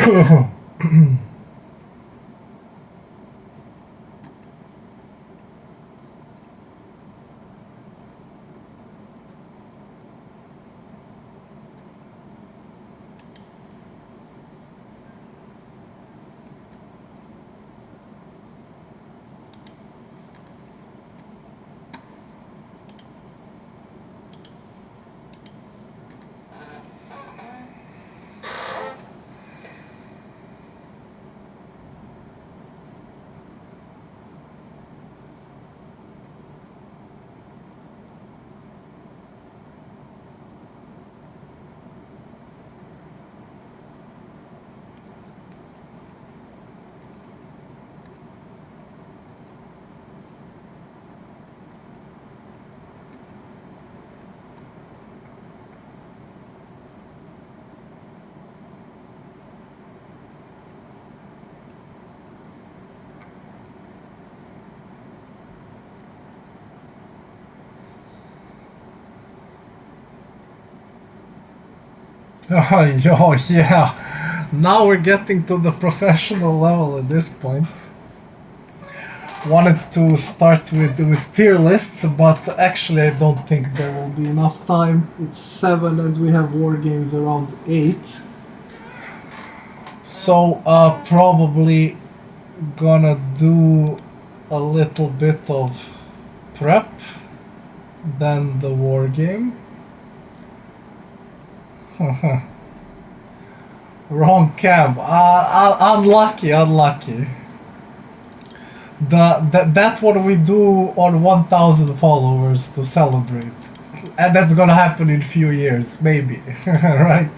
Oh, yo, yeah. Now we're getting to the professional level at this point. Wanted to start with tier lists, but actually I don't think there will be enough time. It's 7 and we have war games around 8. So probably gonna do a little bit of prep, then the war game. Wrong cam. Unlucky. That's what we do on 1,000 followers to celebrate, and that's gonna happen in few years, maybe. Right?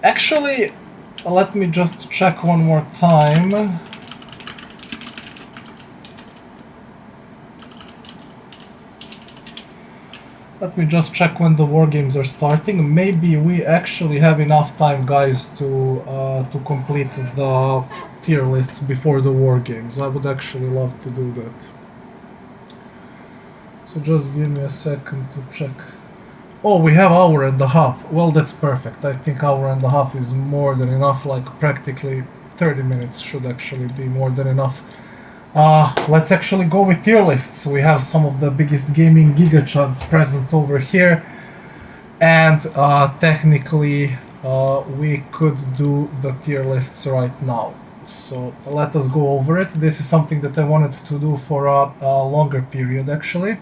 Actually, let me just check one more time. Let me just check when the war games are starting. Maybe we actually have enough time, guys, to complete the tier lists before the war games. I would actually love to do that. So just give me a second to check. Oh, we have hour and a half. Well, that's perfect. I think hour and a half is more than enough. Like practically 30 minutes should actually be more than enough. Let's actually go with tier lists. We have some of the biggest gaming gigachuds present over here, and technically we could do the tier lists right now. So let us go over it. This is something that I wanted to do for a longer period, actually.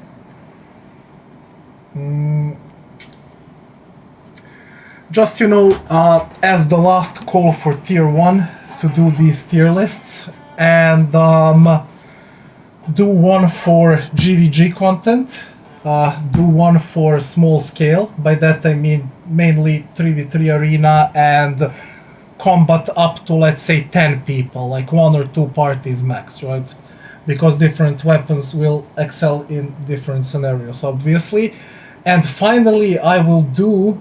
Just, you know, as the last call for tier 1 to do these tier lists, and do one for GVG content, do one for small scale. By that I mean mainly 3v3 arena and combat up to, let's say, 10 people, like 1 or 2 parties max, right? Because different weapons will excel in different scenarios, obviously. And finally, I will do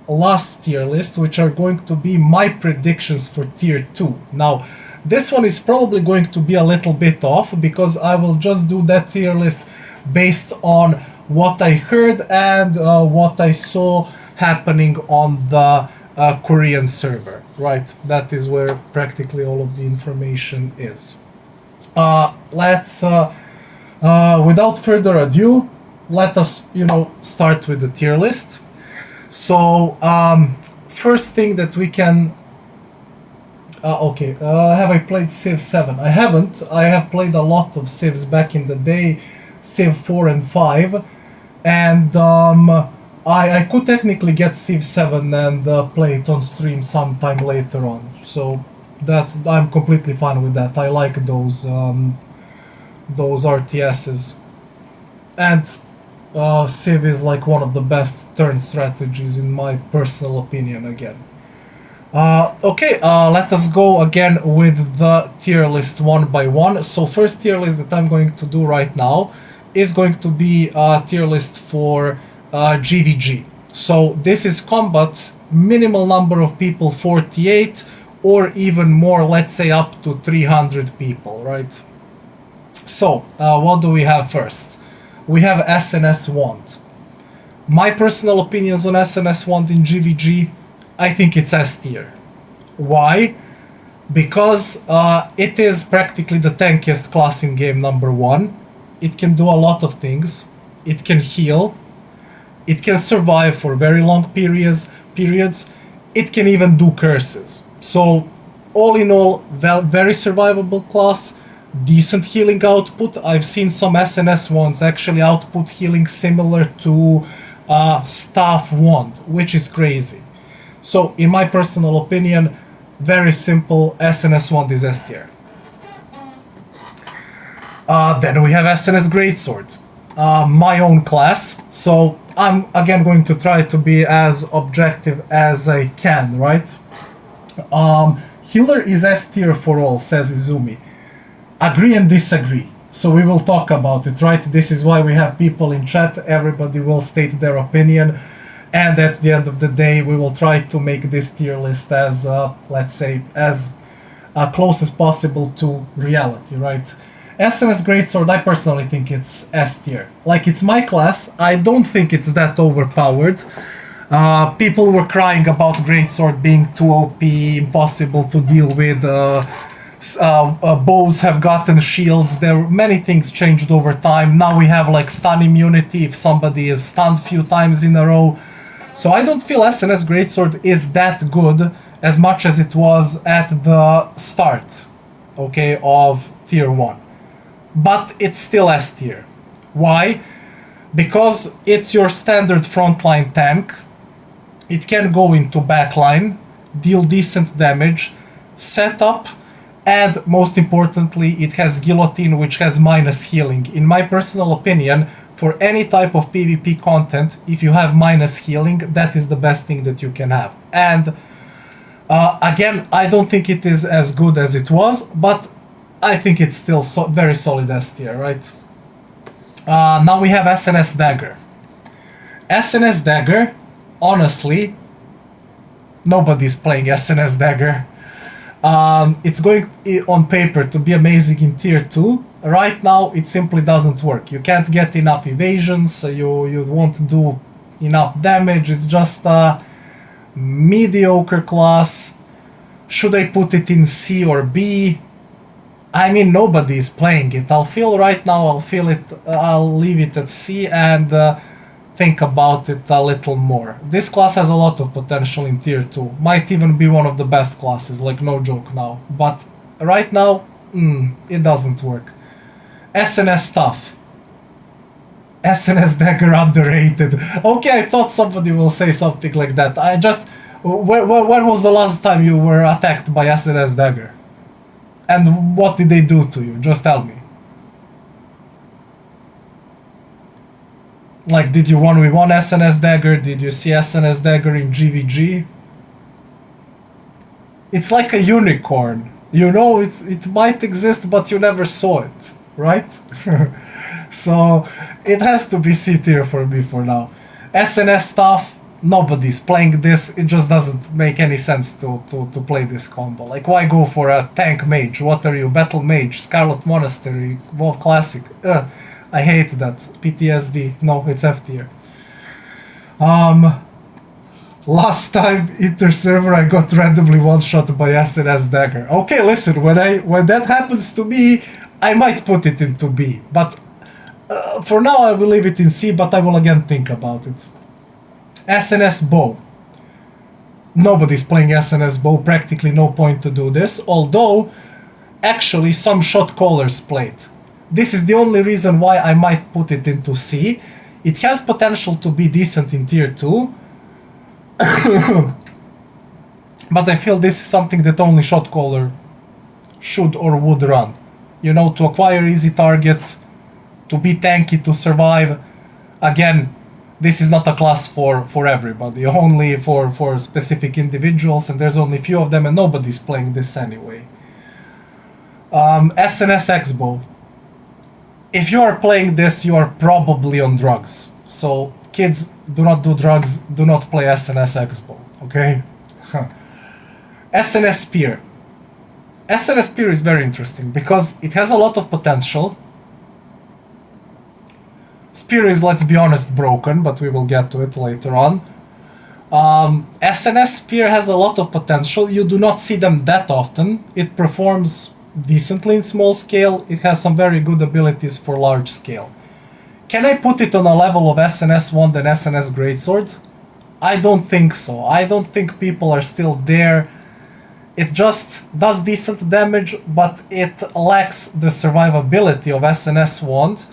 last tier list, which are going to be my predictions for tier 2. Now, this one is probably going to be a little bit off, because I will just do that tier list based on what I heard and what I saw happening on the Korean server, right? That is where practically all of the information is. Let's, without further ado, let us, you know, start with the tier list. So, first thing that we can... have I played Civ 7? I haven't. I have played a lot of Civs back in the day, Civ 4 and 5, and I could technically get Civ 7 and play it on stream sometime later on. So that I'm completely fine with that. I like those RTSs, and Civ is like one of the best turn strategies in my personal opinion again. Let us go again with the tier list one by one. So first tier list that I'm going to do right now is going to be a tier list for GVG. So this is combat, minimal number of people 48, or even more, let's say up to 300 people, right? So what do we have first? We have SNS Wand. My personal opinions on SNS Wand in GVG, I think it's S tier. Why? Because it is practically the tankiest class in game number 1. It can do a lot of things. It can heal. It can survive for very long periods. It can even do curses. So, all in all, very survivable class, decent healing output. I've seen some SNS wands actually output healing similar to Staff wand, which is crazy. So, in my personal opinion, very simple, SNS wand is S tier. Then we have SNS Greatsword, my own class. So I'm again going to try to be as objective as I can, right? Healer is S tier for all, says Izumi. Agree and disagree. So we will talk about it, right? This is why we have people in chat. Everybody will state their opinion. And at the end of the day, we will try to make this tier list as, let's say, as close as possible to reality, right? SNS Greatsword, I personally think it's S tier. Like, it's my class. I don't think it's that overpowered. People were crying about Greatsword being too OP, impossible to deal with. Bows have gotten shields. There many things changed over time. Now we have like stun immunity if somebody is stunned a few times in a row. So I don't feel SNS Greatsword is that good as much as it was at the start, okay, of tier 1. But it's still S tier. Why? Because it's your standard frontline tank. It can go into backline, deal decent damage, set up, and most importantly, it has guillotine, which has minus healing. In my personal opinion, for any type of PvP content, if you have minus healing, that is the best thing that you can have. And again, I don't think it is as good as it was, but I think it's still very solid S tier, right? Now we have SNS Dagger. SNS Dagger, honestly, nobody's playing SNS Dagger. It's going on paper to be amazing in tier 2. Right now, it simply doesn't work. You can't get enough evasions, you won't do enough damage. It's just a mediocre class. Should I put it in C or B? I mean, nobody is playing it. I'll leave it at C and think about it a little more. This class has a lot of potential in tier 2. Might even be one of the best classes, like no joke now. But right now, it doesn't work. SNS Stuff. SNS Dagger underrated. Okay, I thought somebody will say something like that. When was the last time you were attacked by SNS Dagger? And what did they do to you? Just tell me. Like, did you 1v1 SNS Dagger? Did you see SNS Dagger in GVG? It's like a unicorn. You know, it might exist, but you never saw it, right? So, it has to be C tier for me for now. SNS Stuff, nobody's playing this. It just doesn't make any sense to play this combo. Like, why go for a tank mage? What are you? Battle mage, Scarlet Monastery, WoW Classic. I hate that. PTSD. No, it's F tier. Last time inter server I got randomly one-shot by SNS Dagger. Okay, listen, when that happens to me, I might put it into B. But for now I will leave it in C, but I will again think about it. SNS Bow. Nobody's playing SNS Bow, practically no point to do this, although actually some shot callers play it. This is the only reason why I might put it into C. It has potential to be decent in tier 2. But I feel this is something that only shot caller should or would run. You know, to acquire easy targets, to be tanky, to survive. Again, this is not a class for everybody, only for specific individuals, and there's only few of them and nobody's playing this anyway. SNS X-Bow. If you are playing this, you are probably on drugs. So, kids, do not do drugs, do not play SNS X-Bow, okay? SNS Spear. SNS Spear is very interesting because it has a lot of potential. Spear is, let's be honest, broken, but we will get to it later on. SNS Spear has a lot of potential. You do not see them that often. It performs decently in small scale. It has some very good abilities for large scale. Can I put it on a level of SNS Wand and SNS Greatsword? I don't think so. I don't think people are still there. It just does decent damage, but it lacks the survivability of SNS Wand,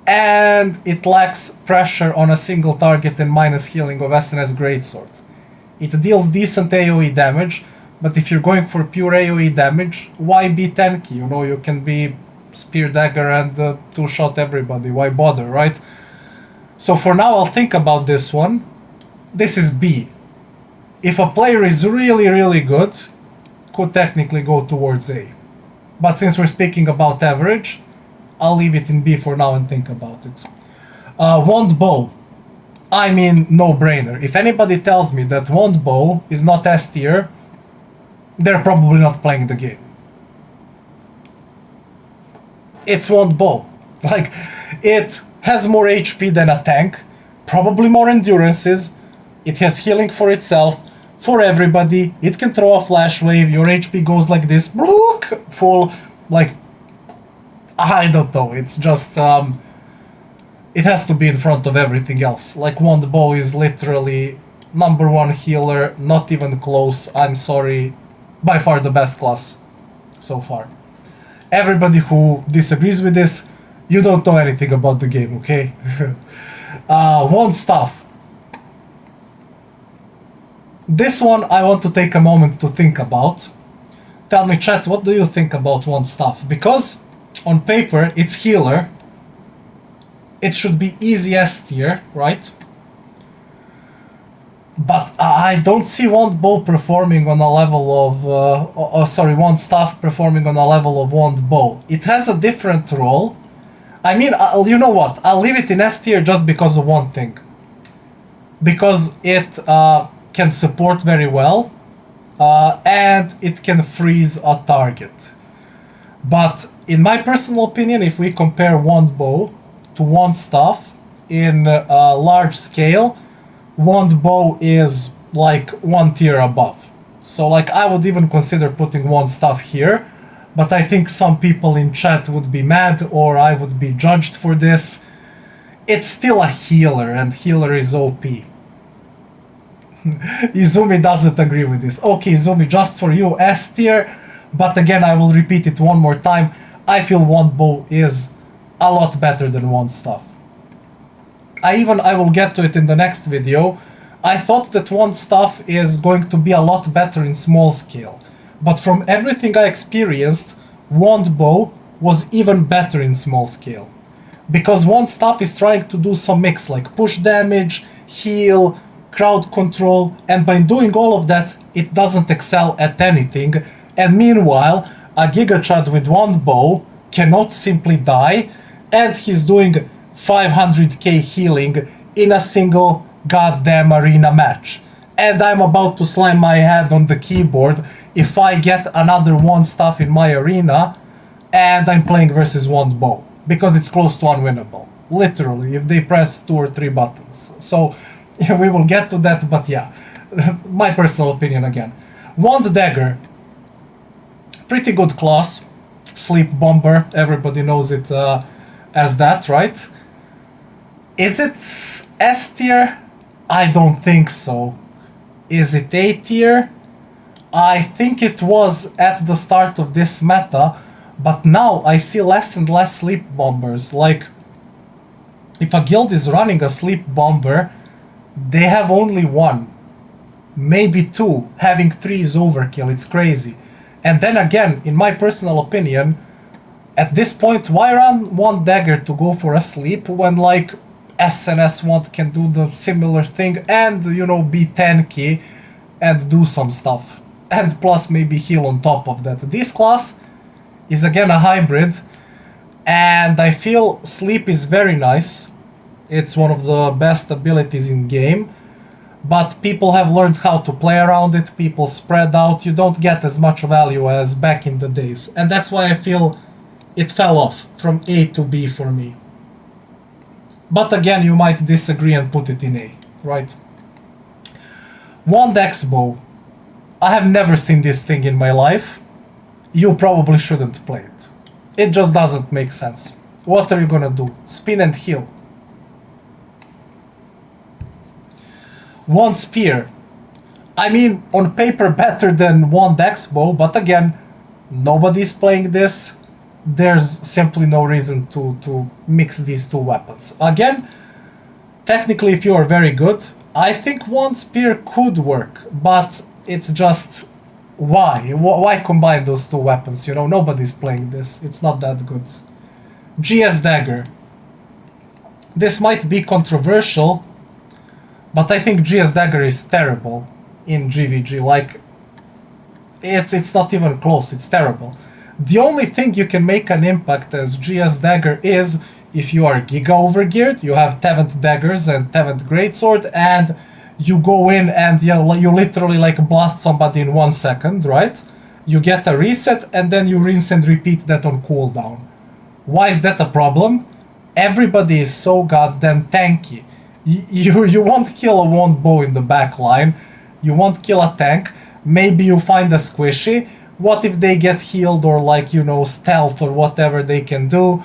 and it lacks pressure on a single target and minus healing of SNS Greatsword. It deals decent AoE damage, but if you're going for pure AoE damage, why be tanky? You know, you can be Spear Dagger and two-shot everybody. Why bother, right? So for now, I'll think about this one. This is B. If a player is really, really good, could technically go towards A. But since we're speaking about average, I'll leave it in B for now and think about it. Wand Bow. I mean, no-brainer. If anybody tells me that Wand Bow is not S tier, they're probably not playing the game. It's Wand Bow. Like, it has more HP than a tank, probably more endurances, it has healing for itself, for everybody, it can throw a flash wave, your HP goes like this, full, like, I don't know, it's just, it has to be in front of everything else. Like, Wand Bow is literally #1 healer, not even close, I'm sorry, by far the best class so far. Everybody who disagrees with this, you don't know anything about the game, okay? Wand Staff. This one I want to take a moment to think about. Tell me, chat, what do you think about Wand Staff? Because on paper it's healer. It should be easy S tier, right? But I don't see Wand Bow performing on a level of... Wand Staff performing on a level of Wand Bow. It has a different role. I mean, you know what? I'll leave it in S tier just because of one thing. Because it can support very well, and it can freeze a target. But in my personal opinion, if we compare Wand Bow to Wand Staff in large scale, Wand Bow is like one tier above. So like I would even consider putting Wand Staff here, but I think some people in chat would be mad or I would be judged for this. It's still a healer, and healer is OP. Izumi doesn't agree with this. Okay, Izumi, just for you, S tier, but again I will repeat it one more time. I feel Wand Bow is a lot better than Wand Staff. I will get to it in the next video. I thought that Wand Staff is going to be a lot better in small scale, but from everything I experienced, Wand Bow was even better in small scale. Because Wand Staff is trying to do some mix, like push damage, heal, crowd control, and by doing all of that, it doesn't excel at anything, and meanwhile, a Giga Chad with Wand Bow cannot simply die, and he's doing 500k healing in a single goddamn arena match. And I'm about to slam my head on the keyboard if I get another Wand Staff in my arena and I'm playing versus Wand Bow, because it's close to unwinnable. Literally, if they press 2 or 3 buttons. So, yeah, we will get to that, but yeah, my personal opinion again. Wand Dagger, pretty good class. Sleep Bomber, everybody knows it as that, right? Is it S tier? I don't think so. Is it A tier? I think it was at the start of this meta, but now I see less and less Sleep Bombers. Like, if a guild is running a Sleep Bomber, they have only 1, maybe 2. Having 3 is overkill, it's crazy. And then again, in my personal opinion, at this point, why run Wand Dagger to go for a sleep when like SNS Wand can do the similar thing and, you know, be tanky and do some stuff. And plus maybe heal on top of that. This class is again a hybrid, and I feel sleep is very nice. It's one of the best abilities in game, but people have learned how to play around it, people spread out, you don't get as much value as back in the days. And that's why I feel it fell off from A to B for me. But again, you might disagree and put it in A, right? Wand X-Bow. I have never seen this thing in my life. You probably shouldn't play it. It just doesn't make sense. What are you gonna do? Spin and heal. Wand Spear. I mean, on paper better than Wand X-Bow, but again, nobody's playing this. There's simply no reason to mix these two weapons. Again, technically if you are very good, I think Wand Spear could work, but it's just... Why? Why combine those two weapons? You know, nobody's playing this. It's not that good. GS Dagger. This might be controversial, but I think GS Dagger is terrible in GVG. Like, it's not even close. It's terrible. The only thing you can make an impact as GS Dagger is if you are Giga overgeared, you have 7th Daggers and 7th Greatsword, and you go in and you literally like blast somebody in 1 second, right? You get a reset and then you rinse and repeat that on cooldown. Why is that a problem? Everybody is so goddamn tanky. You won't kill a Wand Bow in the back line. You won't kill a tank. Maybe you find a squishy. What if they get healed or like, you know, stealth or whatever they can do?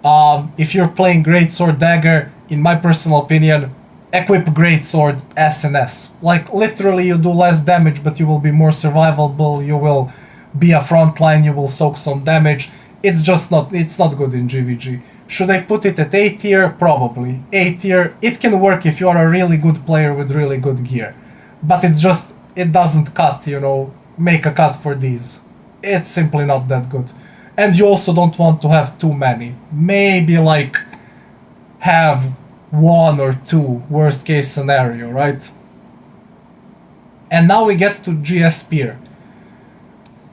If you're playing Greatsword Dagger, in my personal opinion, equip Greatsword SNS. Like, literally you do less damage, but you will be more survivable, you will be a frontline, you will soak some damage. It's just not, it's not good in GVG. Should I put it at A tier? Probably. A tier, it can work if you are a really good player with really good gear. But it's just, it doesn't cut, you know, make a cut for these. It's simply not that good. And you also don't want to have too many. Maybe like have 1 or 2, worst case scenario, right? And now we get to GS Spear.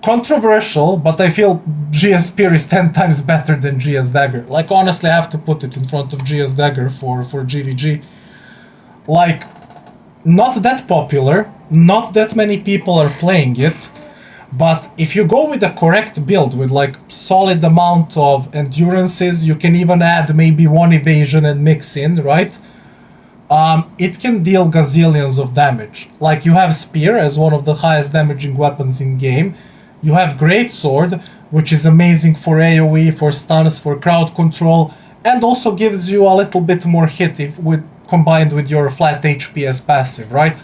Controversial, but I feel GS Spear is 10 times better than GS Dagger. Like, honestly, I have to put it in front of GS Dagger for GVG. Like, not that popular, not that many people are playing it, but if you go with the correct build, with like solid amount of endurances, you can even add maybe 1 evasion and mix in, right? It can deal gazillions of damage. Like, you have Spear as one of the highest damaging weapons in game. You have Greatsword, which is amazing for AoE, for stuns, for crowd control, and also gives you a little bit more hit if combined with your flat HP as passive, right?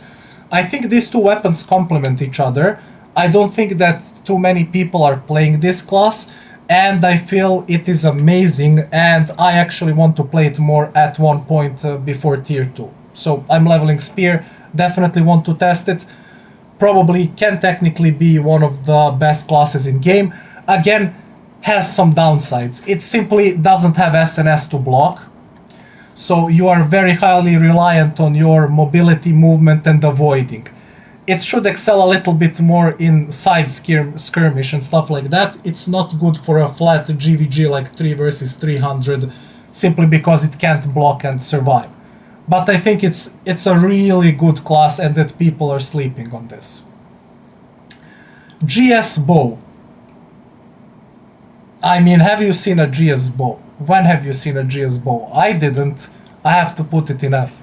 I think these two weapons complement each other. I don't think that too many people are playing this class, and I feel it is amazing, and I actually want to play it more at one point before tier 2. So I'm leveling Spear, definitely want to test it. Probably can technically be one of the best classes in game. Again, has some downsides. It simply doesn't have SNS to block. So you are very highly reliant on your mobility, movement and avoiding. It should excel a little bit more in side skirmish and stuff like that. It's not good for a flat GVG like 3 versus 300 simply because it can't block and survive. But I think it's a really good class and that people are sleeping on this. GS Bow. I mean, have you seen a GS Bow? When have you seen a GS Bow? I didn't. I have to put it in F.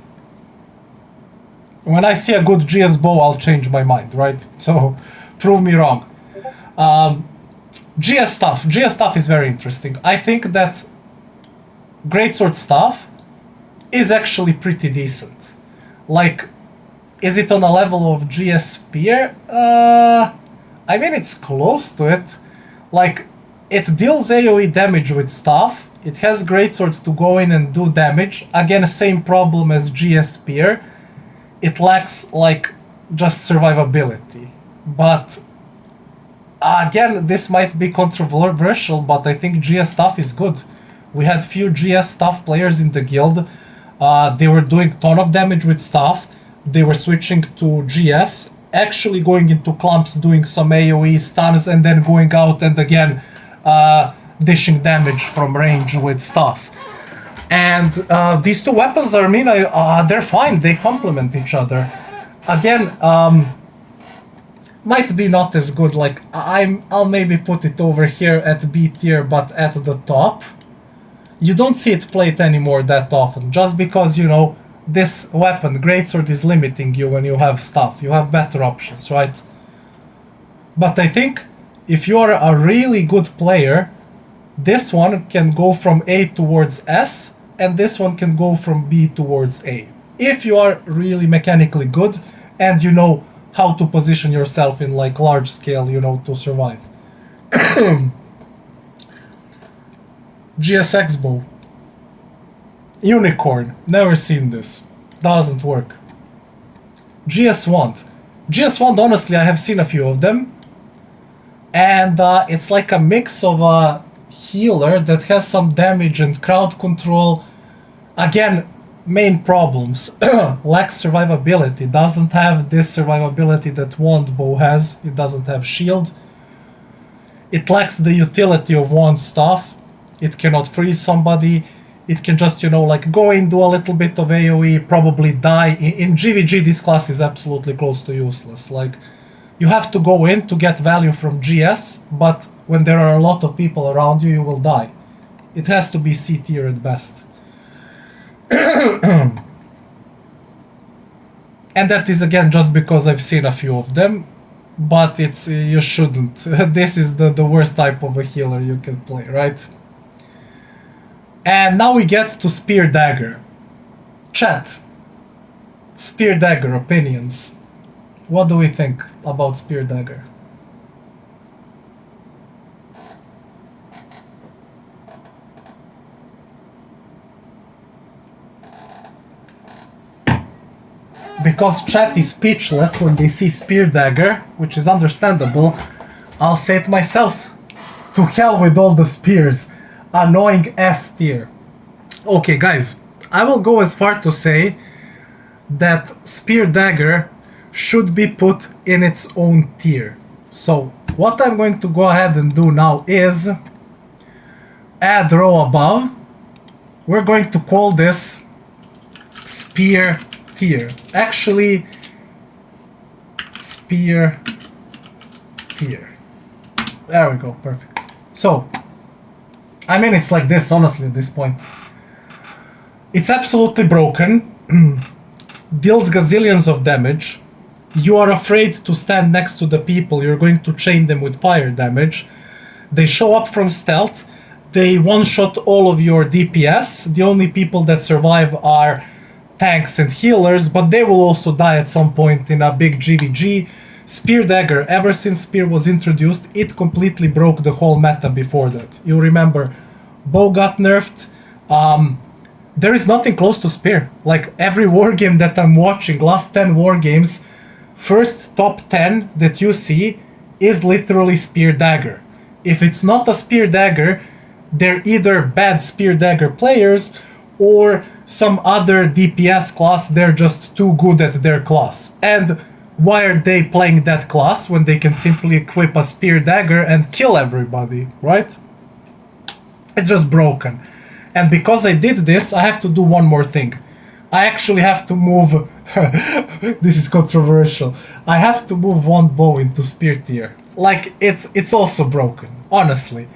When I see a good GS Bow, I'll change my mind, right? So, prove me wrong. GS Stuff. GS Stuff is very interesting. I think that Greatsword Stuff is actually pretty decent. Like, is it on a level of GS Spear? I mean, it's close to it. Like, it deals AoE damage with stuff. It has Greatsword to go in and do damage. Again, same problem as GS Spear. It lacks, like, just survivability. But, again, this might be controversial, but I think GS Stuff is good. We had few GS Stuff players in the guild. They were doing ton of damage with stuff. They were switching to GS, actually going into clumps, doing some AoE stuns, and then going out and again dishing damage from range with stuff. And these two weapons are, they're fine. They complement each other. Again, might be not as good. Like, I'll maybe put it over here at B tier, but at the top. You don't see it played anymore that often, just because, you know, this weapon, Greatsword, is limiting you when you have stuff. You have better options, right? But I think if you are a really good player, this one can go from A towards S, and this one can go from B towards A. If you are really mechanically good, and you know how to position yourself in like large scale, you know, to survive. GSX bow. Unicorn. Never seen this. Doesn't work. GS Wand. GS Wand, honestly, I have seen a few of them. And it's like a mix of a healer that has some damage and crowd control. Again, main problems. Lacks survivability. Doesn't have this survivability that Wand bow has. It doesn't have shield. It lacks the utility of Wand stuff. It cannot freeze somebody. It can just, you know, like go in, do a little bit of AoE, probably die. In GVG, this class is absolutely close to useless. Like, you have to go in to get value from GS, but when there are a lot of people around you, you will die. It has to be C tier at best. And that is again just because I've seen a few of them, but it's you shouldn't. This is the worst type of a healer you can play, right? And now we get to Spear Dagger. Chat. Spear Dagger opinions. What do we think about Spear Dagger? Because chat is speechless when they see Spear Dagger, which is understandable, I'll say it myself. To hell with all the spears. Annoying S tier. Okay, guys, I will go as far to say that Spear Dagger should be put in its own tier. So, what I'm going to go ahead and do now is add row above. We're going to call this Spear tier. Actually, Spear tier. There we go, perfect. So, I mean, it's like this, honestly, at this point. It's absolutely broken. Deals gazillions of damage. You are afraid to stand next to the people. You're going to chain them with fire damage. They show up from stealth. They one-shot all of your DPS. The only people that survive are tanks and healers, but they will also die at some point in a big GVG. Spear Dagger, ever since Spear was introduced, it completely broke the whole meta before that. You remember, Bow got nerfed. There is nothing close to Spear. Like, every wargame that I'm watching, last 10 wargames, first top 10 that you see is literally Spear Dagger. If it's not a Spear Dagger, they're either bad Spear Dagger players or some other DPS class, they're just too good at their class. And why are they playing that class when they can simply equip a Spear Dagger and kill everybody, right? It's just broken. And because I did this, I have to do one more thing. I actually have to move... This is controversial. I have to move Wand bow into Spear tier. Like, it's also broken, honestly.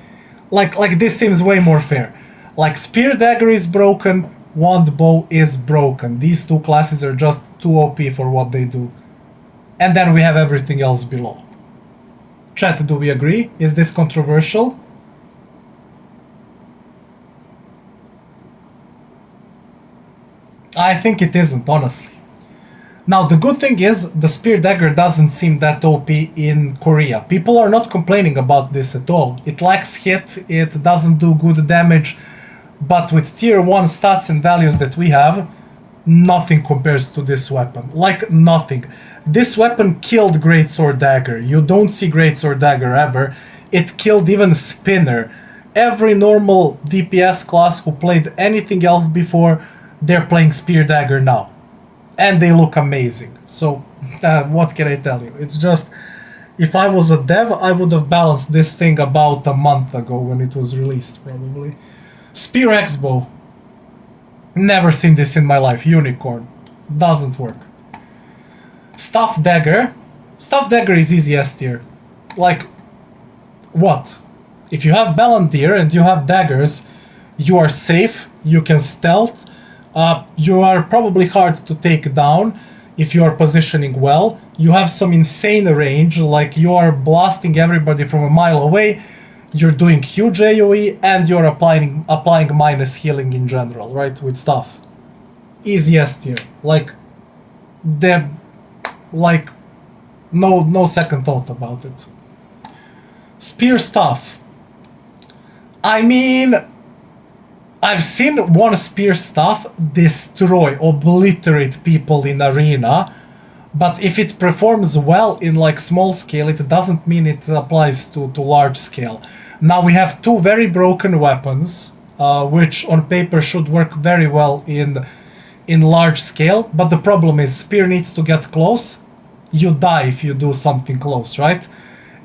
Like this seems way more fair. Like, Spear Dagger is broken, Wand bow is broken. These two classes are just too OP for what they do. And then we have everything else below. Chat, do we agree? Is this controversial? I think it isn't, honestly. Now, the good thing is, the Spear Dagger doesn't seem that OP in Korea. People are not complaining about this at all. It lacks hit, it doesn't do good damage, but with tier 1 stats and values that we have, nothing compares to this weapon. Like, nothing. This weapon killed Greatsword Dagger. You don't see Greatsword Dagger ever. It killed even Spinner. Every normal DPS class who played anything else before, they're playing Spear Dagger now. And they look amazing. So, what can I tell you? It's just, if I was a dev, I would have balanced this thing about a month ago when it was released, probably. Spear X-Bow. Never seen this in my life. Unicorn. Doesn't work. Staff Dagger. Staff Dagger is easy S tier. Like, what? If you have Balandir and you have daggers, you are safe, you can stealth. You are probably hard to take down if you are positioning well. You have some insane range, like you are blasting everybody from a mile away, you're doing huge AoE, and you're applying minus healing in general, right, with stuff. Easy S tier. Like, no second thought about it. Spear stuff. I mean, I've seen one spear stuff destroy, obliterate people in arena, but if it performs well in like small scale, it doesn't mean it applies to large scale. Now we have two very broken weapons, which on paper should work very well in large scale, but the problem is spear needs to get close. You die if you do something close, right?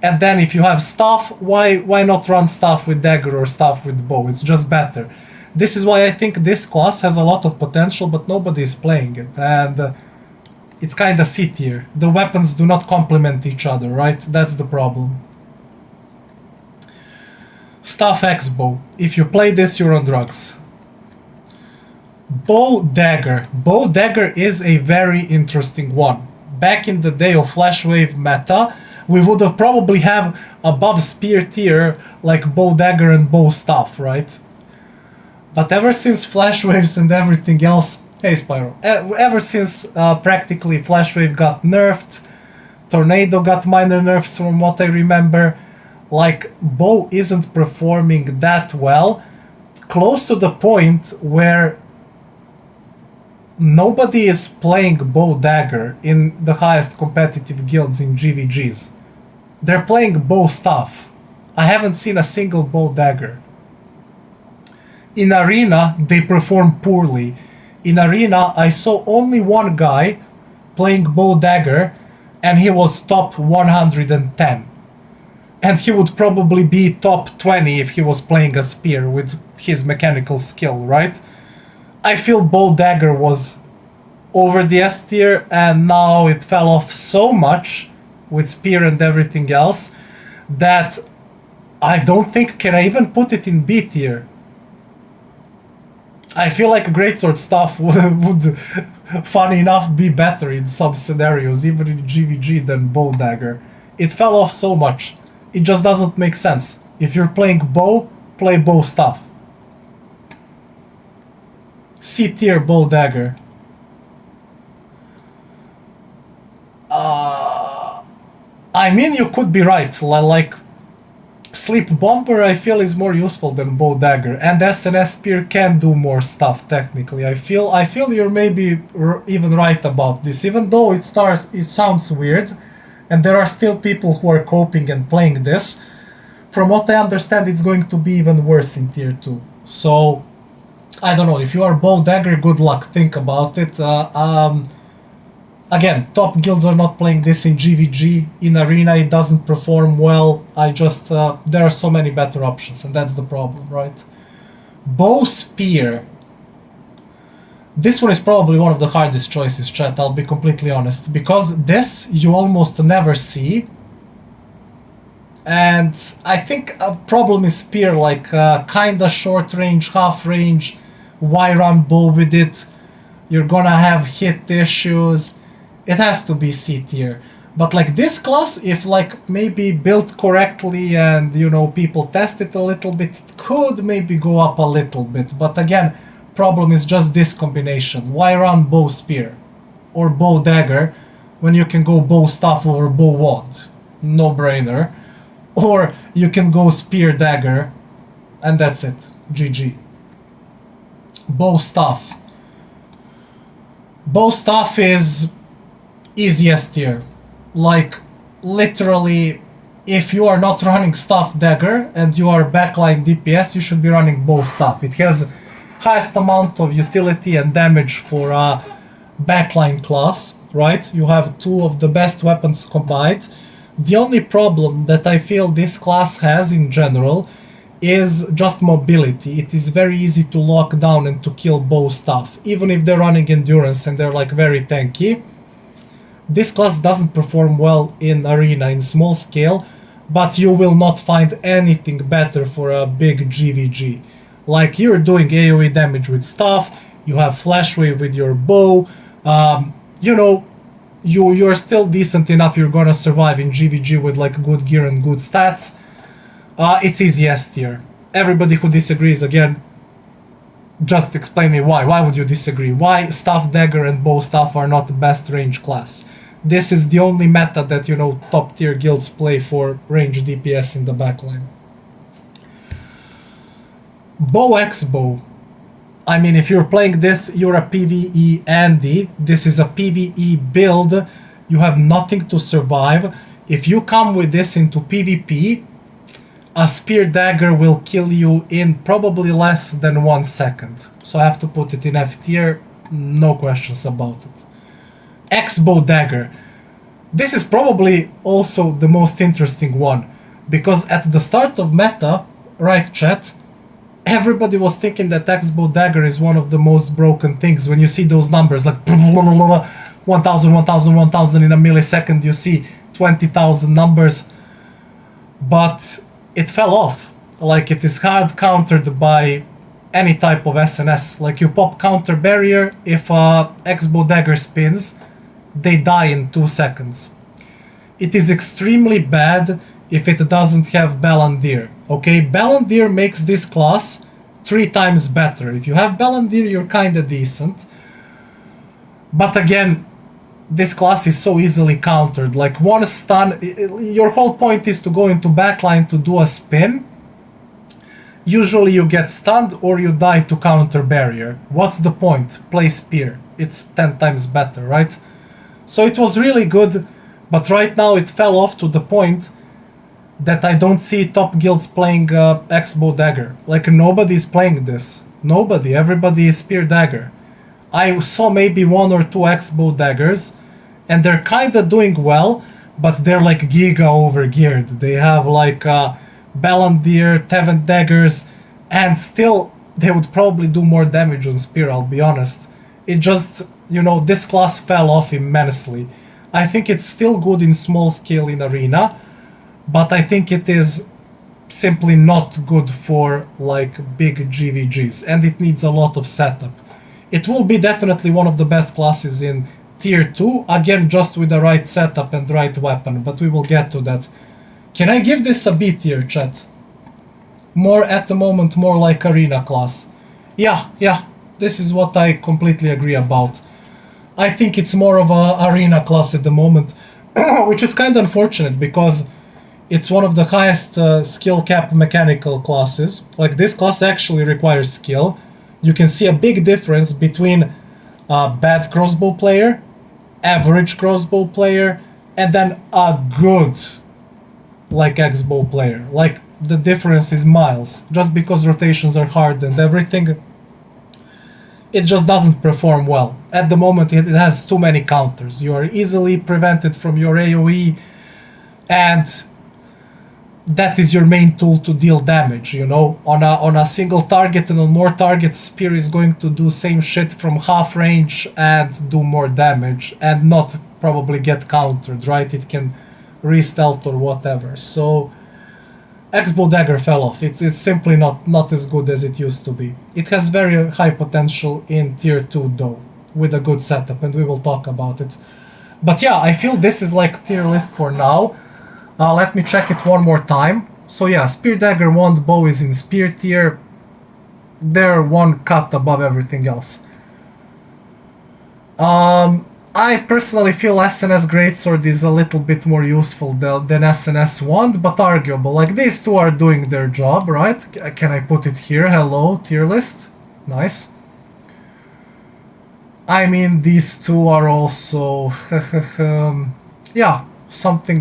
And then if you have staff, why not run staff with dagger or staff with bow? It's just better. This is why I think this class has a lot of potential, but nobody is playing it, and it's kinda C tier. The weapons do not complement each other, right? That's the problem. Staff X bow. If you play this, you're on drugs. Bow dagger. Bow dagger is a very interesting one. Back in the day of flash wave meta, we would have probably have above spear tier like bow dagger and bow staff, right? But ever since flash waves and everything else, hey Spyro, ever since practically flash wave got nerfed, tornado got minor nerfs from what I remember, like bow isn't performing that well, close to the point where nobody is playing bow dagger in the highest competitive guilds in GVGs. They're playing bow staff. I haven't seen a single bow dagger. In arena, they perform poorly. In arena, I saw only one guy playing bow dagger, and he was top 110. And he would probably be top 20 if he was playing a spear with his mechanical skill, right? I feel bow dagger was over the S tier, and now it fell off so much with spear and everything else that I don't think can I even put it in B tier. I feel like greatsword stuff would funny enough be better in some scenarios, even in GVG, than bow dagger. It fell off so much. It just doesn't make sense. If you're playing bow, play bow stuff. C tier bow dagger. I mean, you could be right. Like, sleep bomber I feel is more useful than bow dagger, and SNS spear can do more stuff technically. I feel you're maybe even right about this, even though it sounds weird, and there are still people who are coping and playing this. From what I understand, it's going to be even worse in tier 2. So I don't know, if you are bow dagger, good luck, think about it. Again, top guilds are not playing this in GVG. In arena it doesn't perform well. There are so many better options, and that's the problem, right? Bow spear. This one is probably one of the hardest choices, chat, I'll be completely honest. Because this you almost never see. And I think a problem is spear, like kinda short range, half range. Why run bow with it? You're gonna have hit issues. It has to be C tier. But like this class, if like maybe built correctly and you know people test it a little bit, it could maybe go up a little bit. But again, problem is just this combination. Why run bow spear or bow dagger when you can go bow staff or bow wand? No brainer. Or you can go spear dagger and that's it. GG. Bow staff. Bow staff is easiest tier. Like, literally, if you are not running staff dagger and you are backline DPS, you should be running bow staff. It has highest amount of utility and damage for a backline class, right? You have two of the best weapons combined. The only problem that I feel this class has in general is just mobility. It is very easy to lock down and to kill bow staff, even if they're running endurance and they're like very tanky. This class doesn't perform well in arena, in small scale, but you will not find anything better for a big GVG. Like, you're doing AoE damage with staff, You have flash wave with your bow. You know, you're still decent enough. You're gonna survive in GVG with like good gear and good stats. It's easy S tier. Everybody who disagrees, again, just explain me why. Why would you disagree? Why staff dagger and bow staff are not the best range class? This is the only meta that, you know, top tier guilds play for range DPS in the backline. Bow X bow. I mean, if you're playing this, you're a PvE Andy. This is a PvE build. You have nothing to survive. If you come with this into PvP, a spear dagger will kill you in probably less than 1 second. So I have to put it in F tier, no questions about it. X-bow dagger. This is probably also the most interesting one, because at the start of meta, right chat, everybody was thinking that X-bow dagger is one of the most broken things. When you see those numbers like 1000, 1000, 1000 in a millisecond, you see 20,000 numbers, but it fell off. Like, it is hard countered by any type of SNS. Like, you pop counter barrier, if X-bow dagger spins, they die in 2 seconds. It is extremely bad if it doesn't have Balandir. Okay, Balandir makes this class 3 times better. If you have Balandir, you're kinda decent. But again, this class is so easily countered. Like, one stun, your whole point is to go into backline to do a spin. Usually you get stunned or you die to counter barrier. What's the point? Play spear. It's 10 times better, right? So it was really good, but right now it fell off to the point that I don't see top guilds playing X-bow dagger. Like, nobody's playing this. Nobody. Everybody is spear dagger. I saw maybe 1 or 2 X-bow daggers, and they're kinda doing well, but they're like giga overgeared. They have like Balandir, Tevent daggers, and still they would probably do more damage on spear, I'll be honest. It just, you know, this class fell off immensely. I think it's still good in small scale in arena, but I think it is simply not good for like big GVGs, and it needs a lot of setup. It will be definitely one of the best classes in tier 2, again just with the right setup and right weapon, but we will get to that. Can I give this a B tier, chat? More at the moment, more like arena class. Yeah, this is what I completely agree about. I think it's more of a arena class at the moment, which is kind of unfortunate because it's one of the highest skill cap mechanical classes. Like, this class actually requires skill. You can see a big difference between a bad crossbow player, average crossbow player, and then a good like X-bow player. Like, the difference is miles. Just because rotations are hard and everything, it just doesn't perform well. At the moment it has too many counters. You are easily prevented from your AoE, and that is your main tool to deal damage, you know? On a single target and on more targets, spear is going to do same shit from half range and do more damage and not probably get countered, right? It can re-stealth or whatever. So X-bow dagger fell off. It's simply not as good as it used to be. It has very high potential in tier 2 though, with a good setup, and we will talk about it. But yeah, I feel this is like tier list for now. Let me check it one more time. So yeah, spear dagger wand bow is in spear tier. They're one cut above everything else. I personally feel SNS greatsword is a little bit more useful than SNS wand, but arguable. Like, these two are doing their job, right? Can I put it here? Hello, tier list. Nice. I mean, these two are also yeah, something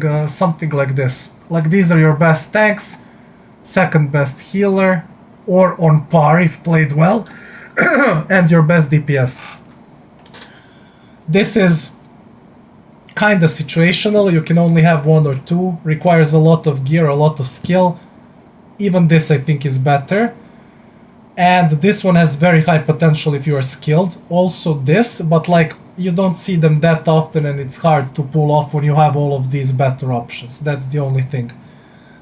like this. Like, these are your best tanks, second best healer, or on par if played well, and your best DPS. This is kinda situational. You can only have 1 or 2. Requires a lot of gear, a lot of skill. Even this I think is better. And this one has very high potential if you are skilled. Also this, but like, you don't see them that often and it's hard to pull off when you have all of these better options. That's the only thing.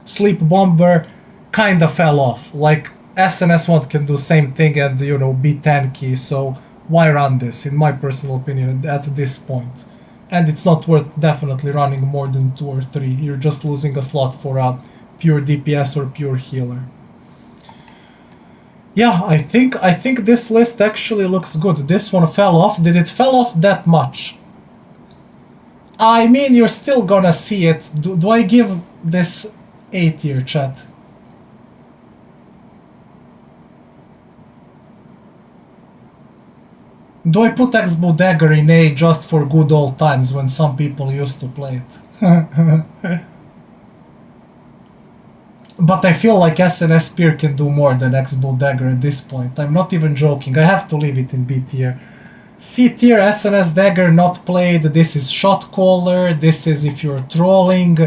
Sleep Bomber kinda fell off. Like, SNS1 can do same thing and, you know, be tanky, so why run this, in my personal opinion, at this point. And it's not worth definitely running more than 2 or 3. You're just losing a slot for a pure DPS or pure healer. Yeah, I think this list actually looks good. This one fell off. Did it fell off that much? I mean, you're still gonna see it. Do I give this A tier, chat? Do I put X-Bow Dagger in A just for good old times when some people used to play it? But I feel like SNS Spear can do more than X-Bow Dagger at this point. I'm not even joking. I have to leave it in B tier. C tier, SNS Dagger not played. This is Shot Caller. This is if you're trolling.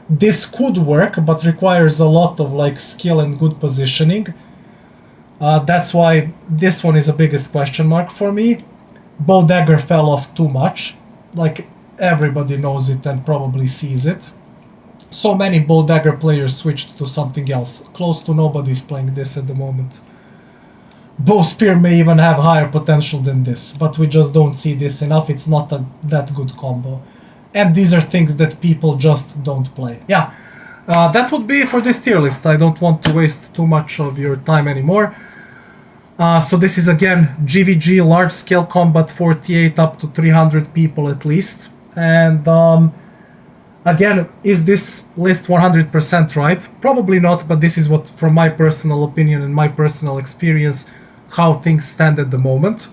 This could work, but requires a lot of like skill and good positioning. That's why this one is the biggest question mark for me. Bow Dagger fell off too much. Like, everybody knows it and probably sees it. So many Bow Dagger players switched to something else. Close to nobody's playing this at the moment. Bow Spear may even have higher potential than this, but we just don't see this enough. It's not that good combo. And these are things that people just don't play. Yeah, that would be for this tier list. I don't want to waste too much of your time anymore. So this is again GVG, large scale combat, 48 up to 300 people at least. And again, is this list 100% right? Probably not, but this is what, from my personal opinion and my personal experience, how things stand at the moment.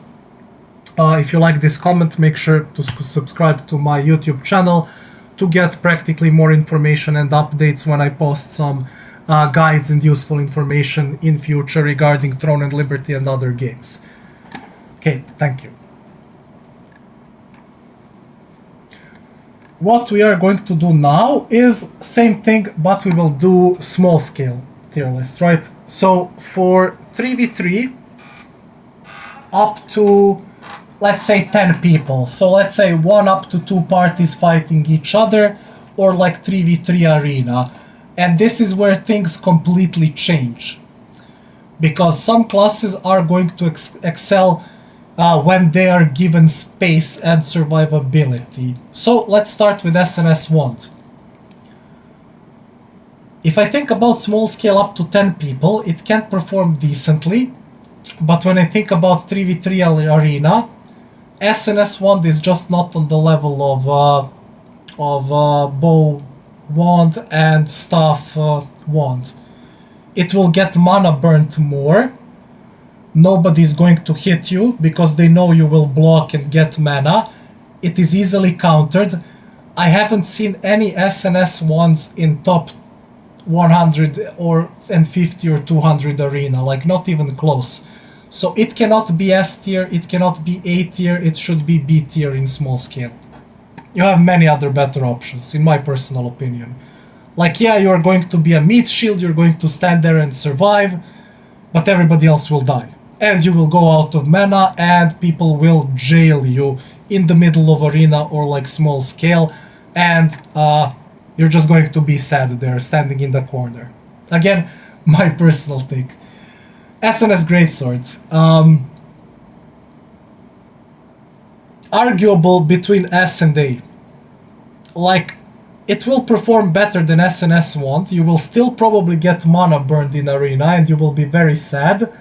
If you like this comment, make sure to subscribe to my YouTube channel to get practically more information and updates when I post some guides and useful information in future regarding Throne and Liberty and other games. Okay, thank you. What we are going to do now is same thing, but we will do small scale tier list, right? So for 3v3 up to, let's say, 10 people. So let's say 1 up to 2 parties fighting each other, or like 3v3 arena. And this is where things completely change. Because some classes are going to excel when they are given space and survivability. So let's start with SNS Wand. If I think about small scale up to 10 people, it can perform decently. But when I think about 3v3 arena, SNS Wand is just not on the level of Bow Wand and Staff Wand. It will get mana burnt more. Nobody's going to hit you because they know you will block and get mana. It is easily countered. I haven't seen any SNS Wands in top 100 or and 50 or 200 arena, like not even close. So it cannot be S tier, it cannot be A tier, it should be B tier in small scale. You have many other better options, in my personal opinion. Like, yeah, you're going to be a meat shield, you're going to stand there and survive, but everybody else will die. And you will go out of mana, and people will jail you in the middle of arena or like small scale, and you're just going to be sad there, standing in the corner. Again, my personal take. SNS Greatsword. Arguable between S and A. Like, it will perform better than SNS Wand. You will still probably get mana burned in arena and you will be very sad.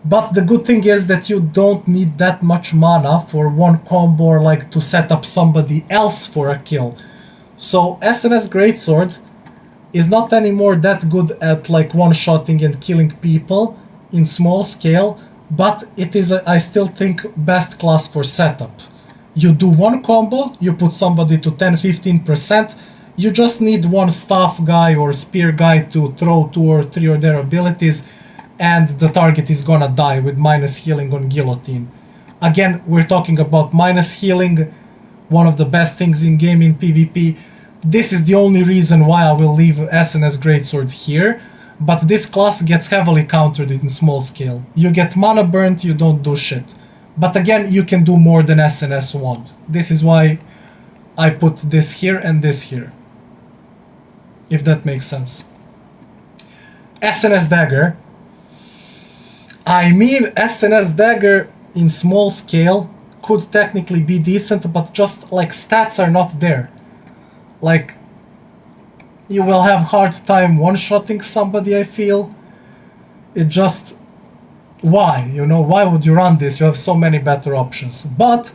But the good thing is that you don't need that much mana for one combo or like to set up somebody else for a kill. So SNS Greatsword is not anymore that good at like one-shotting and killing people in small scale, but it is, I still think, best class for setup. You do one combo, you put somebody to 10-15%, you just need one staff guy or spear guy to throw 2 or 3 of their abilities, and the target is gonna die with minus healing on guillotine. Again, we're talking about minus healing, one of the best things in game in PvP. This is the only reason why I will leave SNS Greatsword here, but this class gets heavily countered in small scale. You get mana burnt, you don't do shit. But again, you can do more than SNS Wand. This is why I put this here and this here. If that makes sense. SNS Dagger. I mean, SNS Dagger, in small scale could technically be decent, but just like stats are not there. Like, you will have hard time one-shotting somebody, I feel. It just... Why? You know, why would you run this? You have so many better options. But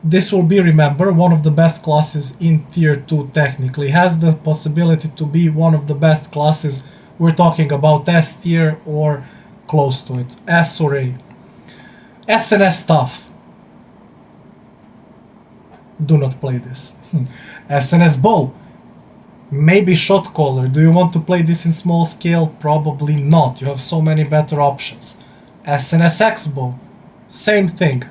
this will be, remember, one of the best classes in Tier 2 technically. Has the possibility to be one of the best classes. We're talking about S tier or close to it. S or A. SNS stuff. Do not play this. SNS bow. Maybe shot caller. Do you want to play this in small scale? Probably not. You have so many better options. SNS X-bow. Same thing.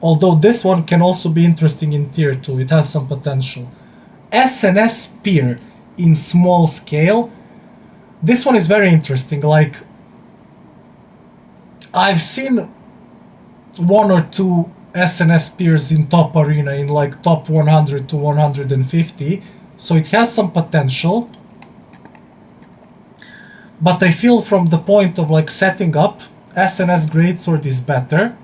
Although this one can also be interesting in Tier 2. It has some potential. SNS Spear in small scale. This one is very interesting. Like, I've seen one or two SNS Spears in top arena, in like top 100 to 150. So it has some potential. But I feel from the point of like setting up, SNS Greatsword is better.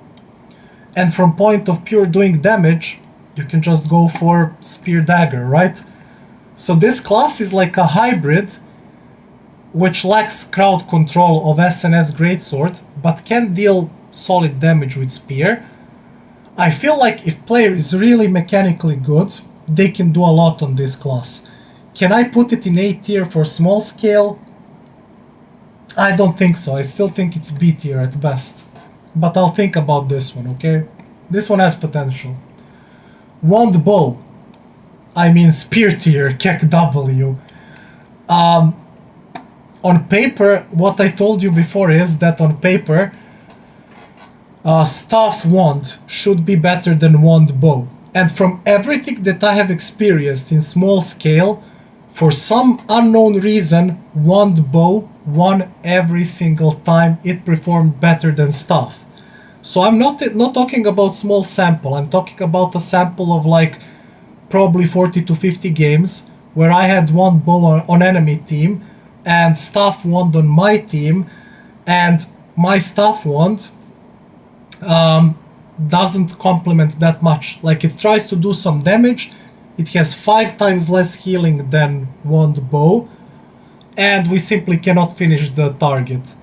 And from point of pure doing damage, you can just go for Spear Dagger, right? So this class is like a hybrid which lacks crowd control of SNS Greatsword, but can deal solid damage with Spear. I feel like if player is really mechanically good, they can do a lot on this class. Can I put it in A tier for small scale? I don't think so. I still think it's B tier at best. But I'll think about this one, okay? This one has potential. Wand bow. I mean spear tier, Kek W. On paper, what I told you before is that on paper, staff wand should be better than wand bow. And from everything that I have experienced in small scale, for some unknown reason, wand bow won every single time it performed better than staff. So I'm not talking about small sample. I'm talking about a sample of like probably 40 to 50 games where I had wand bow on enemy team and staff wand on my team, and my staff wand doesn't complement that much. Like, it tries to do some damage, it has 5 times less healing than wand bow, and we simply cannot finish the target.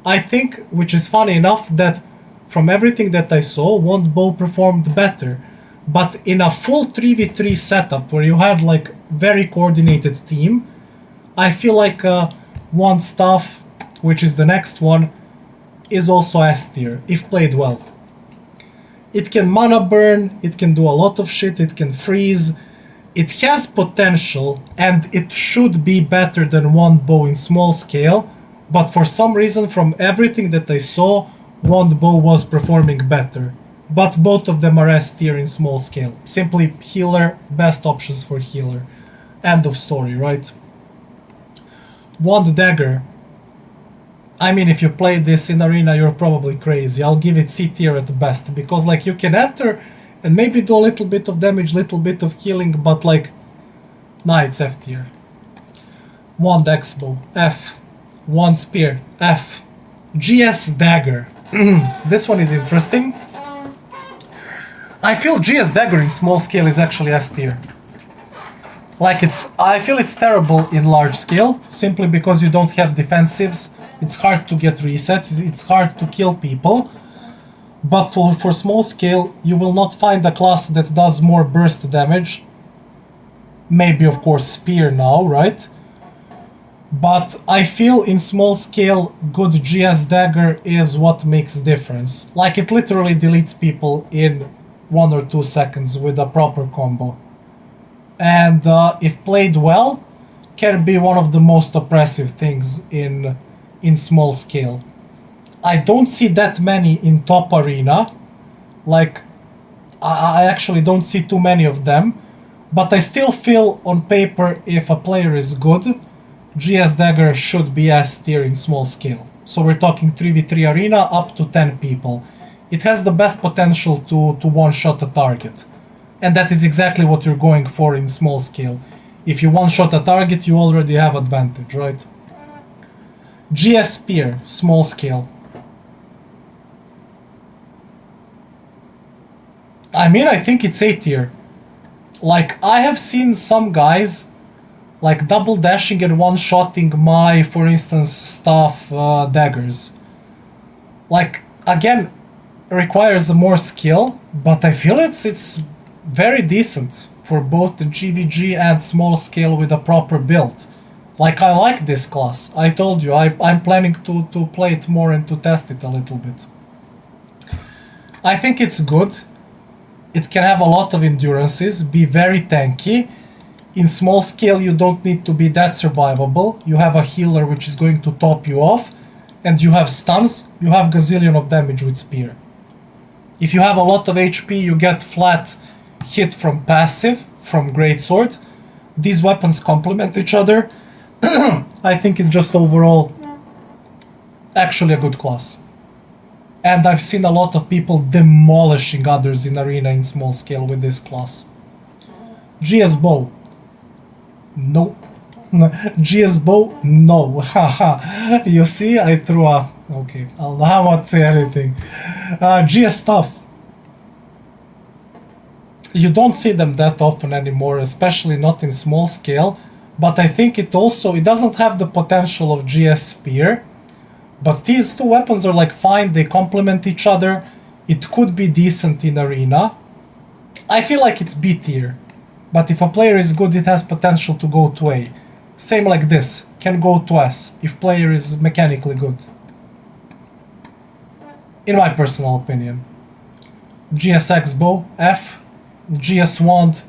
I think, which is funny enough, that from everything that I saw, wand bow performed better. But in a full 3v3 setup where you had like very coordinated team, I feel like wand staff, which is the next one, is also S tier, if played well. It can mana burn, it can do a lot of shit, it can freeze. It has potential, and it should be better than wand bow in small scale, but for some reason, from everything that I saw, wand bow was performing better. But both of them are S tier in small scale. Simply healer, best options for healer. End of story, right? Wand dagger. I mean, if you play this in arena, you're probably crazy. I'll give it C tier at best, because like you can enter and maybe do a little bit of damage, little bit of healing, but like, nah, it's F tier. Wand X-bow, F. Wand spear, F. GS dagger. This one is interesting. I feel GS dagger in small scale is actually S tier. Like, I feel it's terrible in large scale, simply because you don't have defensives. It's hard to get resets, it's hard to kill people. But for small scale, you will not find a class that does more burst damage. Maybe, of course, spear now, right? But I feel in small scale, good GS dagger is what makes difference. Like, it literally deletes people in 1 or 2 seconds with a proper combo. And if played well, can be one of the most oppressive things in small scale. I don't see that many in top arena. Like, I actually don't see too many of them. But I still feel on paper, if a player is good, GS dagger should be S tier in small scale. So we're talking 3v3 arena up to 10 people. It has the best potential to one-shot a target. And that is exactly what you're going for in small scale. If you one-shot a target, you already have advantage, right? GS spear, small scale. I mean, I think it's A tier. Like, I have seen some guys, like, double dashing and one-shotting my, for instance, staff daggers. Like, again, requires more skill, but I feel it's very decent for both the GVG and small scale with a proper build. Like, I like this class. I told you, I'm planning to play it more and to test it a little bit. I think it's good. It can have a lot of endurances, be very tanky. In small scale, you don't need to be that survivable. You have a healer which is going to top you off, and you have stuns, you have gazillion of damage with spear. If you have a lot of HP, you get flat hit from passive, from greatsword. These weapons complement each other. I think it's just overall actually a good class. And I've seen a lot of people demolishing others in arena in small scale with this class. GS bow. No. GS bow? No. Haha. You see, I threw a... Okay, I'll not say anything. GS stuff. You don't see them that often anymore, especially not in small scale. But I think it doesn't have the potential of GS spear. But these two weapons are like fine, they complement each other. It could be decent in arena. I feel like it's B tier. But if a player is good, it has potential to go to A. Same like this, can go to S, if player is mechanically good. In my personal opinion. GSX bow, F. GS wand.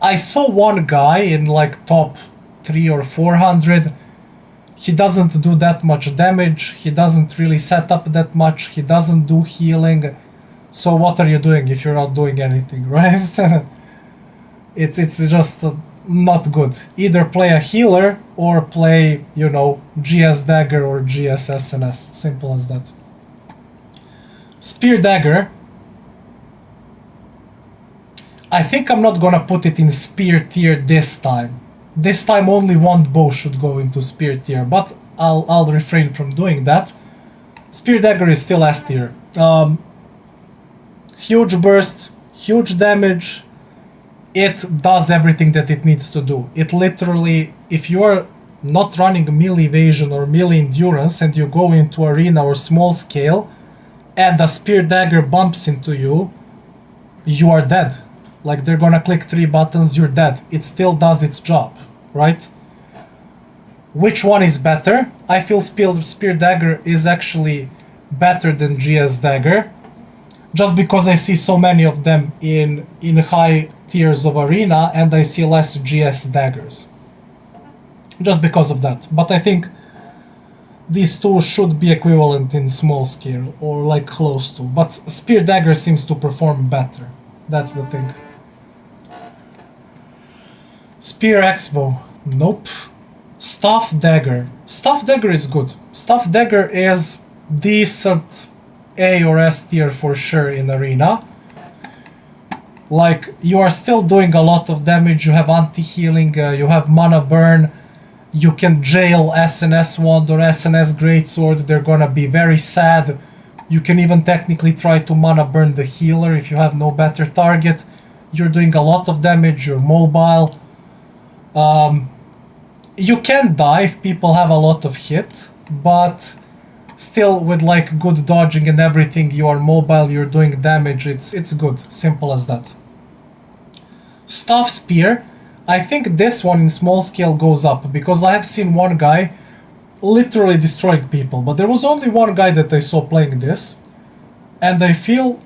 I saw one guy in like top 3 or 400. He doesn't do that much damage, he doesn't really set up that much, he doesn't do healing. So what are you doing if you're not doing anything, right? It's just not good. Either play a healer or play, you know, GS Dagger or GS SNS. Simple as that. Spear Dagger. I think I'm not gonna put it in Spear tier this time. This time only one bow should go into Spear tier, but I'll refrain from doing that. Spear Dagger is still S tier. Huge burst, huge damage. It does everything that it needs to do. It literally, if you are not running melee evasion or melee endurance and you go into arena or small scale and the Spear Dagger bumps into you, you are dead. Like, they're gonna click 3 buttons, you're dead. It still does its job, right? Which one is better? I feel Spear Dagger is actually better than GS Dagger. Just because I see so many of them in high tiers of arena and I see less GS Daggers. Just because of that. But I think these two should be equivalent in small scale or like close to. But Spear Dagger seems to perform better. That's the thing. Spear X-Bow. Nope. Staff Dagger. Staff Dagger is good. Staff Dagger is decent A or S tier for sure in arena. Like, you are still doing a lot of damage, you have anti-healing, you have mana burn, you can jail SNS wand or SNS greatsword, they're gonna be very sad. You can even technically try to mana burn the healer if you have no better target. You're doing a lot of damage, you're mobile. You can die if people have a lot of hit, but still with like good dodging and everything, you are mobile, you're doing damage, it's good, simple as that. Staff Spear, I think this one in small scale goes up, because I have seen one guy literally destroying people, but there was only one guy that I saw playing this, and I feel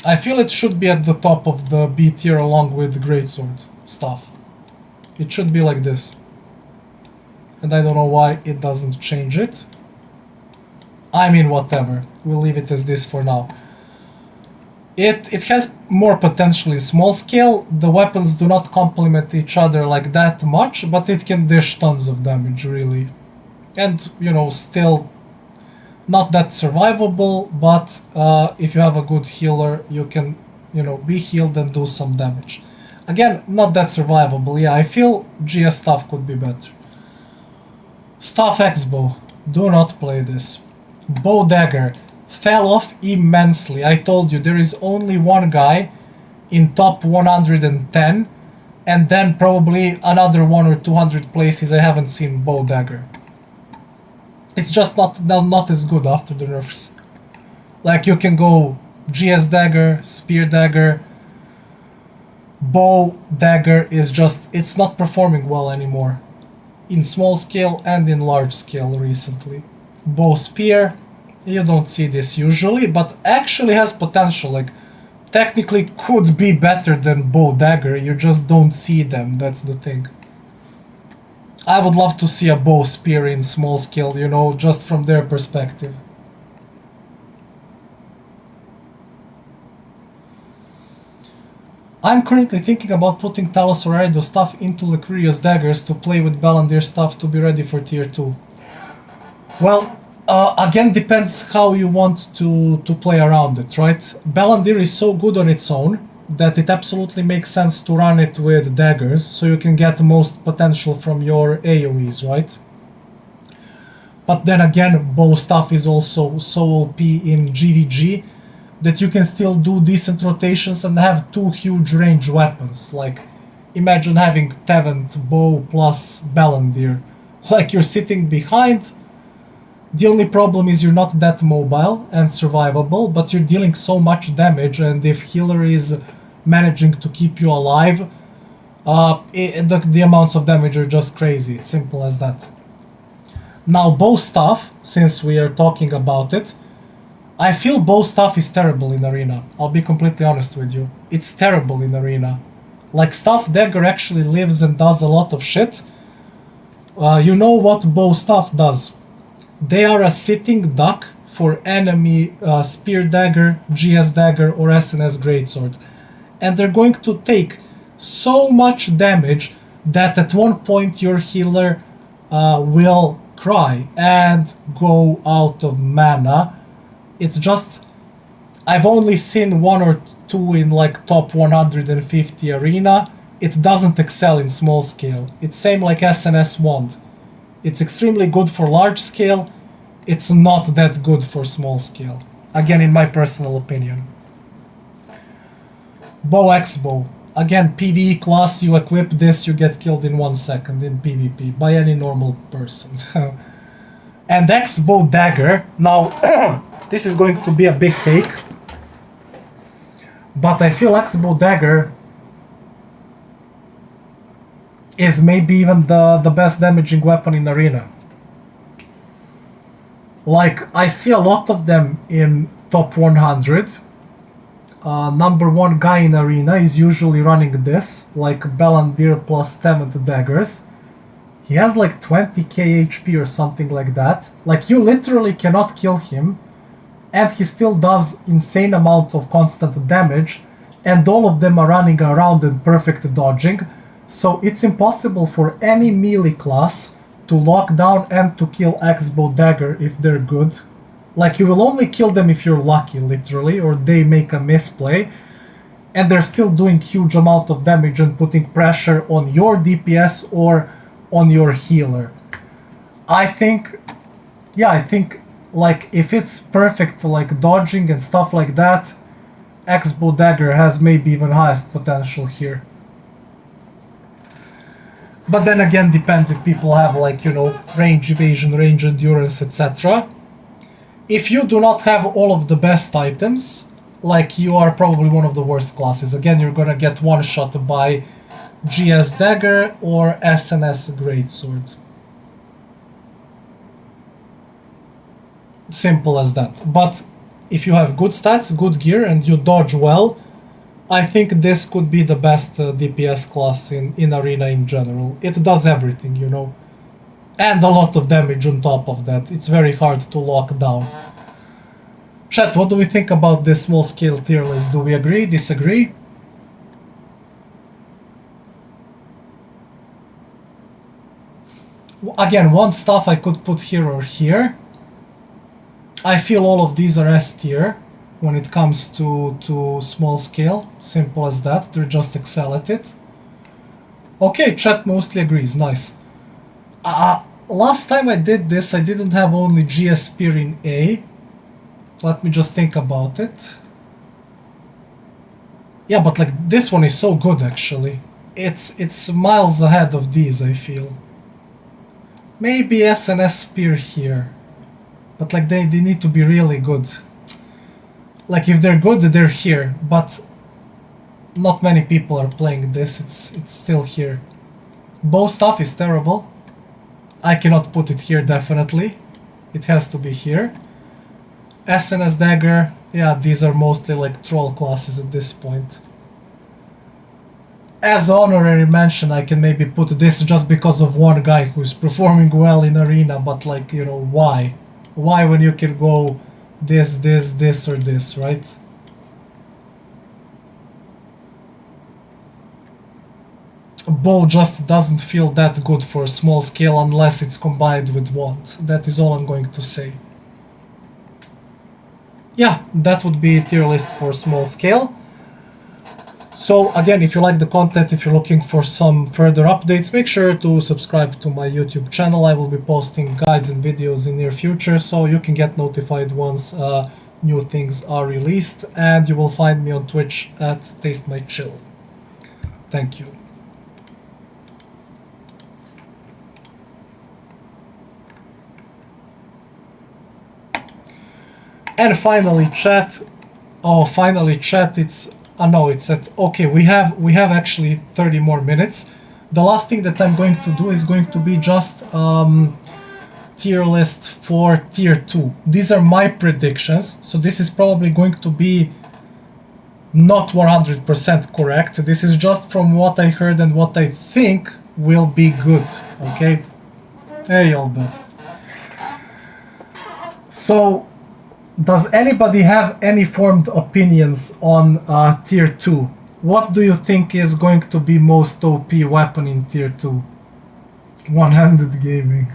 it should be at the top of the B tier along with Greatsword stuff. It should be like this. And I don't know why it doesn't change it. I mean, whatever. We'll leave it as this for now. It has more potential in small scale. The weapons do not complement each other like that much, but it can dish tons of damage, really. And, you know, still not that survivable, but if you have a good healer, you can, you know, be healed and do some damage. Again, not that survivable. Yeah, I feel GS stuff could be better. Staff X-Bow. Do not play this. Bow Dagger. fell off immensely. I told you, there is only one guy in top 110, and then probably another 1 or 200 places I haven't seen bow dagger. It's just not as good after the nerfs. Like, you can go GS dagger, spear dagger, bow dagger is just, it's not performing well anymore. In small scale and in large scale recently. Bow spear, you don't see this usually, but actually has potential. Like, technically could be better than bow dagger, you just don't see them, that's the thing. I would love to see a bow spear in small scale, you know, just from their perspective. I'm currently thinking about putting Talos or Arido stuff into Liquirius daggers to play with Balandir stuff to be ready for tier 2. Well, again, depends how you want to play around it, right? Balandir is so good on its own that it absolutely makes sense to run it with daggers, so you can get the most potential from your AoEs, right? But then again, bow stuff is also so OP in GVG that you can still do decent rotations and have two huge range weapons. Like, imagine having Tevent bow plus Balandir. Like, you're sitting behind. The only problem is you're not that mobile and survivable, but you're dealing so much damage, and if healer is managing to keep you alive, the amounts of damage are just crazy. It's simple as that. Now, bow stuff, since we are talking about it, I feel bow stuff is terrible in Arena. I'll be completely honest with you. It's terrible in Arena. Like, Staff Dagger actually lives and does a lot of shit. You know what bow stuff does? They are a sitting duck for enemy Spear Dagger, GS Dagger, or SNS Greatsword. And they're going to take so much damage that at one point your healer will cry and go out of mana. It's just, I've only seen one or two in like top 150 Arena. It doesn't excel in small scale. It's same like SNS Wand. It's extremely good for large scale. It's not that good for small scale. Again, in my personal opinion. Bow X-Bow. Again, PvE class, you equip this, you get killed in 1 second in PvP by any normal person. And X-Bow Dagger. Now, this is going to be a big take. But I feel X-Bow Dagger is maybe even the best damaging weapon in Arena. Like, I see a lot of them in top 100. Number one guy in Arena is usually running this, like Balandir plus 7 daggers. He has like 20k HP or something like that. Like, you literally cannot kill him, and he still does insane amount of constant damage, and all of them are running around in perfect dodging, so it's impossible for any melee class to lock down and to kill X-Bow Dagger if they're good. Like, you will only kill them if you're lucky, literally, or they make a misplay, and they're still doing huge amount of damage and putting pressure on your DPS or on your healer. I think, like, if it's perfect, like, dodging and stuff like that, X-Bow Dagger has maybe even highest potential here. But then again, depends if people have, like, you know, range evasion, range endurance, etc. If you do not have all of the best items, like, you are probably one of the worst classes. Again, you're gonna get one shot by GS Dagger or SNS Greatsword. Simple as that. But if you have good stats, good gear, and you dodge well, I think this could be the best DPS class in Arena in general. It does everything, you know. And a lot of damage on top of that. It's very hard to lock down. Chat, what do we think about this small scale tier list? Do we agree? Disagree? Again, one stuff I could put here or here. I feel all of these are S tier when it comes to small scale. Simple as that. They're just excel at it. Okay, chat mostly agrees. Nice. Last time I did this, I didn't have only GS Spear in A. Let me just think about it. Yeah, but like this one is so good actually. It's miles ahead of these, I feel. Maybe SNS Spear here. But like they need to be really good. Like if they're good, they're here, but not many people are playing this. It's still here. Bow stuff is terrible. I cannot put it here definitely. It has to be here. SNS Dagger, yeah, these are mostly like troll classes at this point. As honorary mention, I can maybe put this just because of one guy who's performing well in arena, but like, you know, why? Why when you can go this, or this, right? Bow just doesn't feel that good for small scale unless it's combined with wand. That is all I'm going to say. Yeah, that would be a tier list for small scale. So again, if you like the content, if you're looking for some further updates, make sure to subscribe to my YouTube channel. I will be posting guides and videos in near future, so you can get notified once new things are released. And you will find me on Twitch at Taste My Chill. Thank you. And finally, chat. Oh, finally, chat. It's no, it's at okay. We have actually 30 more minutes. The last thing that I'm going to do is going to be just tier list for tier 2. These are my predictions, so this is probably going to be not 100% correct. This is just from what I heard and what I think will be good. Okay. Hey, Alba. So, does anybody have any formed opinions on tier 2? What do you think is going to be most OP weapon in tier 2? One-handed gaming.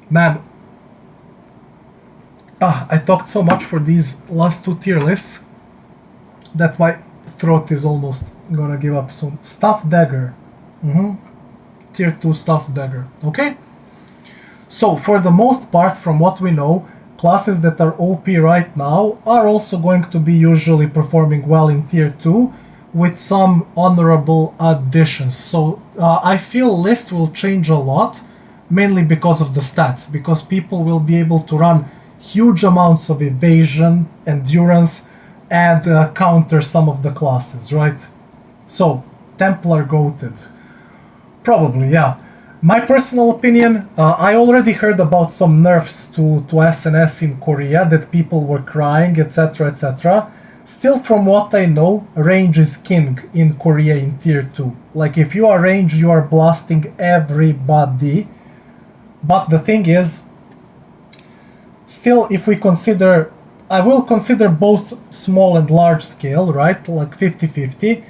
Man, I talked so much for these last two tier lists that my throat is almost gonna give up soon. Staff Dagger. Tier 2 Staff Dagger. Okay? So, for the most part, from what we know, classes that are OP right now are also going to be usually performing well in tier 2 with some honorable additions. So, I feel list will change a lot, mainly because of the stats, because people will be able to run huge amounts of evasion, endurance, and counter some of the classes, right? So, Templar goated. Probably, yeah. My personal opinion, I already heard about some nerfs to SNS in Korea that people were crying, etc, etc. Still, from what I know, range is king in Korea in tier 2. Like, if you are range, you are blasting everybody. But the thing is, still, if we consider, I will consider both small and large scale, right? Like 50-50.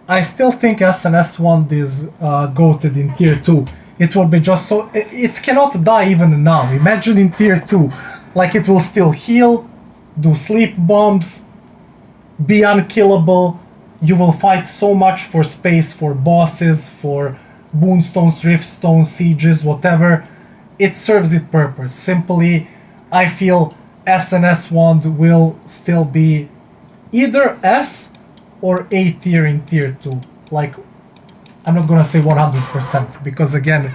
I still think SNS 1 is goated in tier 2. It will be just so... It cannot die even now. Imagine in tier 2. Like, it will still heal, do sleep bombs, be unkillable. You will fight so much for space, for bosses, for boonstones, riftstones, sieges, whatever. It serves its purpose. Simply, I feel SNS 1 will still be either S or A tier in tier 2. Like, I'm not gonna say 100% because again,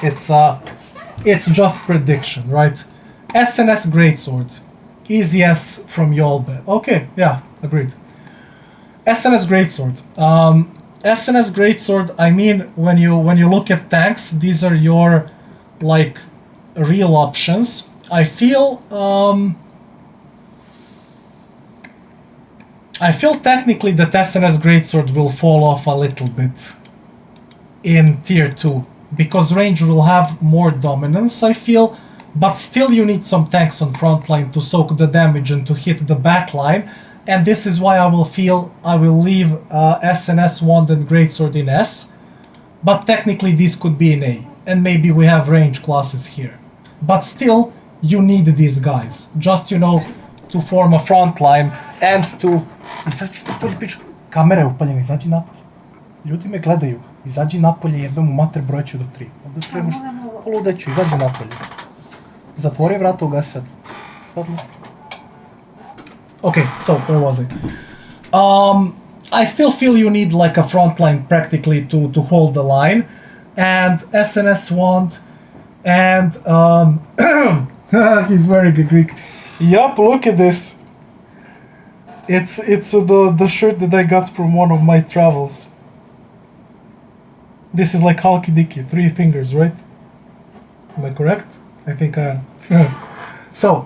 it's just prediction, right? SNS Greatsword, easy S from Yolbe. Okay, yeah, agreed. SNS Greatsword. SNS Greatsword. I mean, when you look at tanks, these are your like real options. I feel technically that SNS Greatsword will fall off a little bit in tier 2 because range will have more dominance, I feel, but still you need some tanks on frontline to soak the damage and to hit the backline, and this is why I will leave SNS Wand and Greatsword in S, but technically this could be in A, and maybe we have range classes here. But still, you need these guys, just, you know, to form a front line and to... Kamera je upaljena, izađi napolje. Ljudi me gledaju, Izađi napolje, jebem u mater, broj ću do 3. Poludeću, izađi napolje. Zatvori vrata, ugasi svetlo. Svetlo. Okay, so where was I? I still feel you need like a front line practically to hold the line, and SNS wand, and he's wearing a Greek. Yup, look at this. It's the shirt that I got from one of my travels. This is like Halky Dicky, 3 fingers, right? Am I correct? I think I am. So,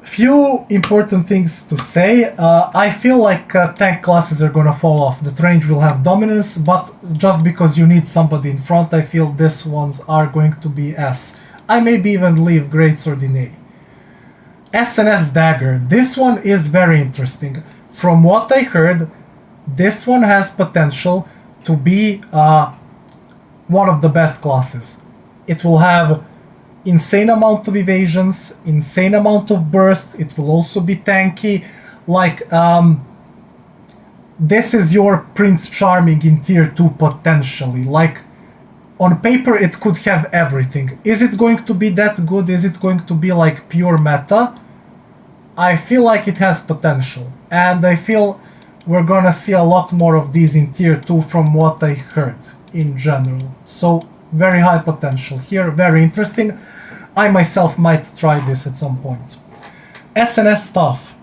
few important things to say. I feel like tank classes are gonna fall off. The range will have dominance, but just because you need somebody in front, I feel these ones are going to be S. I maybe even leave Greatsword in A. SNS Dagger. This one is very interesting. From what I heard, this one has potential to be one of the best classes. It will have insane amount of evasions, insane amount of burst. It will also be tanky. Like, this is your Prince Charming in tier 2 potentially. Like, on paper it could have everything. Is it going to be that good? Is it going to be like pure meta? I feel like it has potential. And I feel we're gonna see a lot more of these in tier 2 from what I heard in general. So, very high potential here, very interesting. I myself might try this at some point. SNS stuff.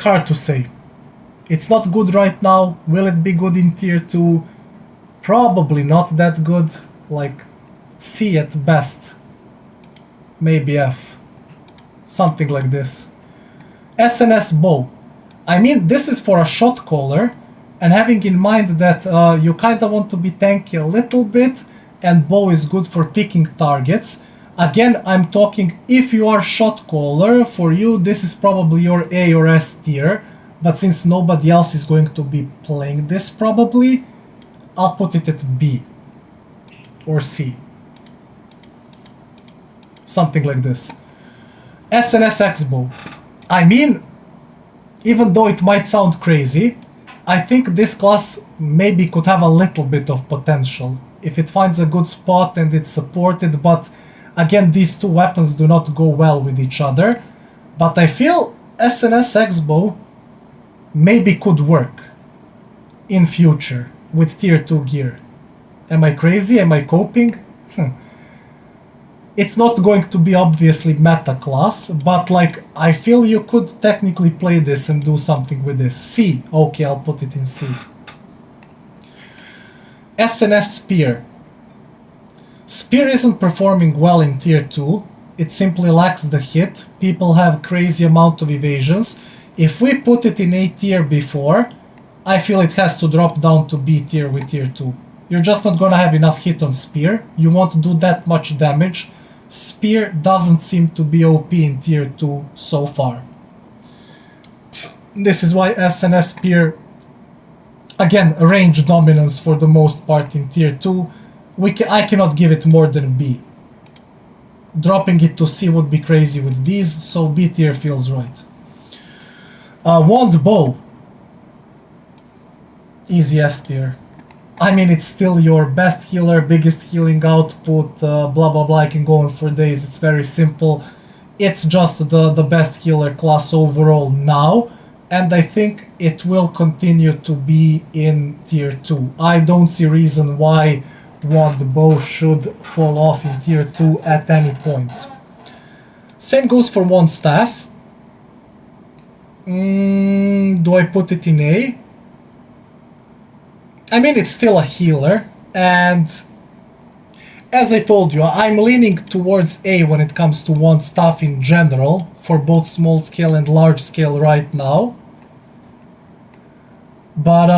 Hard to say. It's not good right now. Will it be good in tier 2? Probably not that good. Like C at best. Maybe F. Something like this. SNS bow. I mean, this is for a shot caller, and having in mind that you kind of want to be tanky a little bit, and bow is good for picking targets. Again, I'm talking if you are shot caller, for you this is probably your A or S tier, but since nobody else is going to be playing this probably, I'll put it at B or C. Something like this. SNS X-bow. I mean, even though it might sound crazy, I think this class maybe could have a little bit of potential if it finds a good spot and it's supported, but again, these two weapons do not go well with each other. But I feel SNS X-bow maybe could work in future with tier 2 gear. Am I crazy? Am I coping? It's not going to be obviously meta class, but like I feel you could technically play this and do something with this. C. Okay, I'll put it in C. SNS Spear. Spear isn't performing well in tier 2. It simply lacks the hit. People have crazy amount of evasions. If we put it in A tier before, I feel it has to drop down to B tier with tier 2. You're just not gonna have enough hit on Spear. You won't do that much damage. Spear doesn't seem to be OP in tier 2 so far. This is why SNS Spear, again, range dominance for the most part in tier 2. I cannot give it more than B. Dropping it to C would be crazy with these, so B tier feels right. Wand bow. Easy S tier. I mean, it's still your best healer, biggest healing output, blah blah blah. I can go on for days. It's very simple. It's just the best healer class overall now, and I think it will continue to be in tier 2. I don't see reason why Wand bow should fall off in tier 2 at any point. Same goes for Wand staff. Do I put it in A? I mean, it's still a healer, and as I told you, I'm leaning towards A when it comes to Wand staff in general, for both small scale and large scale right now. But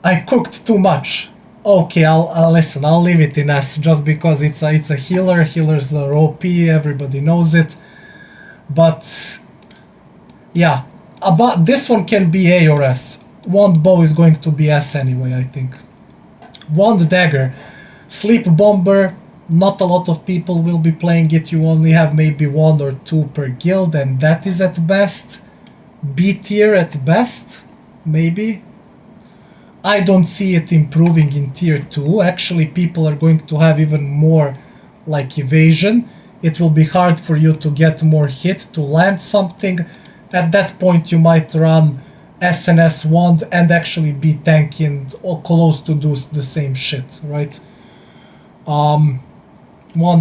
I cooked too much. Okay, I'll listen. I'll leave it in S just because it's a healer. Healers are OP. Everybody knows it. But yeah, about this one can be A or S. Wand bow is going to be S anyway, I think. Wand dagger. Sleep bomber. Not a lot of people will be playing it. You only have maybe 1 or 2 per guild, and that is at best. B tier at best, maybe. I don't see it improving in tier 2. Actually, people are going to have even more like evasion. It will be hard for you to get more hit, to land something. At that point you might run SNS wand and actually be tanking or close to do the same shit, right? Wand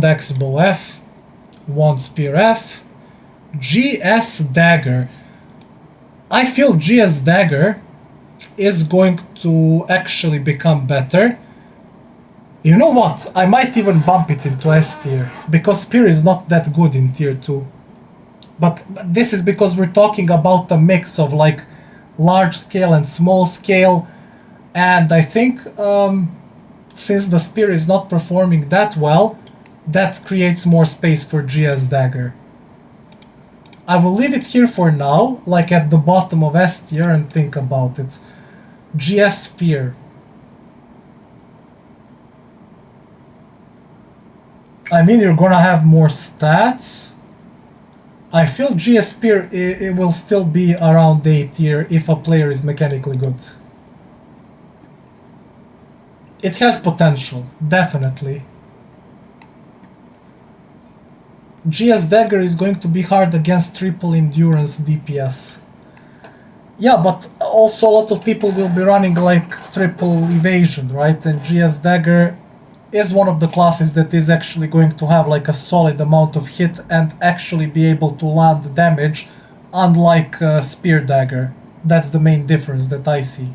X bow F, wand spear F, GS dagger. I feel GS dagger is going to actually become better. You know what? I might even bump it into S tier, because Spear is not that good in tier 2. But this is because we're talking about a mix of like large scale and small scale, and I think since the Spear is not performing that well, that creates more space for GS dagger. I will leave it here for now, like at the bottom of S tier, and think about it. GS Spear. I mean, you're gonna have more stats. I feel GS Spear it will still be around A tier if a player is mechanically good. It has potential, definitely. GS Dagger is going to be hard against triple endurance DPS. Yeah, but also a lot of people will be running like triple evasion, right? And GS Dagger is one of the classes that is actually going to have like a solid amount of hit and actually be able to land damage, unlike Spear Dagger. That's the main difference that I see.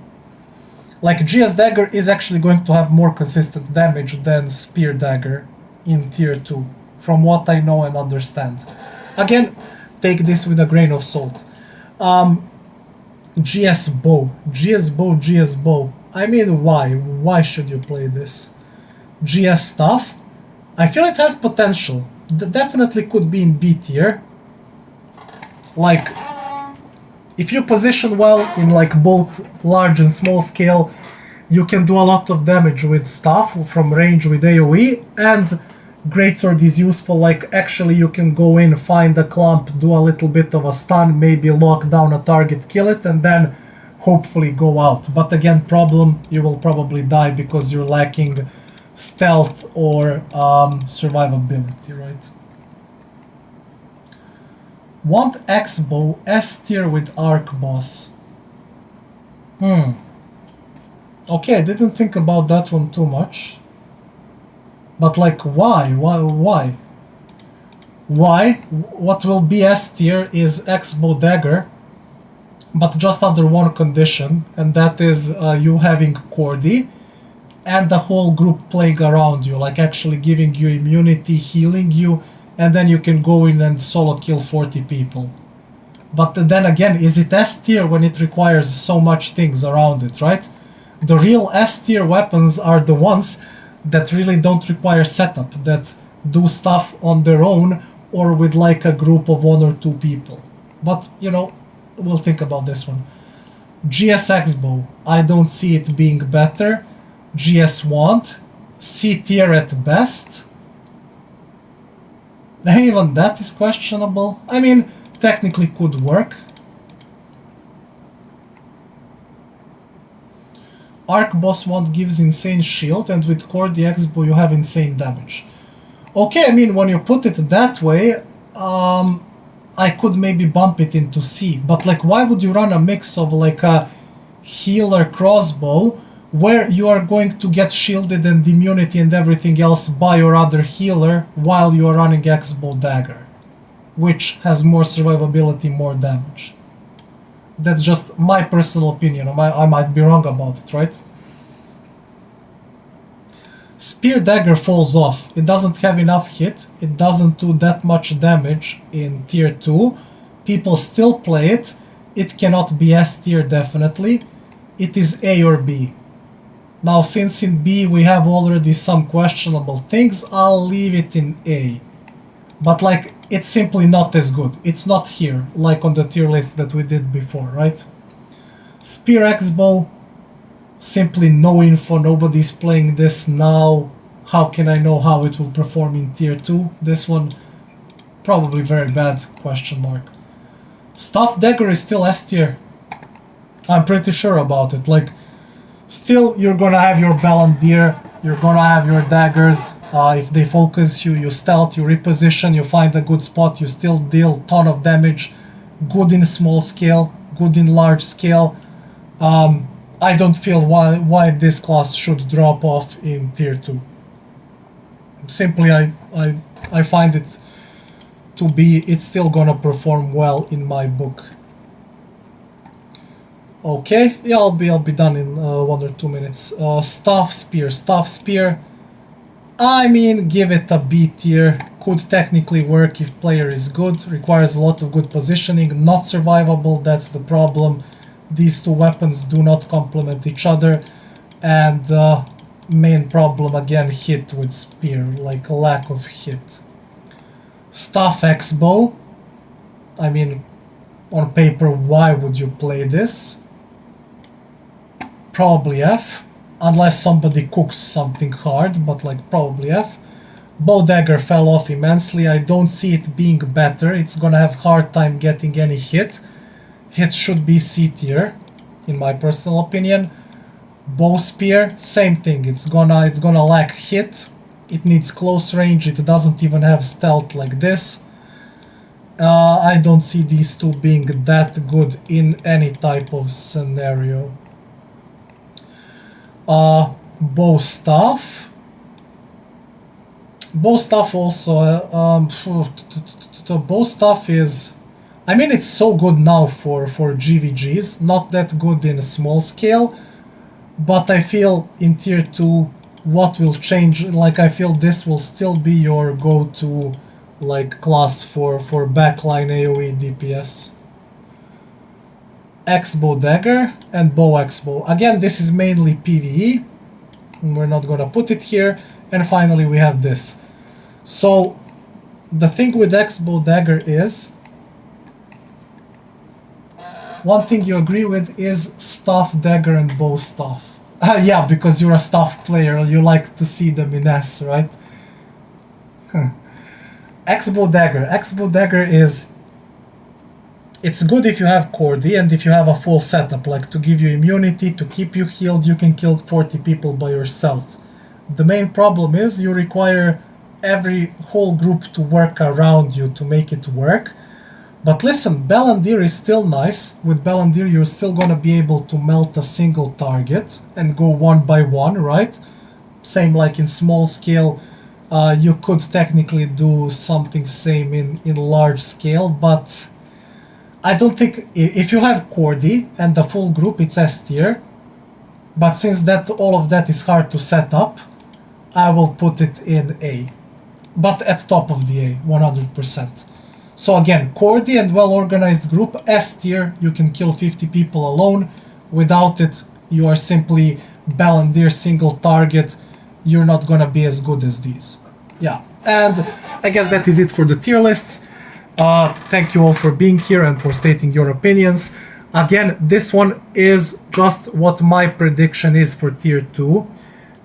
Like GS Dagger is actually going to have more consistent damage than Spear Dagger in tier 2, from what I know and understand. Again, take this with a grain of salt. GS Bow. GS Bow, GS Bow. I mean, why? Why should you play this? GS Stuff. I feel it has potential. Definitely could be in B tier. Like, if you position well in like both large and small scale, you can do a lot of damage with stuff from range with AoE, and Greatsword is useful, like actually you can go in, find a clump, do a little bit of a stun, maybe lock down a target, kill it, and then hopefully go out. But again, problem, you will probably die because you're lacking stealth or survivability, right? Want X-Bow S tier with Arc Boss. Okay, I didn't think about that one too much. But like, why? Why? What will be S tier is X-Bow Dagger, but just under one condition, and that is you having Cordy and the whole group playing around you, like actually giving you immunity, healing you, and then you can go in and solo kill 40 people. But then again, is it S tier when it requires so much things around it, right? The real S tier weapons are the ones that really don't require setup, that do stuff on their own or with like a group of 1 or 2 people. But, you know, we'll think about this one. GS X-Bow, I don't see it being better. GS Wand, C tier at best. Even that is questionable. I mean, technically could work. Arc Boss Wand gives insane shield, and with Cordy X-Bow you have insane damage. Okay, I mean, when you put it that way, I could maybe bump it into C, but like, why would you run a mix of like a healer crossbow, where you are going to get shielded and immunity and everything else by your other healer, while you are running X-Bow Dagger, which has more survivability, more damage? That's just my personal opinion. I might be wrong about it, right? Spear Dagger falls off. It doesn't have enough hit. It doesn't do that much damage in tier 2. People still play it. It cannot be S tier, definitely. It is A or B. Now, since in B we have already some questionable things, I'll leave it in A. But like, it's simply not as good. It's not here, like on the tier list that we did before, right? Spear X-Bow, simply no info, nobody's playing this now. How can I know how it will perform in tier 2? This one, probably very bad, question mark. Staff Dagger is still S tier. I'm pretty sure about it. Like, still you're gonna have your Balandir, you're gonna have your daggers. If they focus you, you stealth, you reposition, you find a good spot, you still deal ton of damage. Good in small scale, good in large scale. I don't feel why this class should drop off in tier 2. Simply I find it to be, it's still gonna perform well in my book. Okay, yeah, I'll be done in 1 or 2 minutes. Staff Spear. I mean, give it a B tier. Could technically work if player is good. Requires a lot of good positioning. Not survivable, that's the problem. These two weapons do not complement each other. And main problem again, hit with spear, like lack of hit. Staff X-Bow. I mean, on paper, why would you play this? Probably F, unless somebody cooks something hard, but like probably F. Bow Dagger fell off immensely. I don't see it being better. It's gonna have hard time getting any hit. Hit should be C tier, in my personal opinion. Bow Spear, same thing. It's gonna lack hit. It needs close range. It doesn't even have stealth like this. I don't see these two being that good in any type of scenario. Bow Staff. Bow Staff also, Bow Staff is, I mean, it's so good now for GVGs, not that good in a small scale, but I feel in tier 2 what will change, like I feel this will still be your go-to like class for backline AoE DPS. X-Bow Dagger and Bow X-Bow. Again, this is mainly PvE. We're not gonna put it here. And finally we have this. So the thing with X-Bow Dagger is, one thing you agree with is Staff Dagger and Bow Staff. Yeah, because you're a Staff player, you like to see them in S, right? X-Bow Dagger. X-Bow Dagger is, it's good if you have Cordy and if you have a full setup, like to give you immunity, to keep you healed, you can kill 40 people by yourself. The main problem is you require every whole group to work around you to make it work. But listen, Balandir is still nice. With Balandir you're still gonna be able to melt a single target and go one by one, right? Same like in small scale, you could technically do something same in large scale, but I don't think, if you have Cordy and the full group, it's S tier. But since that all of that is hard to set up, I will put it in A. But at top of the A, 100%. So again, Cordy and well-organized group, S tier, you can kill 50 people alone. Without it, you are simply Balandir single target. You're not gonna be as good as these. Yeah, and I guess that is it for the tier lists. Thank you all for being here and for stating your opinions. Again, this one is just what my prediction is for tier 2.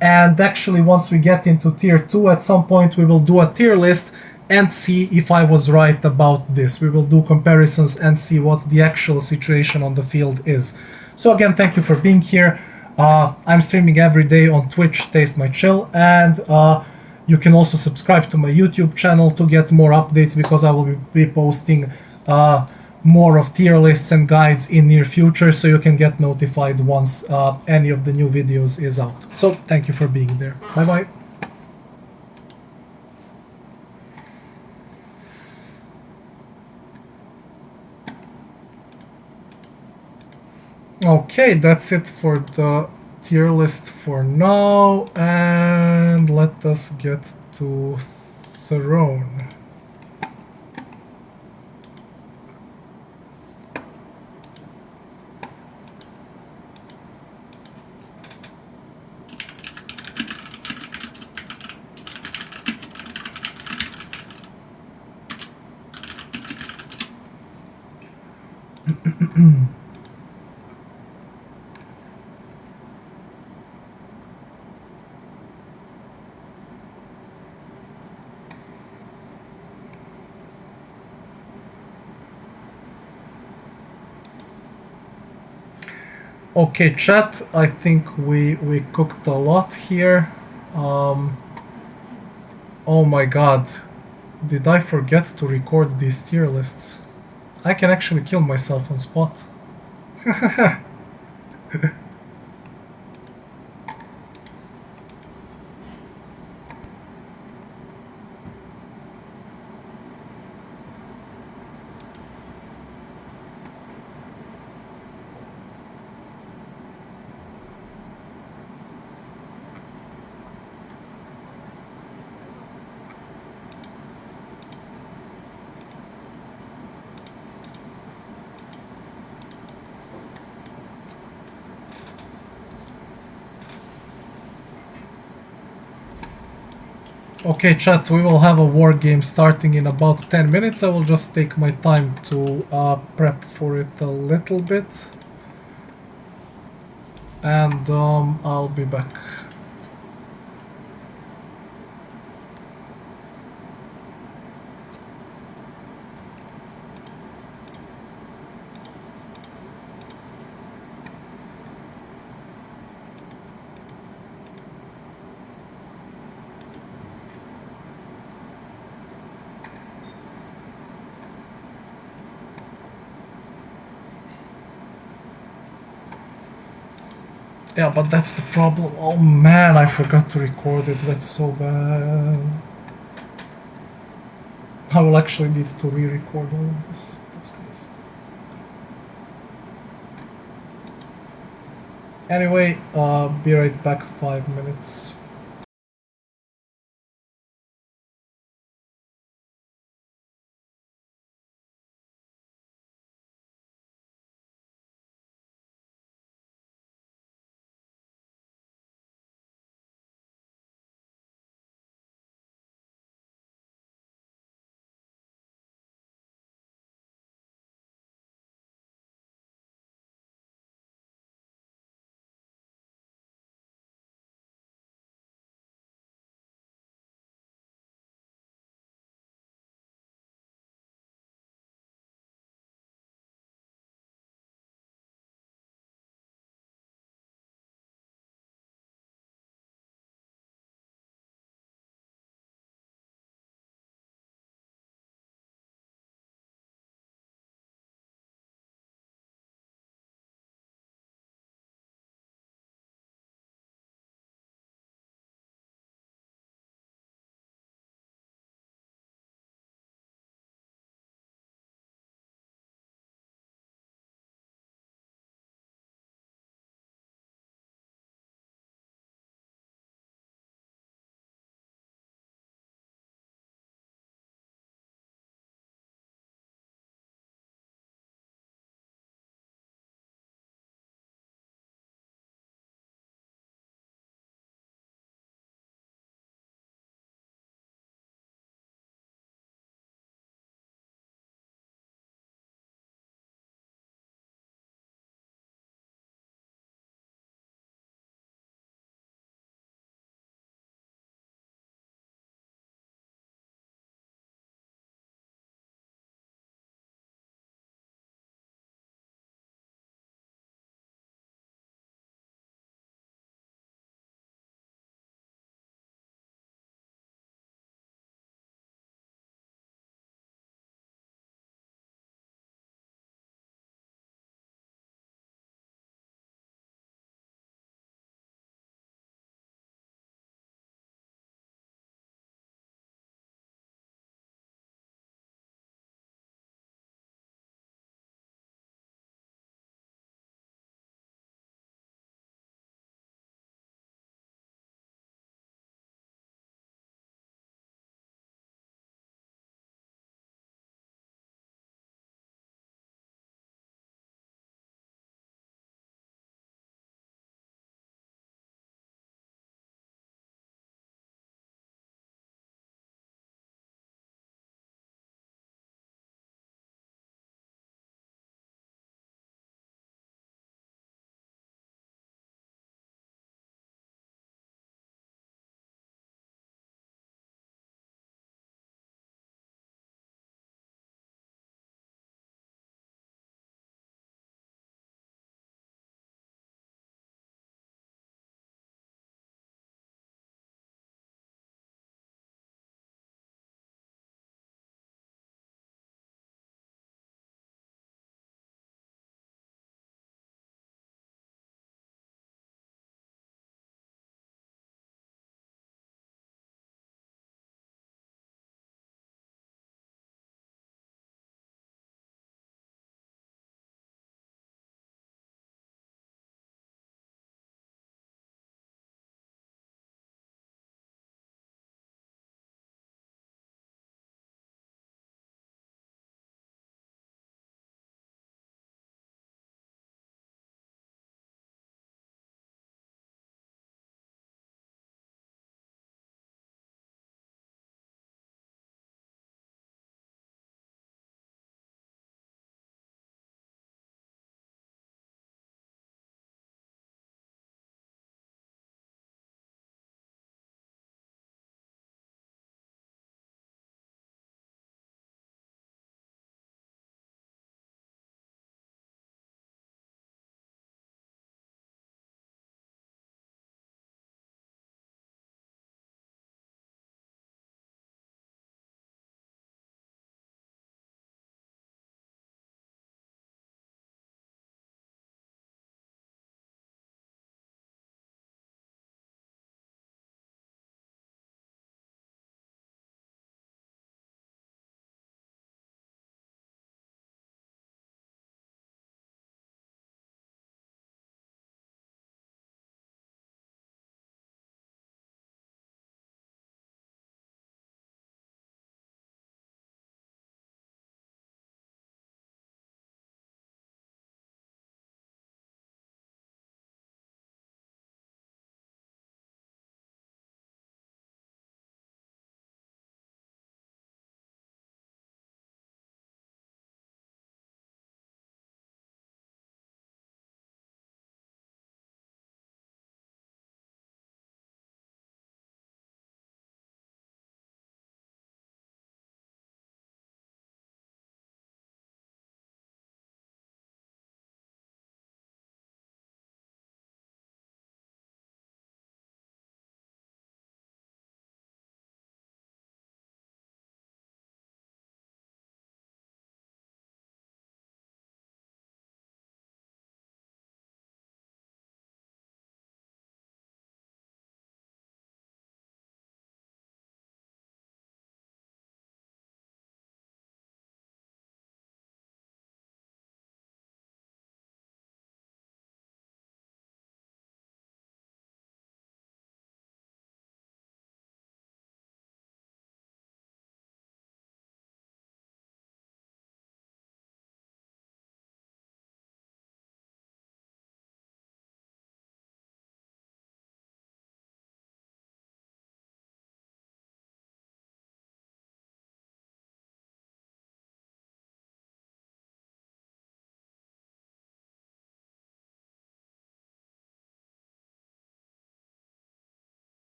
And actually, once we get into tier 2, at some point we will do a tier list and see if I was right about this. We will do comparisons and see what the actual situation on the field is. So again, thank you for being here. I'm streaming every day on Twitch, Taste My Chill, and you can also subscribe to my YouTube channel to get more updates, because I will be posting more of tier lists and guides in near future, so you can get notified once any of the new videos is out. So thank you for being there. Bye bye. Okay, that's it for the tier list for now, and let us get to Throne. Okay, chat, I think we cooked a lot here. Um, oh my god. Did I forget to record these tier lists? I can actually kill myself on spot. Okay, chat, we will have a war game starting in about 10 minutes. I will just take my time to prep for it a little bit. And I'll be back. Yeah, but that's the problem. Oh man, I forgot to record it. That's so bad. I will actually need to re-record all of this. That's crazy. Anyway, be right back 5 minutes.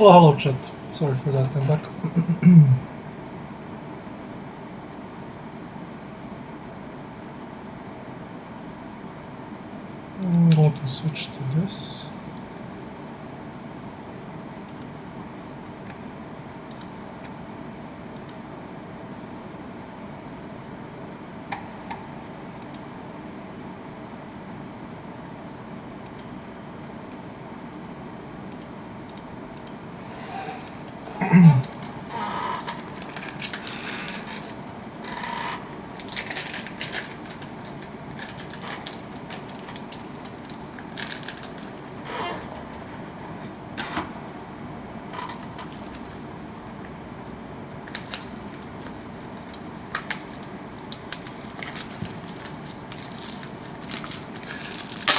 Oh, hello chat. Sorry for that, I'm back. Let me switch to this.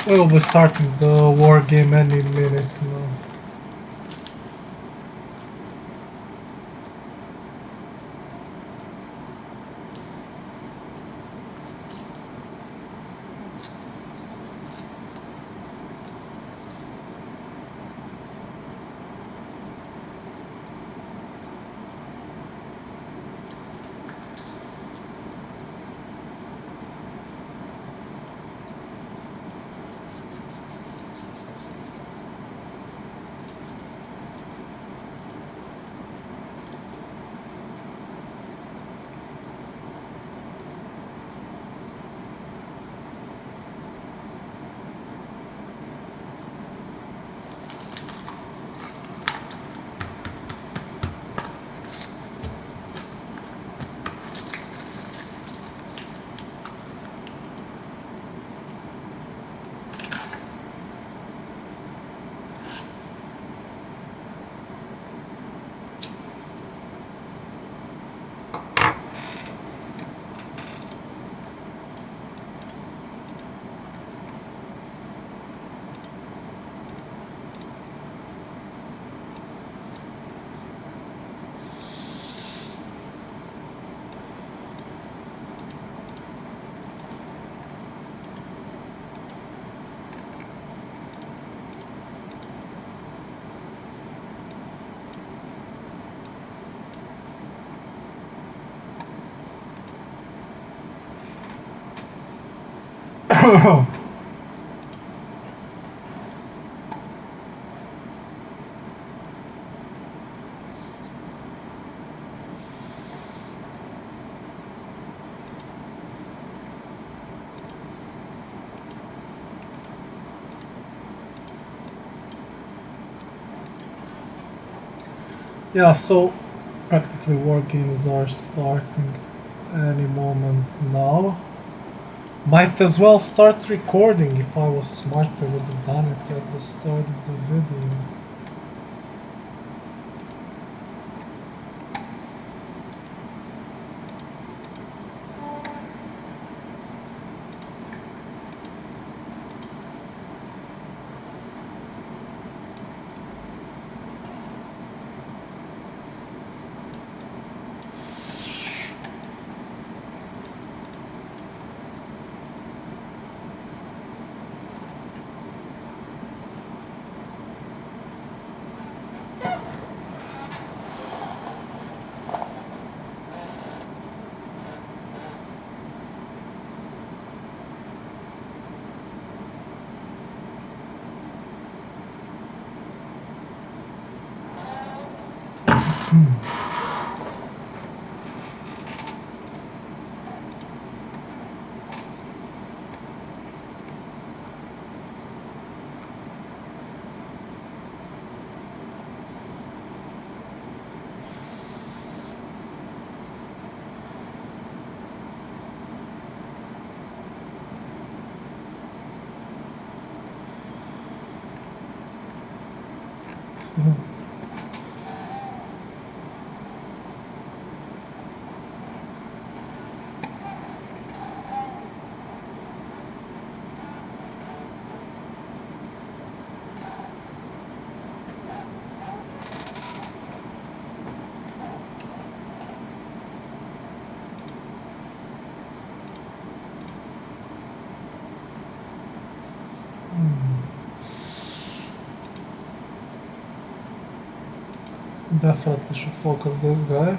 We'll be starting the war game any minute now. Yeah, so practically war games are starting any moment now. Might as well start recording. If I was smart, I would have done it at the start of the video. Definitely should focus this guy.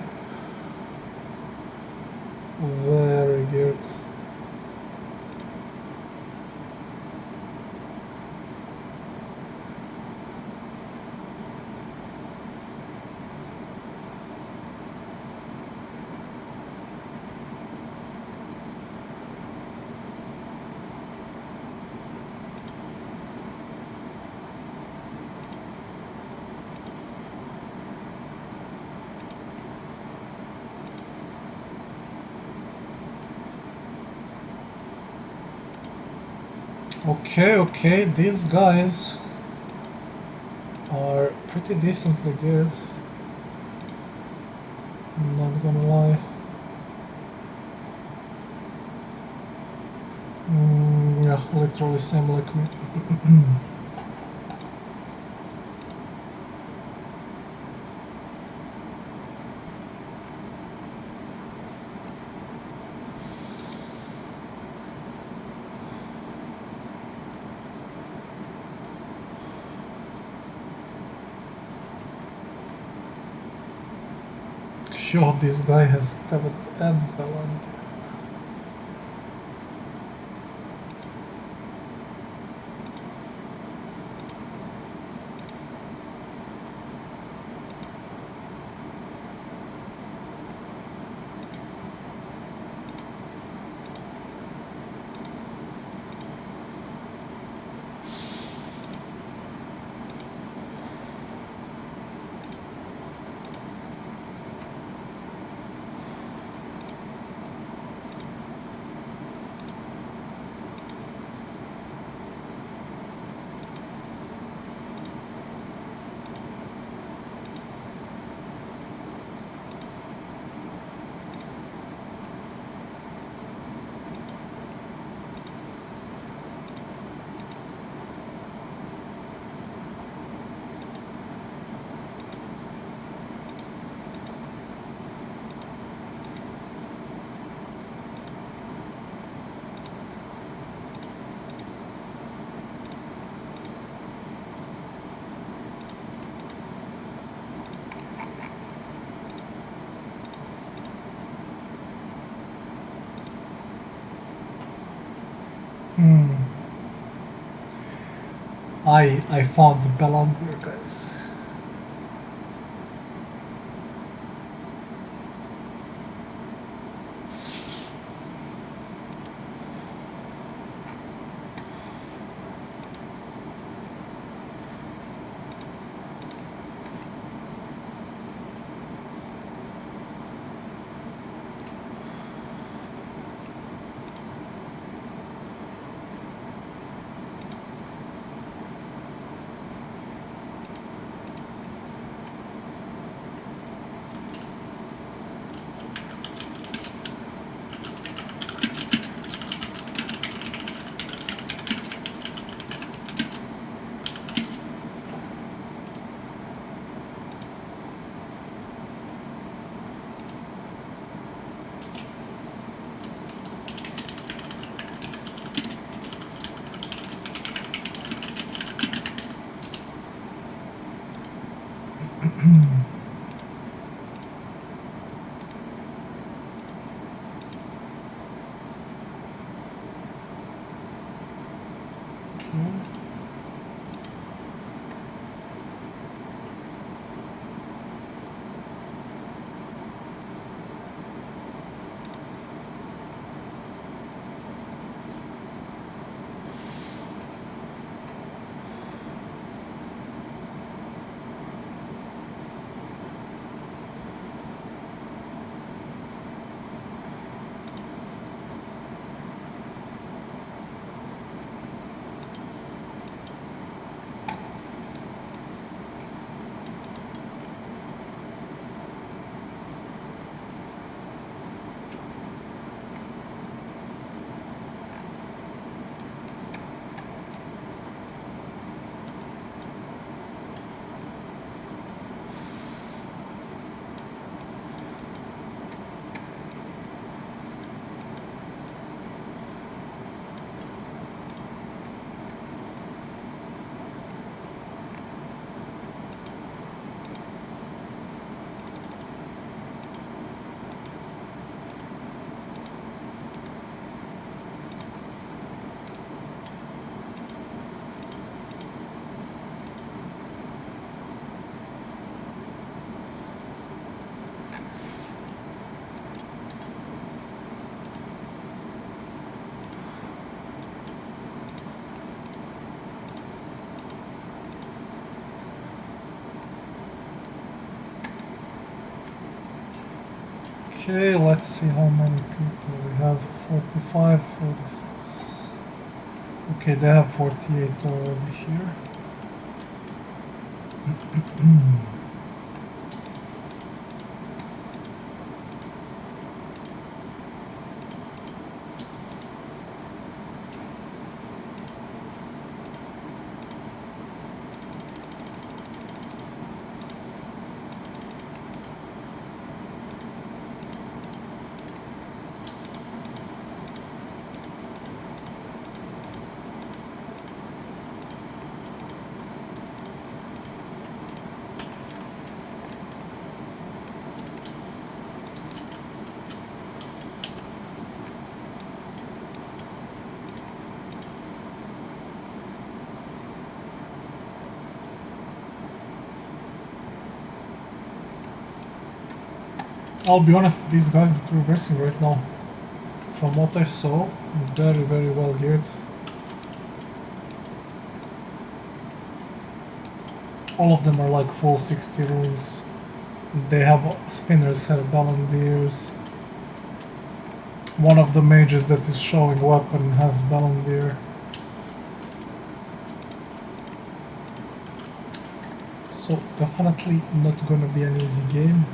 Very good. Okay, these guys are pretty decently good. Not gonna lie. Yeah, literally same like me. Sure, this guy has Tevet and Valorant. I found the Valorant here, guys. Okay, let's see how many people we have. 45, 46. Okay, they have 48 already here. I'll be honest, these guys that we're versing right now, from what I saw, very, very well geared. All of them are like full 60 runes. They have spinners, have balandiers. One of the mages that is showing weapon has balandier. So definitely not gonna be an easy game.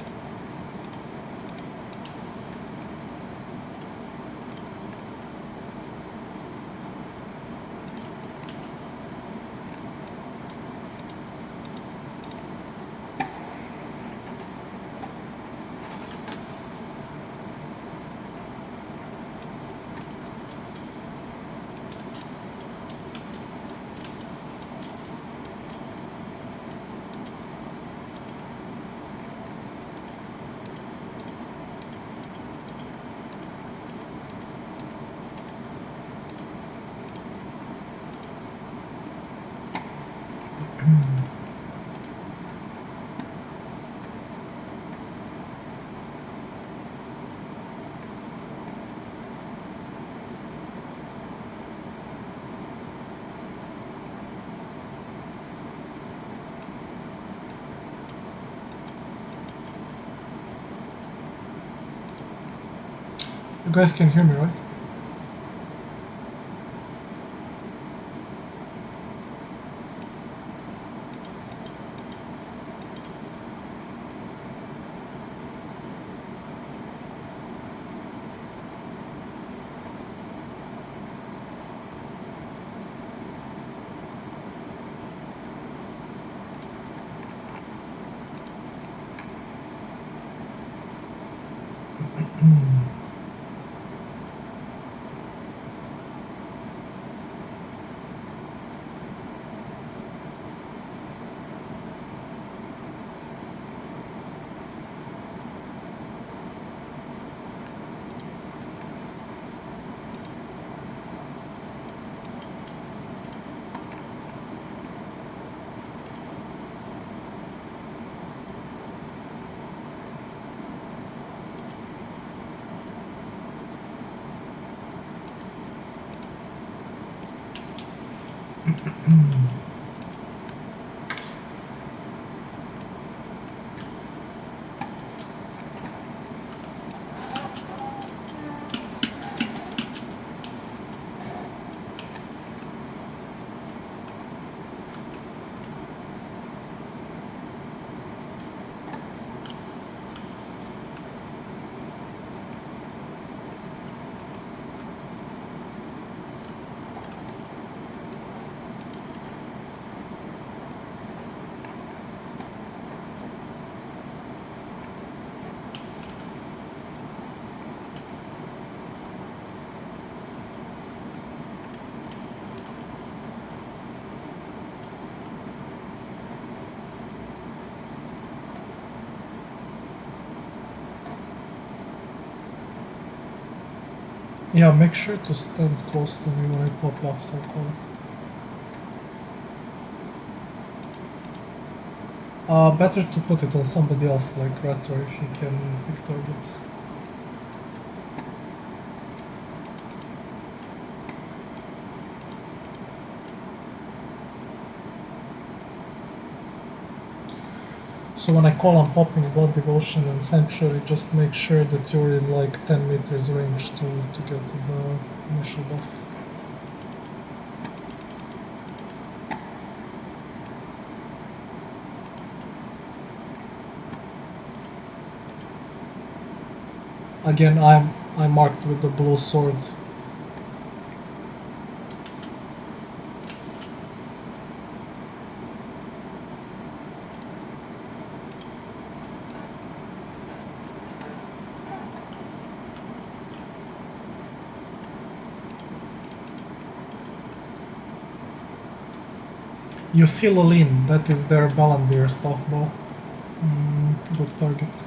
You guys can hear me, right? Yeah, make sure to stand close to me when I pop off circle it. Better to put it on somebody else like Retro if he can pick targets. So when I call on popping Blood Devotion and Sanctuary, just make sure that you're in like 10 meters range to get the initial buff. Again, I'm marked with the blue sword. You see Laline, that is their Balandir staff bow. Good target.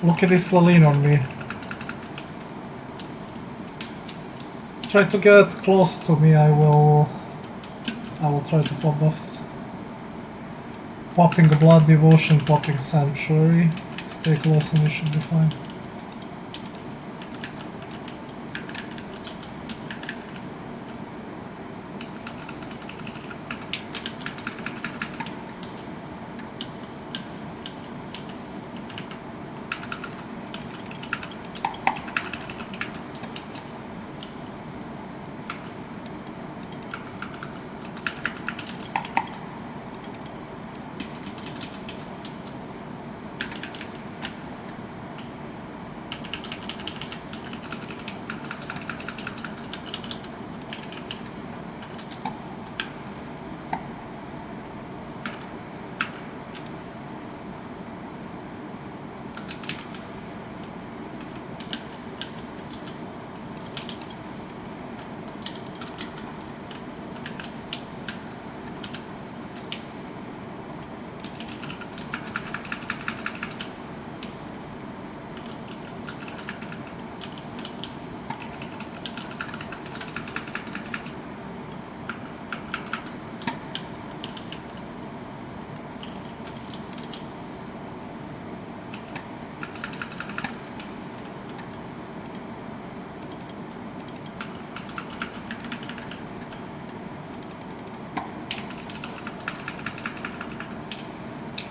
Look at this Laline on me. Try to get close to me, I will try to pop buffs. Popping Blood Devotion, popping Sanctuary. Stay close and you should be fine.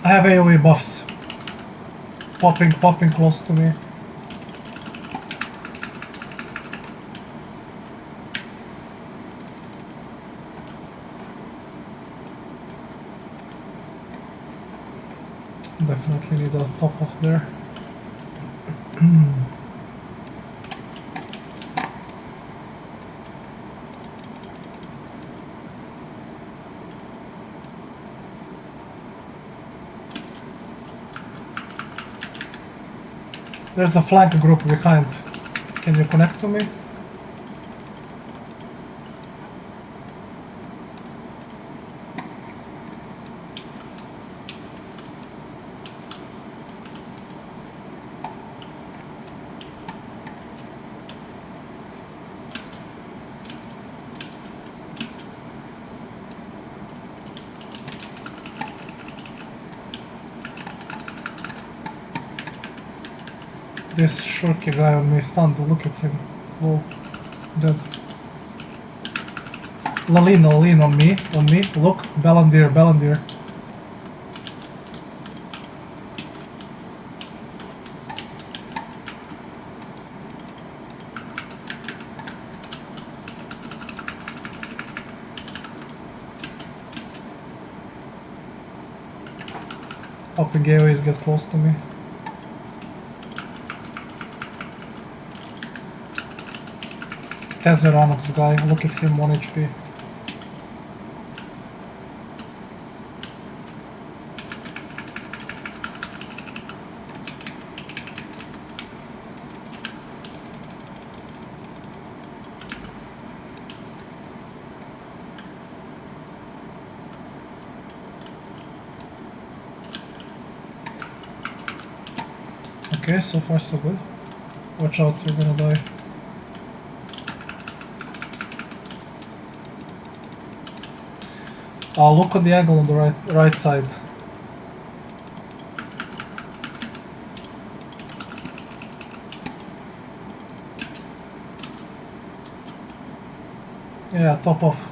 I have AoE buffs. Popping close to me. Definitely need a top off there. There's a flank group behind. Can you connect to me? This shurky guy on me stunned, look at him. Oh, dead. Laline on me. Look, Balandir. Popping AoEs get close to me. Tezeranox guy, look at him, 1 HP. Okay, so far so good. Watch out, you're gonna die. Look at the angle on the right side. Yeah, top off.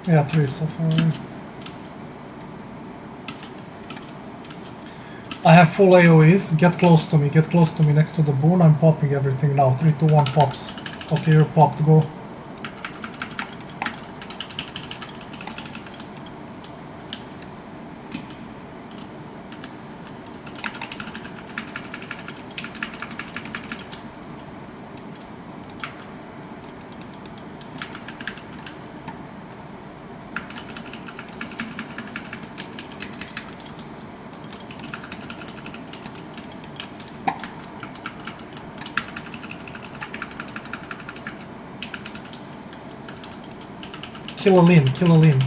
Yeah, 3 so far. I have full AoEs. Get close to me. Get close to me next to the boon. I'm popping everything now. 3, 2, 1 pops. Okay, you're popped. Go. Kill a lean. Kill a lean.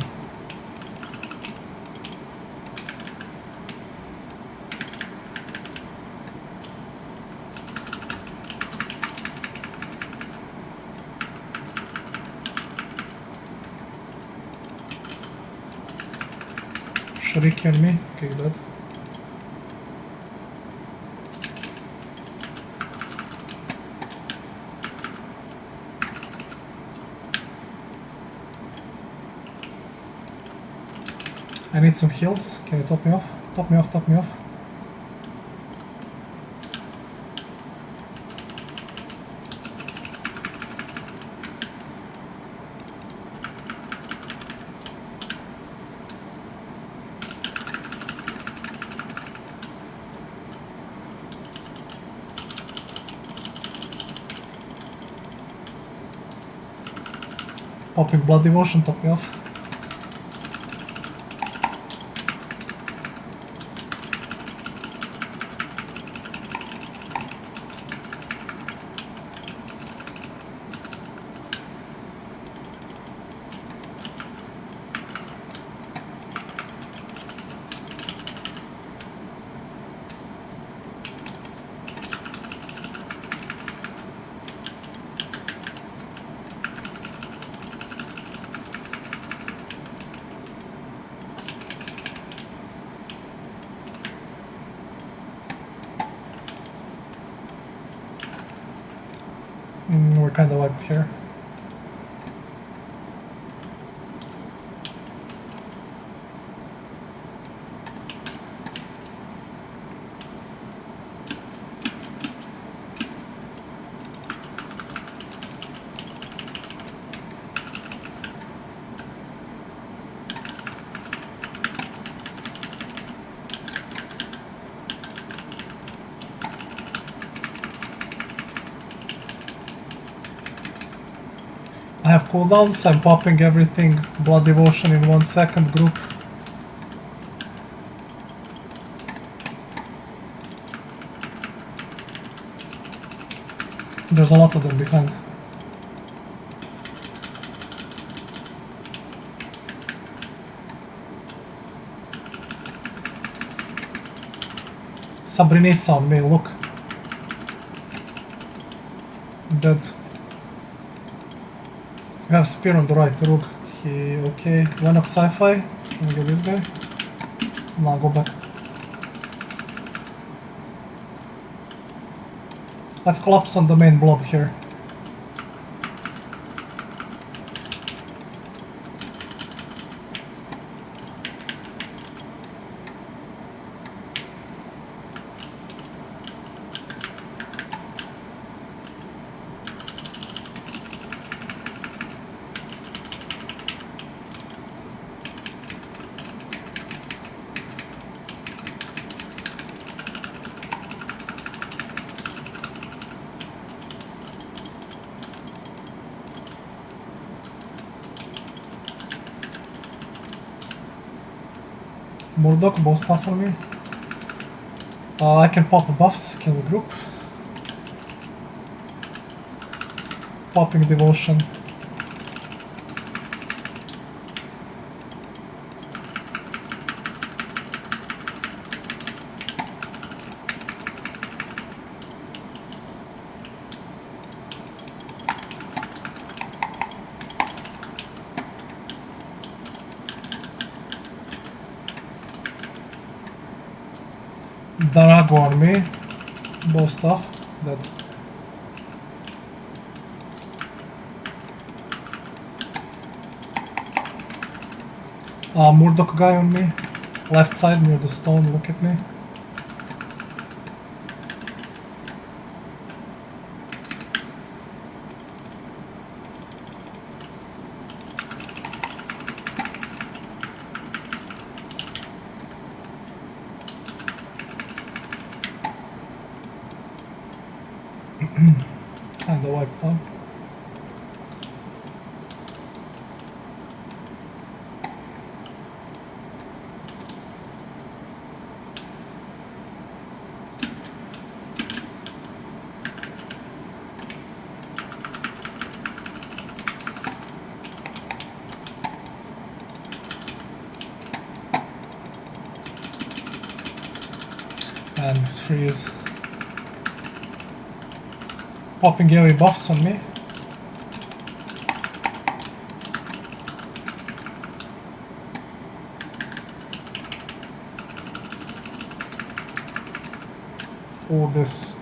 Shuriken me. Okay, dead. I need some heals. Can you top me off? Top me off, top me off. Popping blood devotion, top me off. We're kind of wiped here. I have cooldowns, I'm popping everything. Blood devotion in 1 second group. There's a lot of them behind. Sabrinissa on me, look. Dead. You have spear on the right, Rook. He okay. One up sci-fi. Can we get this guy? No, go back. Let's collapse on the main blob here. Murdoch, bow stuff for me. I can pop buffs, can we group? Popping devotion. Darago on me. Bow stuff. Dead. Murdoch guy on me. Left side near the stone, look at me. Kinda wiped out. And this freeze. Popping AoE buffs on me. Oh, this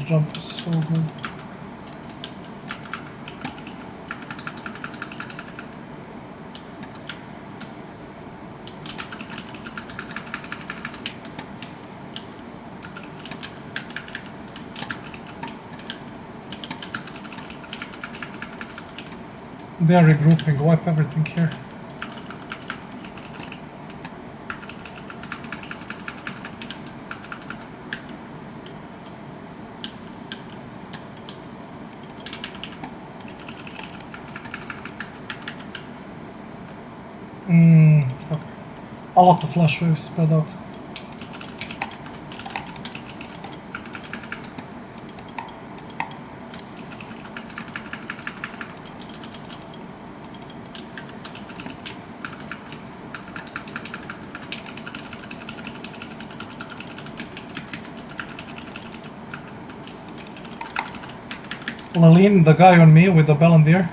jump is so good. They are regrouping, wipe everything here. Fuck. A lot of flash waves spread out. Laline, the guy on me with the Balandir.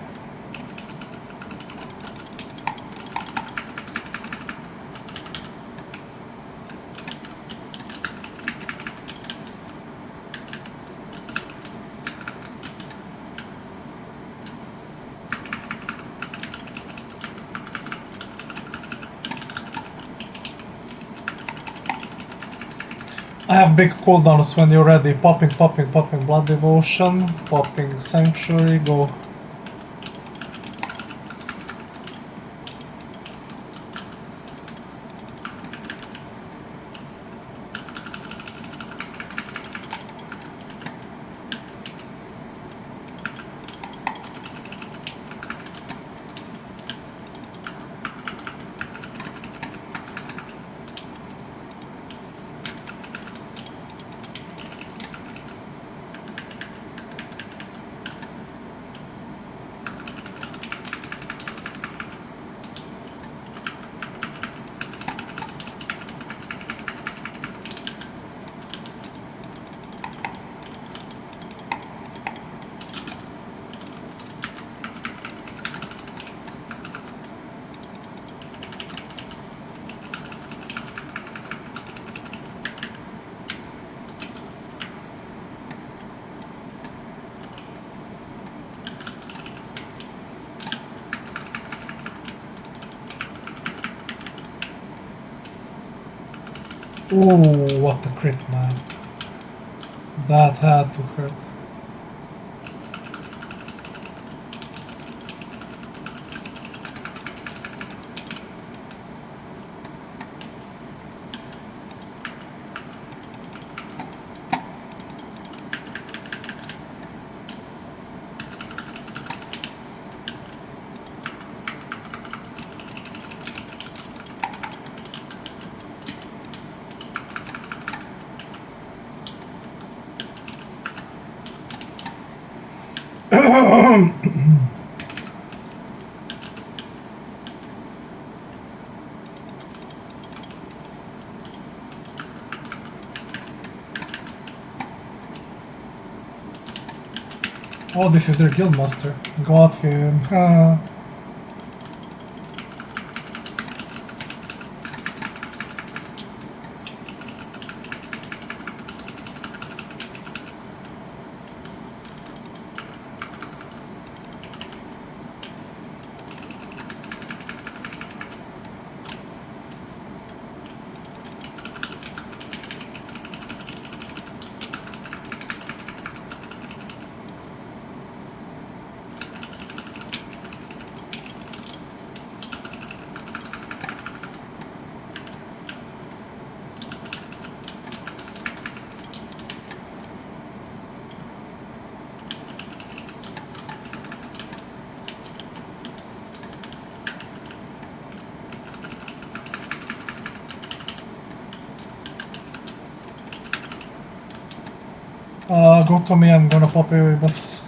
I have big cooldowns when you're ready. Popping, popping, popping Blood Devotion, popping Sanctuary, go. Ooh, what a crit, man. That had to hurt. Oh, this is their guildmaster. Got him. Go to me, I'm gonna pop AoE buffs.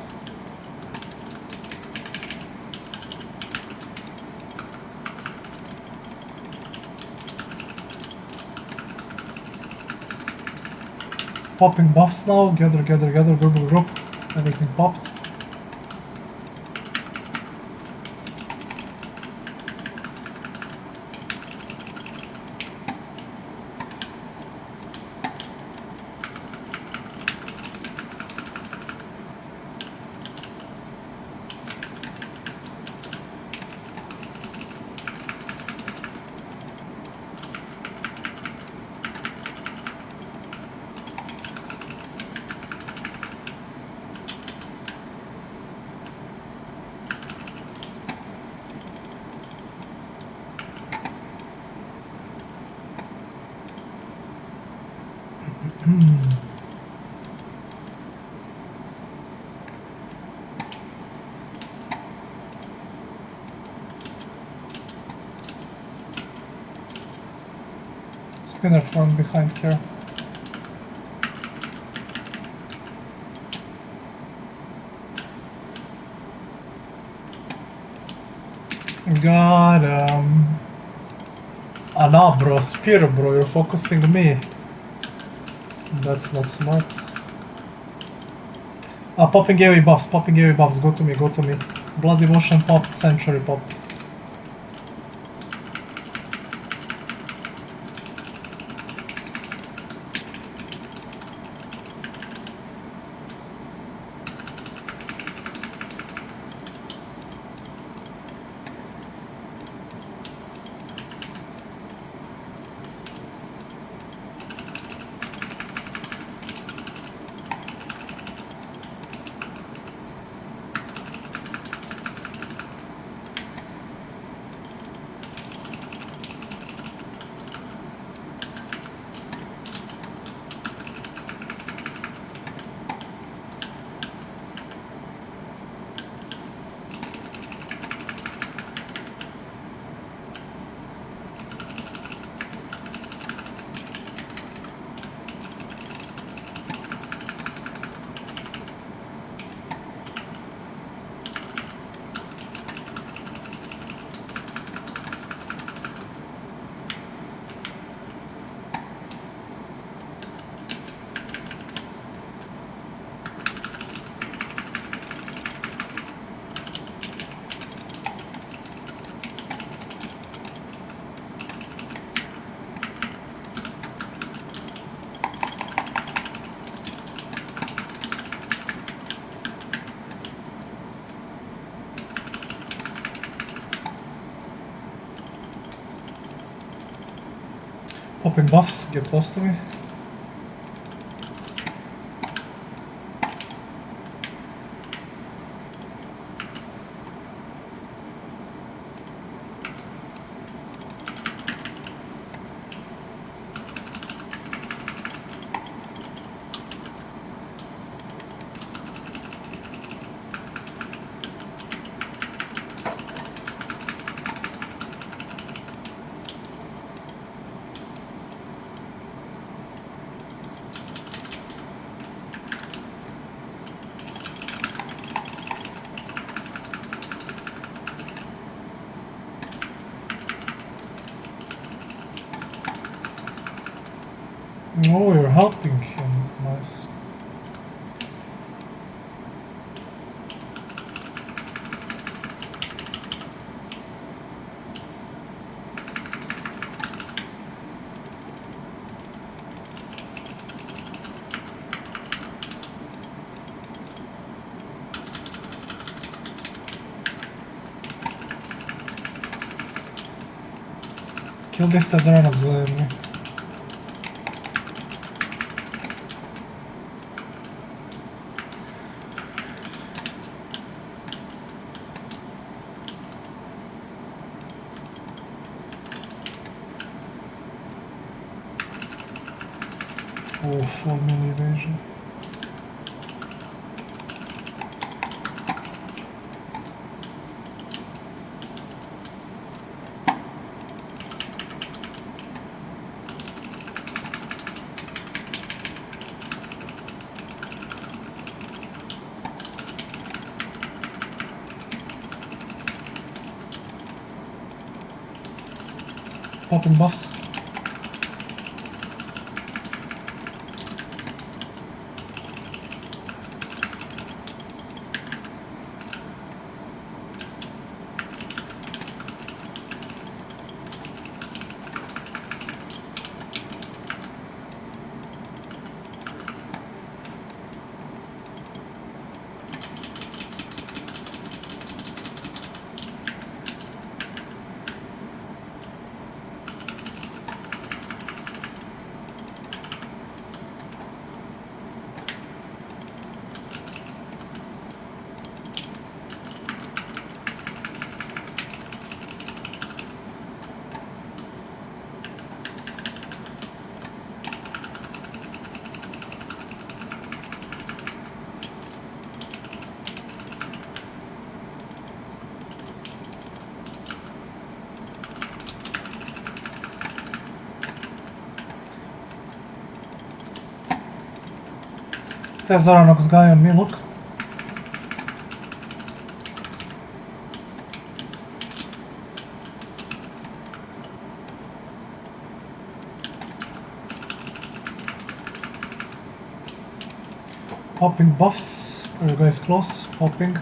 Popping buffs now, gather, group. Everything popped. Spinner form behind care. Got him. Ah, nah, bro, spear, bro, you're focusing me. That's not smart. Popping AoE buffs, go to me. Blood Devotion popped, Sanctuary popped. Popping buffs, get close to me. Oh, you're helping him. Nice. Kill this Tezaran взаимно. Oh, full mini evasion. Popping buffs. There's Zaranox guy on me, look. Popping buffs. Are you guys close? Popping.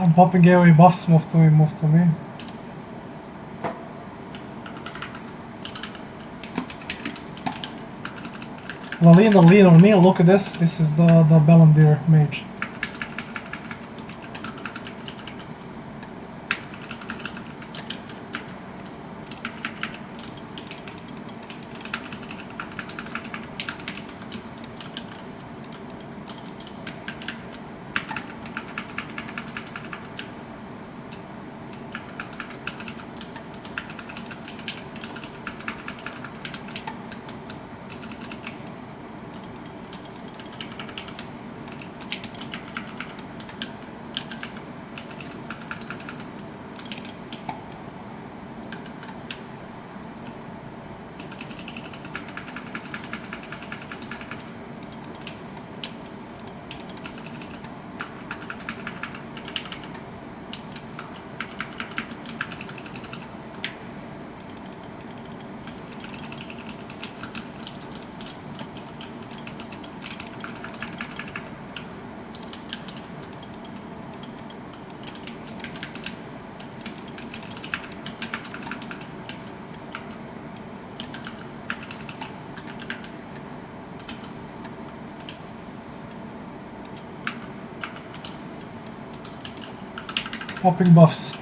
I'm popping AoE buffs, move to me, move to me. Lalina, lean on me, look at this. This is the Balandir mage. Popping buffs.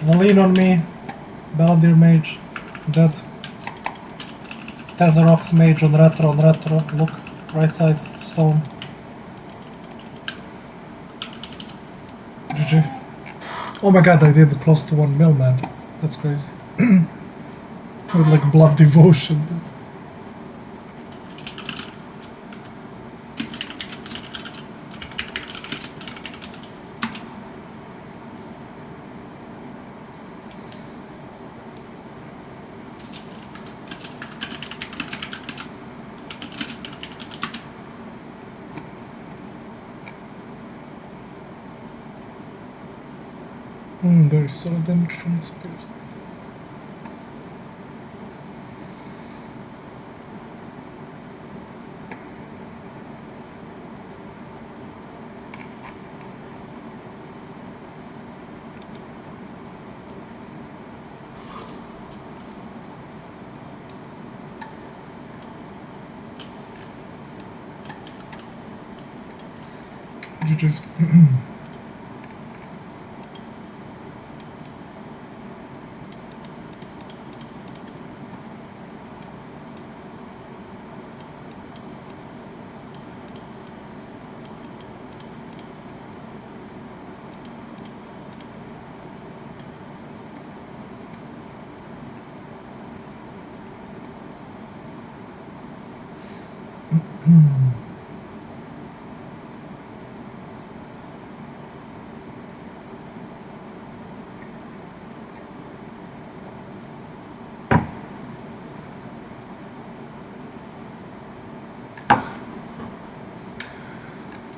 Lean on me, Balladir Mage, dead. Tezarox Mage on retro, look, right side, stone. GG. Oh my god, I did close to 1 mil, man. That's crazy. With like blood devotion. Very solid damage from the spears. GG's.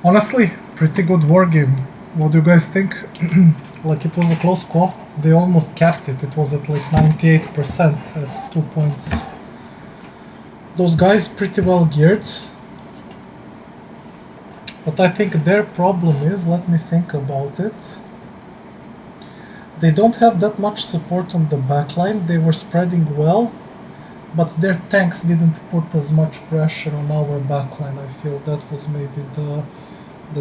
Honestly, pretty good war game. What do you guys think? Like, it was a close call. They almost capped it. It was at like 98% at 2 points. Those guys pretty well geared. But I think their problem is, let me think about it. They don't have that much support on the backline. They were spreading well, but their tanks didn't put as much pressure on our backline. I feel that was maybe the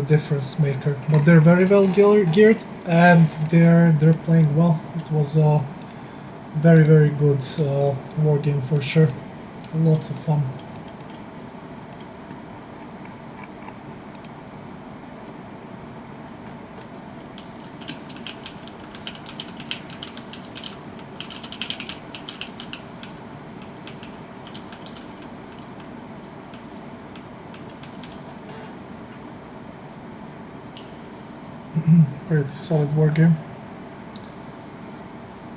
difference maker. But they're very well geared, and they're playing well. It was a very good war game for sure. Lots of fun. Pretty solid war game.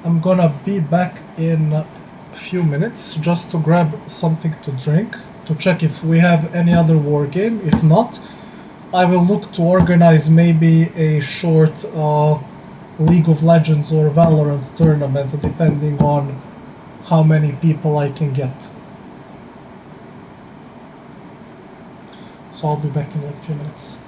I'm gonna be back in a few minutes just to grab something to drink, to check if we have any other war game. If not, I will look to organize maybe a short League of Legends or Valorant tournament, depending on how many people I can get. So I'll be back in like a few minutes.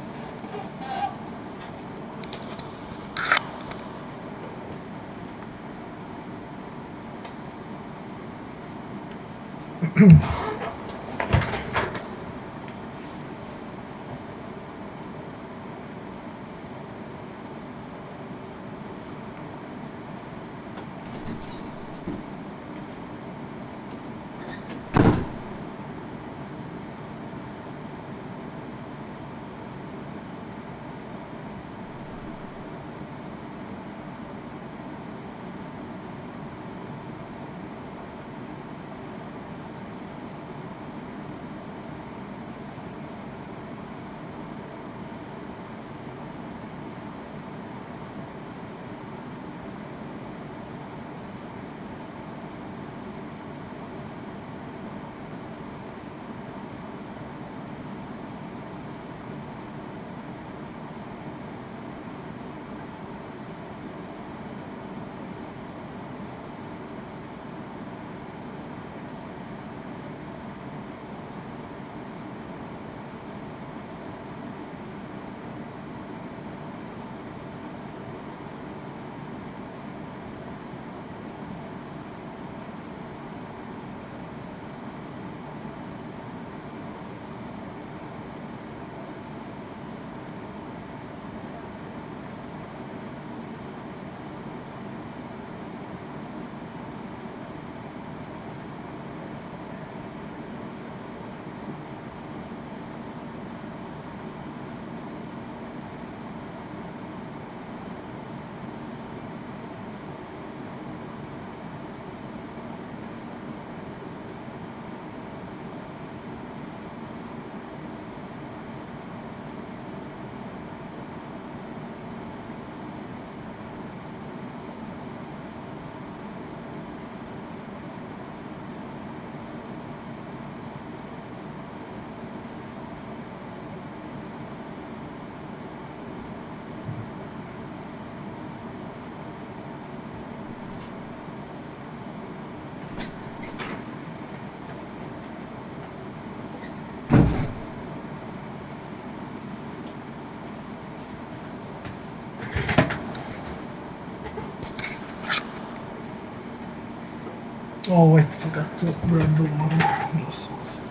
Oh wait, forgot to grab the water. Just one second.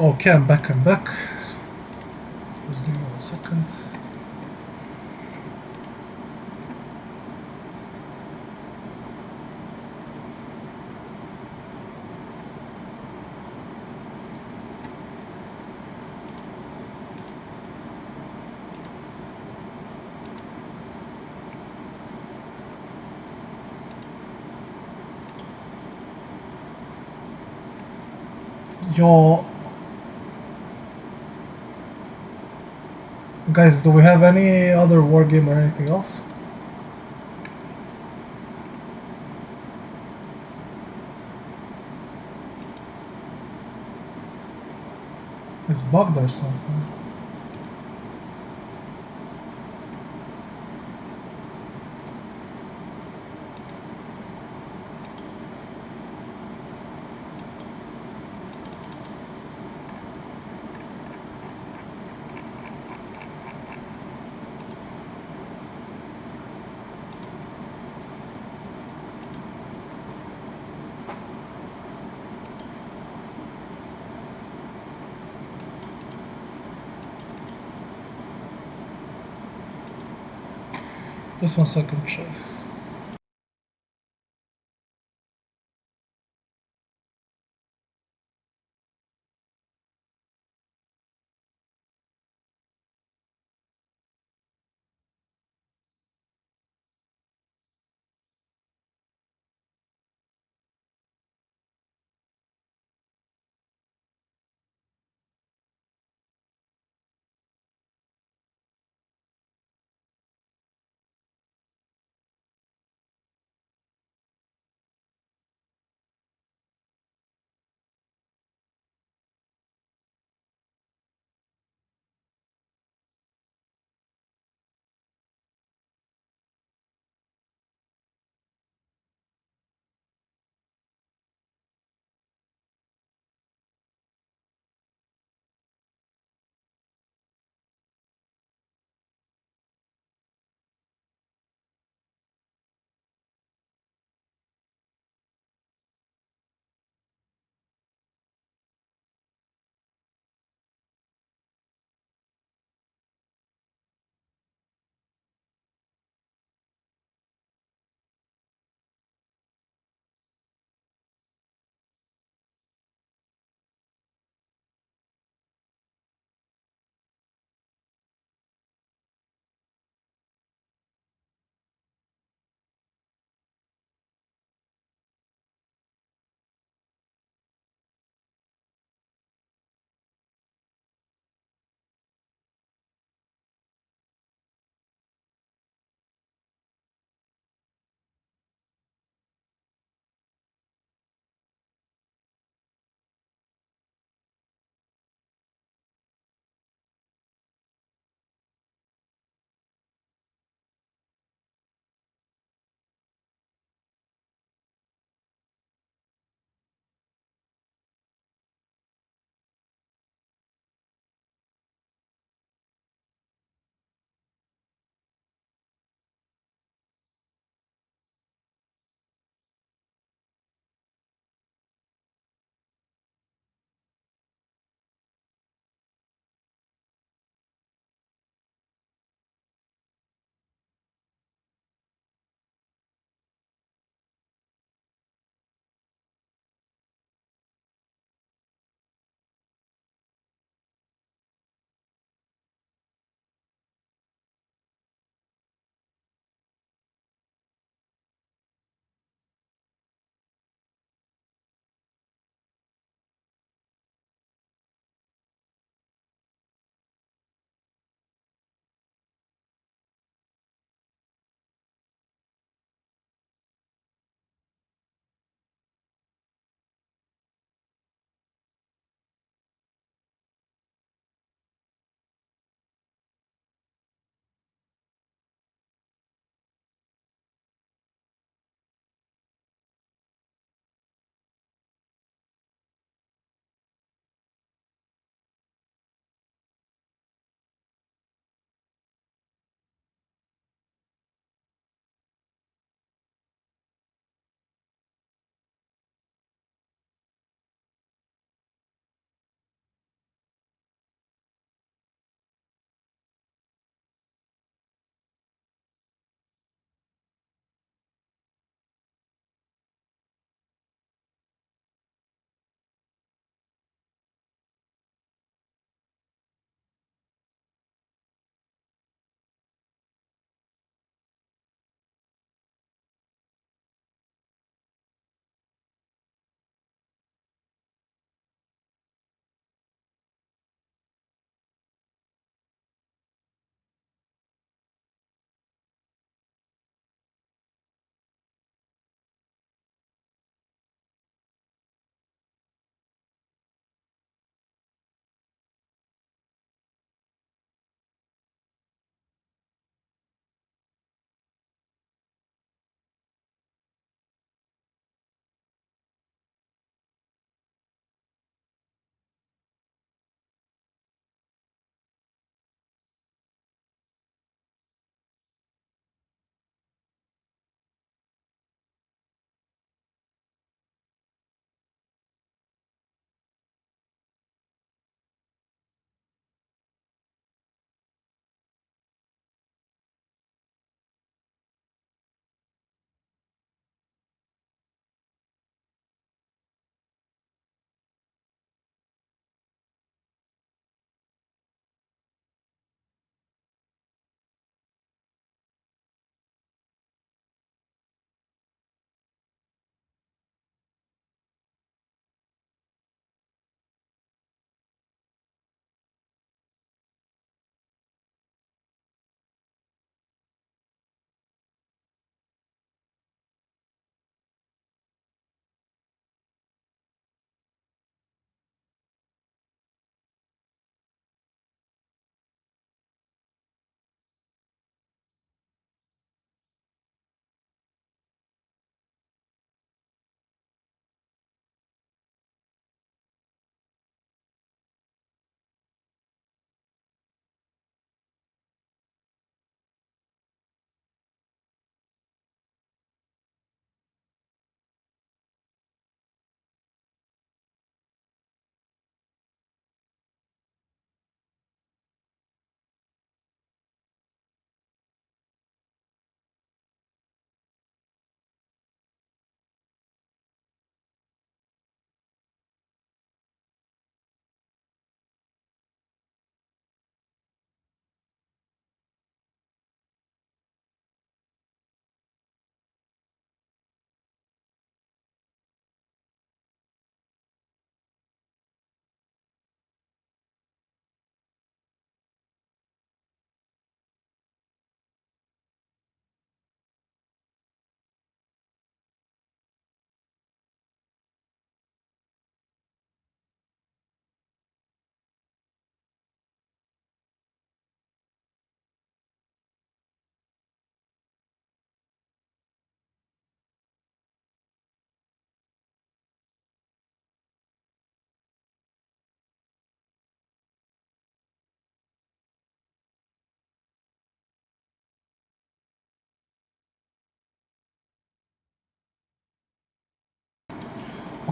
Okay, I'm back, I'm back. Just give me 1 second. Yo, guys, do we have any other war game or anything else? It's bugged or something. Just 1 second, check.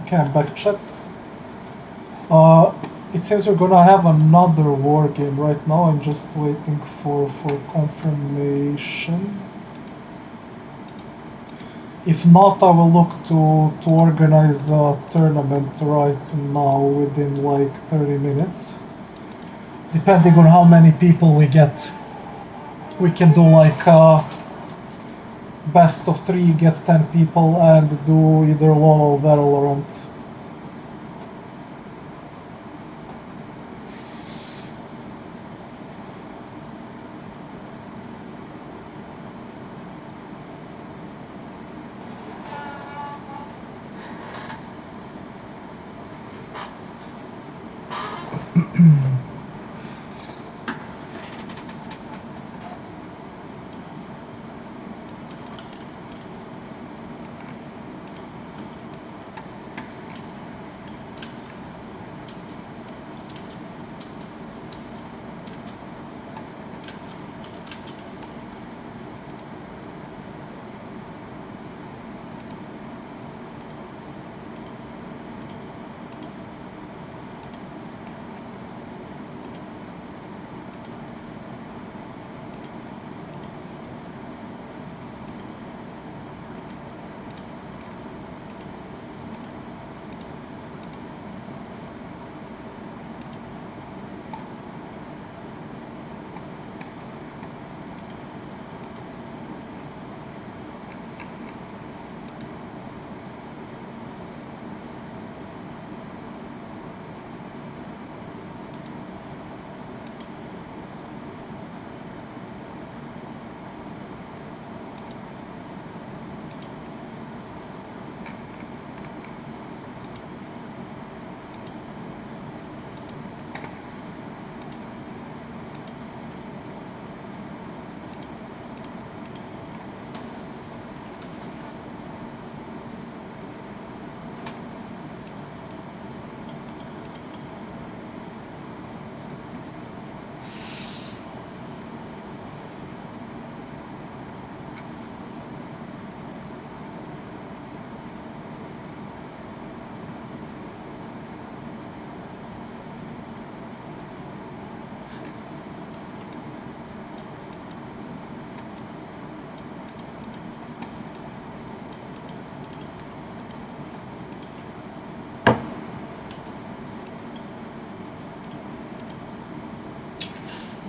Okay, I'm back, chat. It seems we're gonna have another war game right now. I'm just waiting for confirmation. If not, I will look to organize a tournament right now within like 30 minutes. Depending on how many people we get. We can do like best of 3, get 10 people and do either LoL or Valorant.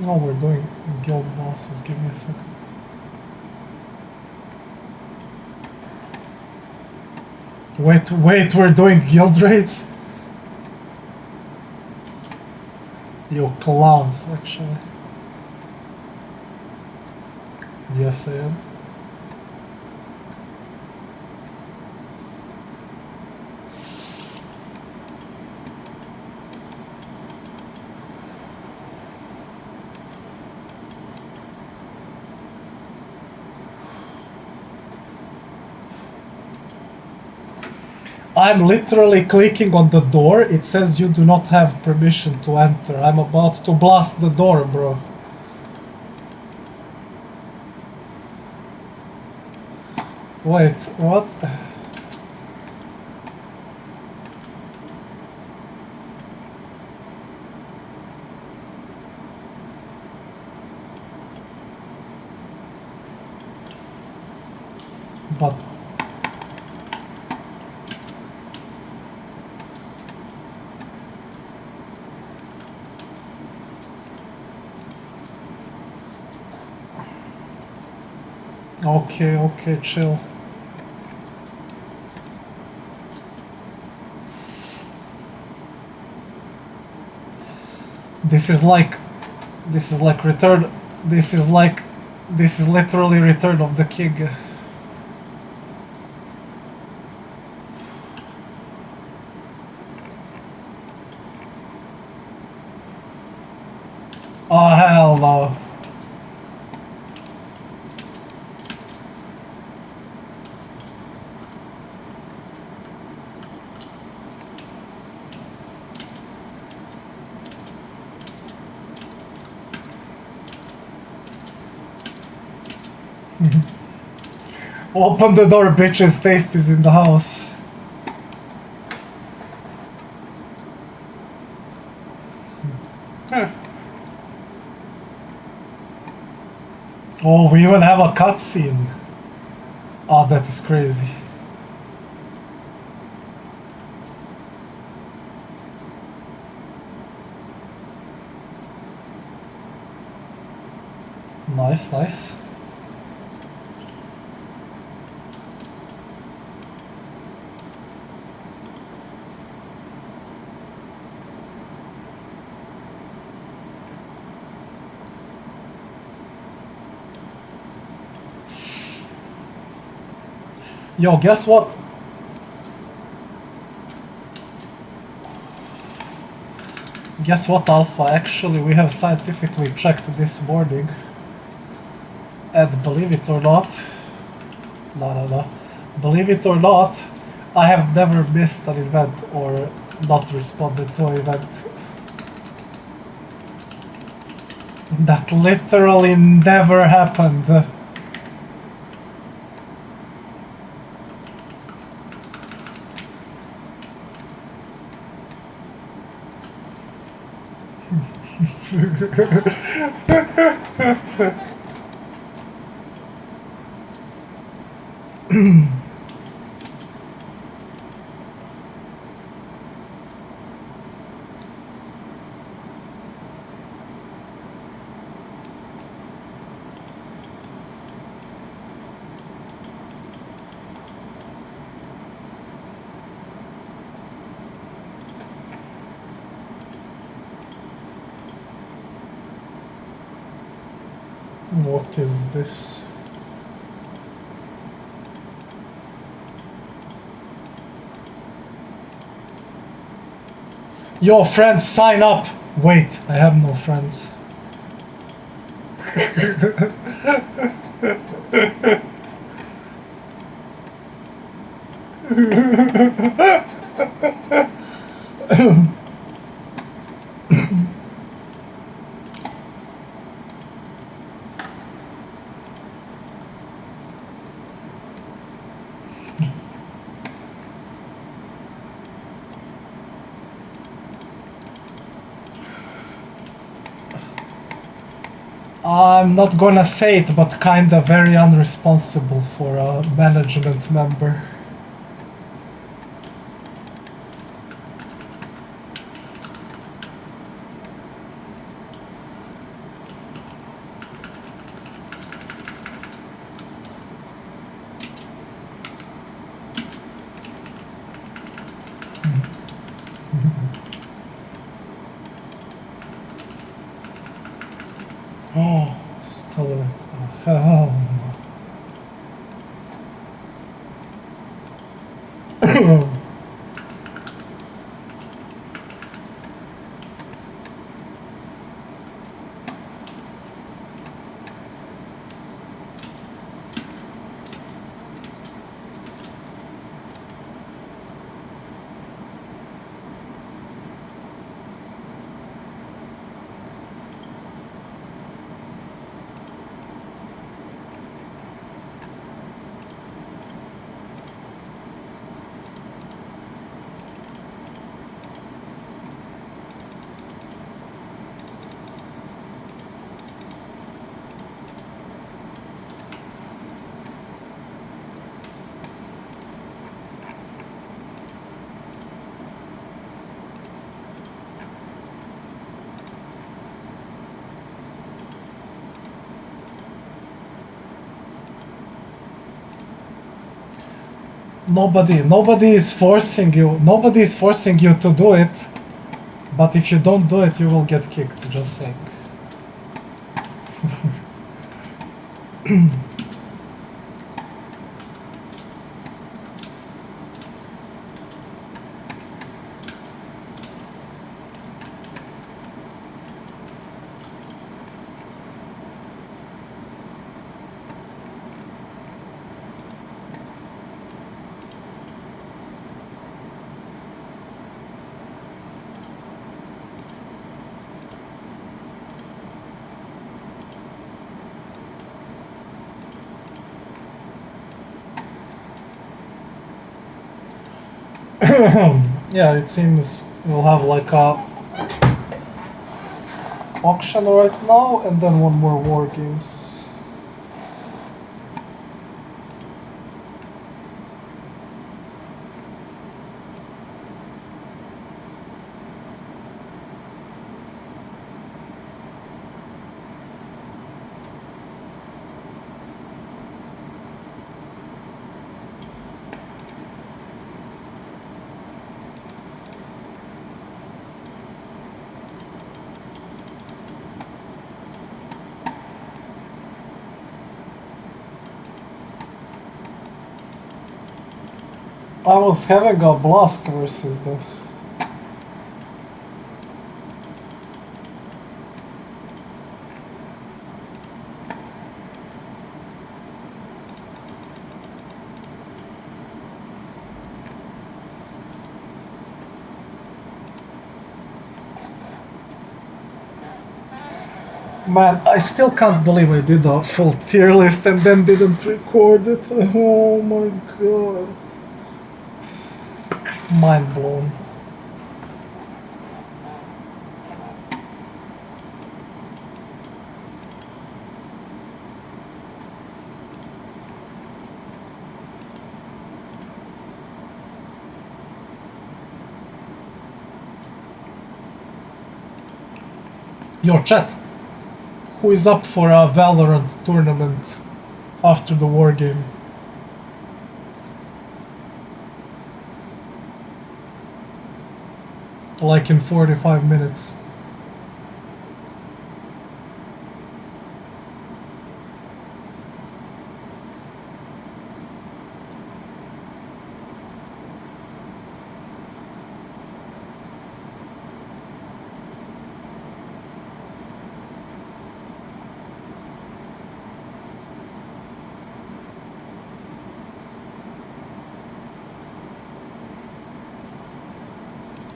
Oh, we're doing guild bosses. Give me a second. Wait, we're doing guild raids? Yo, clowns, actually. Yes, I am. I'm literally clicking on the door. It says you do not have permission to enter. I'm about to blast the door, bro. Wait, what? But okay, chill. This is like return. This is literally Return of the King. Oh hell no. Open the door, bitches. Taste is in the house. Oh, we even have a cutscene. Oh, that is crazy. Nice, nice. Yo, guess what? Guess what, Alpha? Actually, we have scientifically checked this morning. And believe it or not... No. Believe it or not, I have never missed an event or not responded to an event. That literally never happened. What is this? Yo, friends, sign up! Wait, I have no friends. I'm not gonna say it, but kinda very unresponsible for a management member. Oh, still it. Oh, hell no. Nobody is forcing you to do it, but if you don't do it, you will get kicked, just saying. Yeah, it seems we'll have like a auction right now and then one more war games. I was having a blast versus them. Man, I still can't believe I did a full tier list and then didn't record it. Oh my god. Mind blown. Yo, chat. Who is up for a Valorant tournament after the war game? Like in 45 minutes.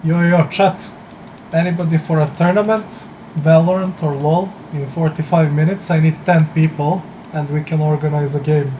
Yo, chat. Anybody for a tournament? Valorant or LoL? In 45 minutes I need 10 people and we can organize a game.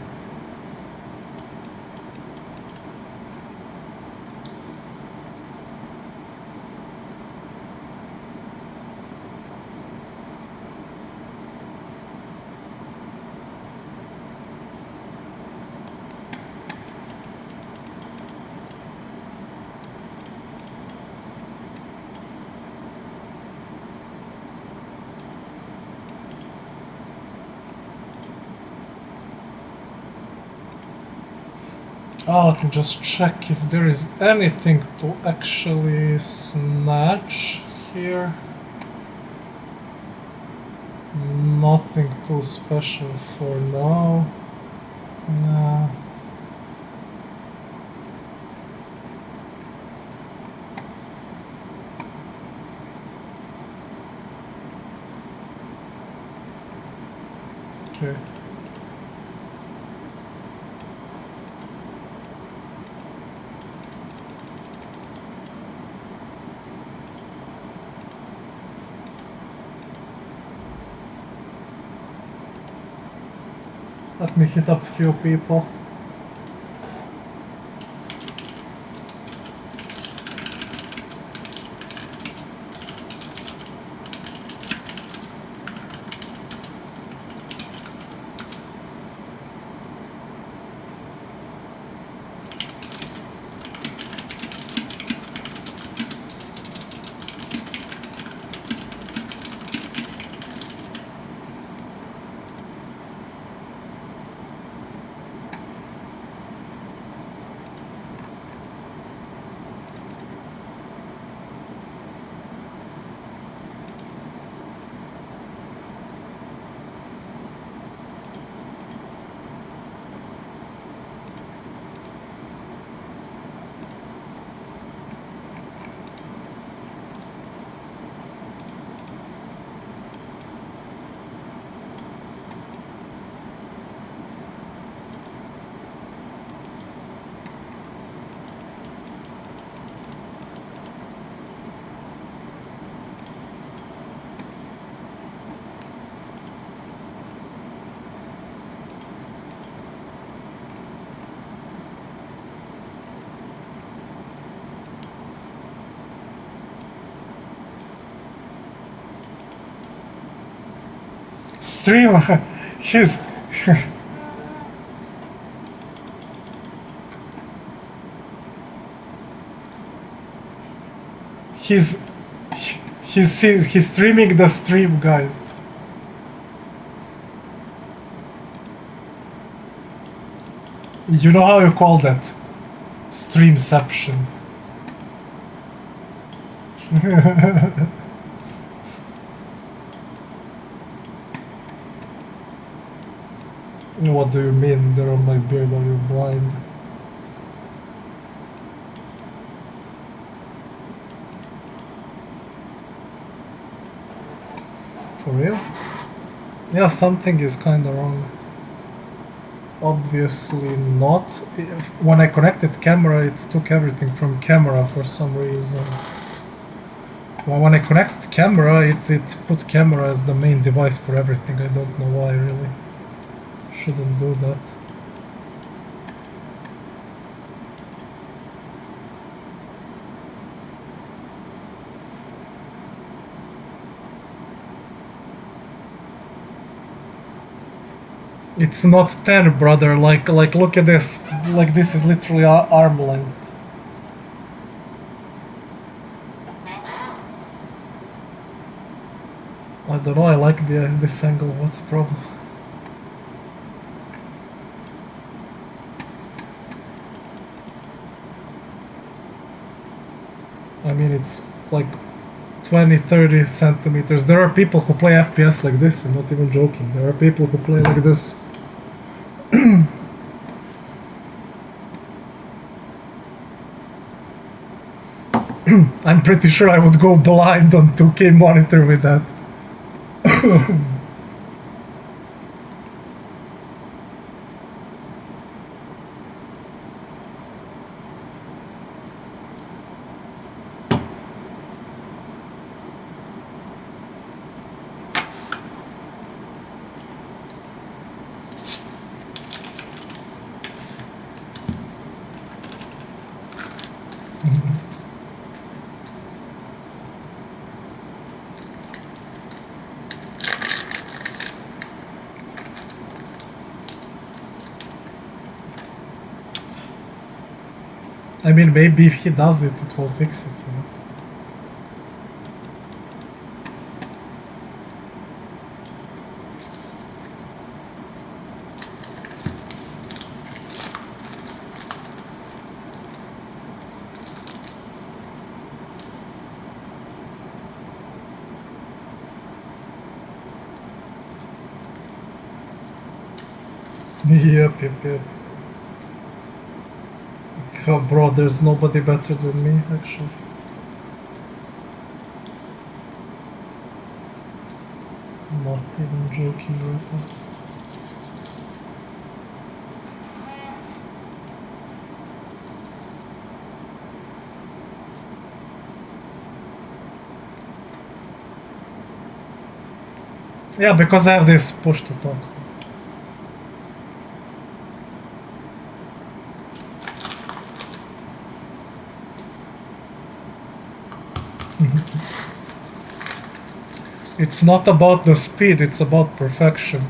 Oh, let me just check if there is anything to actually snatch here. Nothing too special for now. Nah. Okay. Let me hit up a few people. Streamer, he's he's he's streaming the stream, guys. You know how you call that? Streamception. What do you mean? They're on my beard, are you blind? For real? Yeah, something is kinda wrong. Obviously not. When I connected camera, it took everything from camera for some reason. Well, when I connected camera, it put camera as the main device for everything. I don't know why, really. Shouldn't do that. It's not 10, brother. Like look at this. Like this is literally arm length. I don't know. I like this angle. What's the problem? I mean, it's like 20-30 centimeters. There are people who play FPS like this. I'm not even joking. There are people who play like this. I'm pretty sure I would go blind on 2K monitor with that. I mean, maybe if he does it, it will fix it, you know? Yep. Oh, bro, there's nobody better than me, actually. Not even joking right now. Yeah, because I have this push to talk. It's not about the speed, it's about perfection.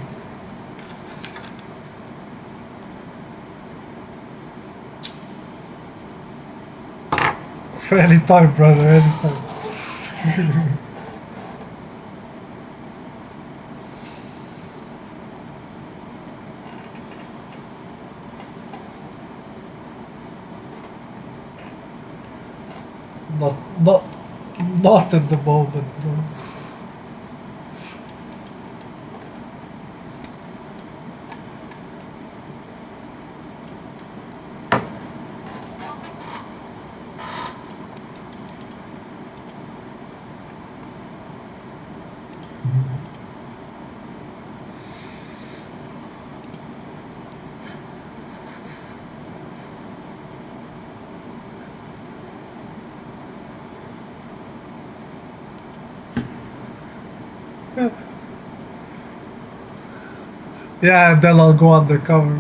Anytime, brother, anytime. Not at the moment, no. Yeah, and then I'll go undercover.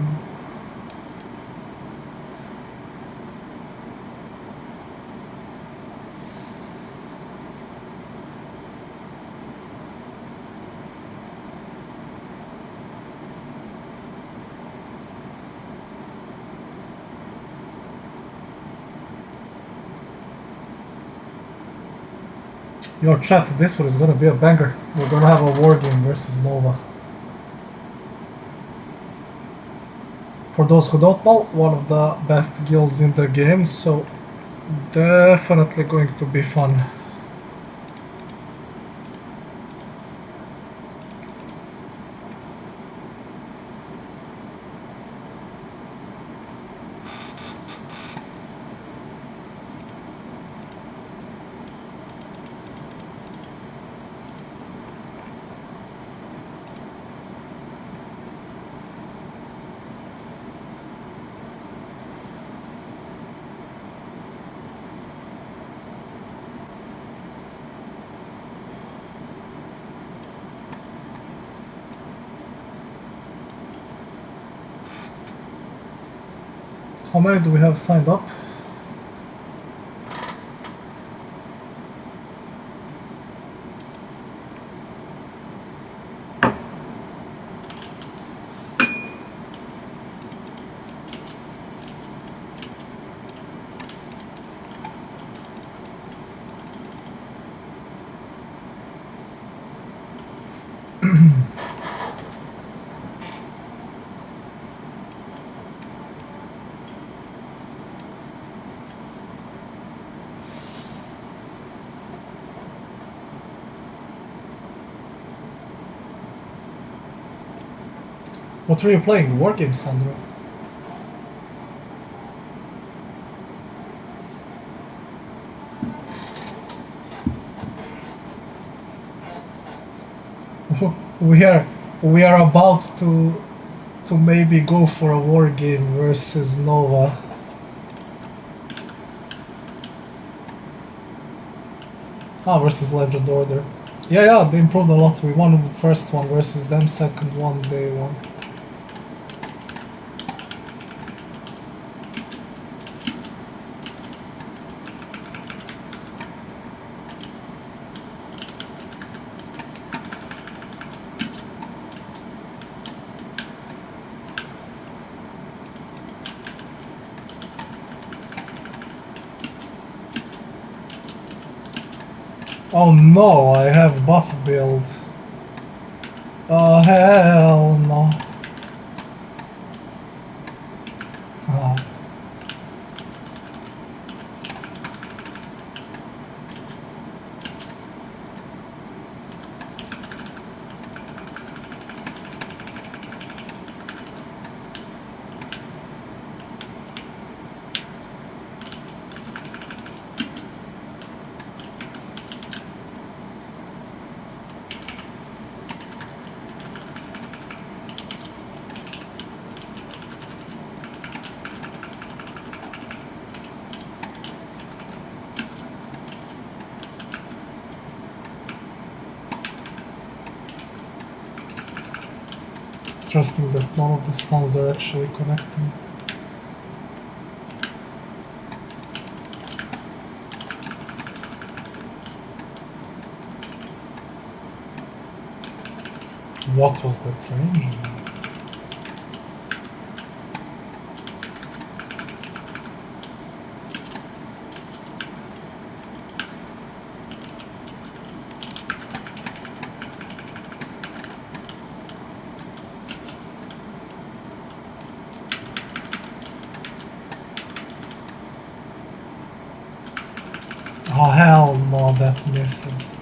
Yo, chat, this one is gonna be a banger. We're gonna have a war game versus Nova. For those who don't know, one of the best guilds in the game, so definitely going to be fun. How many do we have signed up? What were you playing? War games, Sandro? we are about to maybe go for a war game versus Nova. Versus Legend Order. Yeah, they improved a lot. We won the first one versus them, second one they won. Oh no, I have buff build. Oh hell no. Trusting that none of the stuns are actually connecting. What was that range? Oh hell no, that misses.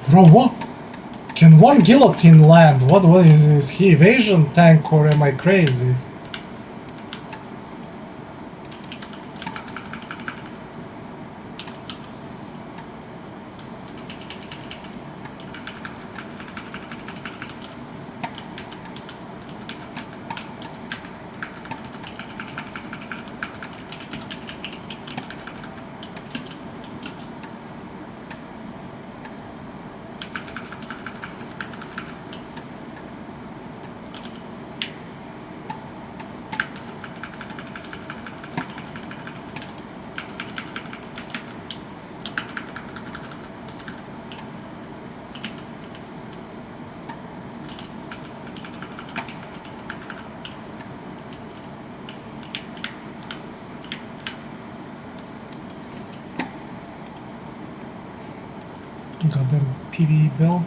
Bro, what? Can one guillotine land? What is he evasion tank or am I crazy? Goddamn PV build.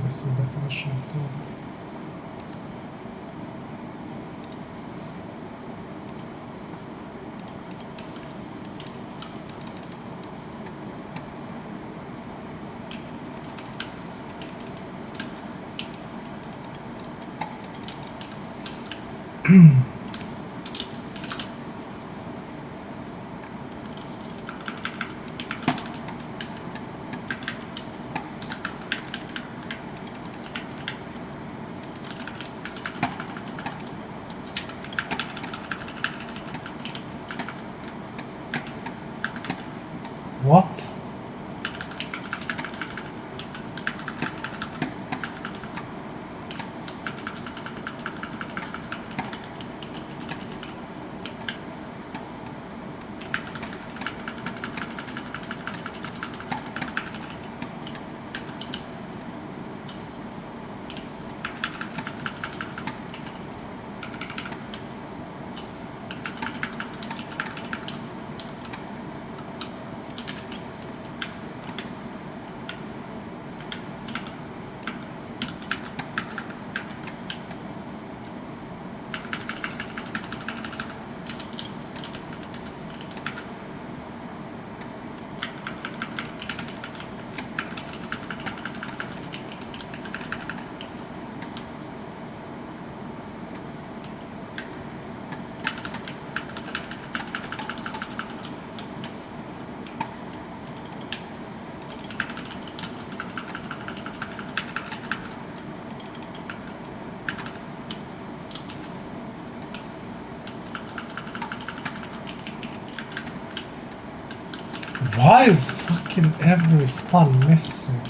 This is the definition of tool. What? Why is fucking every stun missing?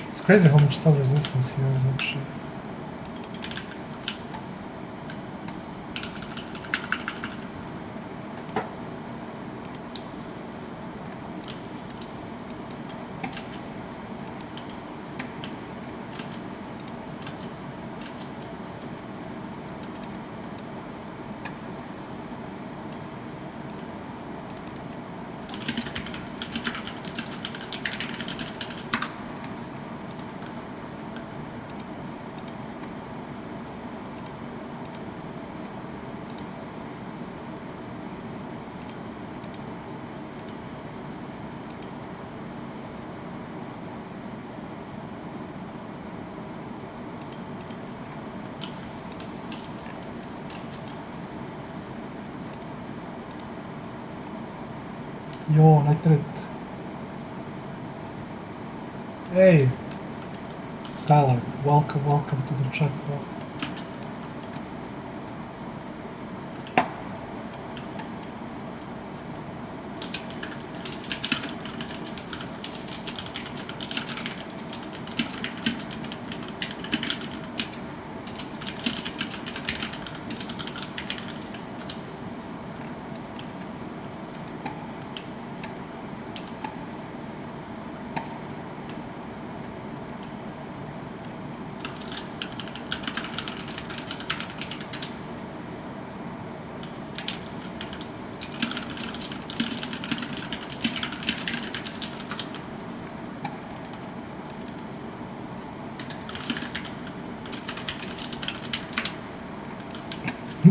It's crazy how much stun resistance he has actually. Yo, Nitrit. Hey, Skylar, welcome to the chat, bro.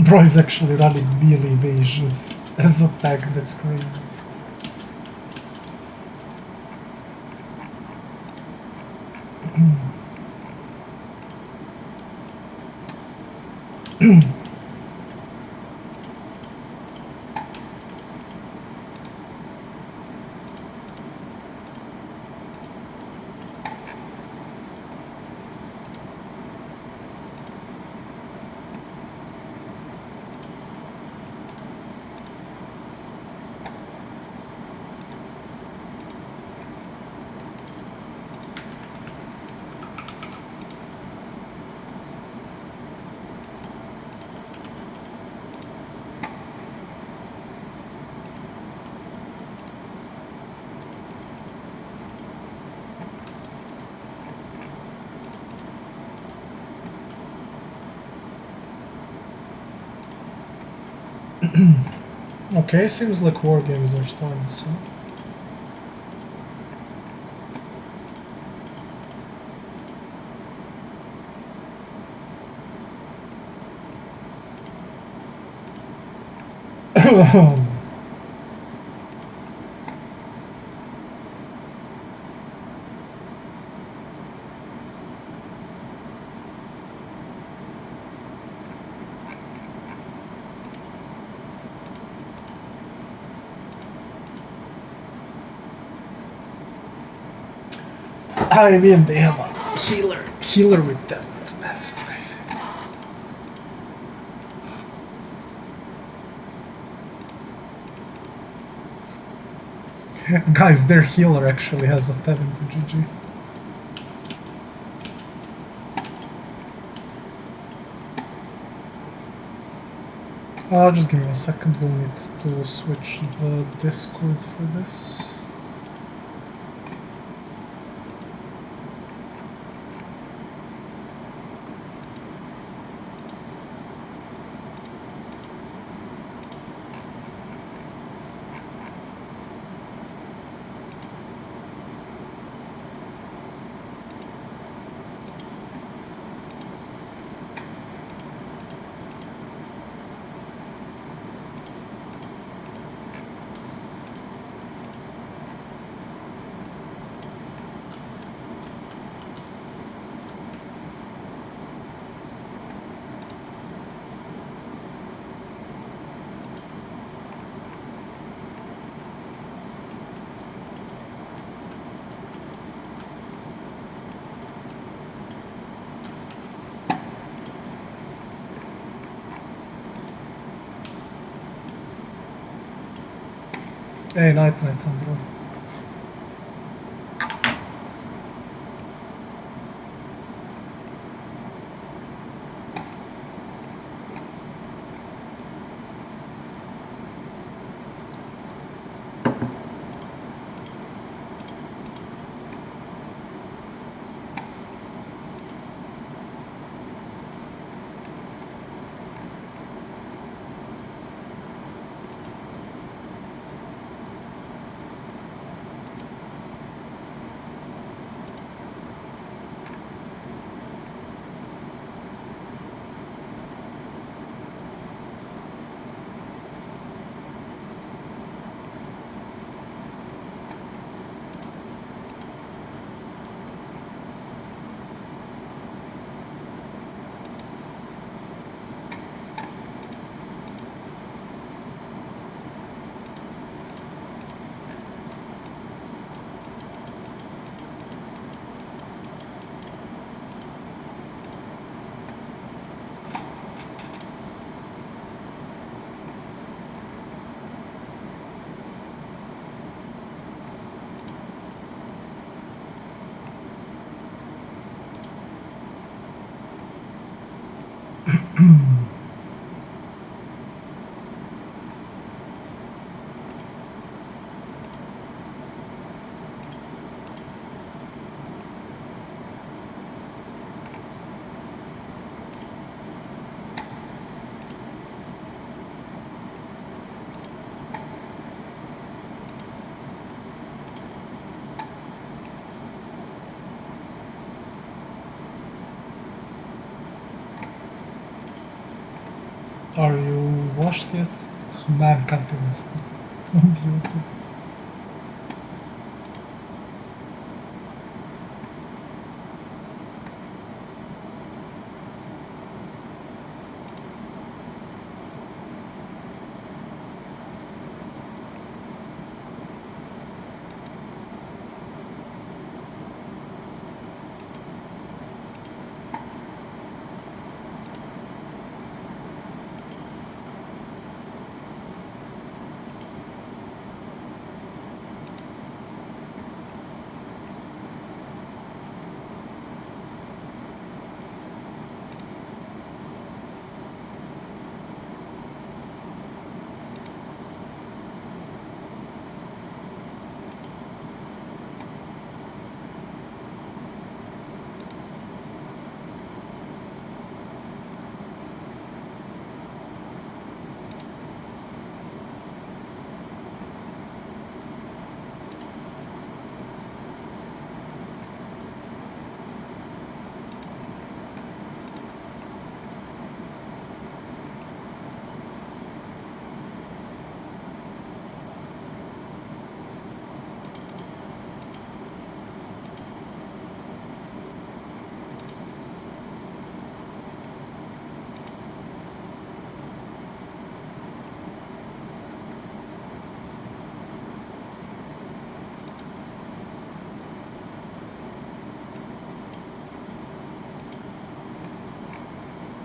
Bro is actually running melee evasion as a tank, that's crazy. Okay, seems like war games are starting soon. I mean, they have a healer with them. That's crazy. Guys, their healer actually has a 7 to GG. Just give me a second, we'll need to switch the Discord for this. Hey, night, Sandro. Are you washed yet? Man, content is muted.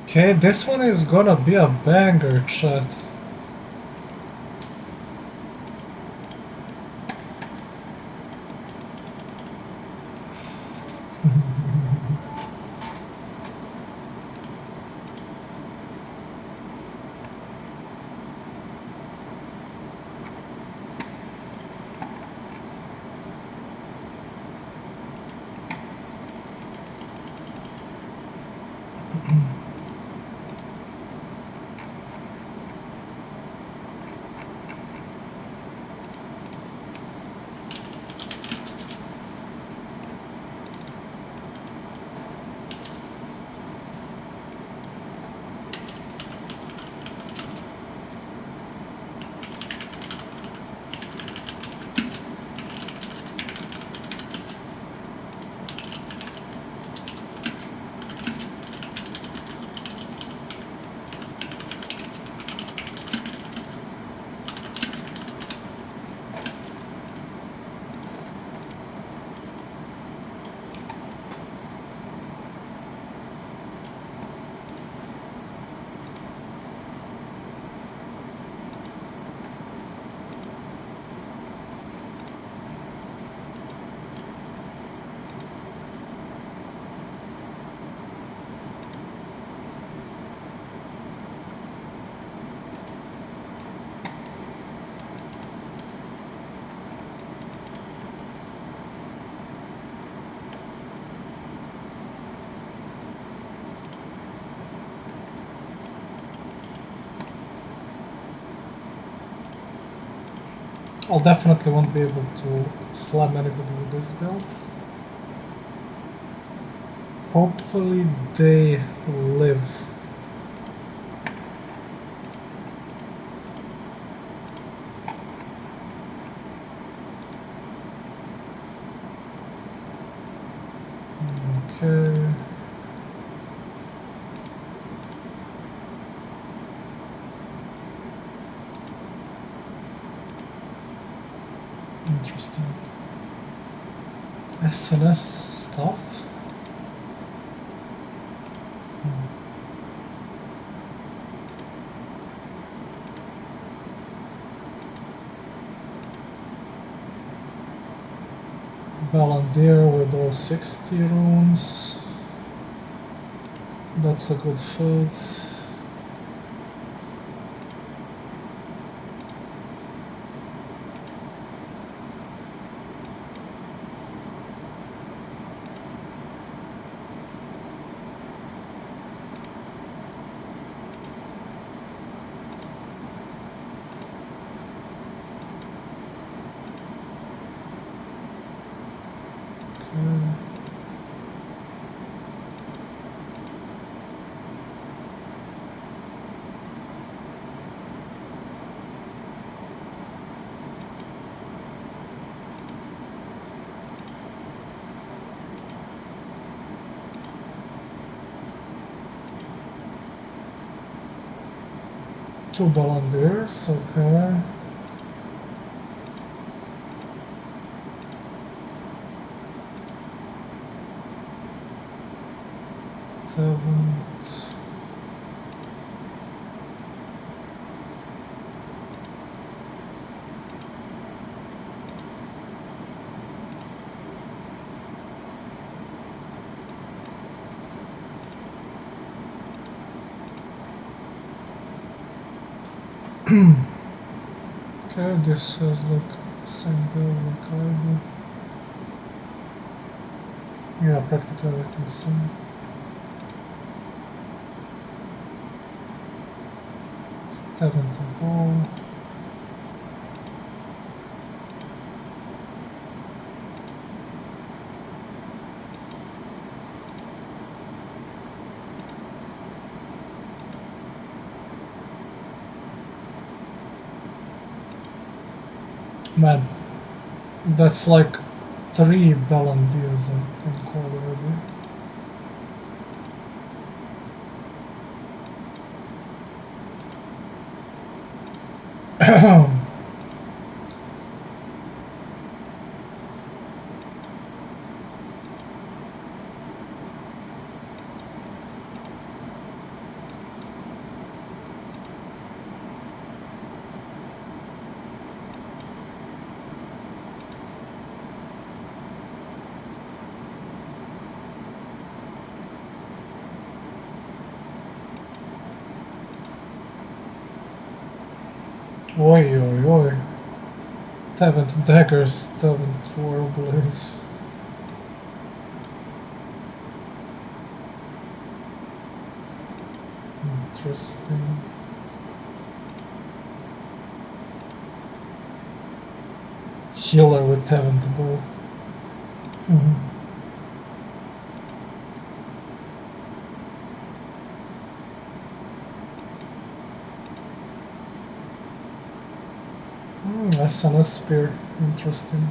Okay, this one is gonna be a banger, chat. I'll definitely won't be able to slam anybody with this build. Hopefully they live. Okay. Interesting. SNS stuff. Balandir with all 60 runes. That's a good food. 2 Balandiers, okay. Seven. Okay, this has like same build like I do. Yeah, practically everything the same. Seventh ball. Man, that's like 3 Balandiers I think already. Oi, oi, oi. Seventh daggers, seventh warblades. Interesting. Healer with seventh bow. SNS spear, interesting.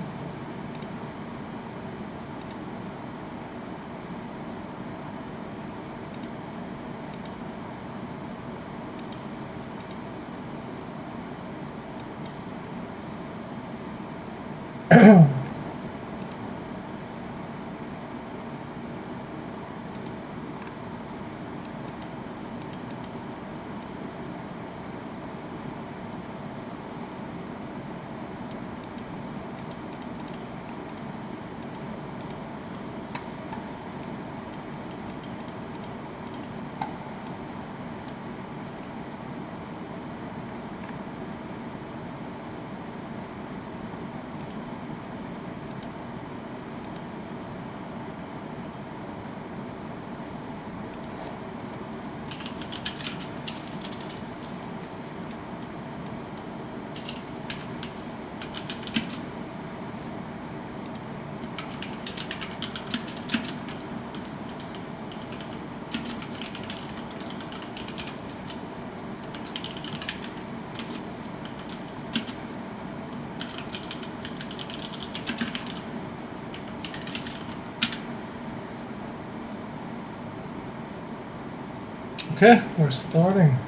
Okay, we're starting.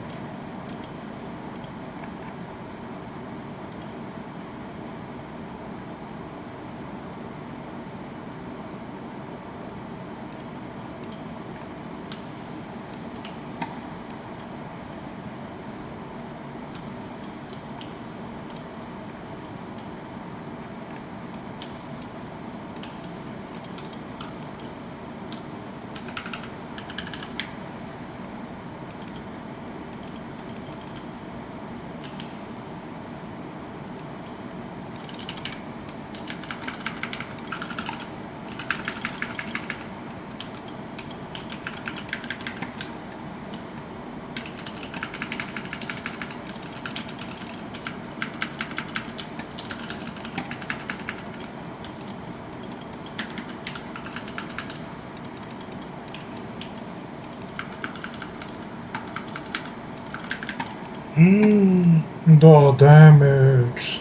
The damage.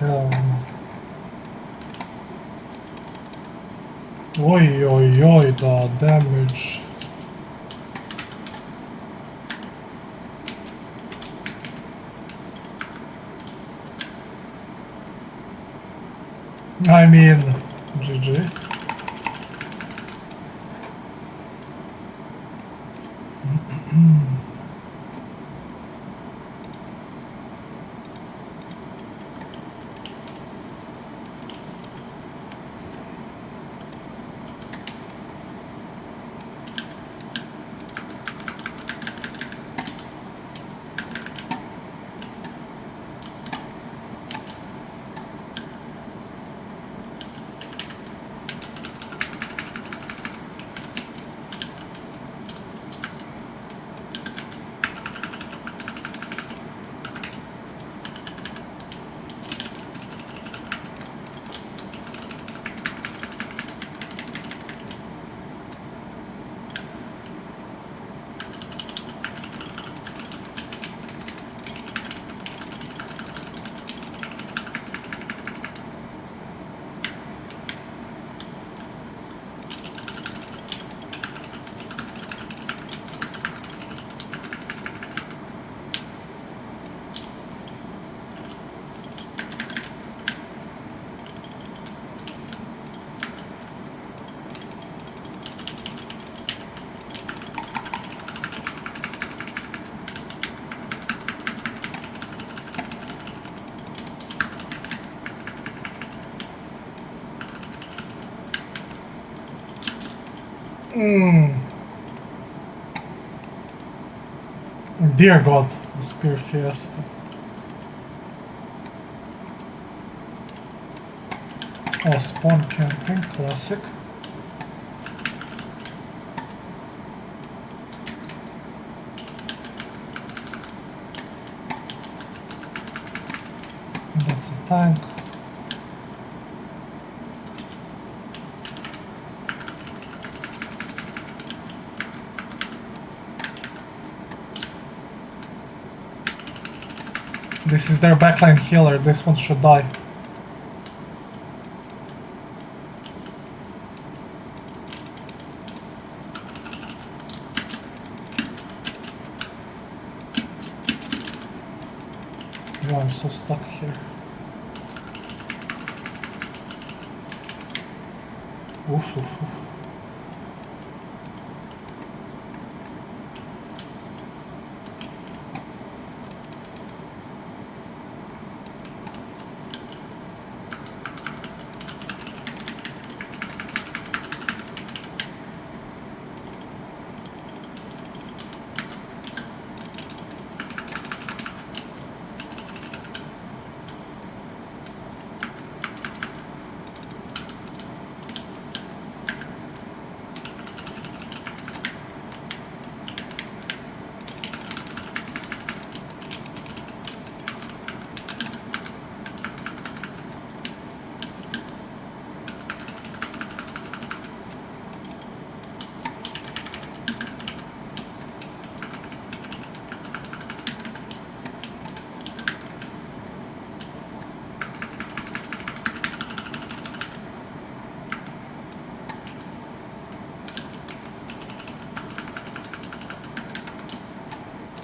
Hell no. Oi, oi, oi, the damage. I mean, GG. Dear God, the Spear Fiesta. Oh, spawn camping, classic. That's a tank. This is their backline healer, this one should die. Oh, I'm so stuck here. Oof, oof, oof.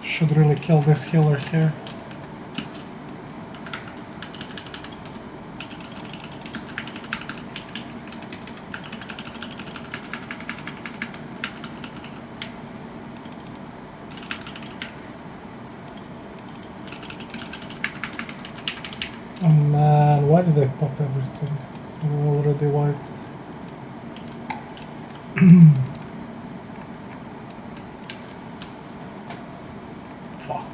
Should really kill this healer here. Oh man, why did I pop everything? We're already wiped. Fuck.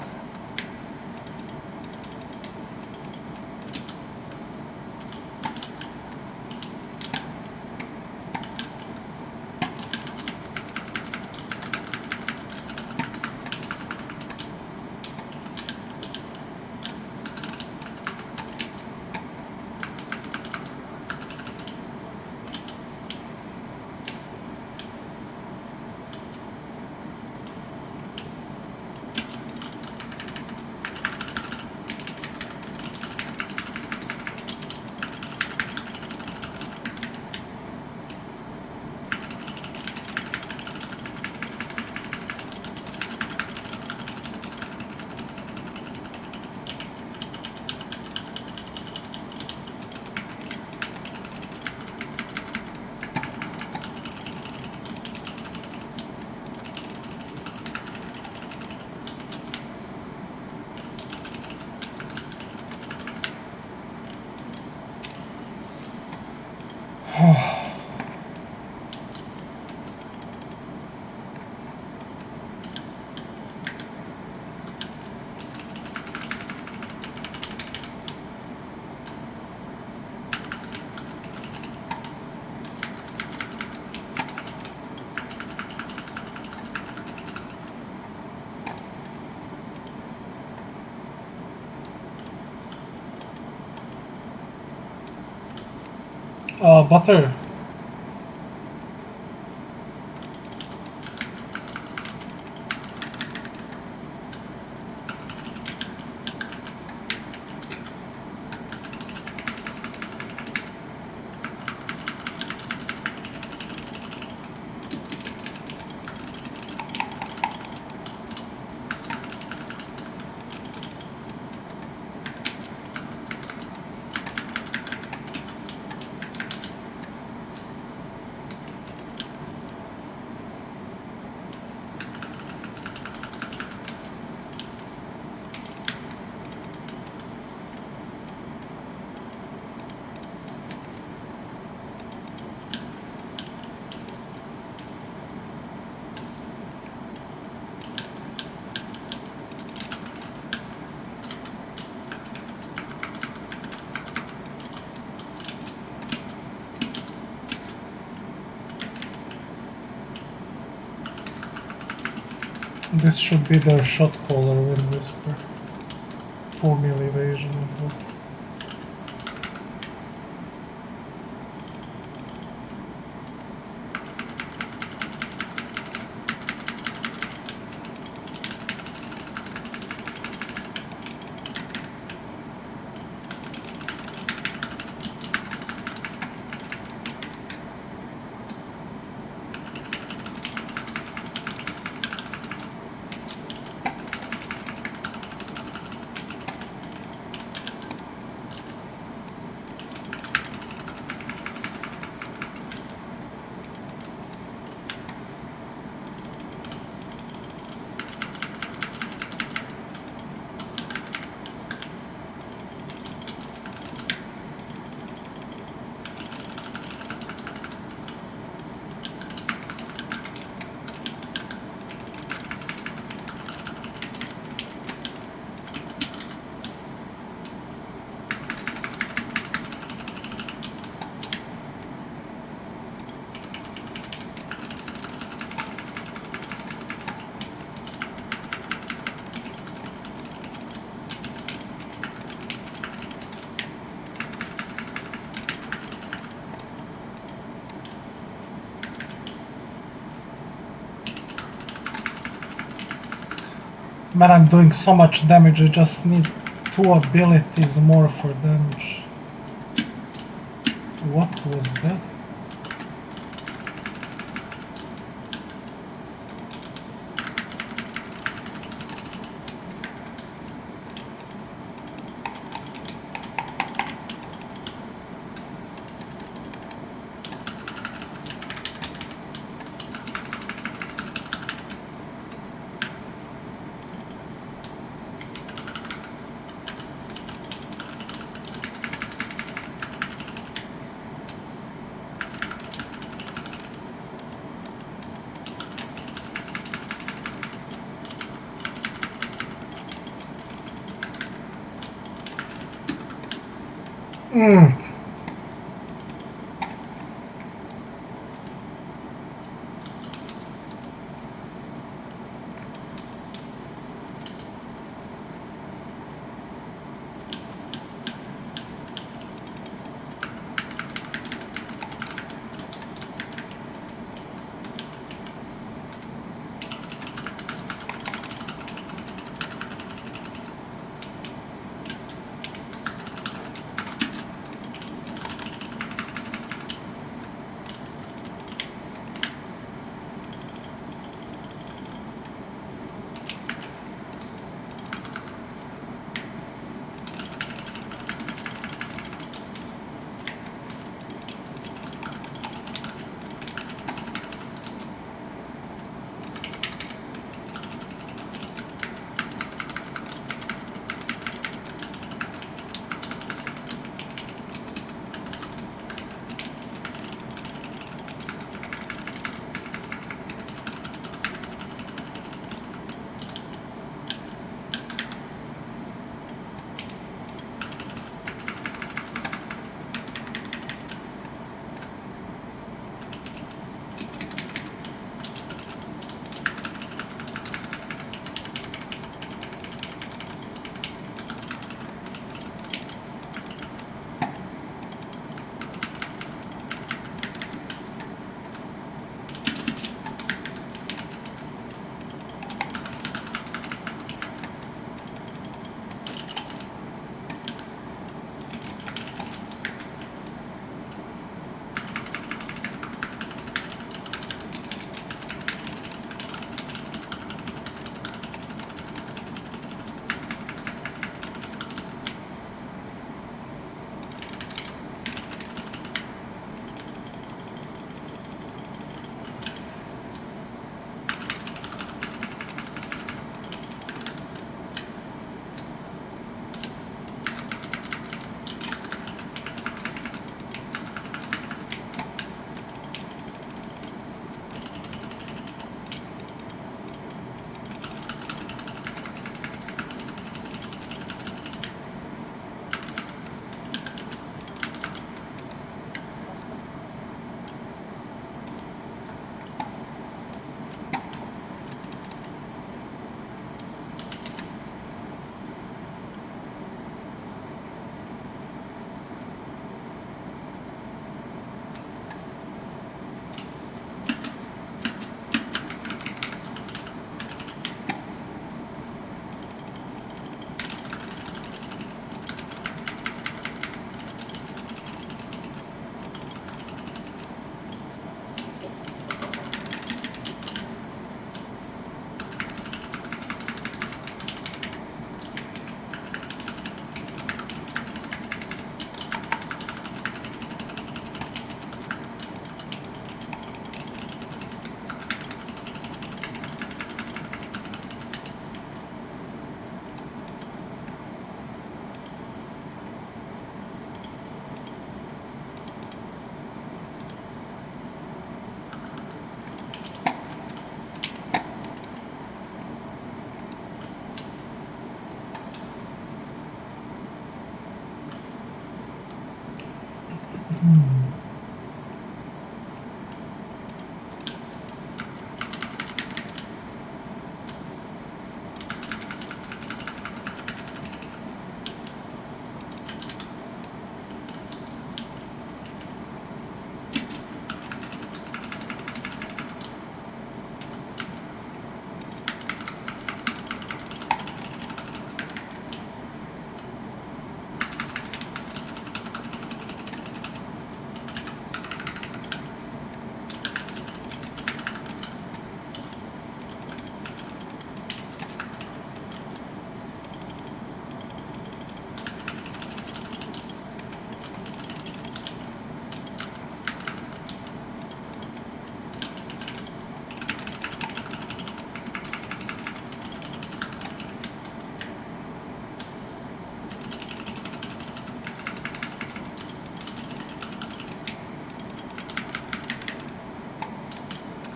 Butter. This should be their shot caller Wind Whisper. 4 mil evasion. Man, I'm doing so much damage, I just need 2 abilities more for damage. What was that?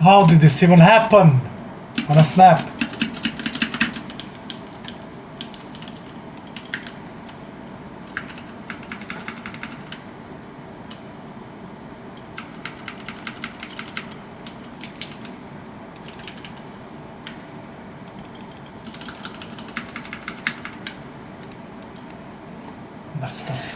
How did this even happen? On a snap. That's tough.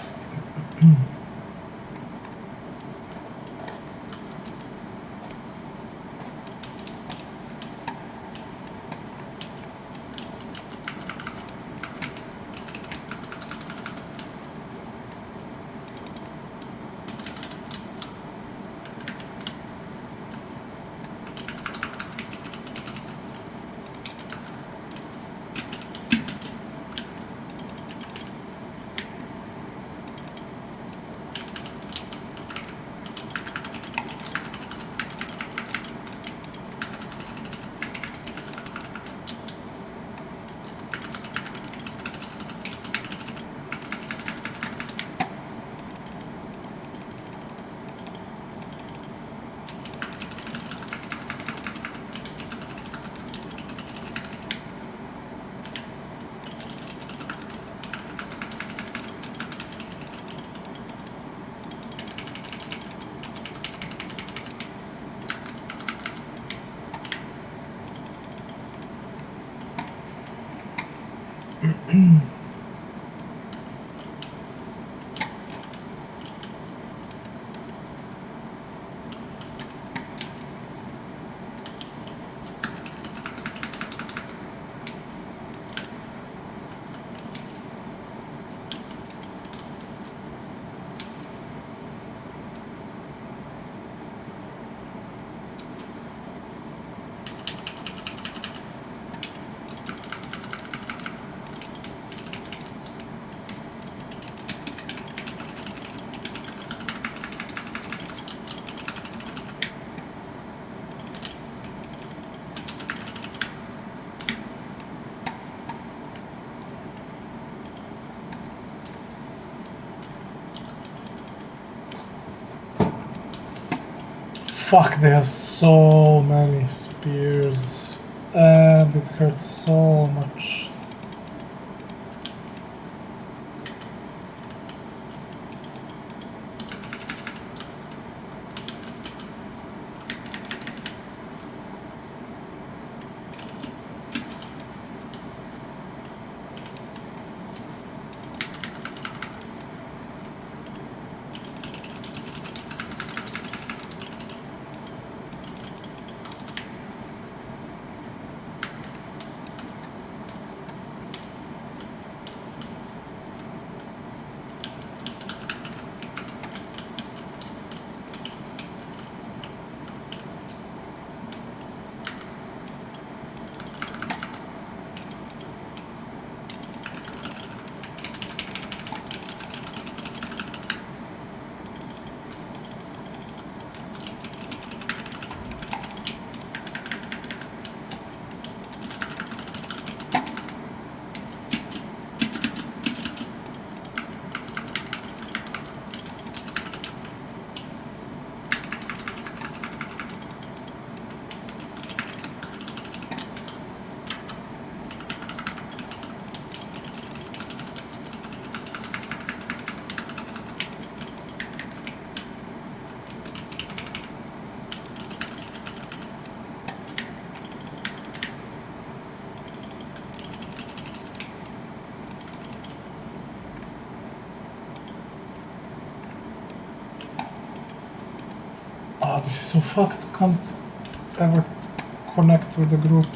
Fuck, they have so many spears. And it hurts so much. Oh, this is so fucked. Can't ever connect with the group.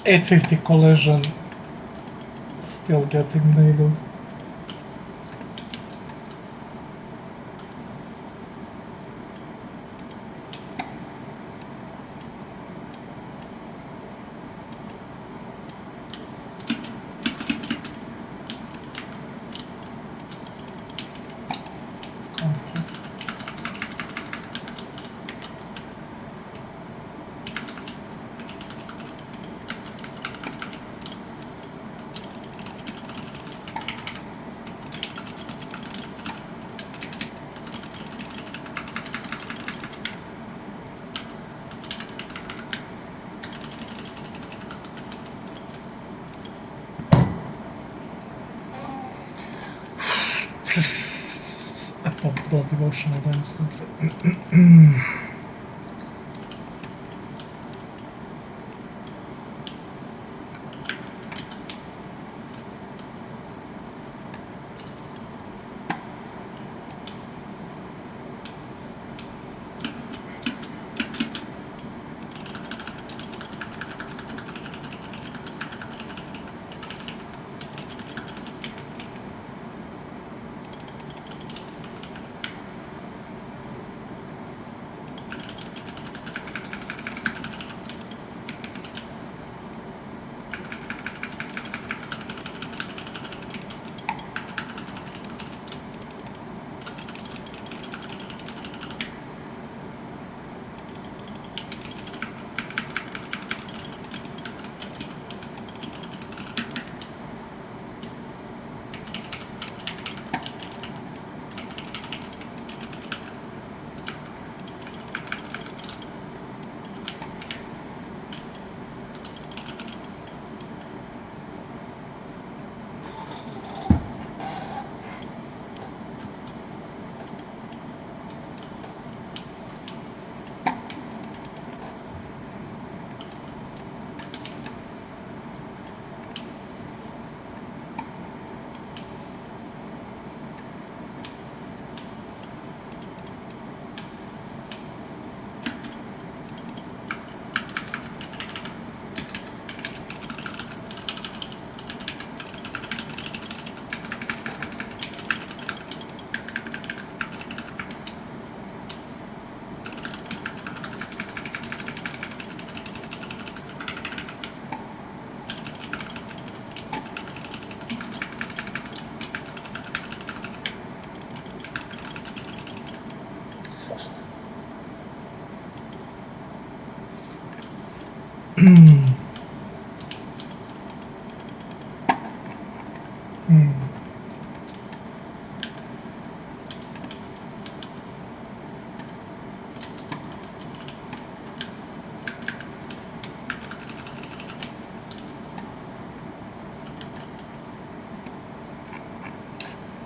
850 collision, still getting nailed. I popped blood devotion instantly.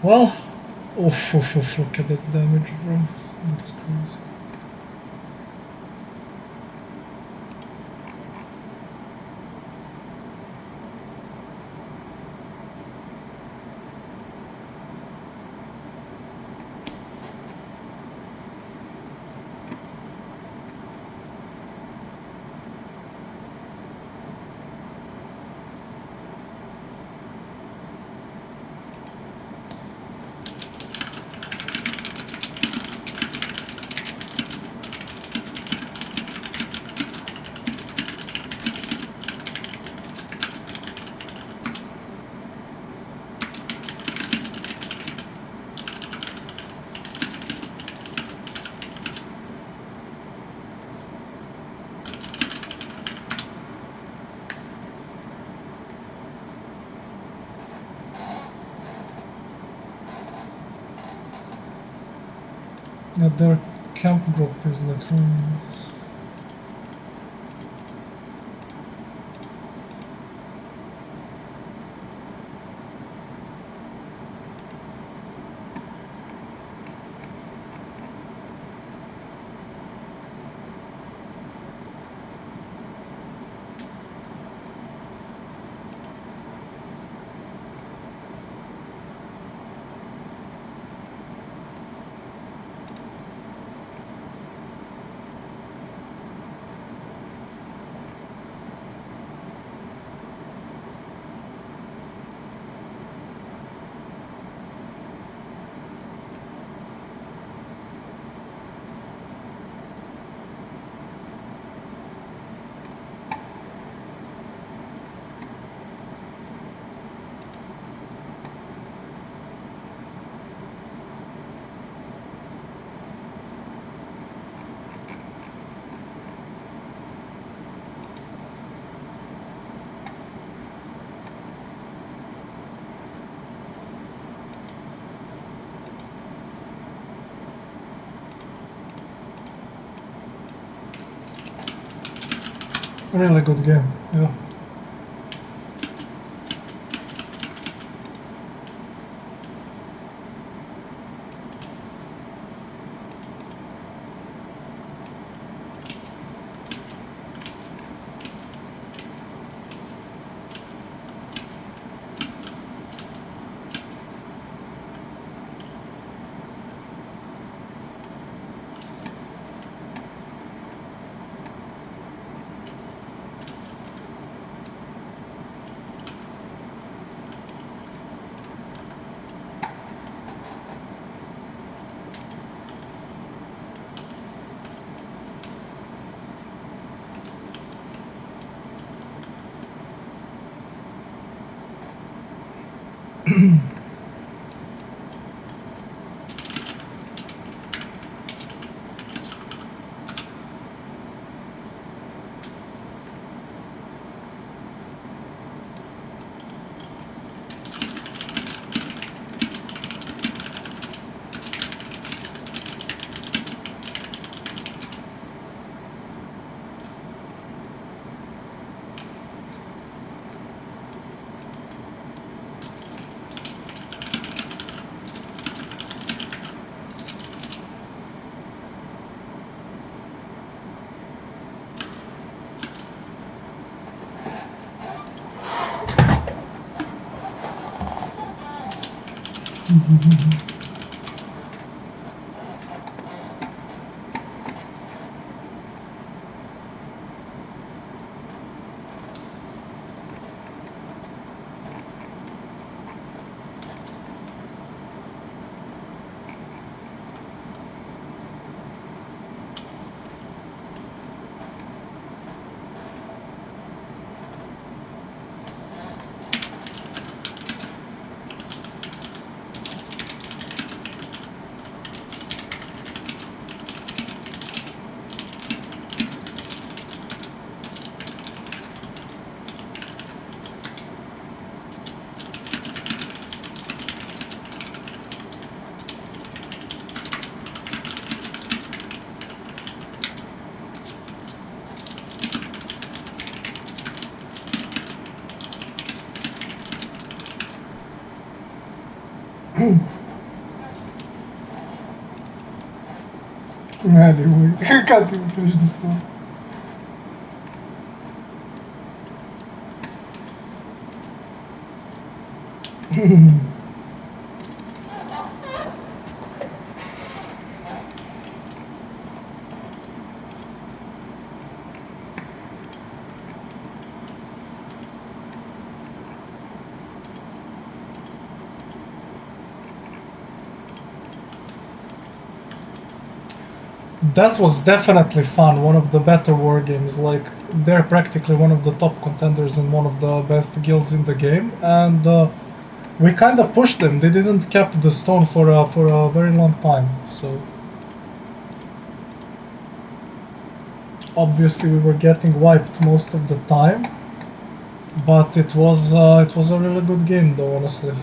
Well, look at that damage, bro. That's crazy. Yeah, their camp group is like, Really good game, yeah. Anyway, I can't even finish the story. That was definitely fun, one of the better war games. Like, they're practically one of the top contenders and one of the best guilds in the game, and we kind of pushed them. They didn't cap the stone for a very long time, so obviously we were getting wiped most of the time, but it was a really good game though, honestly.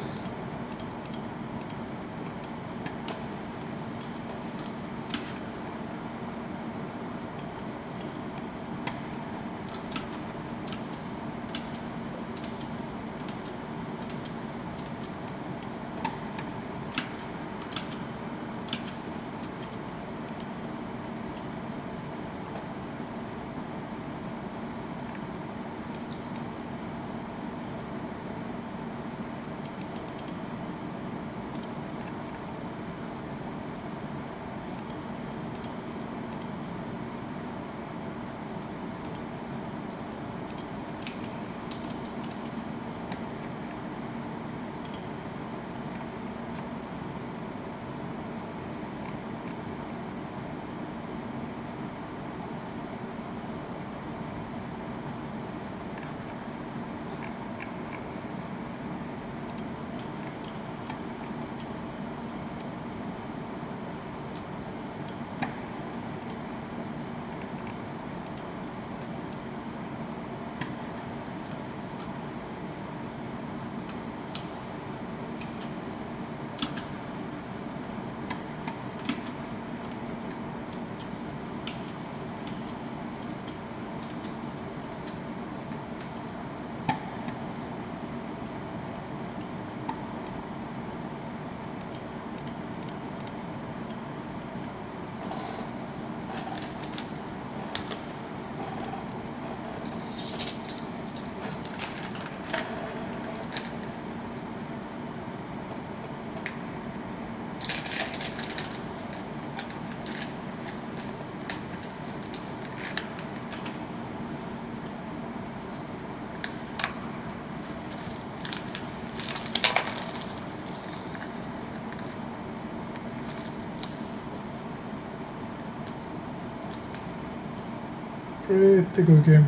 Pretty good game.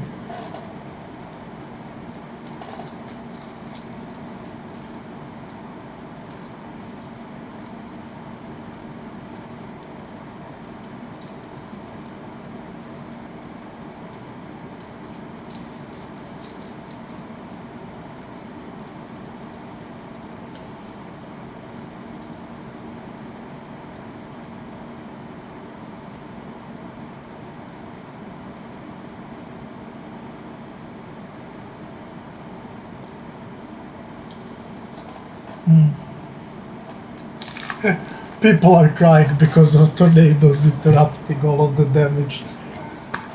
People are crying because of tornadoes interrupting all of the damage.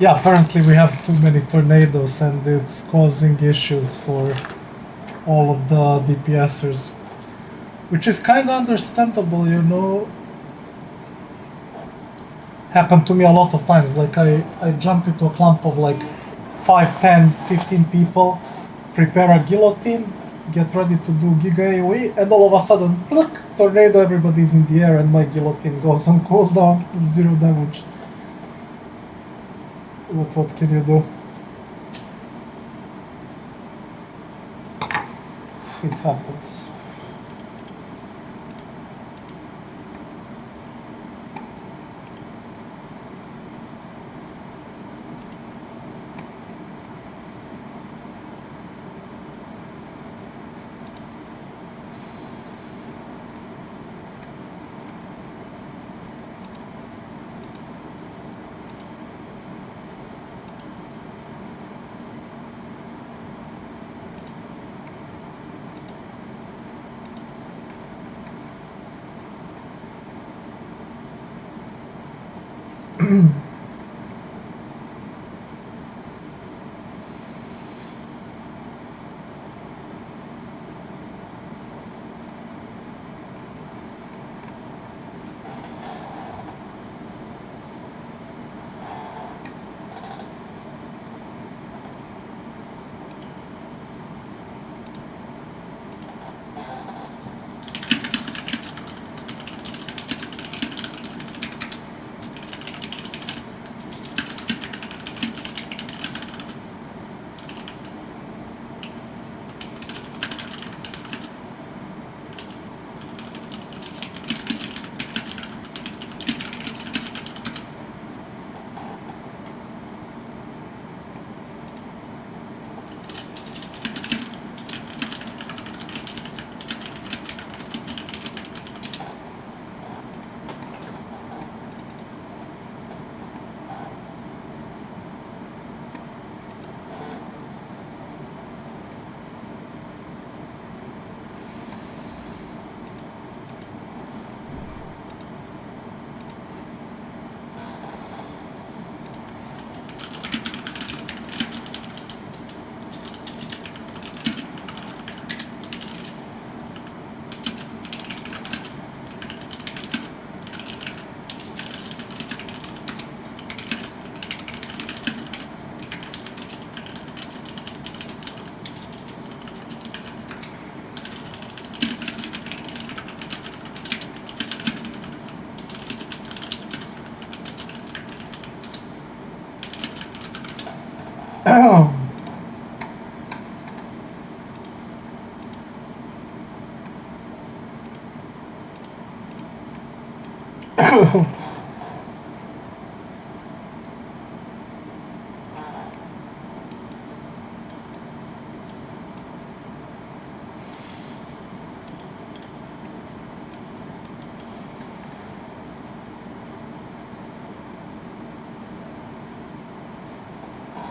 Yeah, apparently we have too many tornadoes and it's causing issues for all of the DPSers. Which is kinda understandable, you know. Happened to me a lot of times. Like I jump into a clump of like 5, 10, 15 people, prepare a guillotine, get ready to do Giga AoE, and all of a sudden, pluck, tornado, everybody's in the air, and my guillotine goes on cooldown, 0 damage. What can you do? It happens.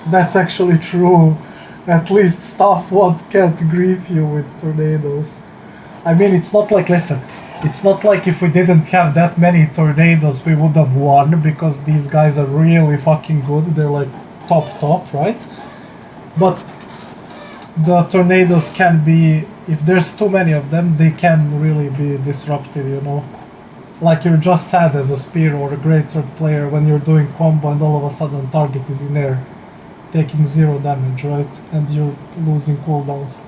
That's actually true. At least stuff what can't grief you with tornadoes. I mean, it's not like, listen, it's not like if we didn't have that many tornadoes we would have won, because these guys are really fucking good. They're like top, right? But the tornadoes can be, if there's too many of them, they can really be disruptive, you know? Like you're just sad as a spear or a greatsword player when you're doing combo and all of a sudden target is in air, taking 0 damage, right? And you're losing cooldowns.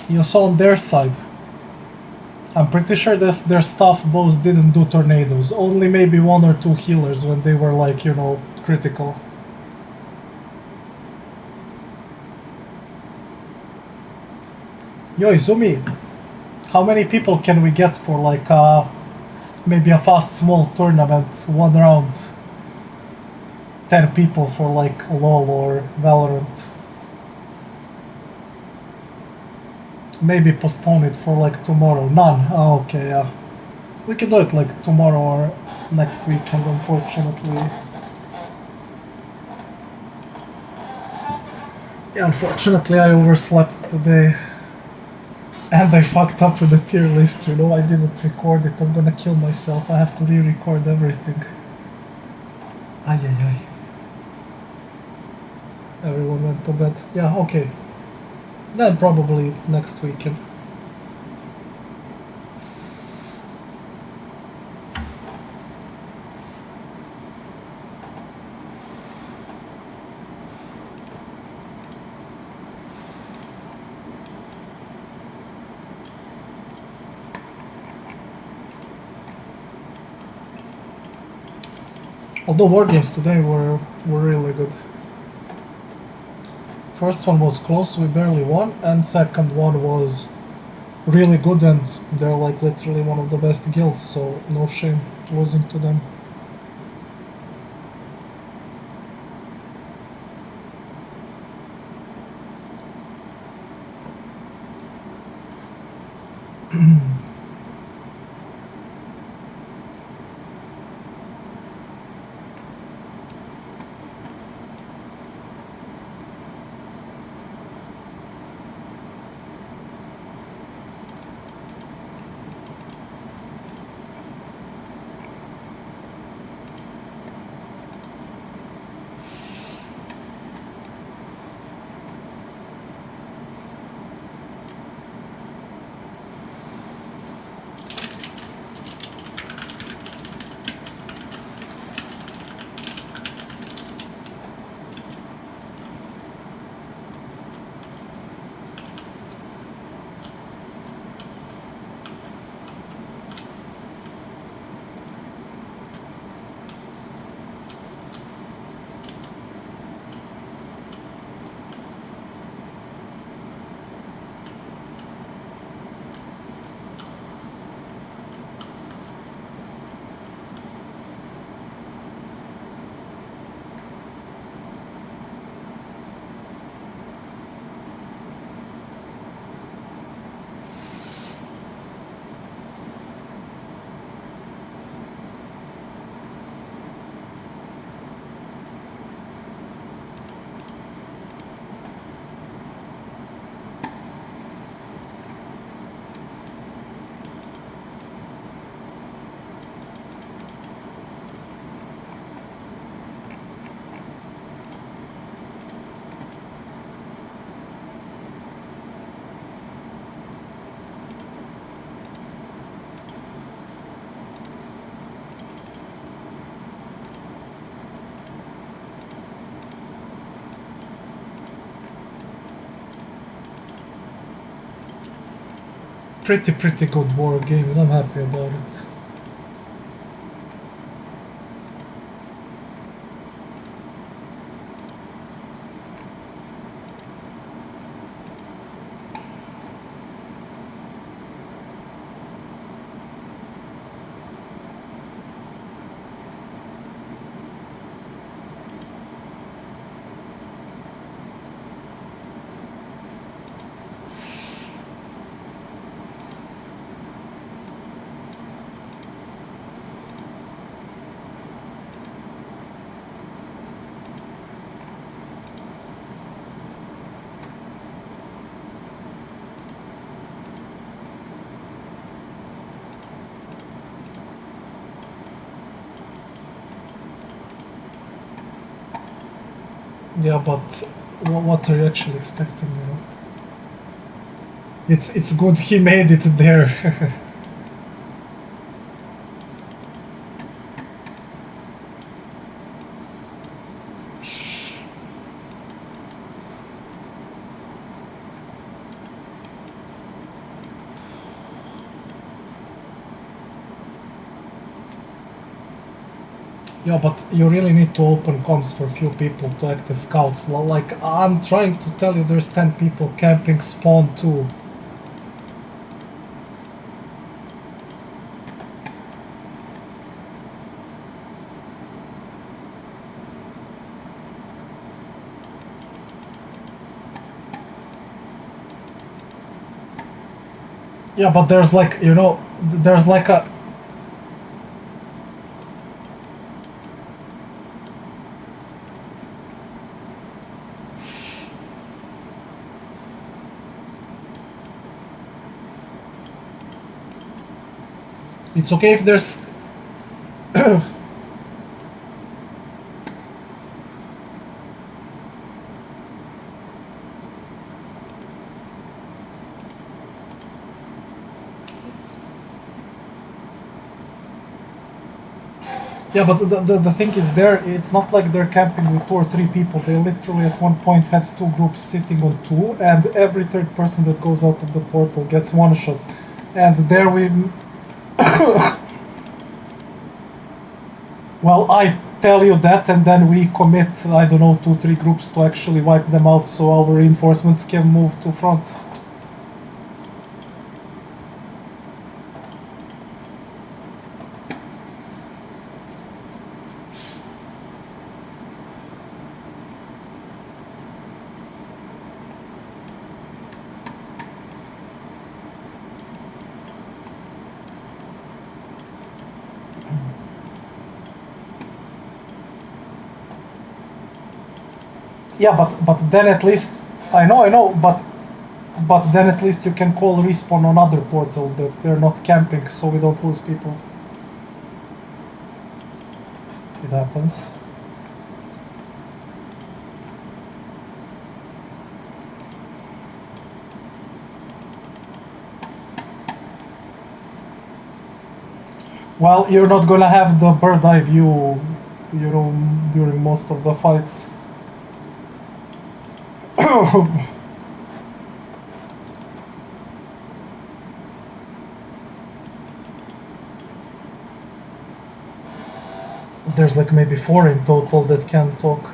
You saw on their side, I'm pretty sure their staff boss didn't do tornadoes. Only maybe 1 or 2 healers when they were like, you know, critical. Yo, Izumi, how many people can we get for like maybe a fast small tournament, 1 round? 10 people for like LOL or Valorant. Maybe postpone it for like tomorrow. None. Oh, okay, yeah. We can do it like tomorrow or next weekend, unfortunately. Yeah, unfortunately I overslept today. And I fucked up with the tier list, you know, I didn't record it. I'm gonna kill myself. I have to re-record everything. Ay, ay, ay. Everyone went to bed. Yeah, okay. Then probably next weekend. Although war games today were really good. First one was close, we barely won, and second one was really good, and they're like literally one of the best guilds, so no shame losing to them. Pretty good war games, I'm happy about it. Yeah, but what are you actually expecting, you know? It's good he made it there. Yeah, but you really need to open comms for few people to act as scouts. Like, I'm trying to tell you there's 10 people camping spawn too. Yeah, but there's like, you know, there's like a... It's okay if there's... Yeah, but the thing is there, it's not like they're camping with 2 or 3 people. They literally at one point had 2 groups sitting on 2, and every third person that goes out of the portal gets 1 shot. And there we... Well, I tell you that, and then we commit, I don't know, 2-3 groups to actually wipe them out so our reinforcements can move to front. Yeah, but then at least... I know, but then at least you can call respawn on other portal that they're not camping, so we don't lose people. It happens. Well, you're not gonna have the bird eye view, you know, during most of the fights. There's like maybe 4 in total that can talk.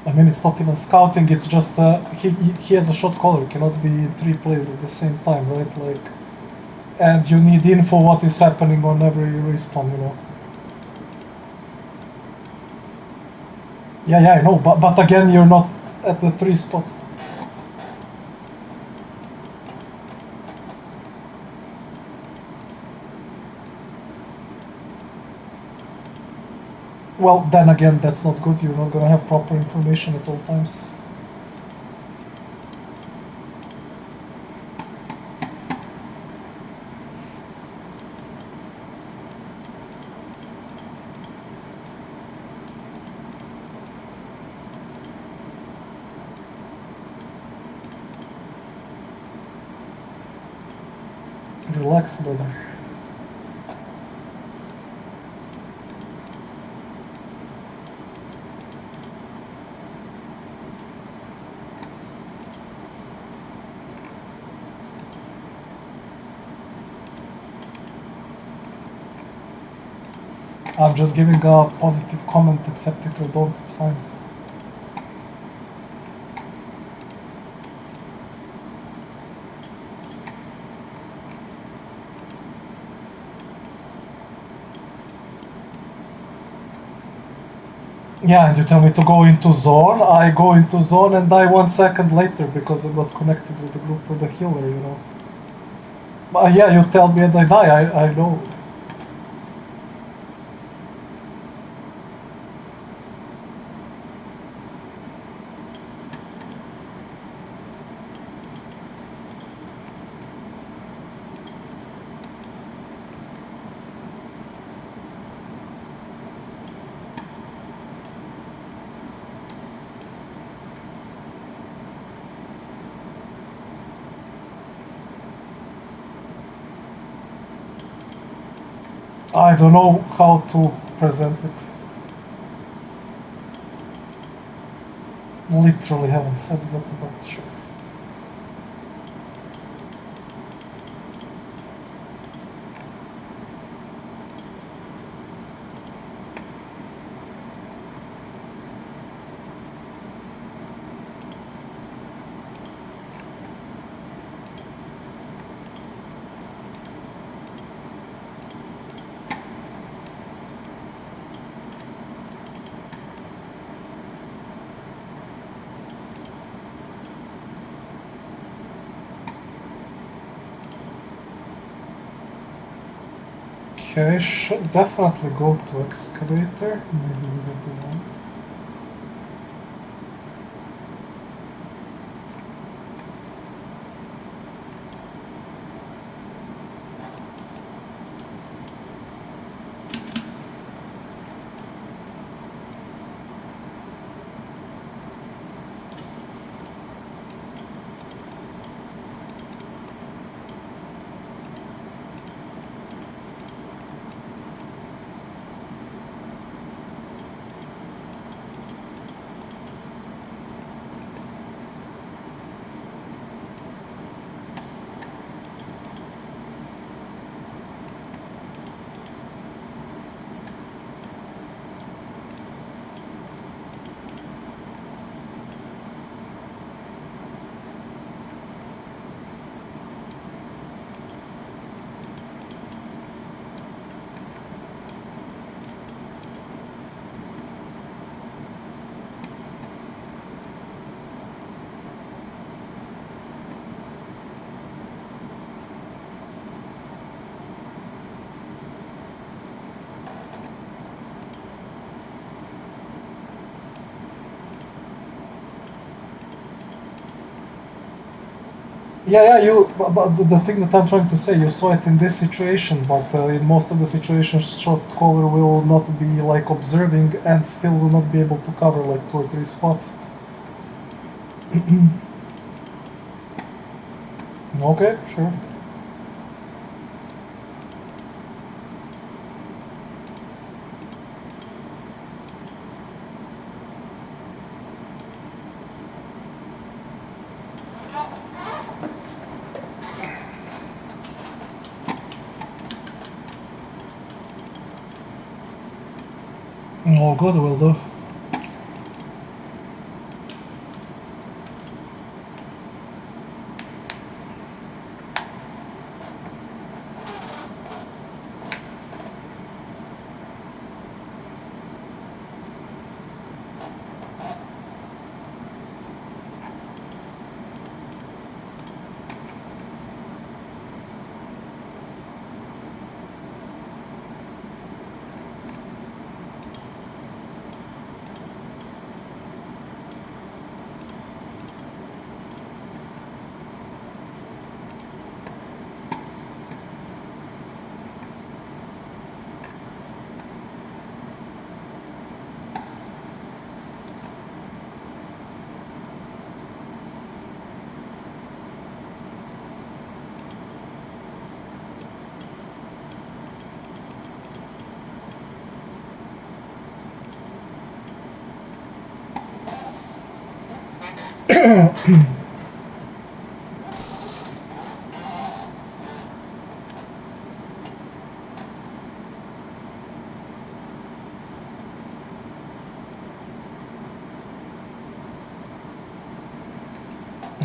I mean, it's not even scouting, it's just he has a shot caller, cannot be in 3 places at the same time, right? Like, and you need info what is happening on every respawn, you know. Yeah, I know, but again, you're not at the 3 spots. Well, then again, that's not good. You're not gonna have proper information at all times. Relax, brother. I'm just giving a positive comment, accept it or don't, it's fine. Yeah, and you tell me to go into zone, I go into zone and die 1 second later because I'm not connected with the group or the healer, you know. But yeah, you tell me and I die, I know. I don't know how to present it. Literally haven't said that, but sure. Okay, should definitely go to excavator. Maybe we get the one. Yeah, but the thing that I'm trying to say, you saw it in this situation, but in most of the situations, shot caller will not be like observing and still will not be able to cover like 2 or 3 spots. Okay, sure. Oh, good, will do.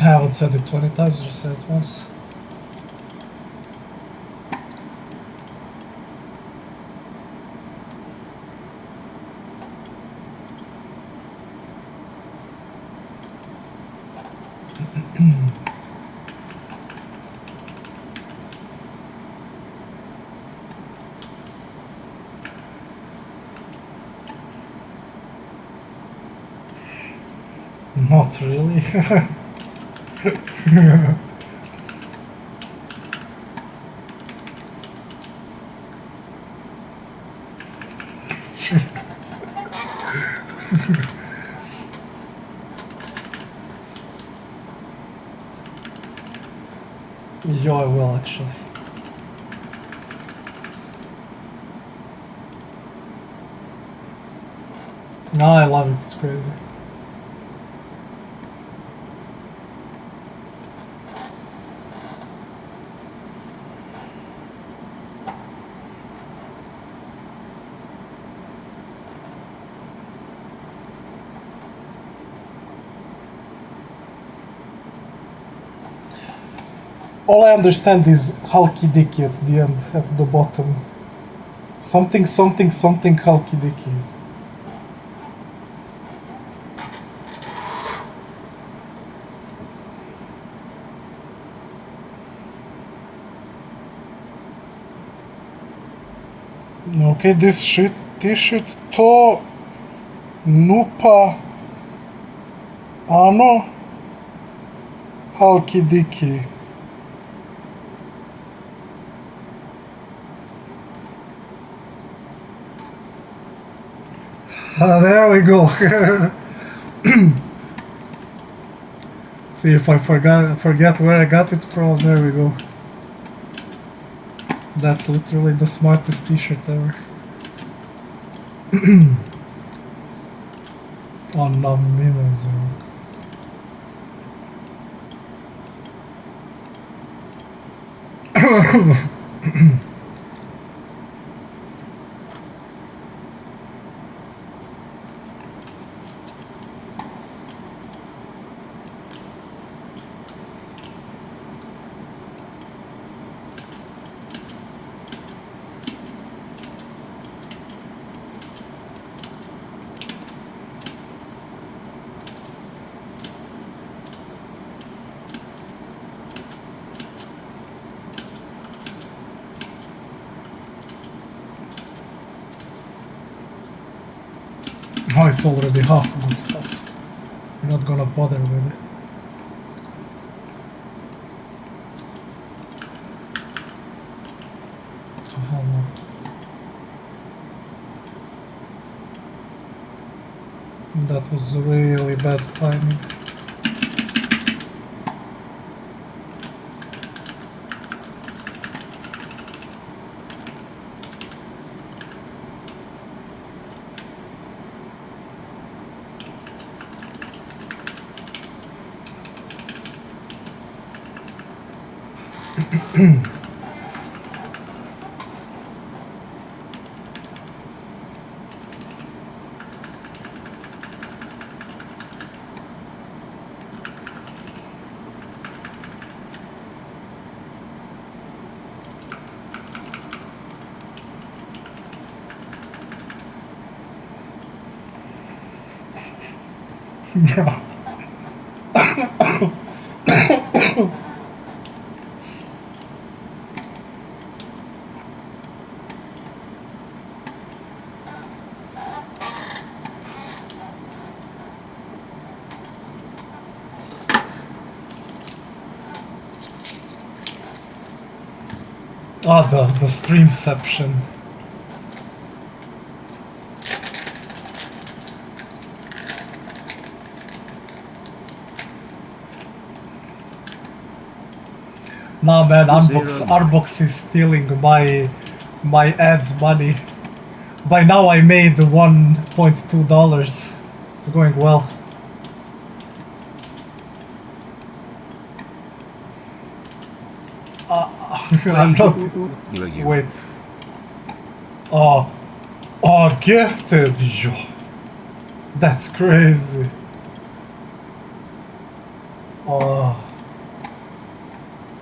I haven't said it 20 times, just said it once. Not really. Yo, I will actually. No, I love it. It's crazy. All I understand is Hulky Dicky at the end, at the bottom. Something, something, something Hulky Dicky. Okay, this shit, to Nupa Ano Hulky Dicky. There we go. See if I forget where I got it from. There we go. That's literally the smartest t-shirt ever. On a minute. Oh, it's already half good stuff. We're not gonna bother with it. Oh, hell no. That was really bad timing. Bro. Oh, the streamception. Nah, man, Arbox is stealing my ads money. By now I made $1.2. It's going well. I'm not. Wait. Oh, gifted. Yo. That's crazy.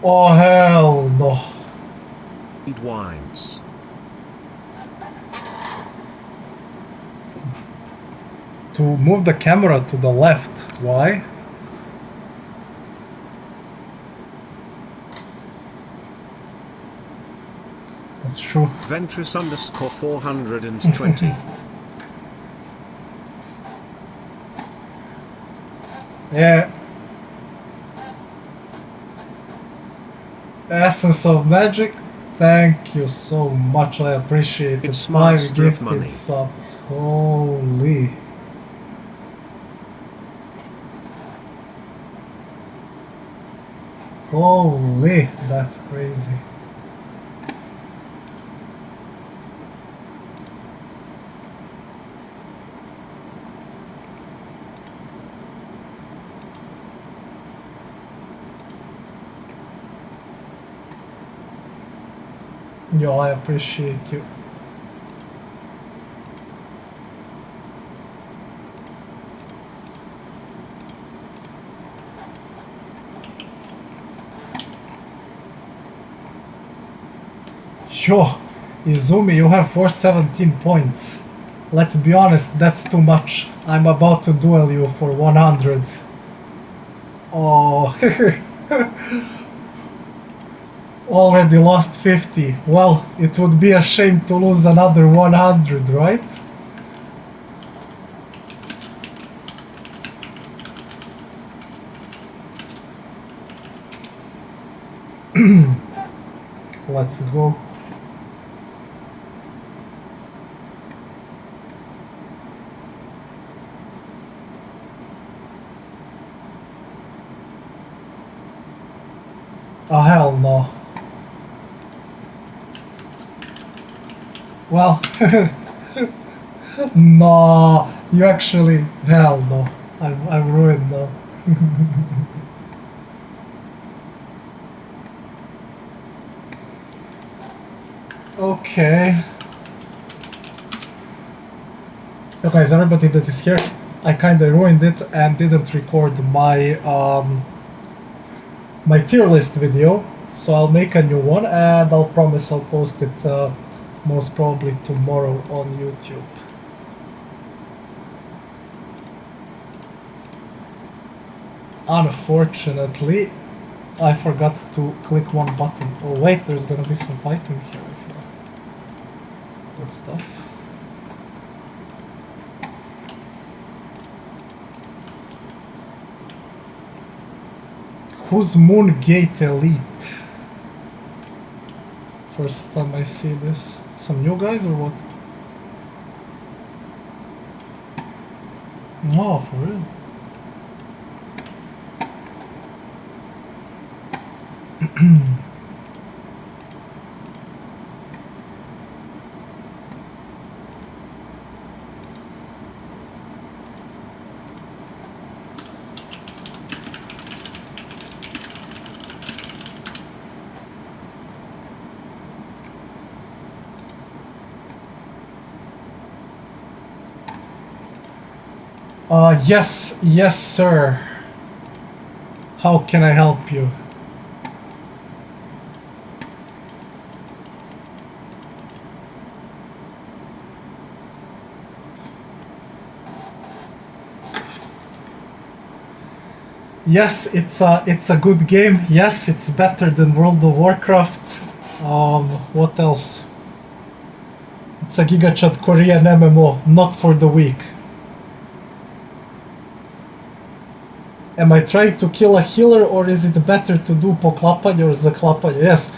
Oh, hell no. It winds. To move the camera to the left. Why? That's true. Ventress _ 420. Yeah. Essence of Magic, thank you so much. I appreciate it. 5 gifted subs. Holy. Holy, that's crazy. Yo, I appreciate you. Yo, Izumi, you have 417 points. Let's be honest, that's too much. I'm about to duel you for 100. Oh, already lost 50. Well, it would be a shame to lose another 100, right? Let's go. Oh, hell no. Well, no, you actually, hell no. I'm ruined now. Okay. So guys, everybody that is here, I kinda ruined it and didn't record my my tier list video, so I'll make a new one and I'll promise I'll post it most probably tomorrow on YouTube. Unfortunately, I forgot to click one button. Oh wait, there's gonna be some fighting here. Good stuff. Who's Moongate Elite? First time I see this. Some new guys or what? No, for real. Yes, sir. How can I help you? Yes, it's a good game. Yes, it's better than World of Warcraft. What else? It's a GigaChat Korean MMO, not for the weak. Am I trying to kill a healer, or is it better to do poklapanje or zaklapanje? Yes.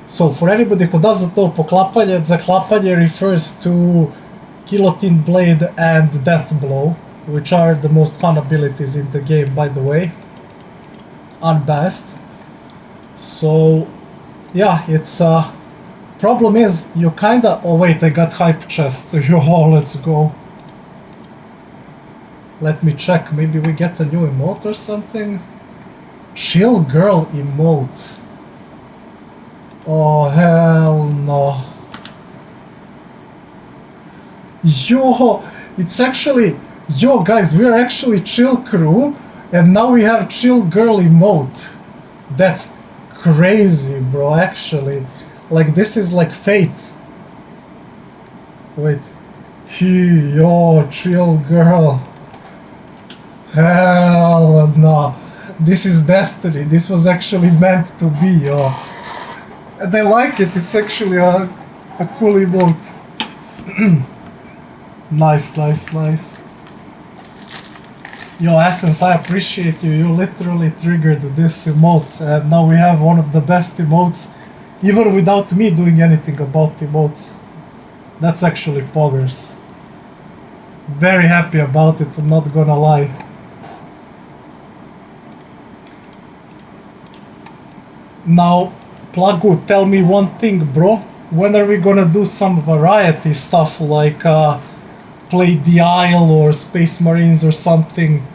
So for anybody who doesn't know, poklapanje and zaklapanje refers to Guillotine Blade and Death Blow, which are the most fun abilities in the game, by the way. Unbiased. So yeah, it's problem is you kinda, oh wait, I got hype chest. Yo, let's go. Let me check, maybe we get a new emote or something? Chill girl emote. Oh hell no. Yo, it's actually, yo guys, we are actually chill crew and now we have chill girl emote. That's crazy, bro, actually. Like, this is like fate. Wait. Yo, chill girl. Hell no. This is destiny. This was actually meant to be, yo. And I like it. It's actually a cool emote. Nice. Yo, Essence, I appreciate you. You literally triggered this emote. And now we have one of the best emotes, even without me doing anything about emotes. That's actually poggers. Very happy about it, I'm not gonna lie. Now, Plagu, tell me one thing, bro. When are we gonna do some variety stuff like play the Isle or Space Marines or something?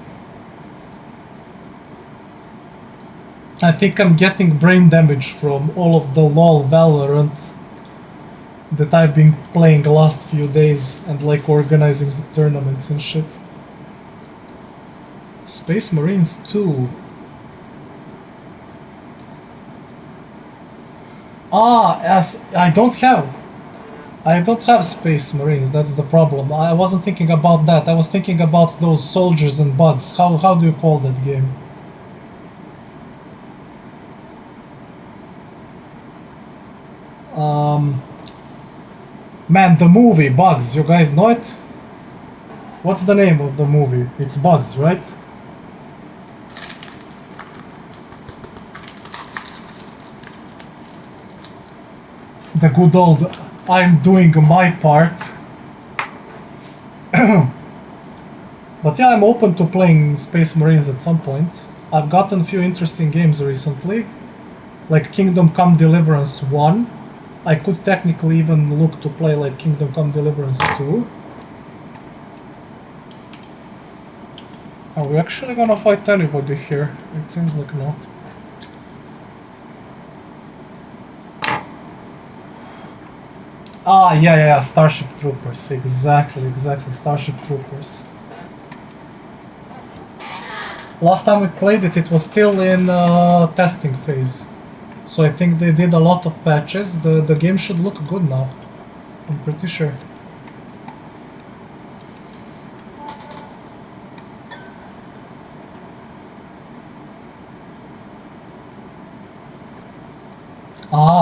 I think I'm getting brain damage from all of the LOL Valorant. that I've been playing the last few days and like organizing the tournaments and shit. Space Marines 2. As I don't have Space Marines, that's the problem. I wasn't thinking about that. I was thinking about those soldiers and bugs. How do you call that game? Man, the movie Bugs, you guys know it? What's the name of the movie? It's Bugs, right? The good old I'm doing my part. But yeah, I'm open to playing Space Marines at some point. I've gotten a few interesting games recently, like Kingdom Come Deliverance 1. I could technically even look to play like Kingdom Come Deliverance 2. Are we actually gonna fight anybody here? It seems like not. Yeah, Starship Troopers. Exactly, Starship Troopers. Last time we played it, it was still in testing phase. So I think they did a lot of patches. The game should look good now. I'm pretty sure.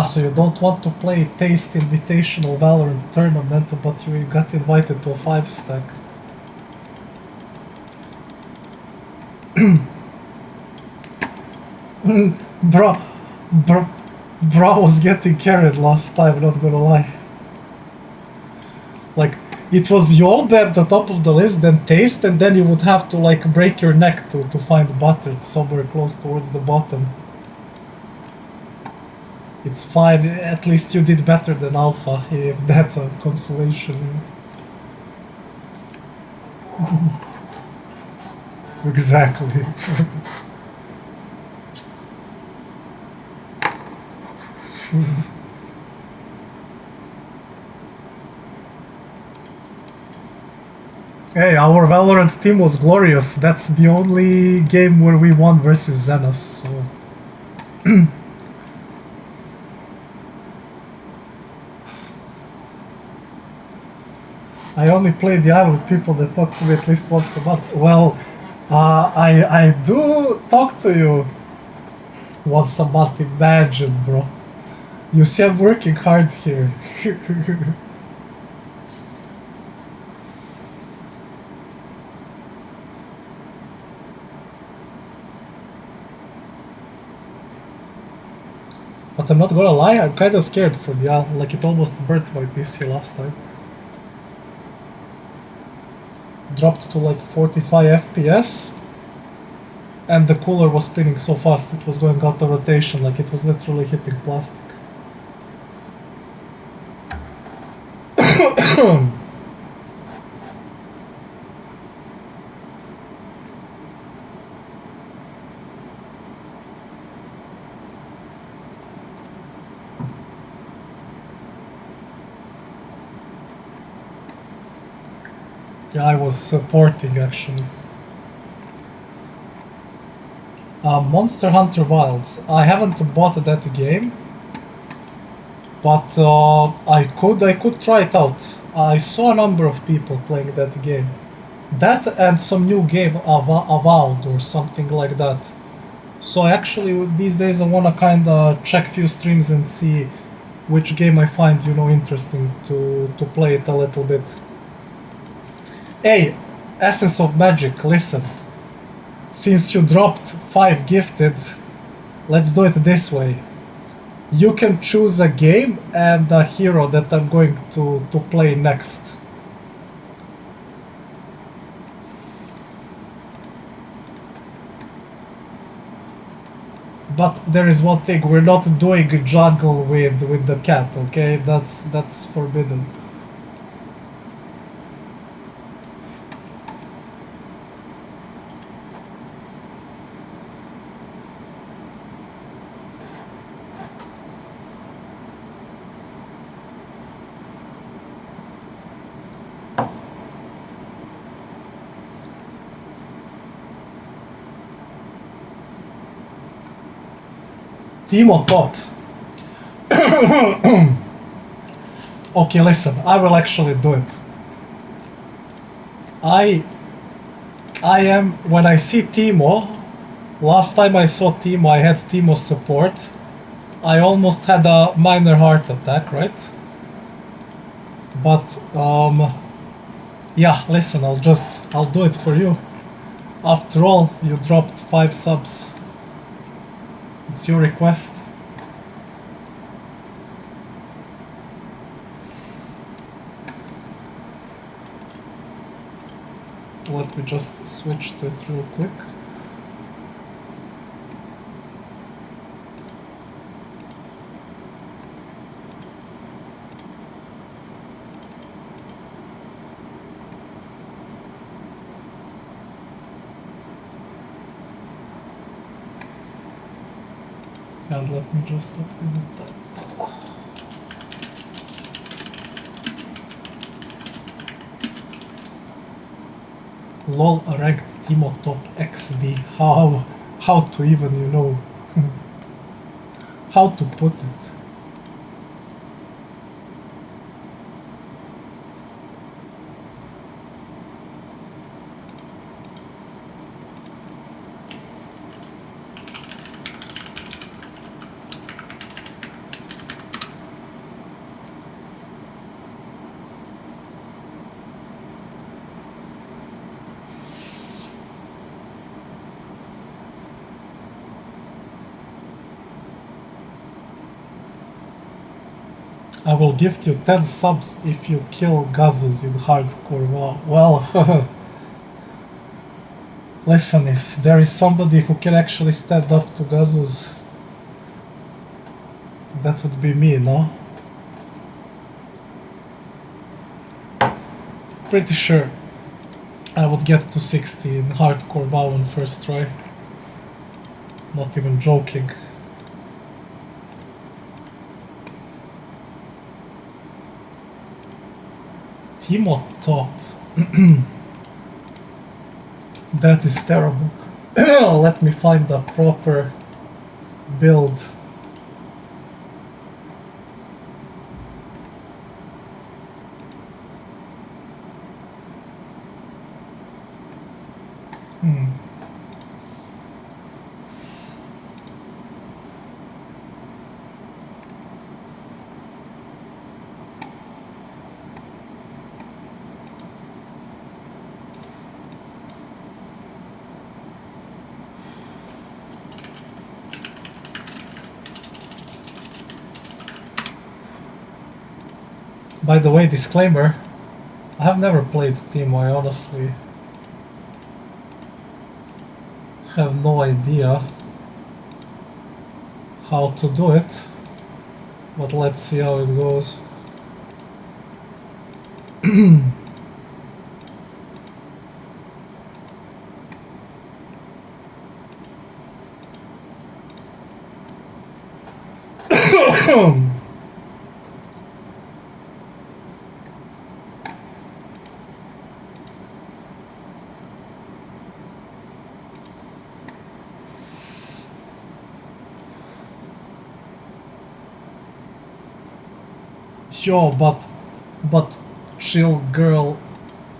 So you don't want to play Taste Invitational Valorant tournament, but you got invited to a 5-stack. Bro was getting carried last time, not gonna lie. Like, it was Yolbe at the top of the list, then Taste, and then you would have to like break your neck to find Buttered somewhere close towards the bottom. It's fine, at least you did better than Alpha, if that's a consolation. Exactly. Hey, our Valorant team was glorious. That's the only game where we won versus Zenas, so... I only play the island with people that talk to me at least once a month. Well, I do talk to you once a month, imagine, bro. You see, I'm working hard here. But I'm not gonna lie, I'm kinda scared for the island. Like, it almost burnt my PC last time. Dropped to like 45 FPS, and the cooler was spinning so fast it was going out of rotation, like it was literally hitting plastic. Yeah, I was supporting actually. Monster Hunter Wilds. I haven't bought that game, but I could try it out. I saw a number of people playing that game. That and some new game, Avowed or something like that. So actually these days I wanna kinda check few streams and see which game I find, you know, interesting to play it a little bit. Hey, Essence of Magic, listen. Since you dropped 5 gifted, let's do it this way. You can choose a game and a hero that I'm going to play next. But there is one thing, we're not doing jungle with the cat, okay? That's forbidden. Timo top. Okay, listen, I will actually do it. I am, when I see Timo, last time I saw Timo, I had Timo's support. I almost had a minor heart attack, right? But, yeah, listen, I'll do it for you. After all, you dropped 5 subs. It's your request. Let me just switch to it real quick. And let me just update that. LOL ranked Timo top XD. How to even, you know, how to put it. I will gift you 10 subs if you kill Gazus in hardcore. Well, listen, if there is somebody who can actually stand up to Gazus, that would be me, no? Pretty sure I would get to 60 in hardcore WoW on first try. Not even joking. Timo top. That is terrible. Let me find a proper build. By the way, disclaimer, I have never played Timo. I honestly have no idea how to do it, but let's see how it goes. Yo, but chill girl,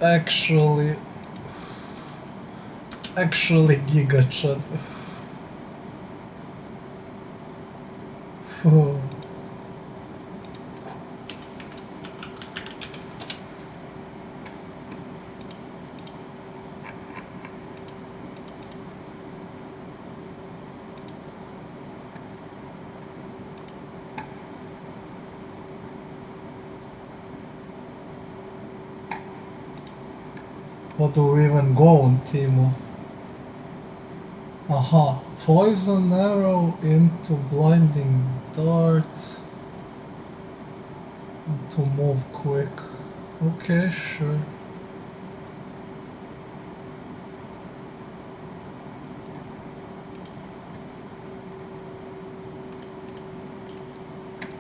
actually Giga Chad. What do we even go on, Timo? Aha. Poison arrow into blinding dart. To move quick. Okay, sure.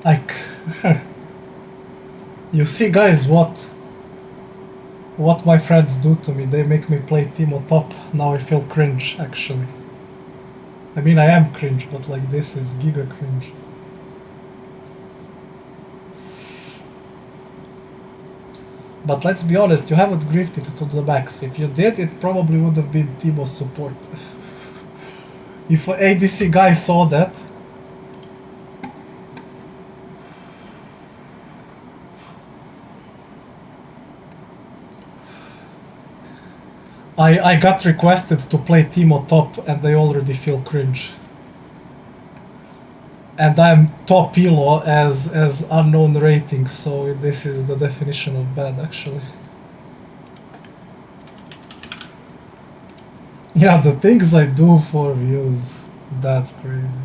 Like, you see, guys, what my friends do to me. They make me play Timo top. Now I feel cringe, actually. I mean, I am cringe, but like this is giga cringe. But let's be honest, you haven't griefed it to the max. If you did, it probably would have been Timo's support. If an ADC guy saw that... I got requested to play Timo top and I already feel cringe. And I'm top elo as unknown rating, so this is the definition of bad actually. Yeah, the things I do for views, that's crazy.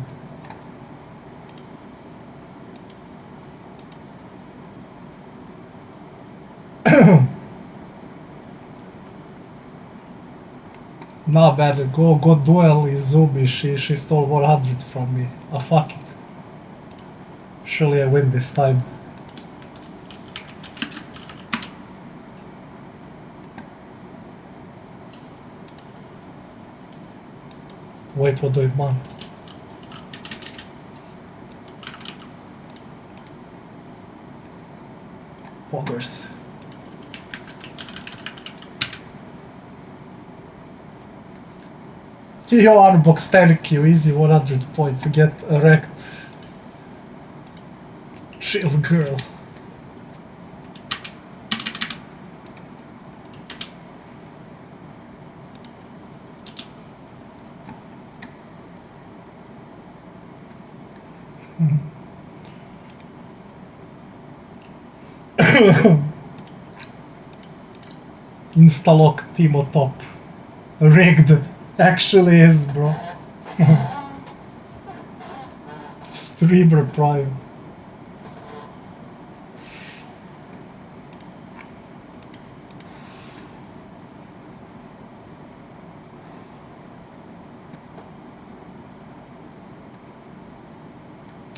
Nah, bad. Go duel Izumi. She stole 100 from me. Ah, fuck it. Surely I win this time. Wait, what do it man? Poggers. Yo, unbox, thank you, easy 100 points, get wrecked. Chill girl. Instalock Timo top. Rigged. Actually is, bro. Streamer Prime.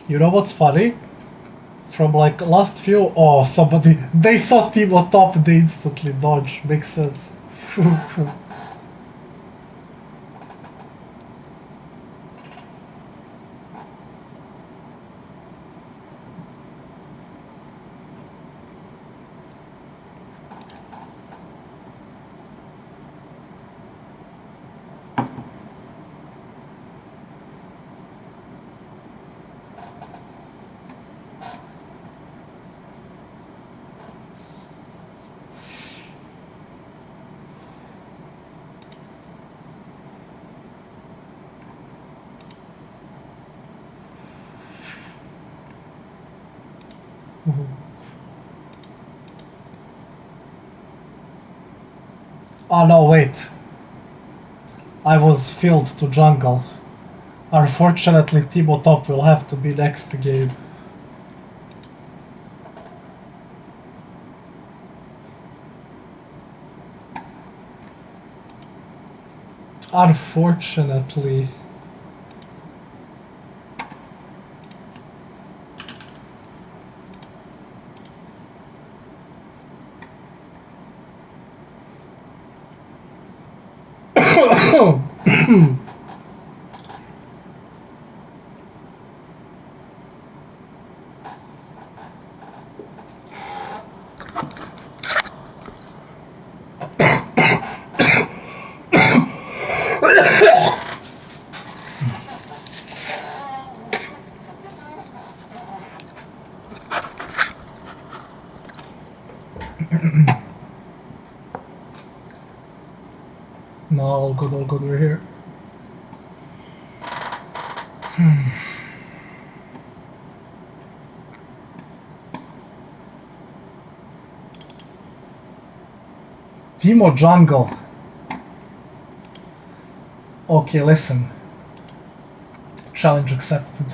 You know what's funny? From like last few, oh, somebody, they saw Timo top, they instantly dodge. Makes sense. Oh no, wait. I was filled to jungle. Unfortunately, Timo top will have to be next game. Unfortunately. No, all good, we're here. Timo jungle. Okay, listen. Challenge accepted.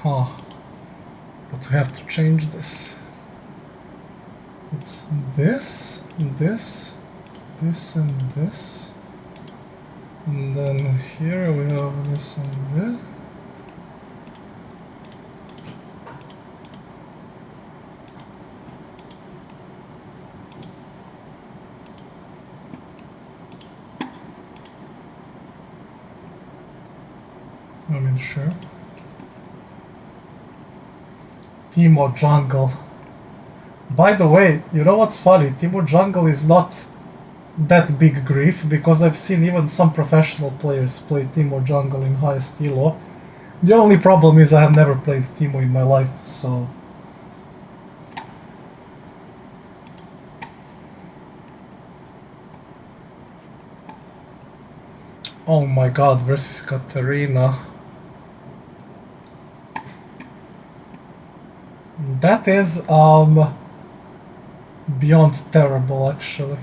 Huh. But we have to change this. It's this, this, this and this. And then here we have this and this. I mean, sure. Teemo Jungle. By the way, you know what's funny? Teemo Jungle is not that big grief, because I've seen even some professional players play Teemo Jungle in highest elo. The only problem is I have never played Teemo in my life, so... Oh my god, versus Katarina. That is, beyond terrible, actually.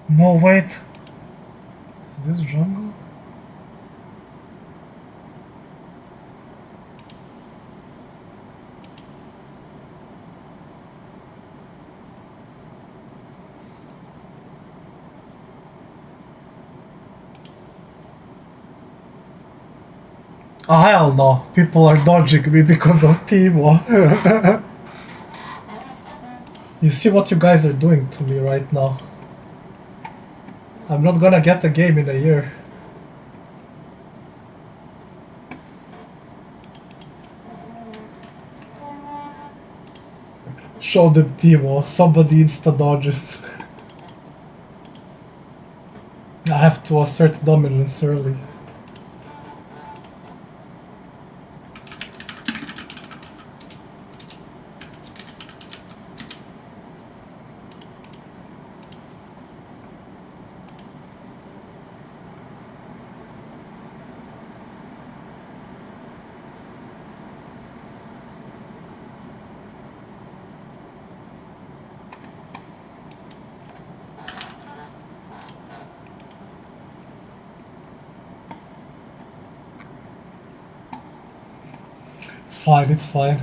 No, wait. Is this jungle? Oh, hell no. People are dodging me because of Teemo. You see what you guys are doing to me right now. I'm not gonna get a game in a year. Show them Teemo. Somebody insta dodges. I have to assert dominance early. It's fine, it's fine.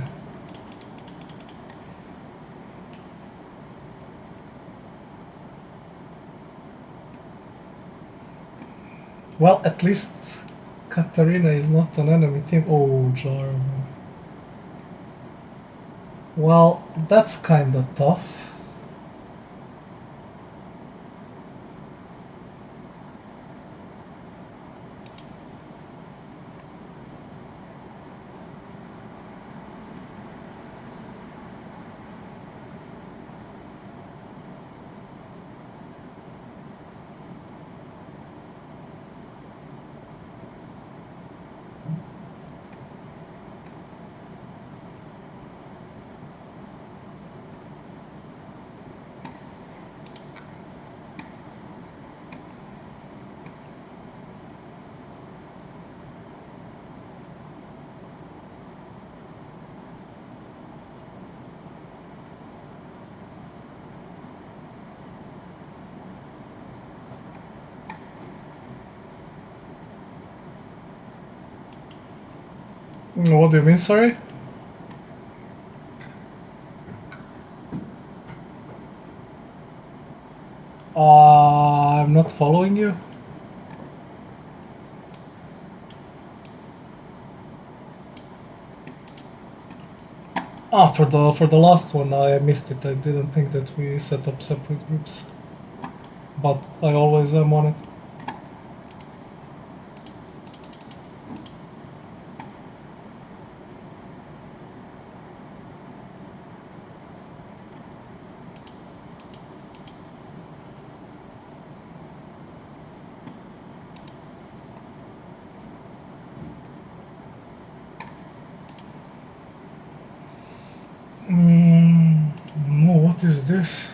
Well, at least Katarina is not an enemy team. Oh, Jarvan. Well, that's kinda tough. What do you mean, sorry? I'm not following you. Ah, for the last one, I missed it. I didn't think that we set up separate groups. But I always am on it. No, what is this?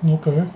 Okay.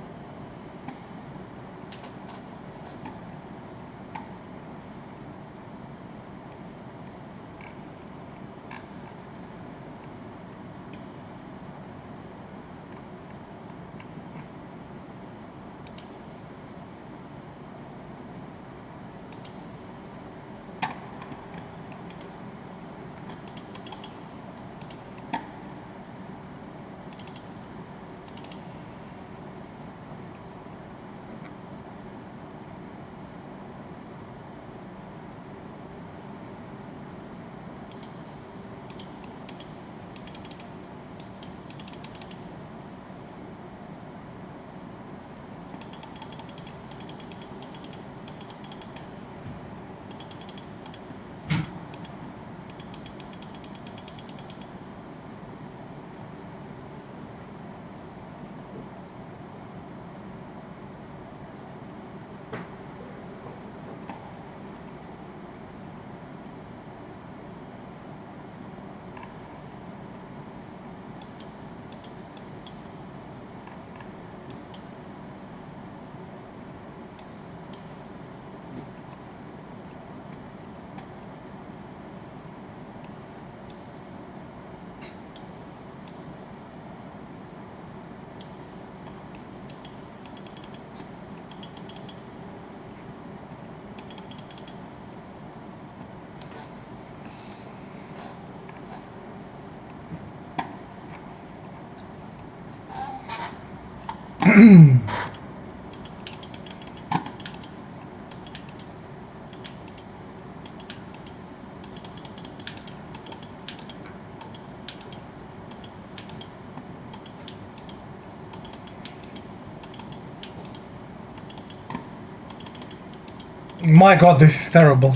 My god, this is terrible.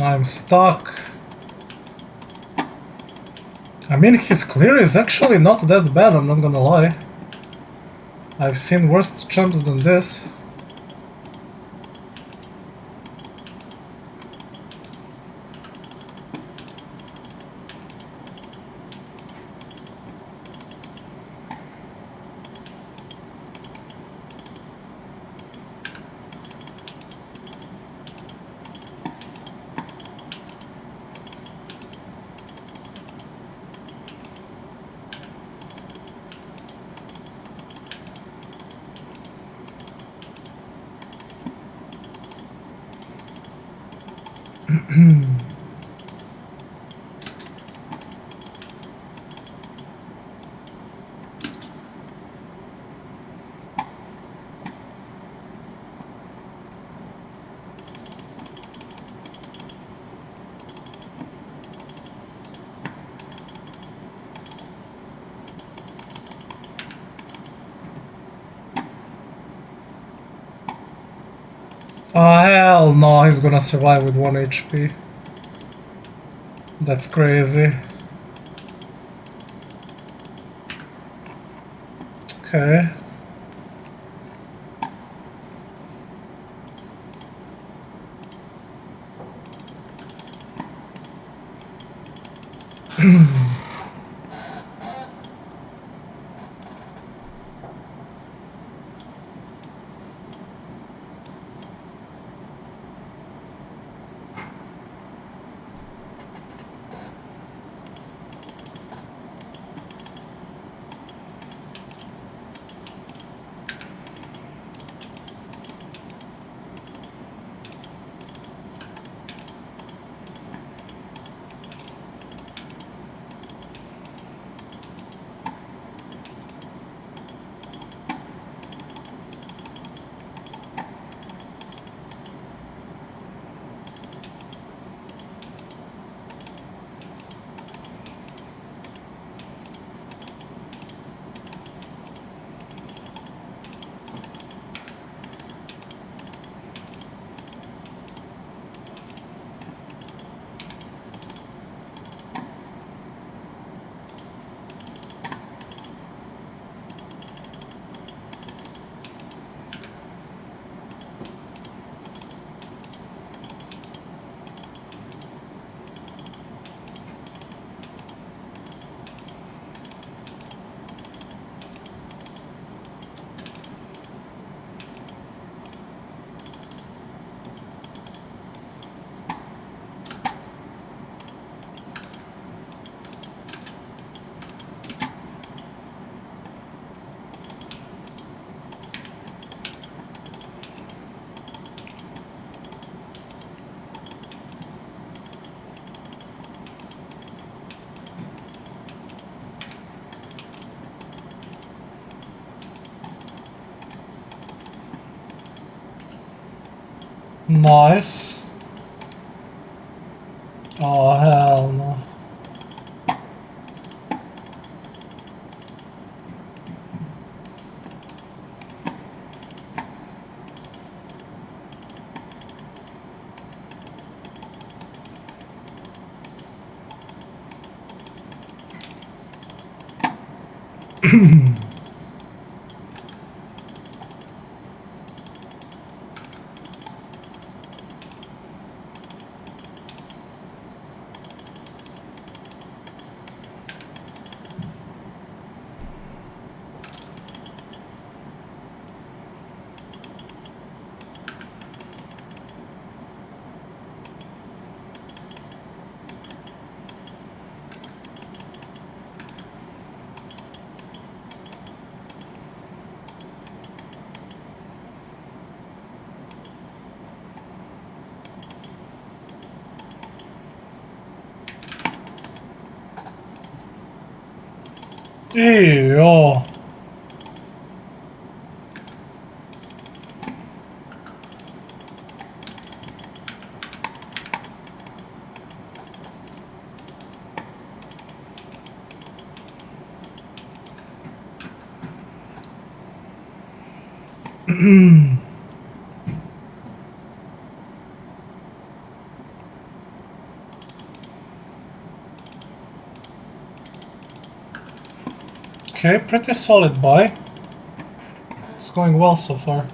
I'm stuck. I mean, his clear is actually not that bad, I'm not gonna lie. I've seen worse jumps than this. Oh hell no, he's gonna survive with 1 HP. That's crazy. Okay. Nice. Oh, hell no. Ew. Okay, pretty solid buy. It's going well so far.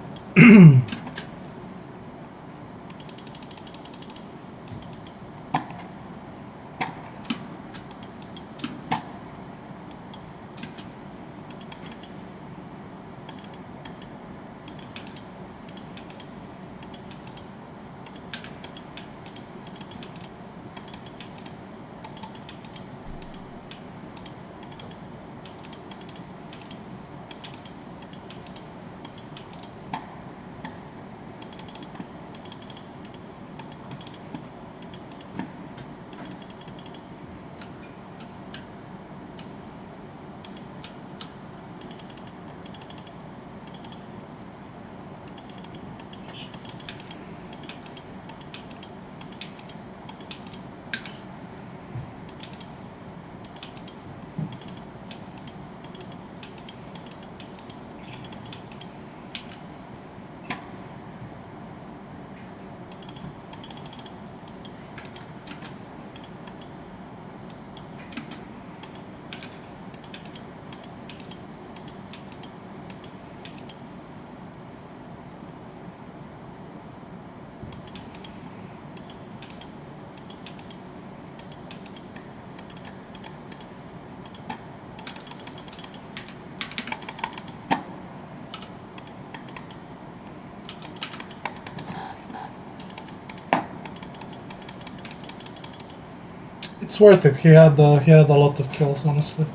It's worth it. He had a lot of kills, honestly.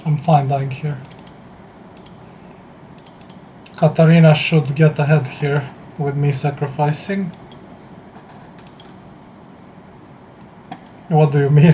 I'm fine dying here. Katarina should get ahead here with me sacrificing. What do you mean?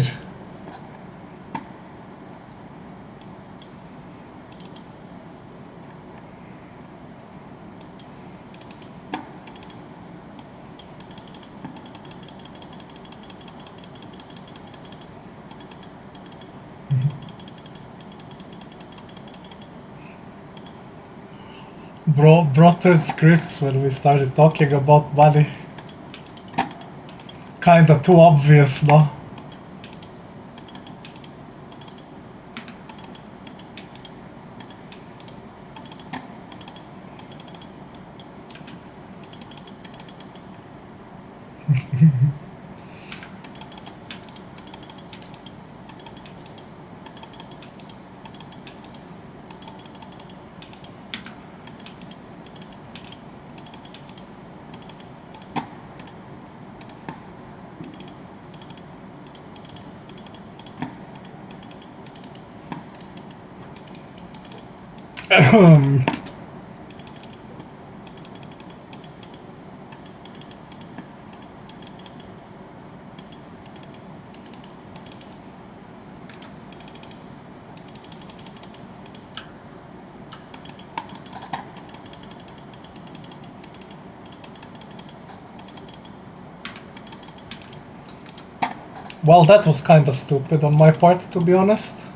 Bro turned scripts when we started talking about money. Kinda too obvious, no? Well, that was kinda stupid on my part, to be honest.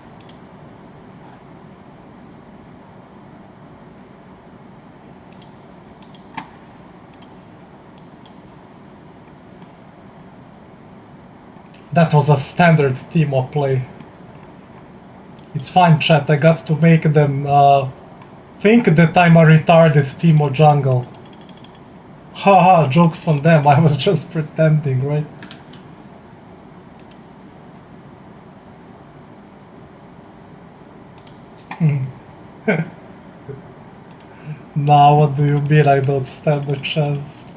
That was a standard team-up play. It's fine, chat, I got to make them think that I'm a retarded Teemo jungle. Haha, jokes on them, I was just pretending, right? Nah, what do you mean I don't stand a chance?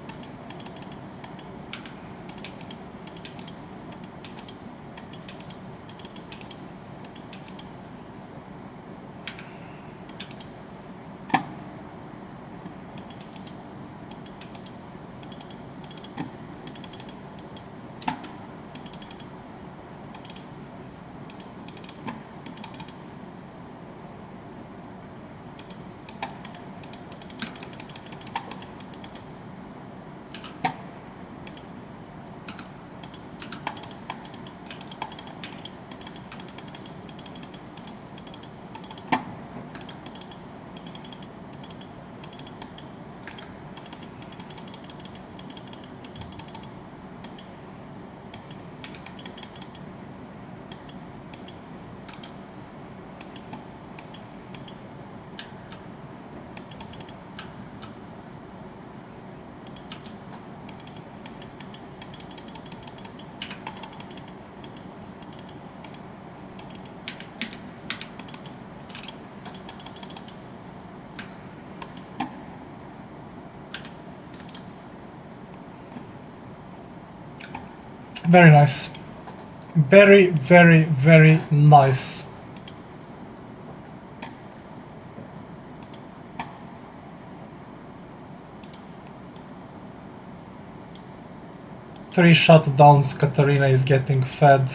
Very nice. Very, very, very nice. Three shutdowns, Katarina is getting fed.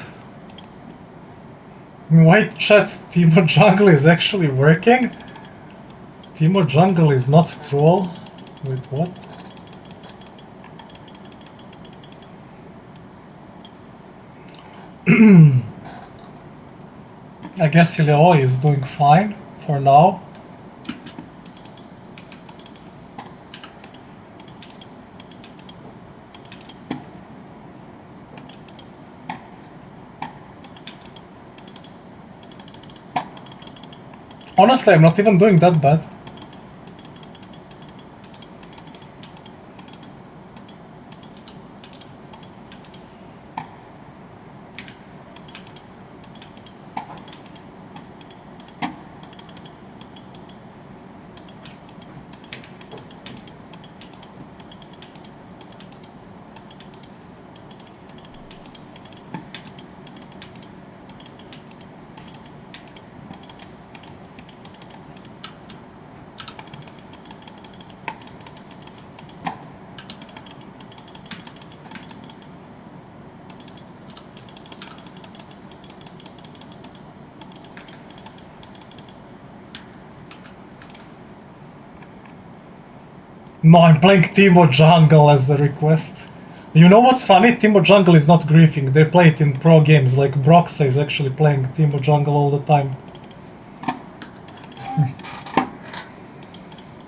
Wait, chat, Teemo Jungle is actually working? Teemo Jungle is not troll? Wait, what? I guess Ileo is doing fine for now. Honestly, I'm not even doing that bad. No, I'm playing Teemo Jungle as a request. You know what's funny? Teemo Jungle is not griefing. They play it in pro games. Like Broxa is actually playing Teemo Jungle all the time.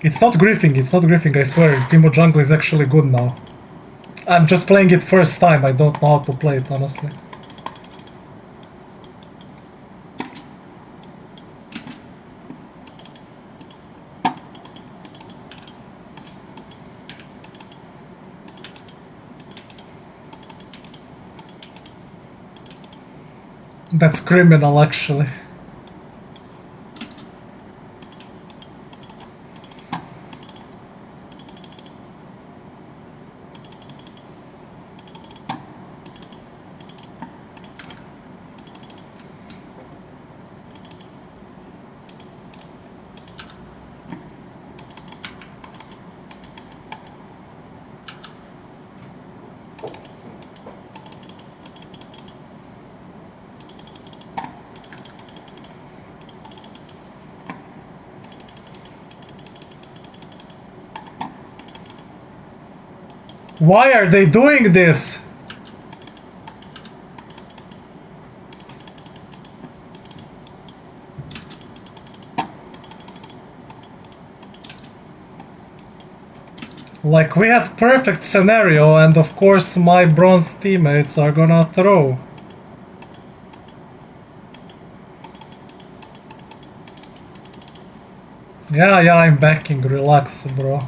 It's not griefing, I swear. Teemo Jungle is actually good now. I'm just playing it first time. I don't know how to play it, honestly. That's criminal, actually. Why are they doing this? Like, we had perfect scenario, and of course my bronze teammates are gonna throw. Yeah, I'm backing. Relax, bro.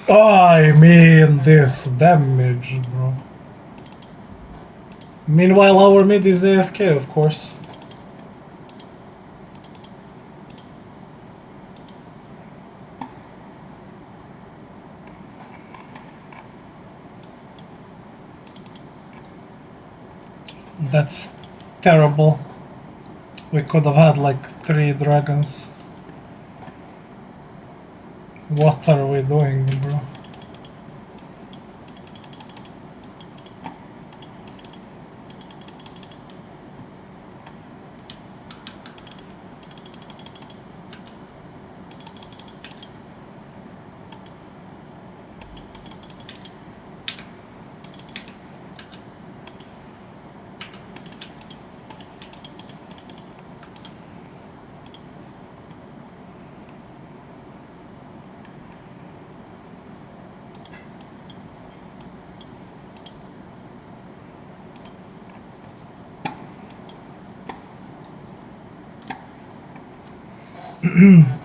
I mean, this damage, bro. Meanwhile, our mid is AFK, of course. That's terrible. We could have had like 3 dragons. What are we doing, bro?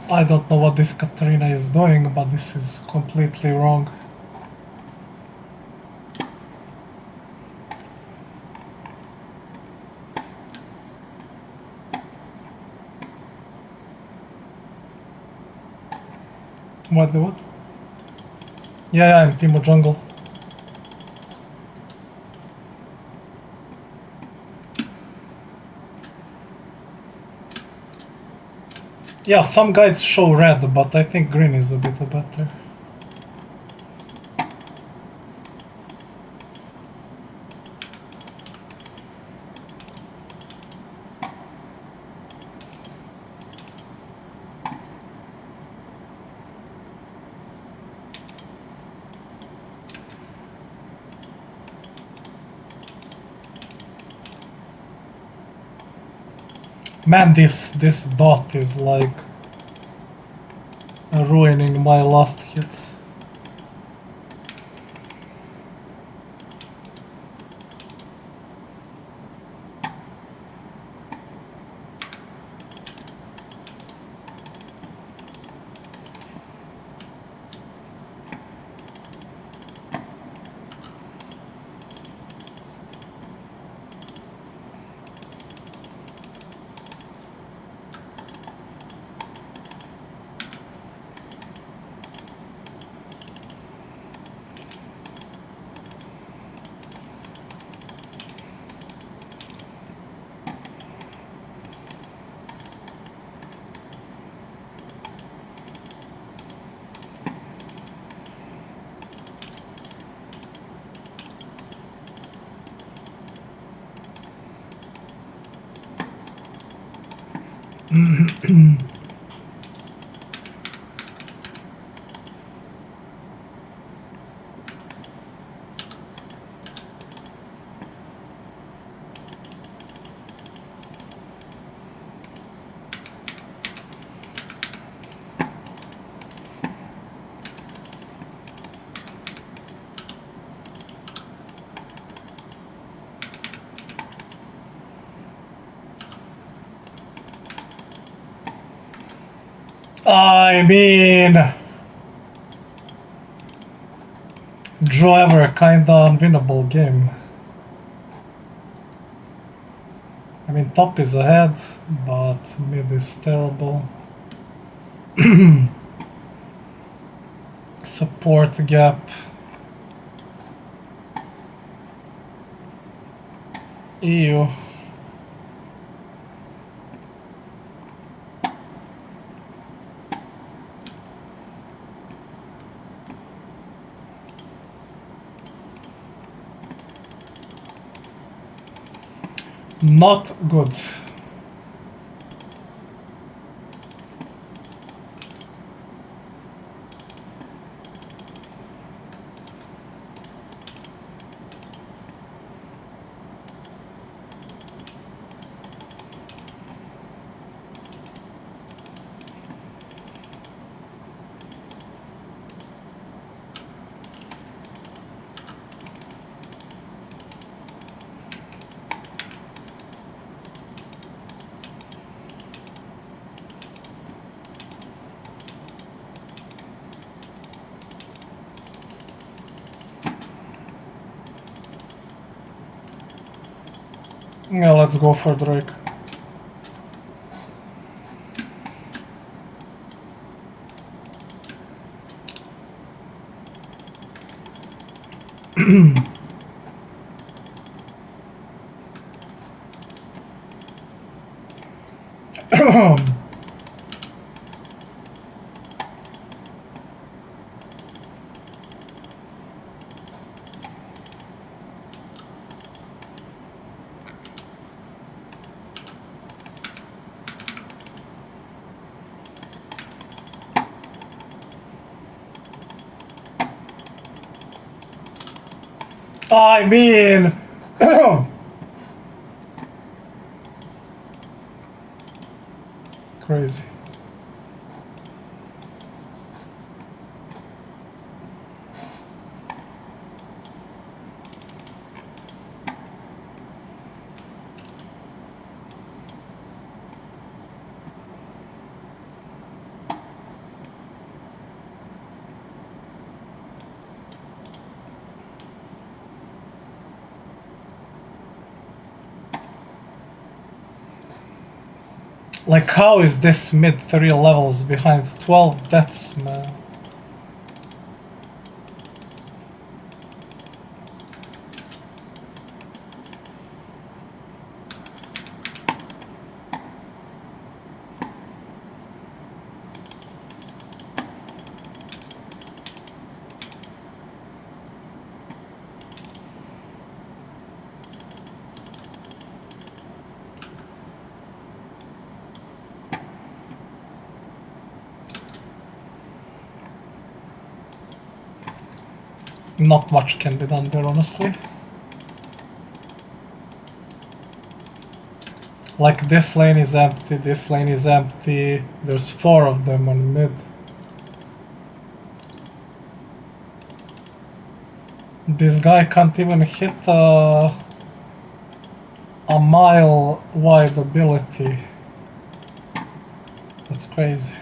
I don't know what this Katrina is doing, but this is completely wrong. What? Yeah, I'm Timo Jungle. Yeah, some guides show red, but I think green is a bit better. Man, this dot is like ruining my last hits. I mean, draw ever kinda unwinnable game. I mean, top is ahead, but mid is terrible. Support gap. EU. Not good. Yeah, let's go for Drake. I mean, crazy. Like, how is this mid 3 levels behind 12 deaths, man? Not much can be done there, honestly. Like, this lane is empty, this lane is empty. There's 4 of them on mid. This guy can't even hit a mile wide ability. That's crazy.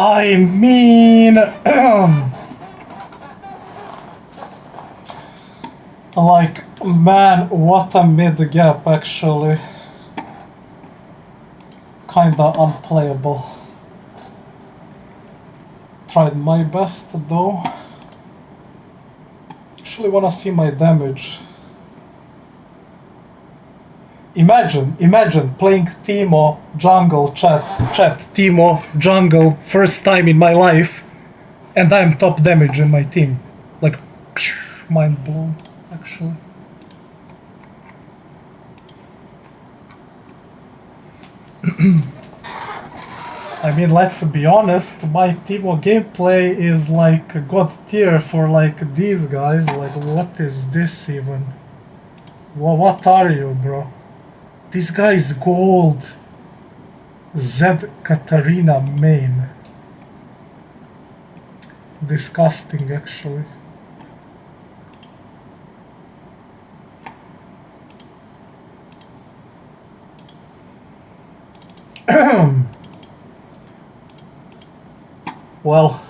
I mean, like, man, what a mid gap actually. Kinda unplayable. Tried my best though. Actually wanna see my damage. Imagine playing Teemo jungle chat, Teemo jungle first time in my life, and I'm top damage in my team. Like, mind blown, actually. I mean, let's be honest, my Teemo gameplay is like god tier for like these guys. Like, what is this even? What are you, bro? This guy is gold. Z Katarina main. Disgusting, actually. Well,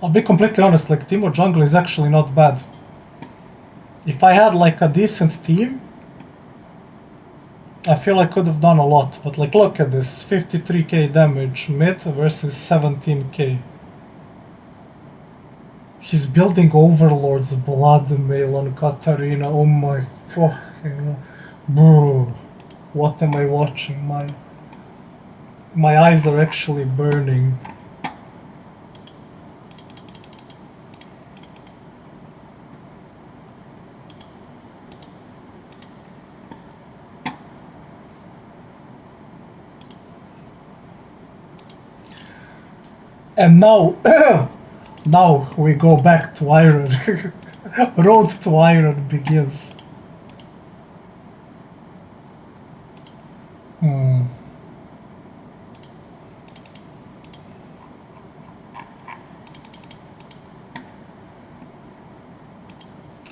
I'll be completely honest, like, Teemo jungle is actually not bad. If I had like a decent team, I feel I could have done a lot, but like, look at this, 53k damage mid versus 17k. He's building Overlord's blood mail on Katarina, oh my fucking... Bro, what am I watching? My eyes are actually burning. And now, now we go back to Iron. Road to Iron begins.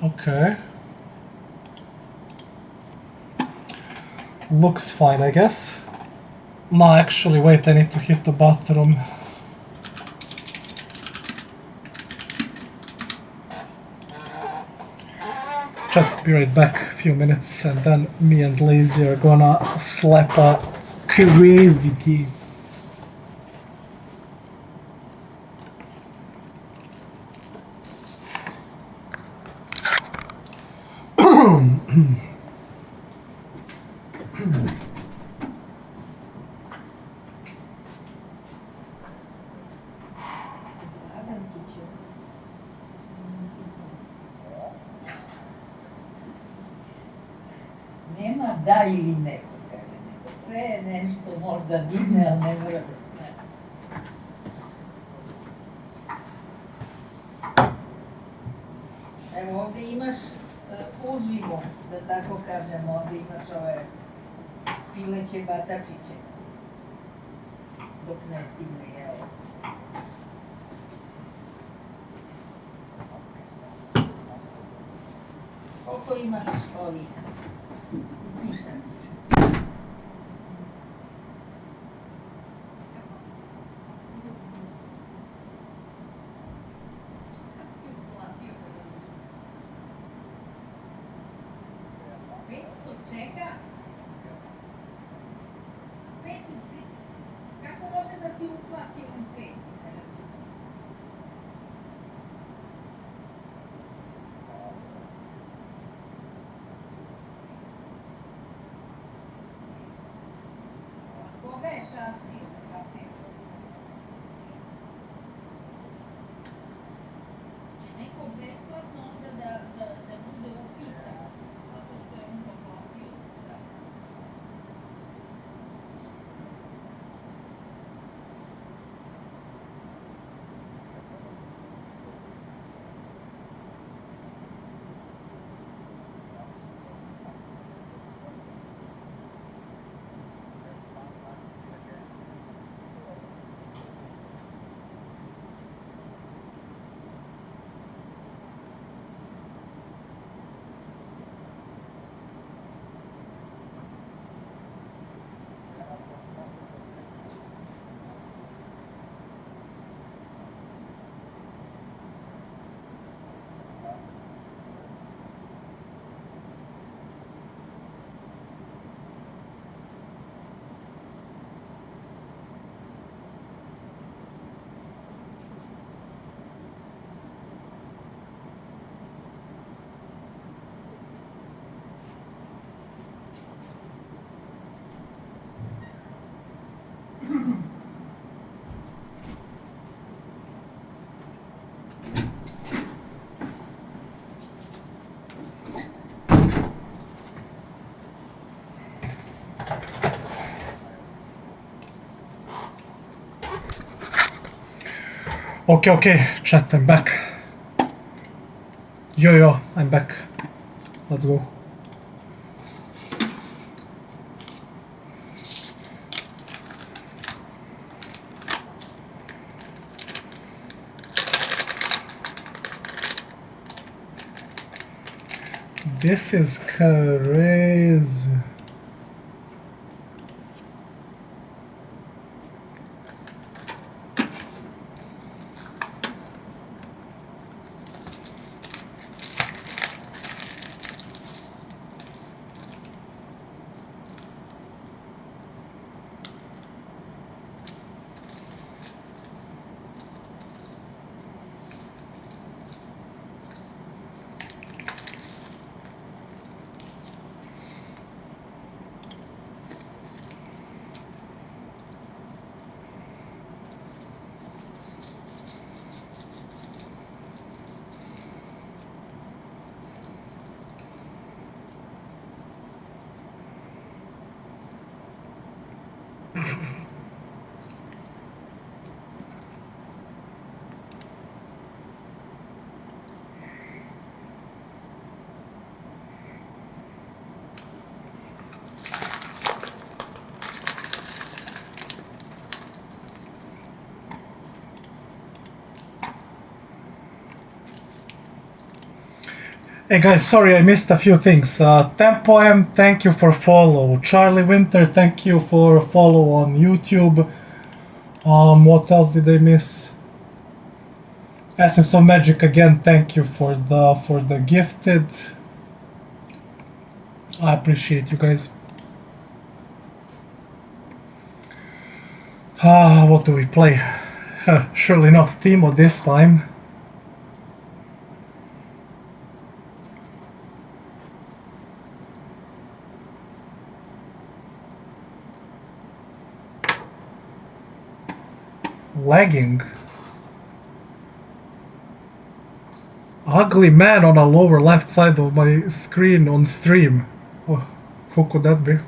Okay. Looks fine, I guess. No, actually, wait, I need to hit the bathroom. Chat, be right back, a few minutes, and then me and Lazy are gonna slap a crazy game. Nema da ili neko, kaže, nego sve je nešto možda divne, ali ne mora da znači. Evo ovdje imaš uživo, da tako kažem, ovdje imaš ove pileće batačiće, dok ne stigne, jel? Koliko imaš ovih pisanih? Okay, okay, chat, I'm back. Yo, I'm back. Let's go. This is crazy. Hey guys, sorry I missed a few things. Tempo M, thank you for follow. Charlie Winter, thank you for follow on YouTube. What else did I miss? Essence of Magic again, thank you for the gifted. I appreciate you guys. What do we play? Surely not Timo this time. Lagging. Ugly man on a lower left side of my screen on stream. Oh, who could that be?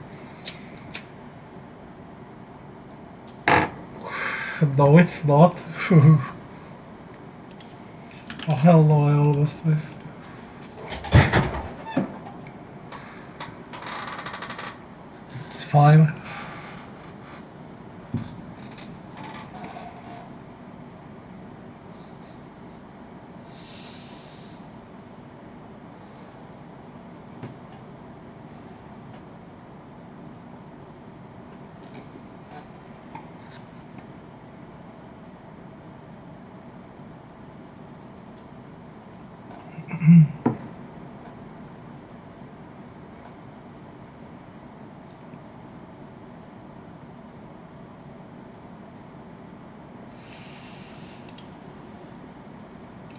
No, it's not. Oh hell no, I almost missed. It's fine.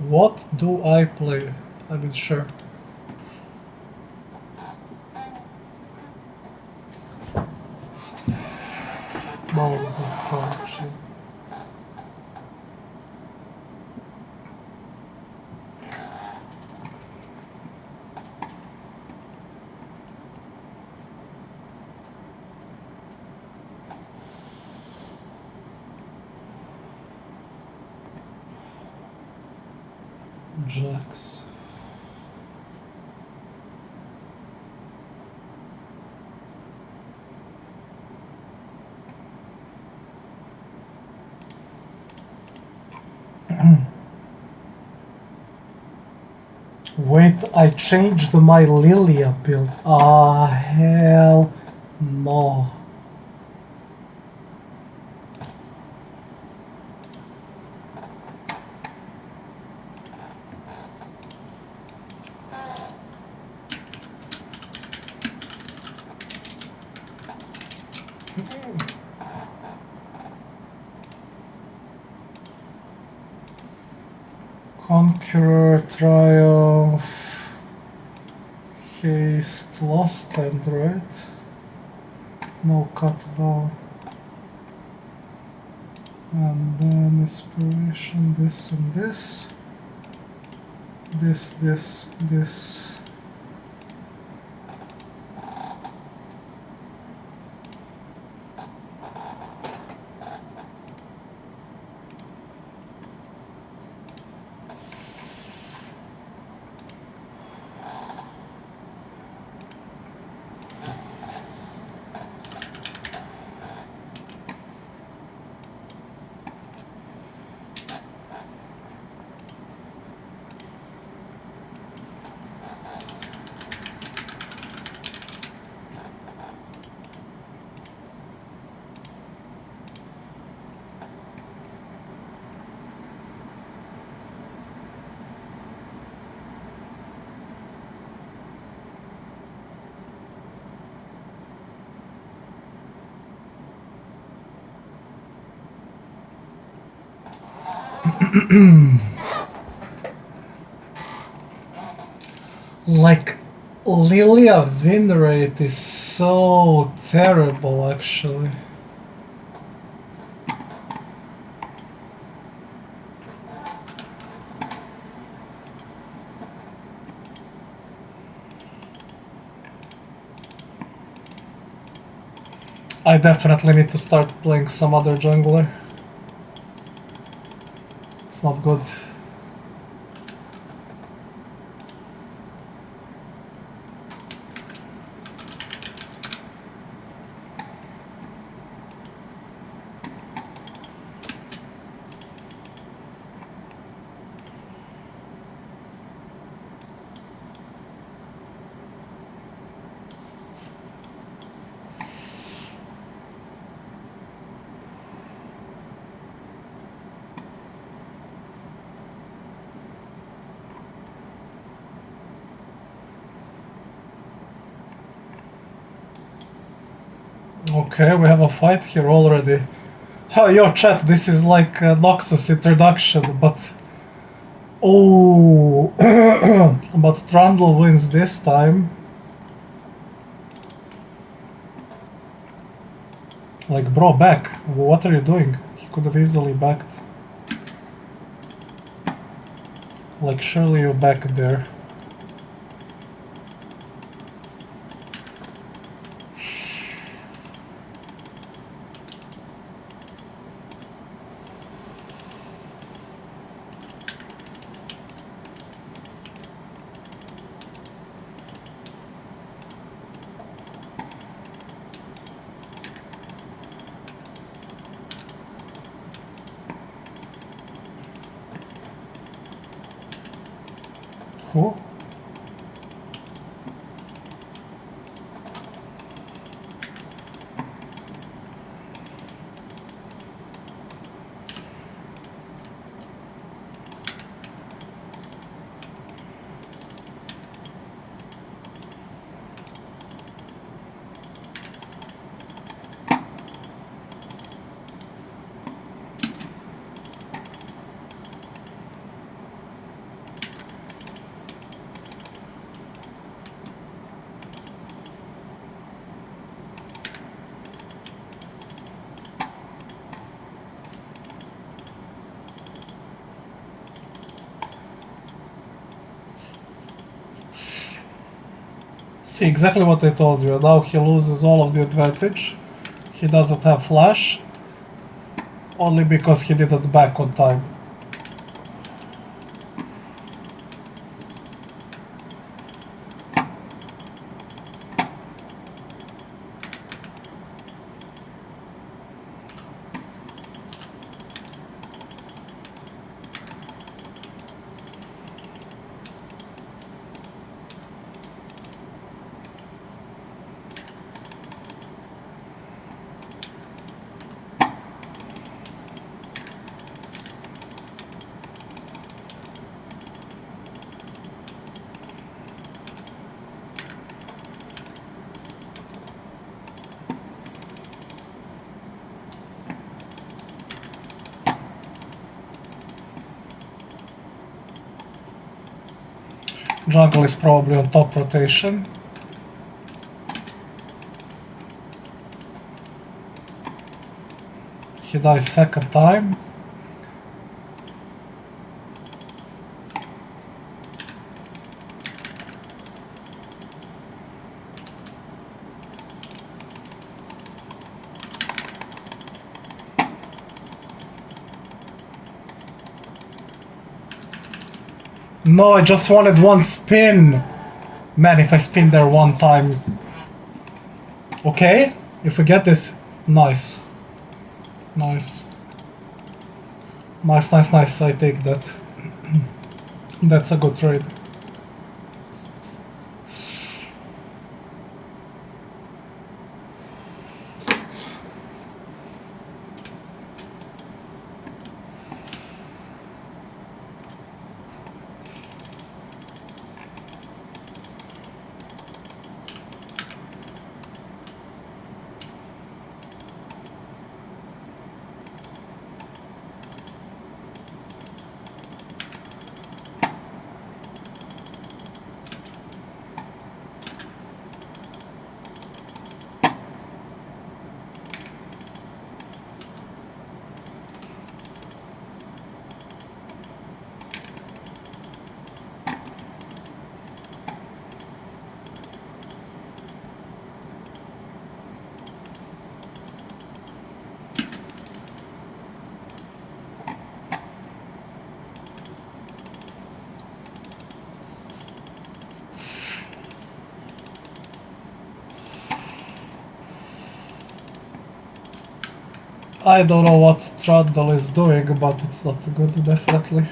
What do I play? I mean, sure. Balls of corruption. Jax. Wait, I changed my Lilia build. Ah, hell no. Conqueror, Triumph, Haste, Lost End, right? No, cut down. And then Inspiration, this and this. This. Like, Lilia win rate is so terrible, actually. I definitely need to start playing some other jungler. It's not good. Okay, we have a fight here already. Oh, yo, chat, this is like Noxus introduction, but... Oh, but Trundle wins this time. Like, bro, back. What are you doing? He could have easily backed. Like, surely you're back there. Who? See, exactly what I told you. Now he loses all of the advantage. He doesn't have flash. Only because he didn't back on time. Jungle is probably on top rotation. He dies second time. No, I just wanted one spin. Man, if I spin there one time. Okay, if we get this, nice. Nice. Nice, nice, nice, I take that. That's a good trade. I don't know what Trundle is doing, but it's not good, definitely.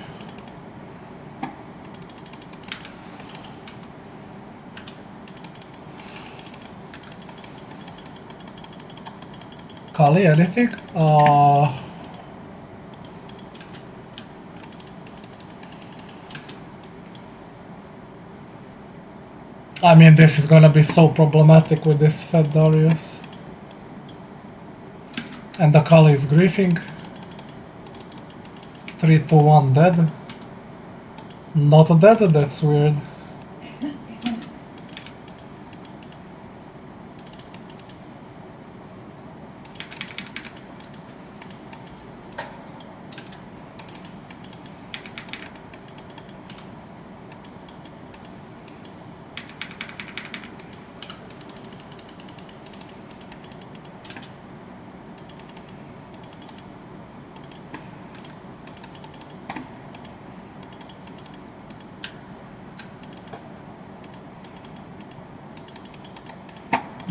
Kali, anything? I mean, this is gonna be so problematic with this Fed Darius. And the Kali is griefing. 3 to 1 dead. Not dead, that's weird.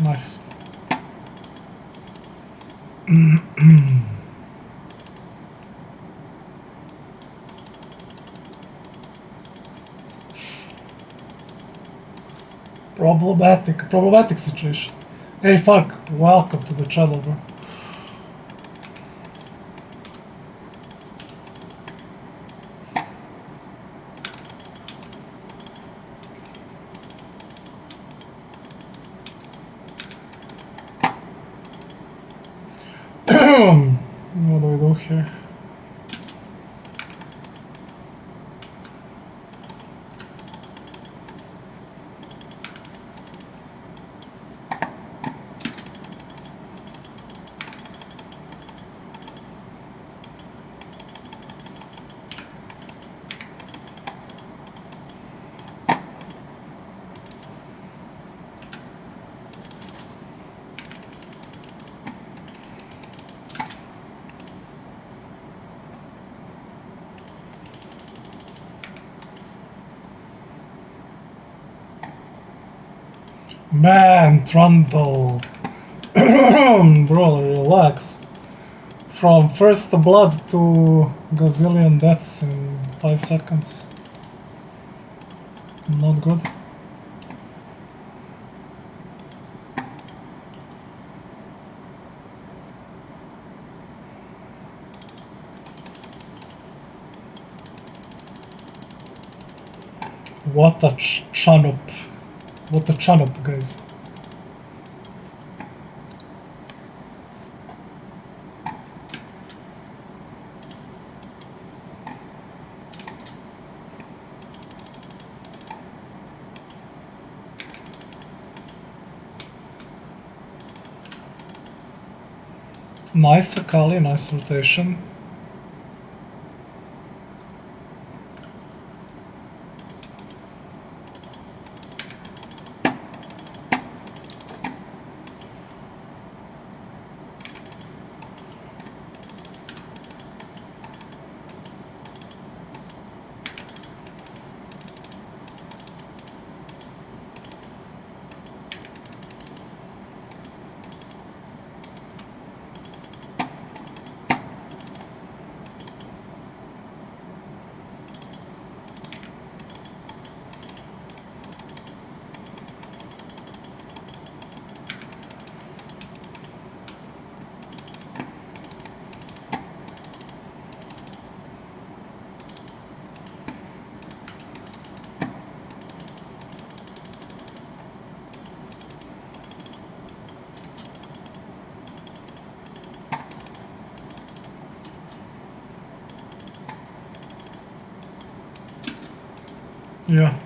Nice. Problematic situation. Hey, fuck, welcome to the channel, bro. What do we do here? Man, Trundle. Bro, relax. From first blood to gazillion deaths in 5 seconds. Not good. What a chun-up. What a chun-up, guys. Nice Akali, nice rotation. Yeah.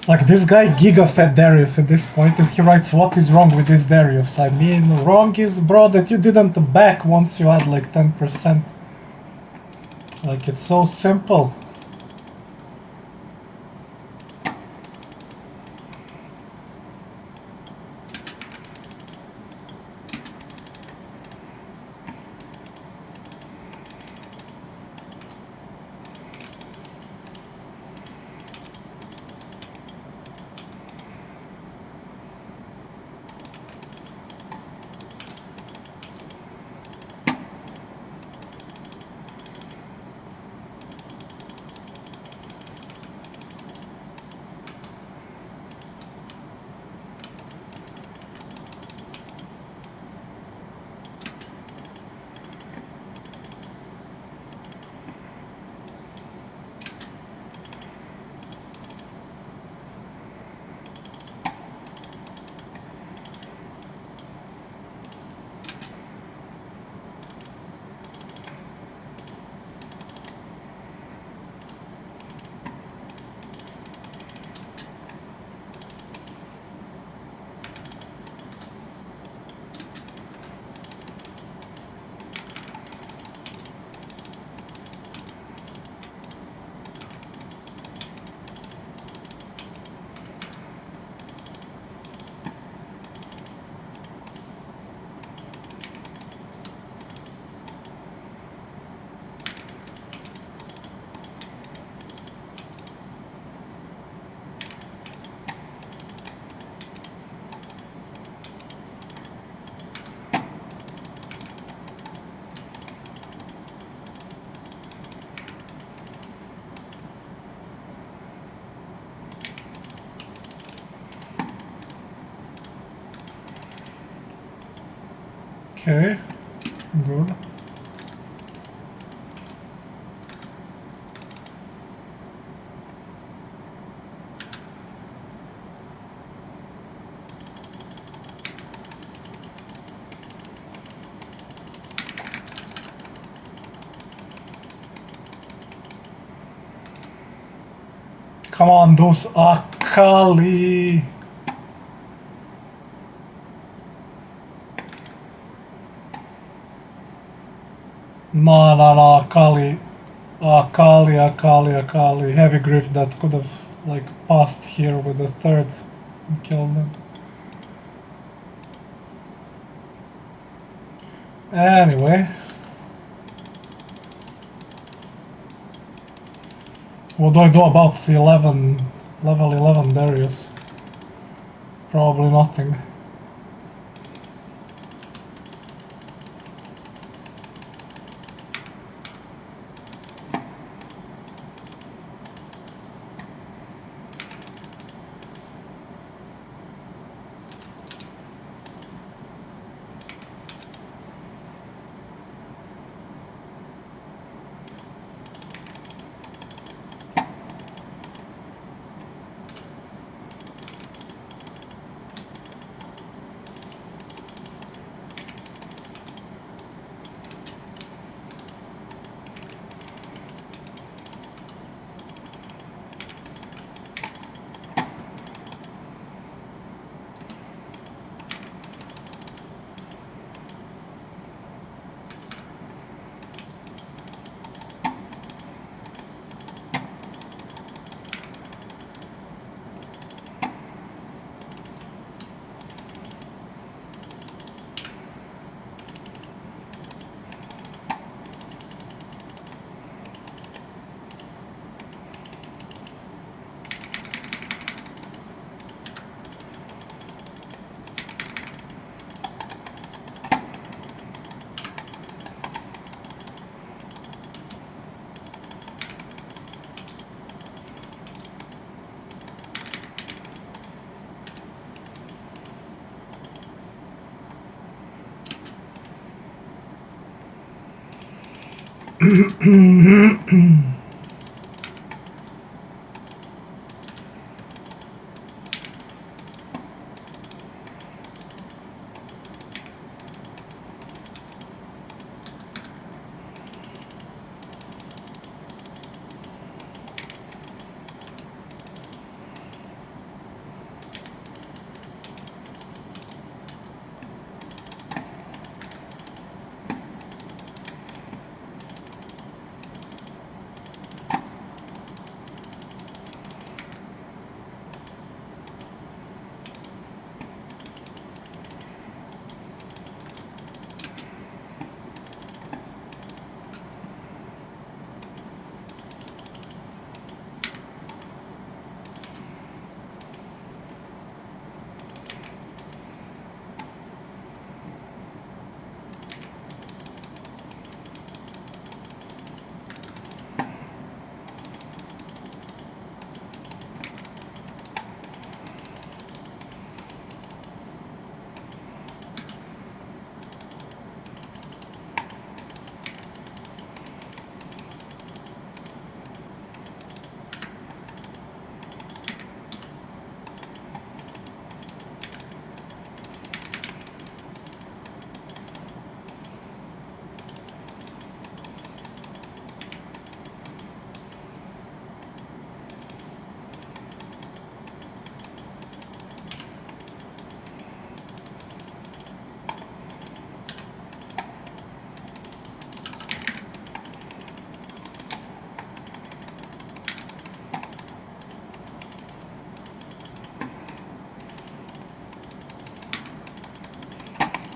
Like this guy giga fed Darius at this point, and he writes, "What is wrong with this Darius?" I mean, wrong is, bro, that you didn't back once you had like 10%. Like, it's so simple. Okay, good. Come on, those Akali. No, Akali. Akali. Heavy grip that could have, like, passed here with the third and killed them. Anyway. What do I do about the level 11 Darius? Probably nothing.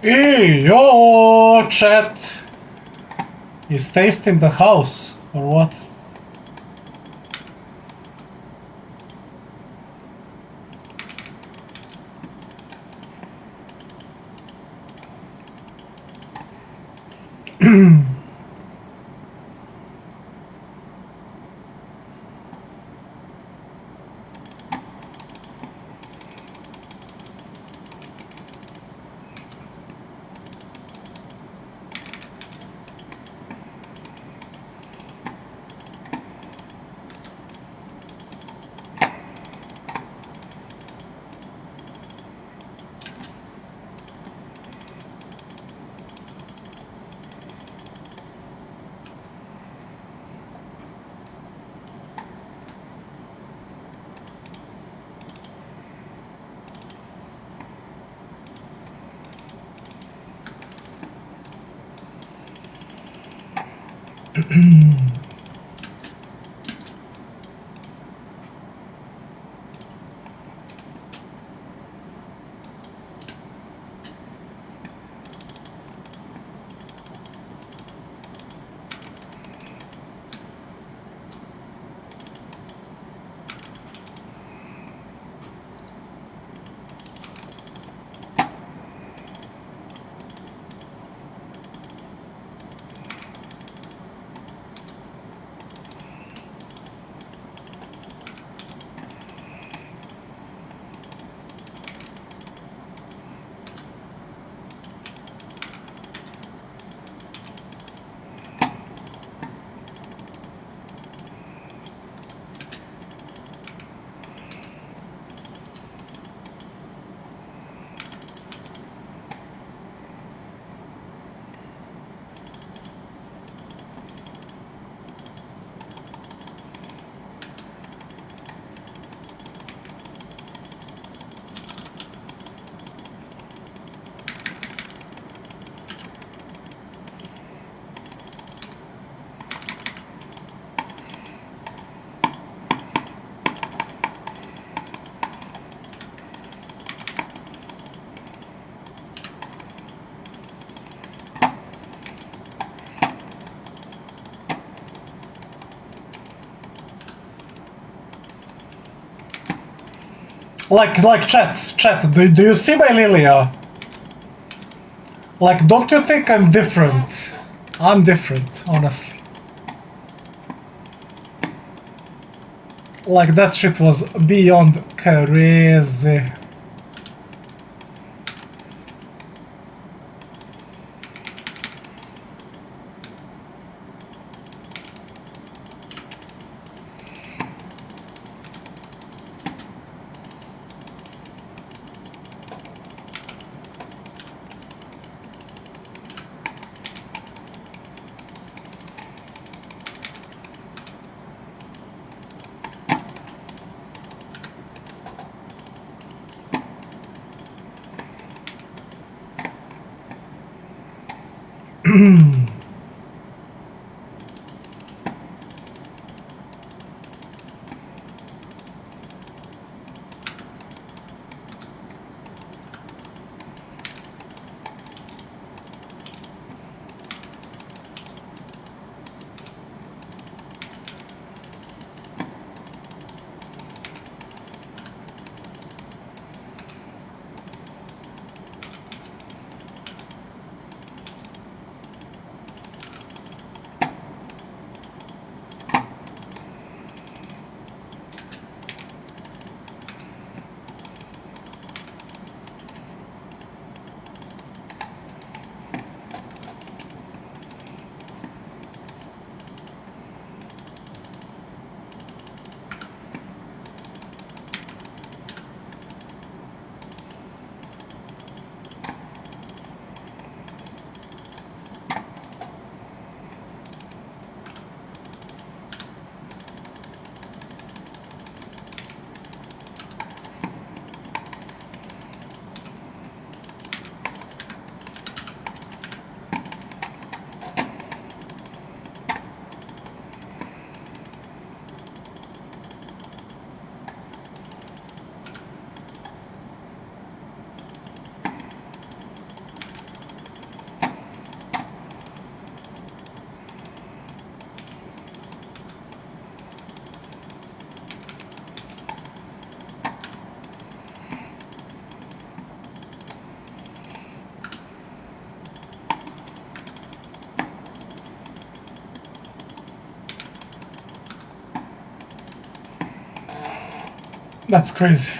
Hey, yo, chat. Is taste in the house or what? Like chat, do you see my Lilia? Like, don't you think I'm different? I'm different, honestly. Like, that shit was beyond crazy. That's crazy.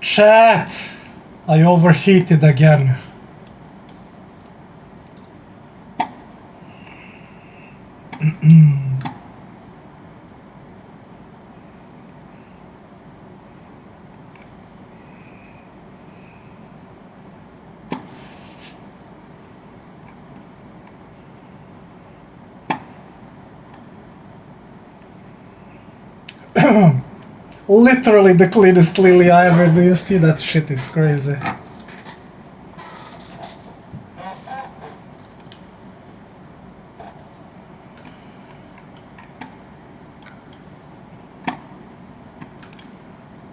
Chat! I overheated again. Literally the cleanest lily I ever do. You see that shit is crazy.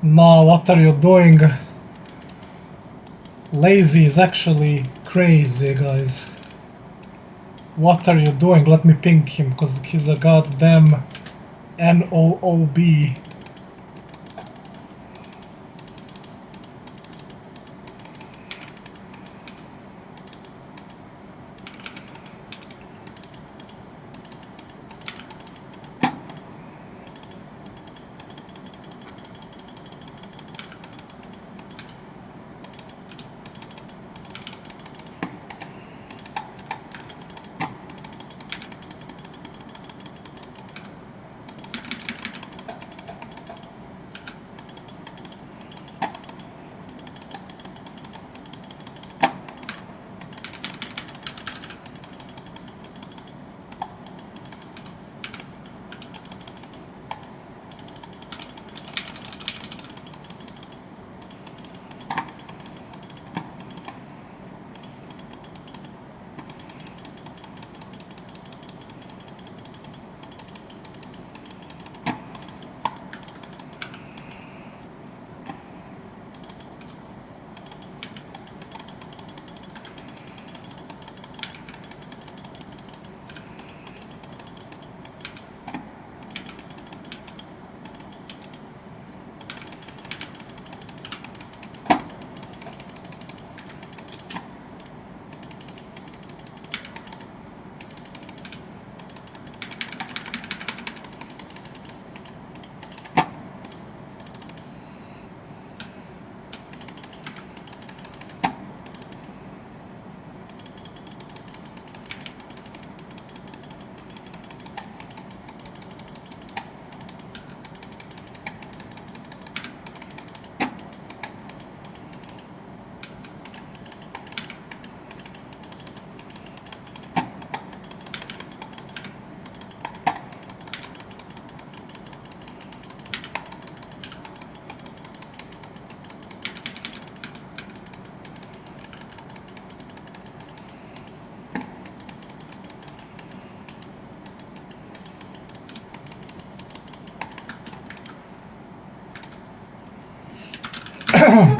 No, what are you doing? Lazy is actually crazy, guys. What are you doing? Let me ping him, because he's a goddamn NOOB.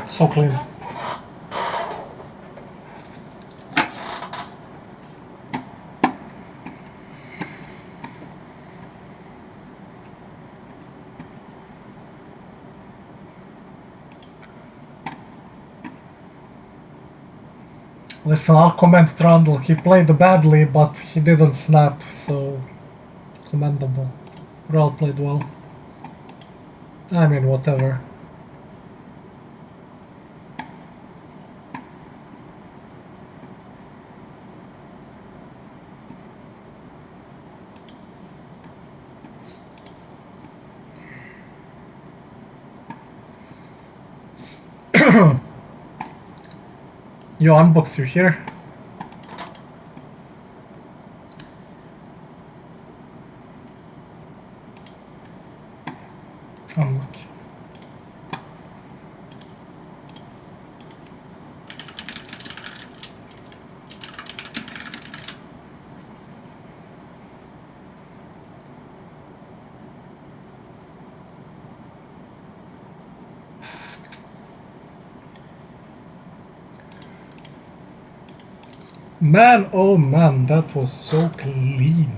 So clean. Listen, I'll commend Trundle. He played badly, but he didn't snap, so commendable. Real played well. I mean, whatever. Yo, Unbox, you here? Unlucky. Man, oh man, that was so clean.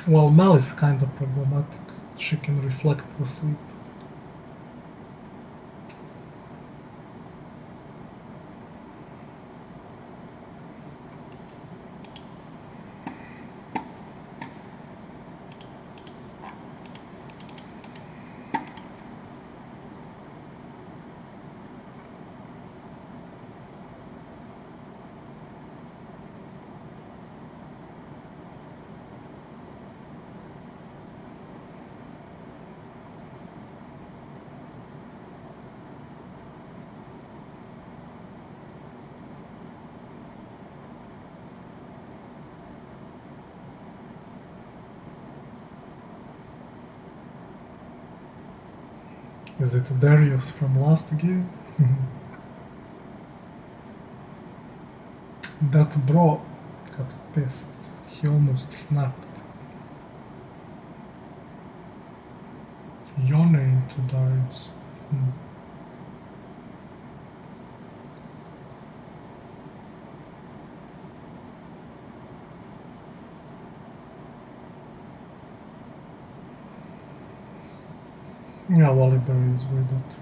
Well, Mel is kind of problematic. She can reflect the sleep. Is it Darius from last game? That bro got pissed. He almost snapped. Yone into Darius. Yeah, Wally is with it.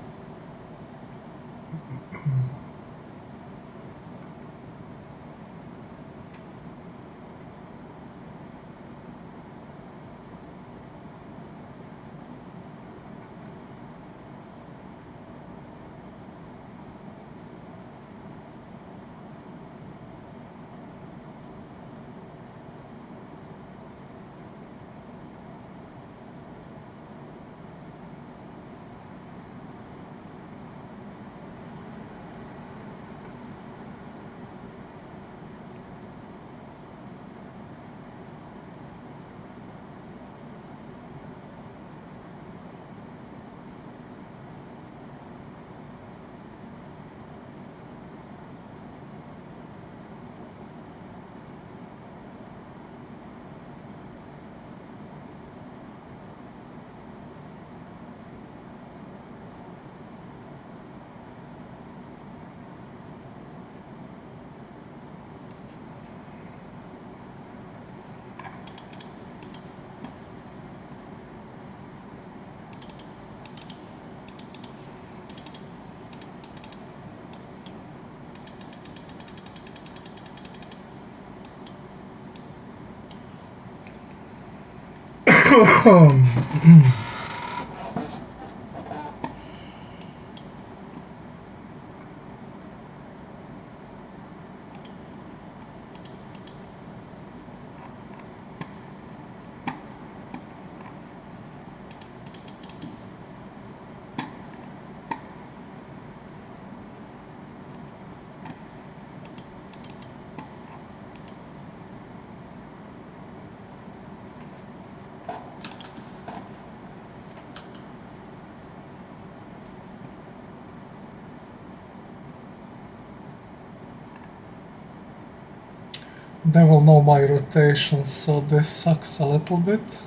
They will know my rotation, so this sucks a little bit.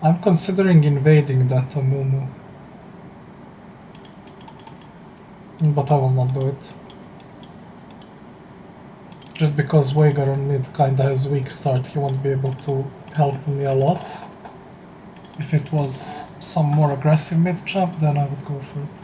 I'm considering invading that Amumu, but I will not do it. Just because Veigar on mid kinda has weak start, he won't be able to help me a lot. If it was some more aggressive mid jump, then I would go for it.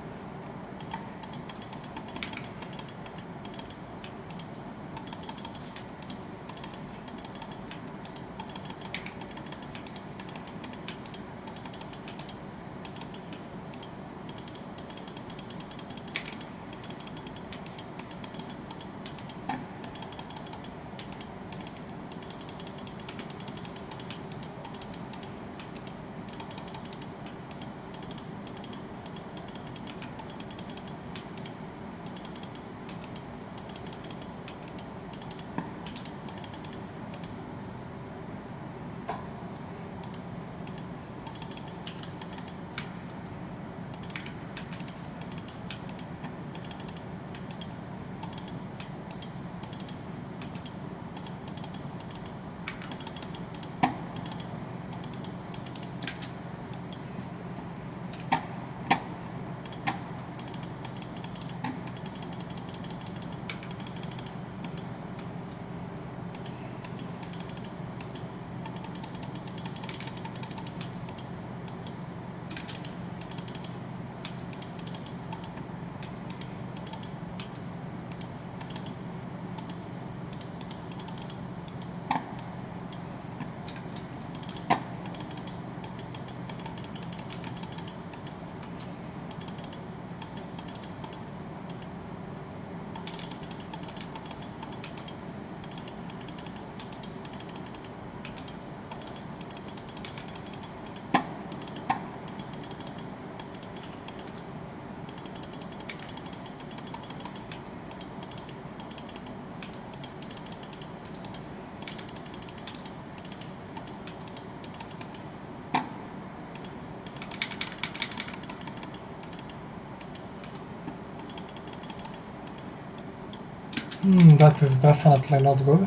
That is definitely not good.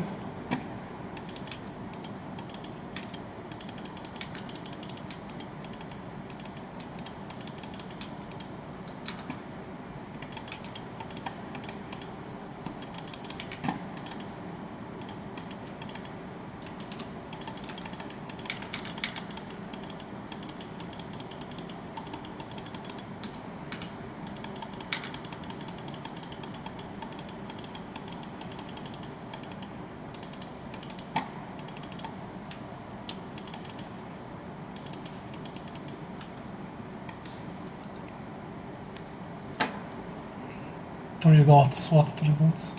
Three dots, what 3 dots?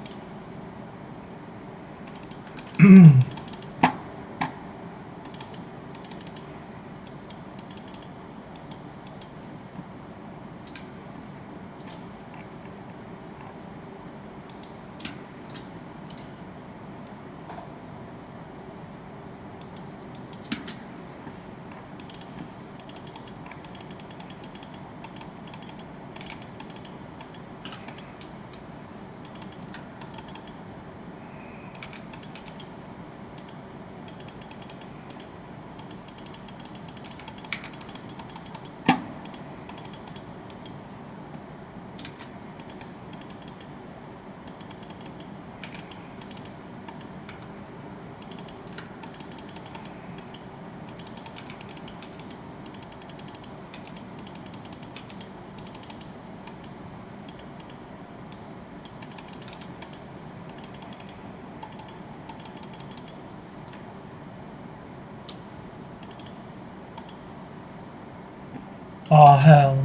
Oh, hell no.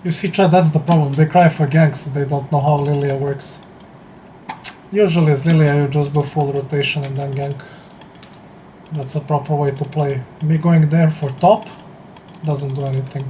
You see, Chad, that's the problem. They cry for ganks, they don't know how Lilia works. Usually as Lilia you just do full rotation and then gank. That's a proper way to play. Me going there for top doesn't do anything.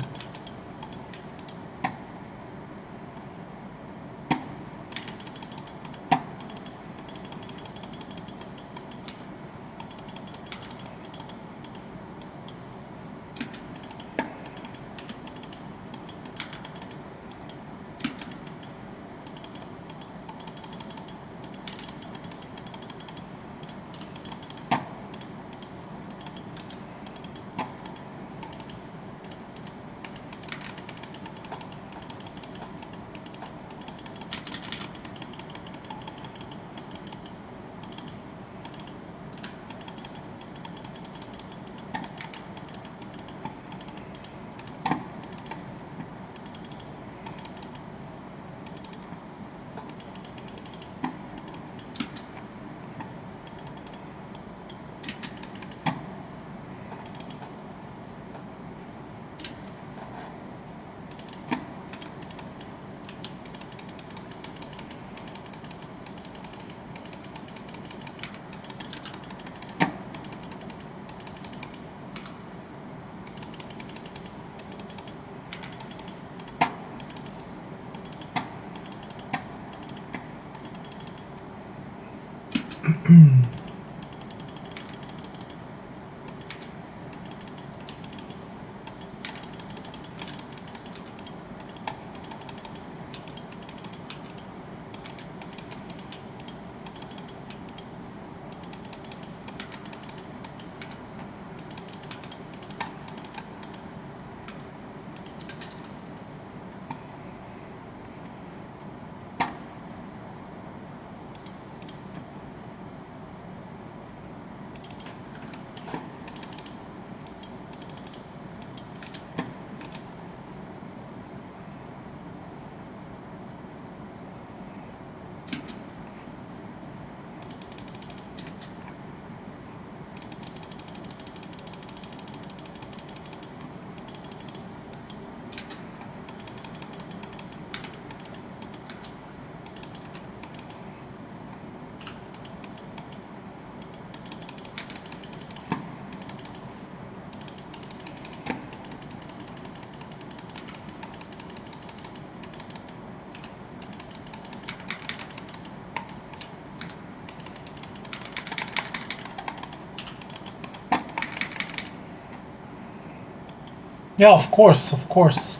Yeah, of course, of course.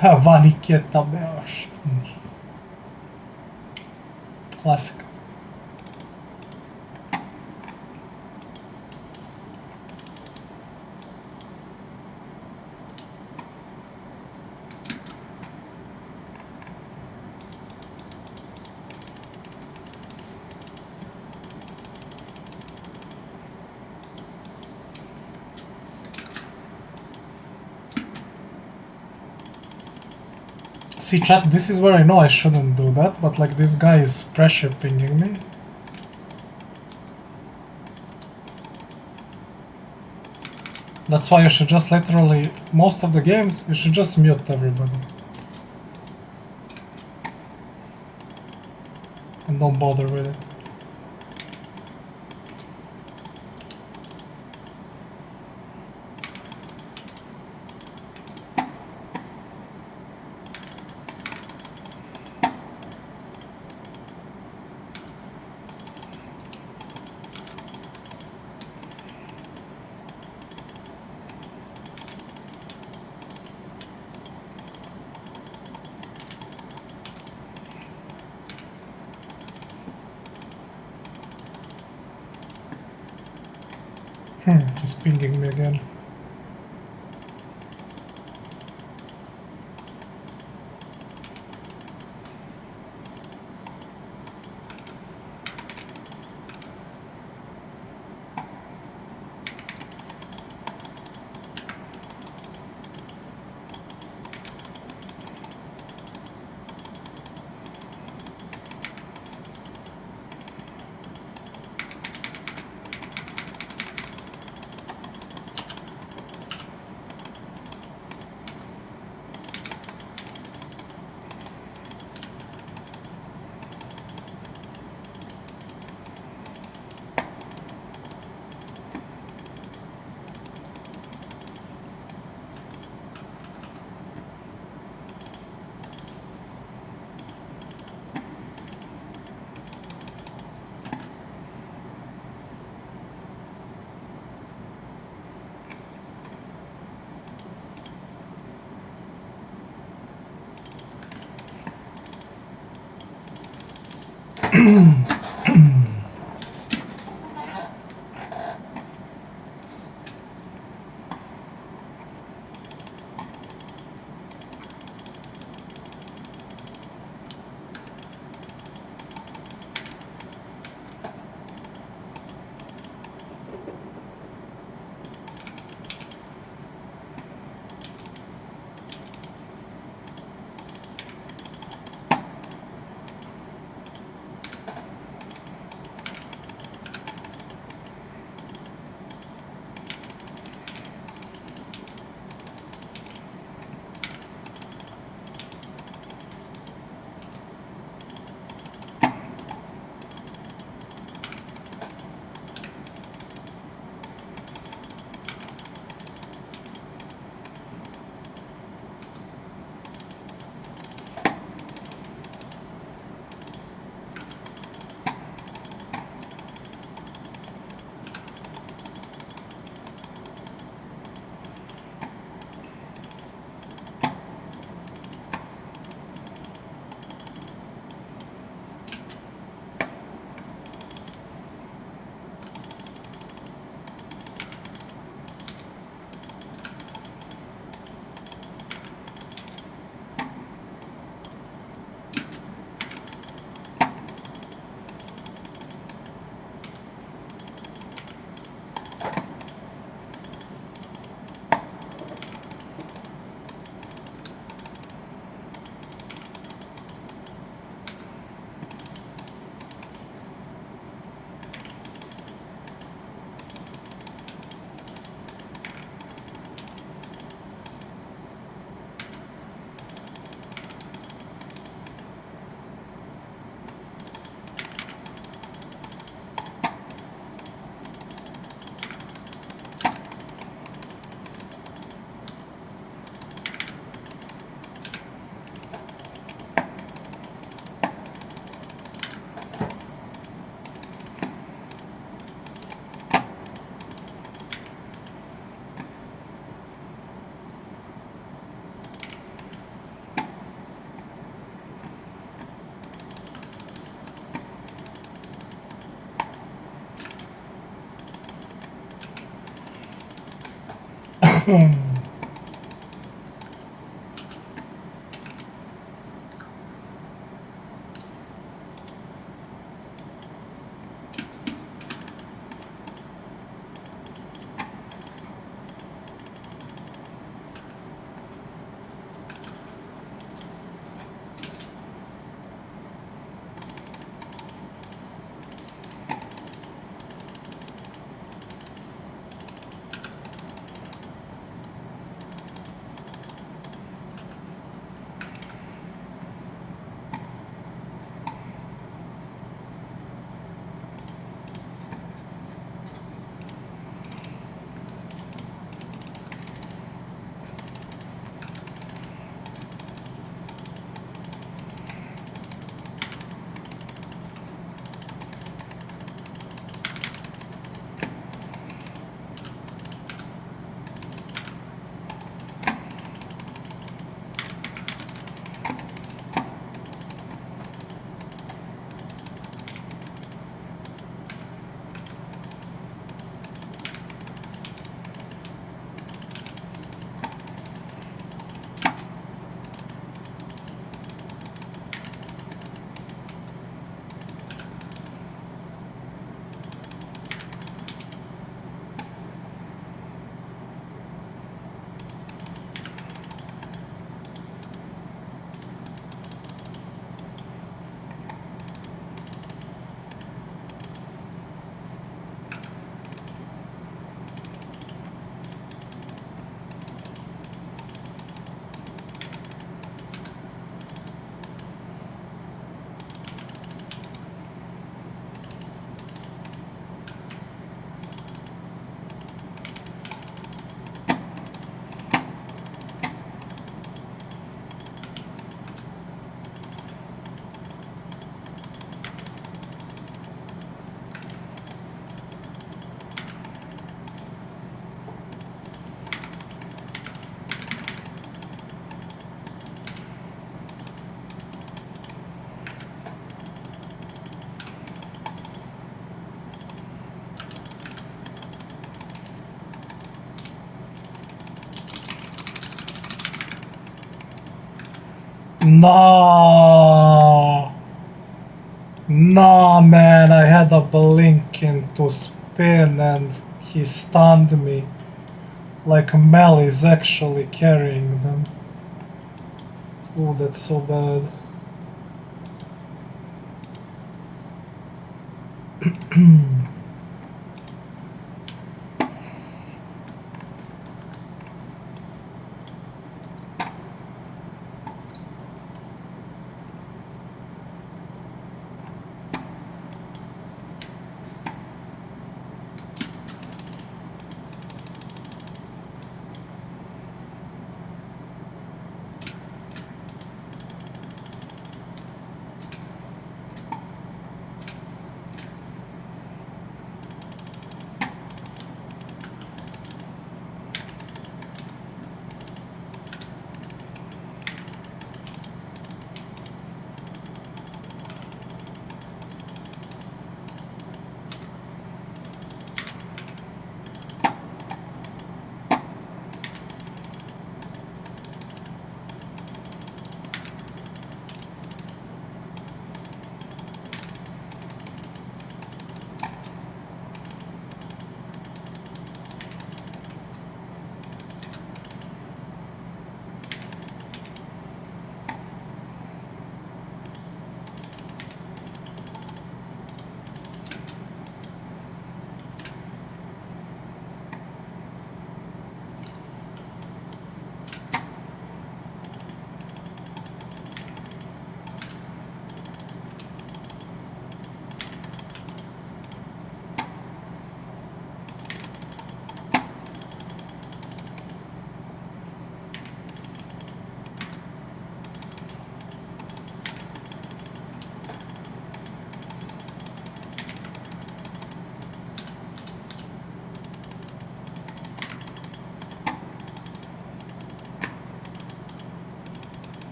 Vanichetta bears. Classic. See, chat, this is where I know I shouldn't do that, but like this guy is pressure pinging me. That's why you should just literally, most of the games, you should just mute everybody. And don't bother with it. He's pinging me again. No, no, man, I had a blink into spin and he stunned me. Like Mel is actually carrying them. Oh, that's so bad.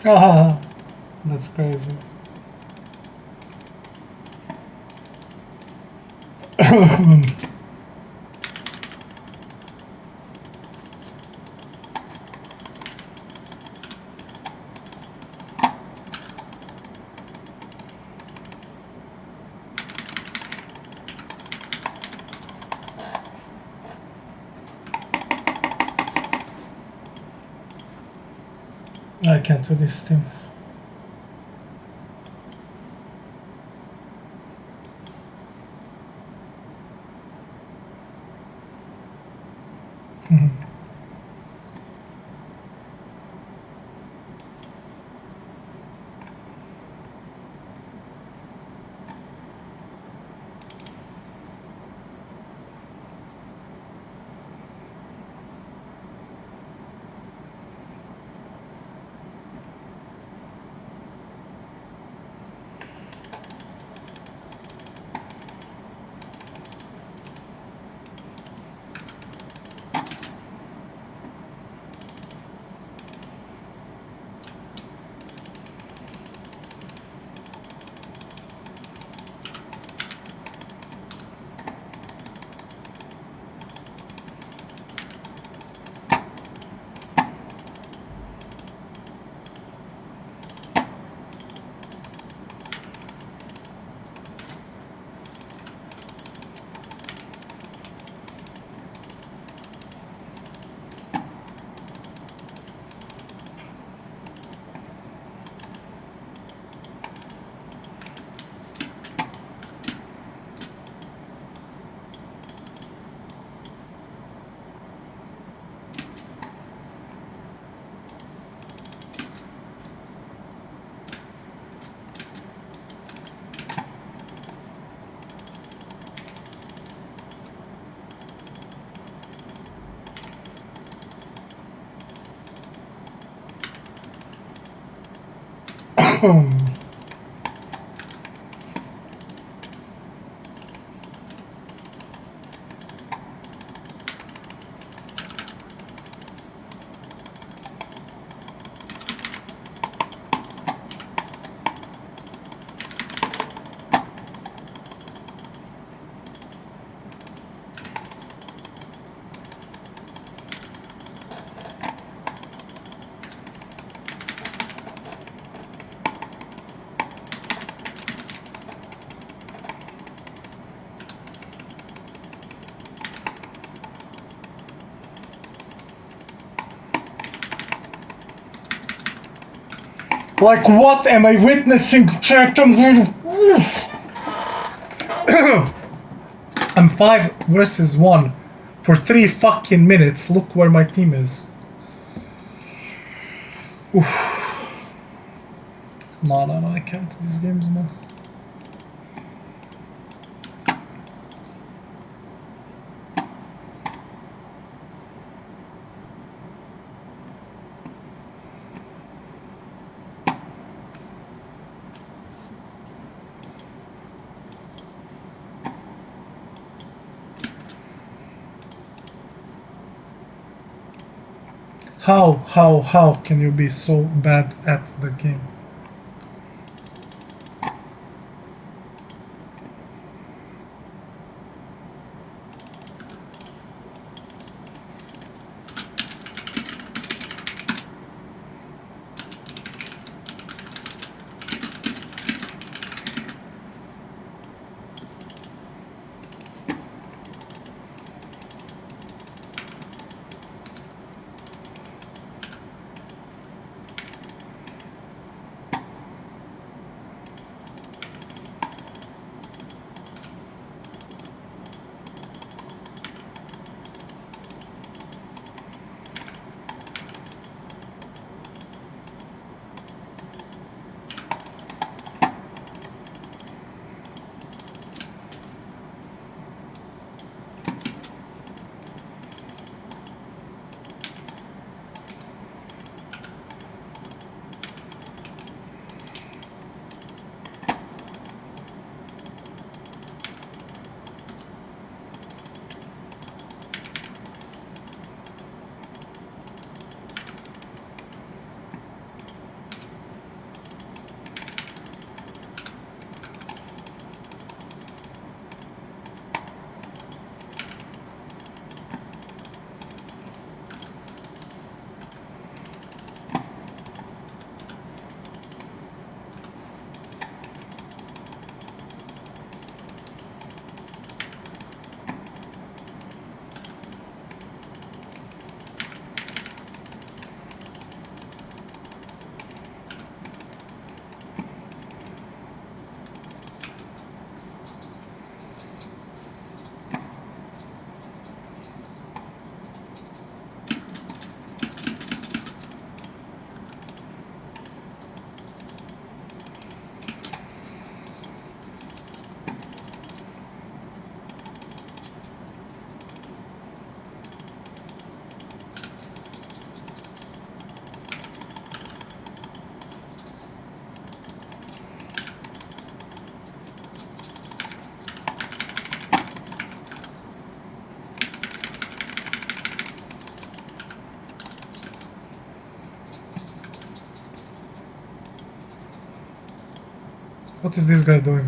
Ah, that's crazy. I can't with this team. Like, what am I witnessing, chat? I'm 5 versus 1 for 3 fucking minutes. Look where my team is. Oof. No, I can't. These games, man. How can you be so bad at the game? What is this guy doing?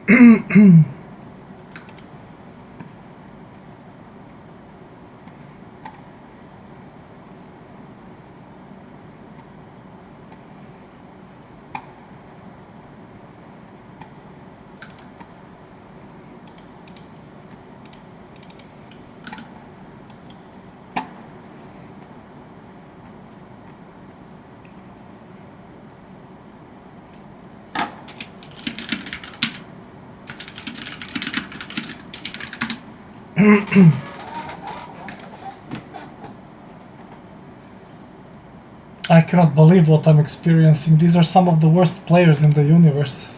I cannot believe what I'm experiencing. These are some of the worst players in the universe.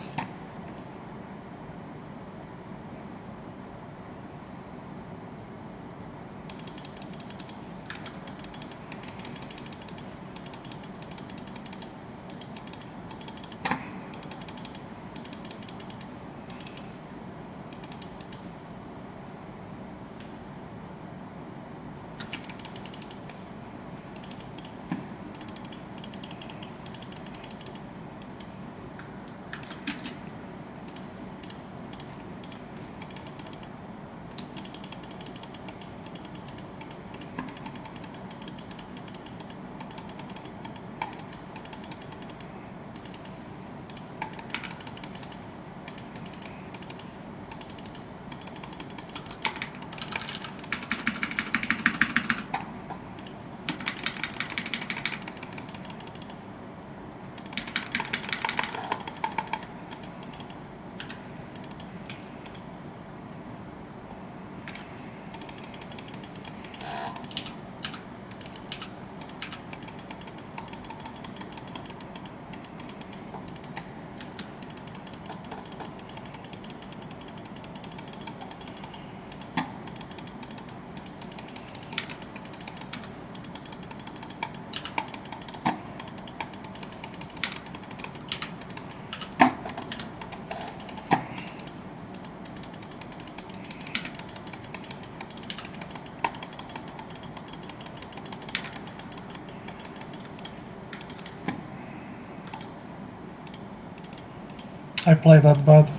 I play that bad,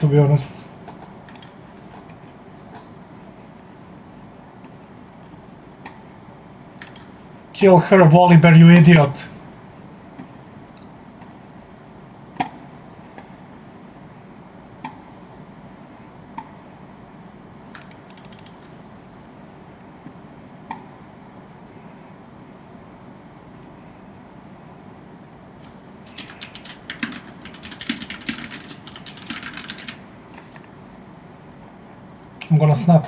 to be honest. Kill her, Volibear, you idiot. I'm gonna snap.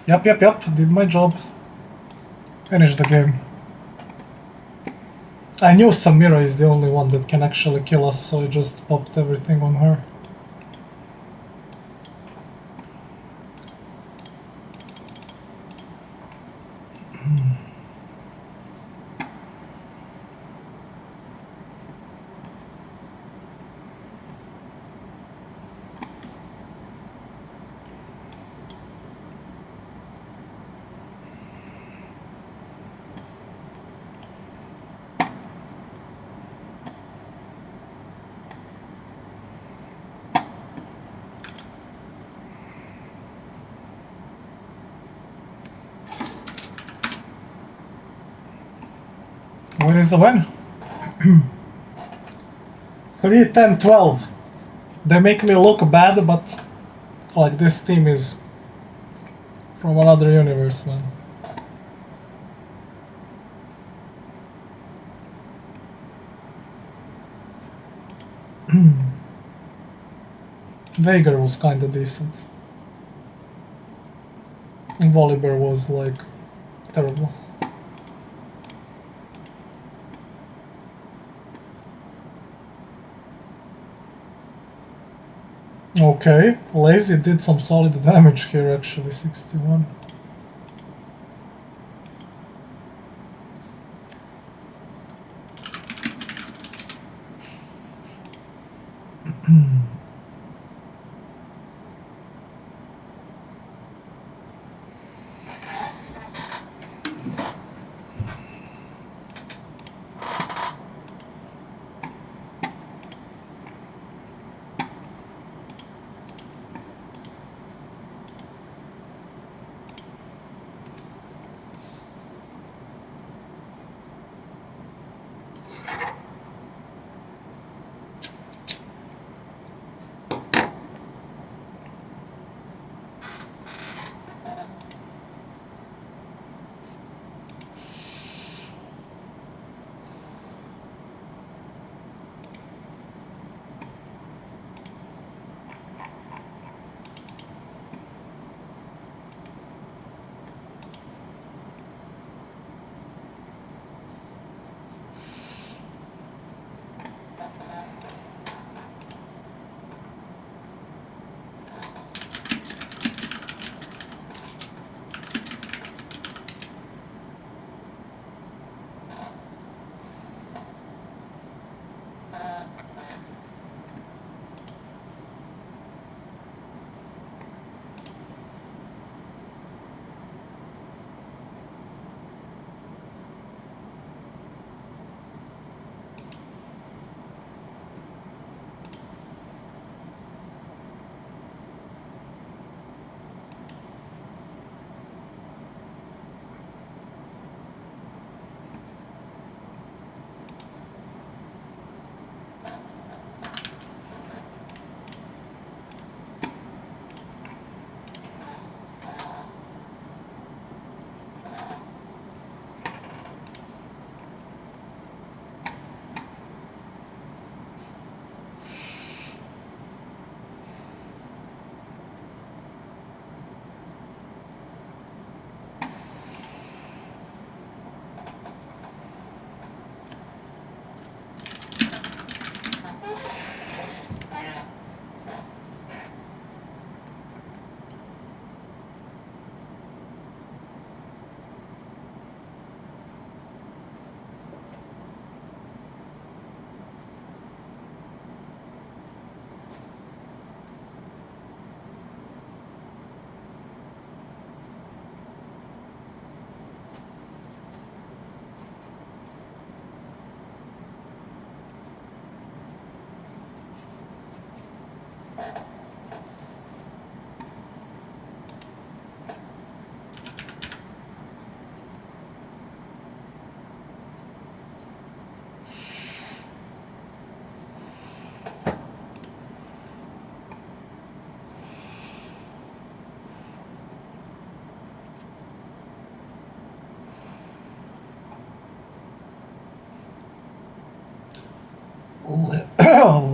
Yep, did my job. Finished the game. I knew Samira is the only one that can actually kill us, so I just popped everything on her. Where is the win? 3, 10, 12. They make me look bad, but like this team is from another universe, man. Veigar was kinda decent. Volibear was like terrible. Okay, Lazy did some solid damage here actually, 61.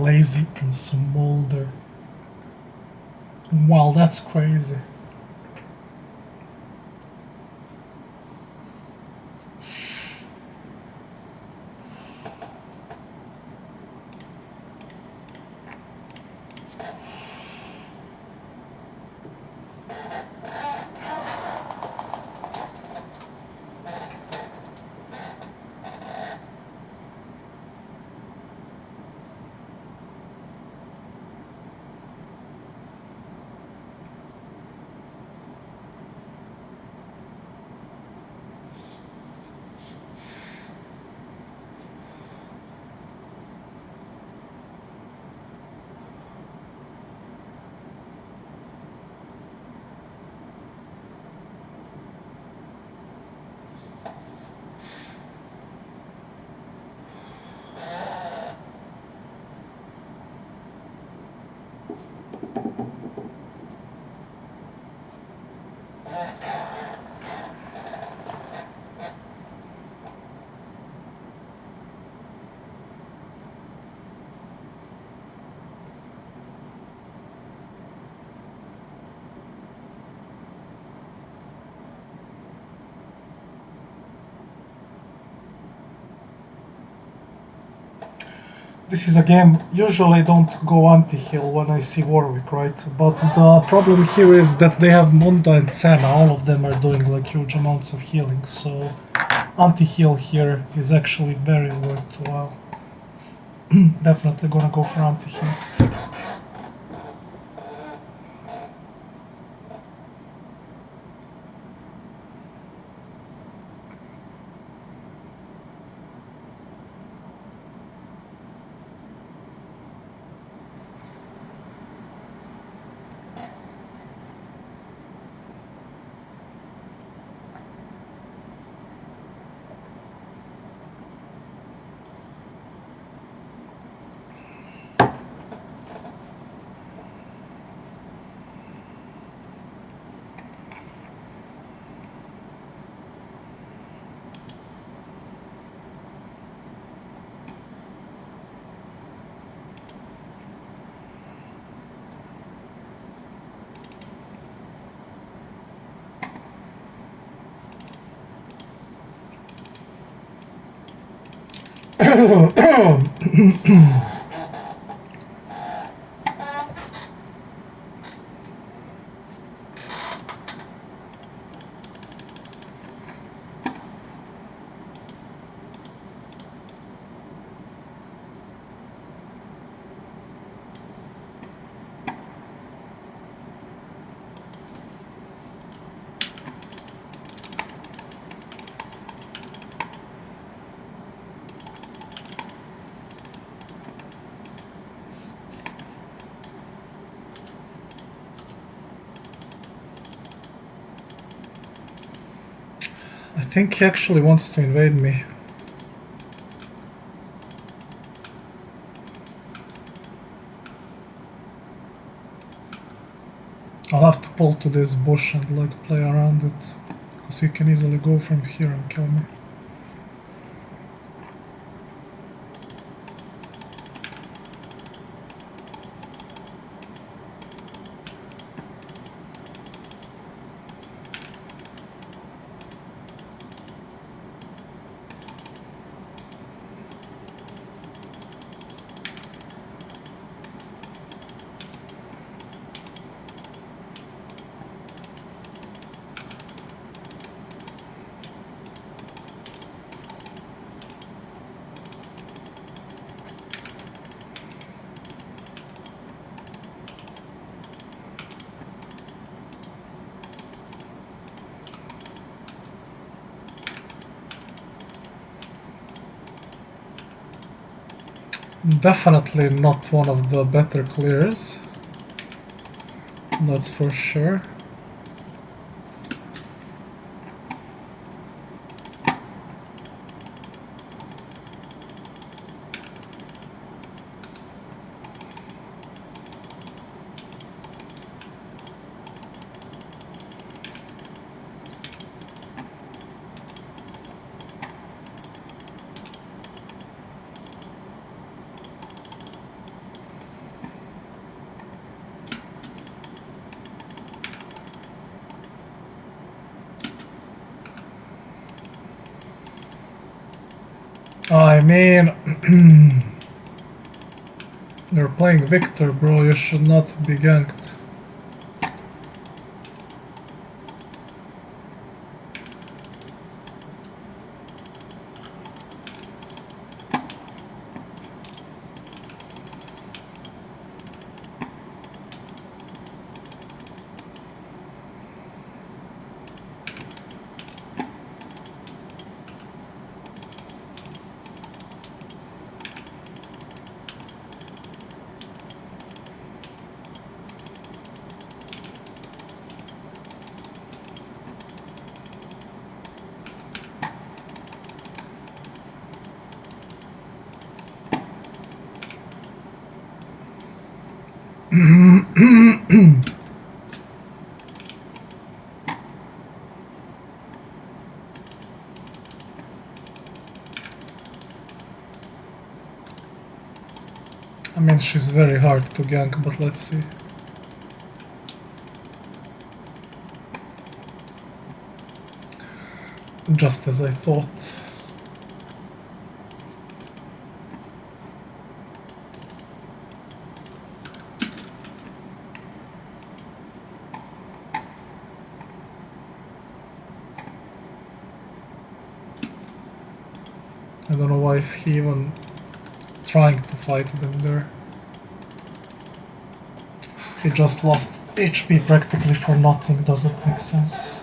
Lazy and Smolder. Wow, that's crazy. This is a game, usually I don't go anti-heal when I see Warwick, right? But the problem here is that they have Mundo and Senna, all of them are doing like huge amounts of healing, so anti-heal here is actually very worthwhile. Definitely gonna go for anti-heal. I think he actually wants to invade me. I'll have to pull to this bush and like play around it, because he can easily go from here and kill me. Definitely not one of the better clears, that's for sure. I mean, you're playing Victor, bro. You should not be ganked. I mean, she's very hard to gank, but let's see. Just as I thought. I don't know why is he even trying to fight them there. He just lost HP practically for nothing, doesn't make sense.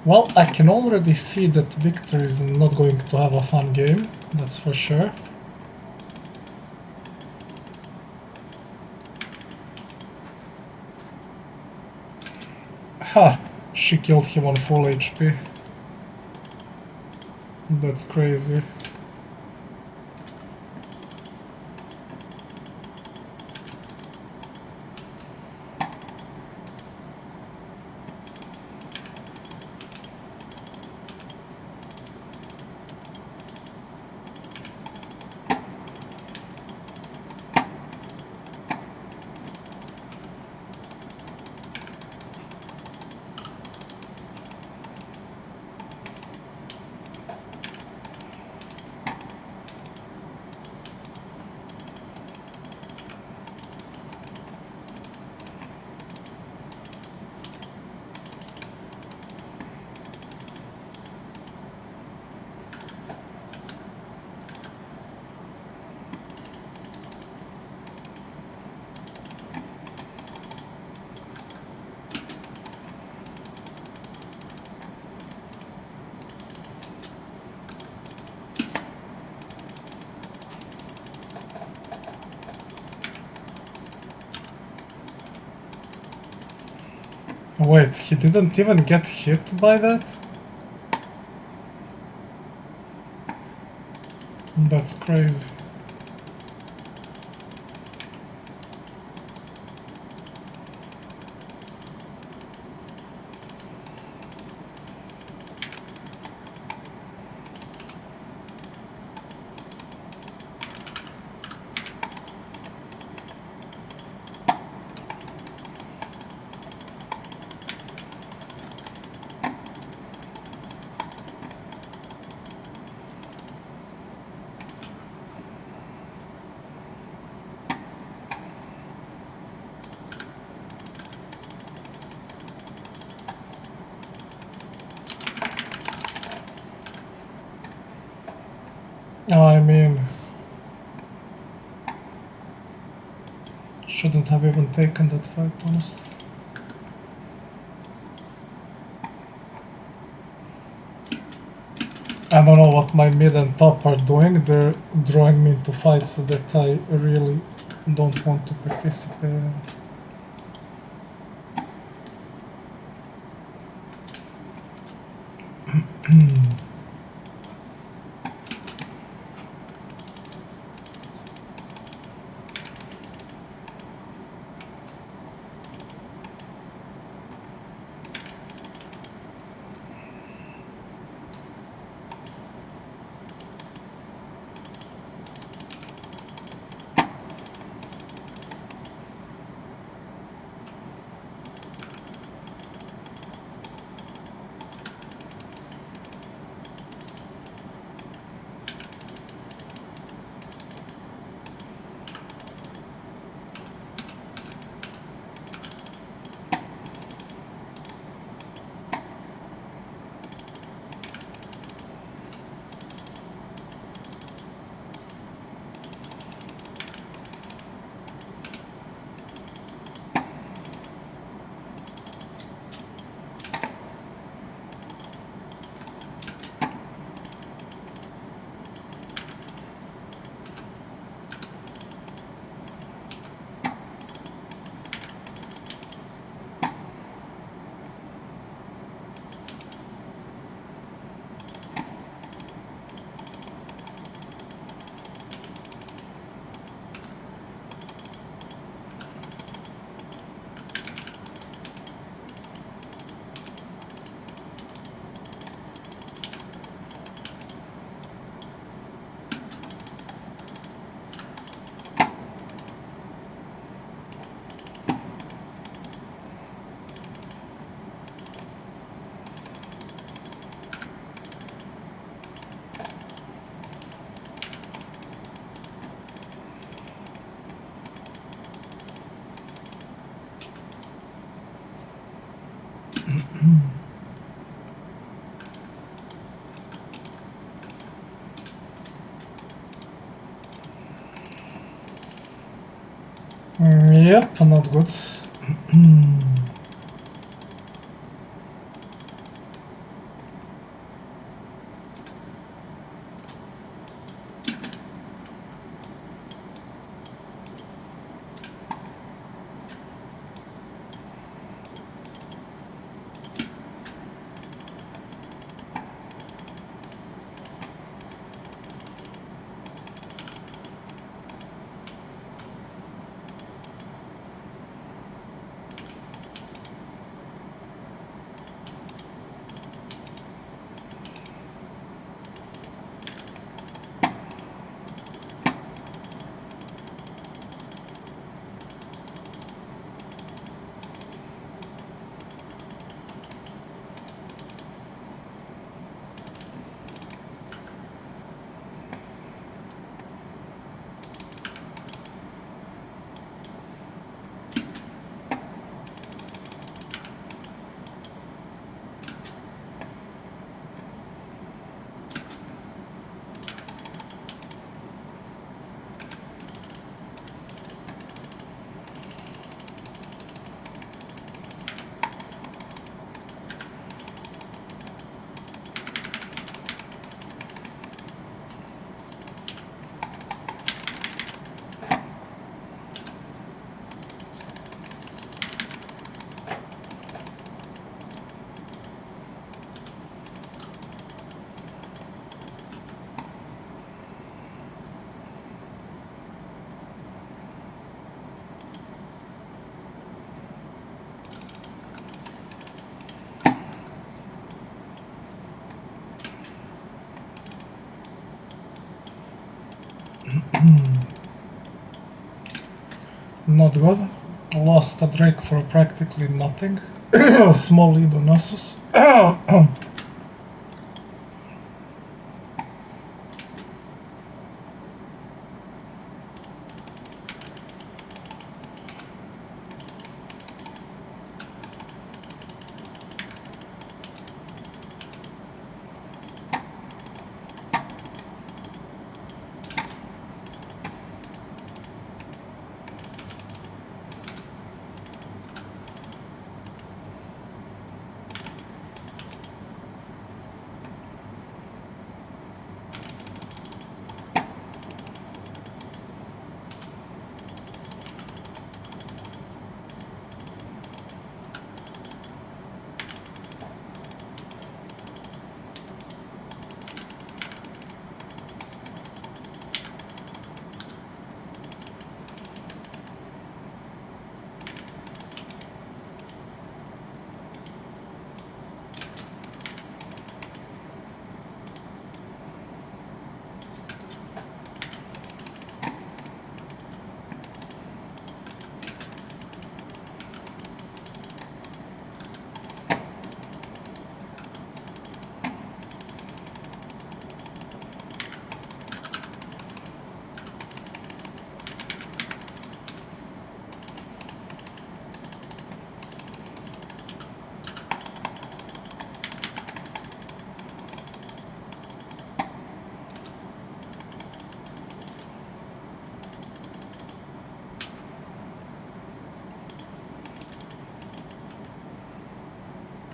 Well, I can already see that Victor is not going to have a fun game, that's for sure. Ha! She killed him on full HP. That's crazy. Wait, he didn't even get hit by that? That's crazy. I mean, shouldn't have even taken that fight, honestly. I don't know what my mid and top are doing. They're drawing me into fights that I really don't want to participate in. Yep, not good. Not good. Lost a Drake for practically nothing. Small lead on Asus.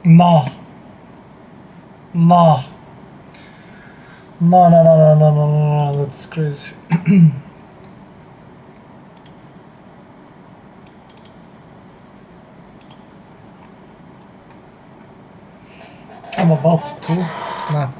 No. No. No, no, no, no, no, no, no, no, that's crazy. I'm about to snap.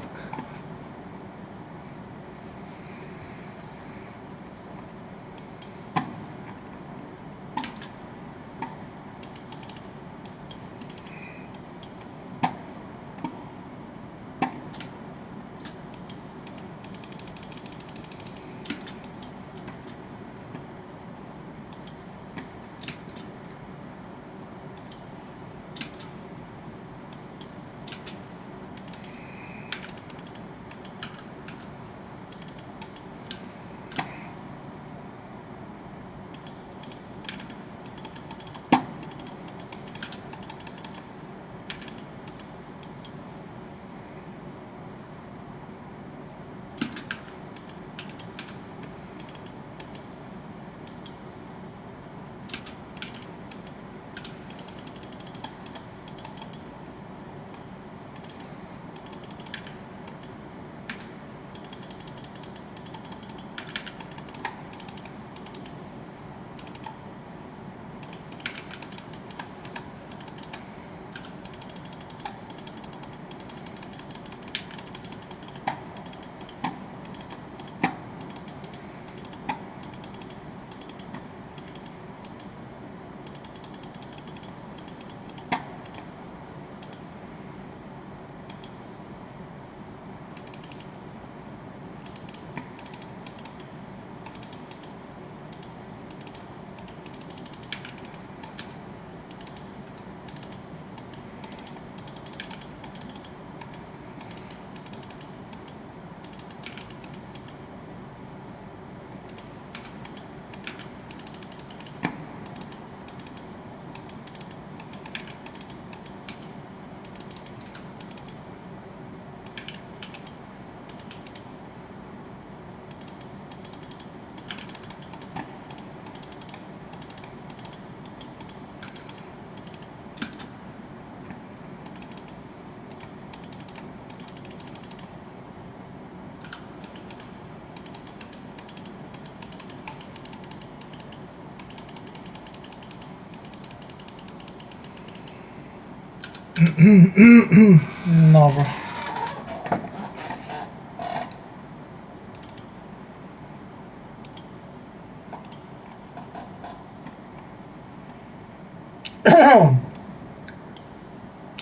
No, bro.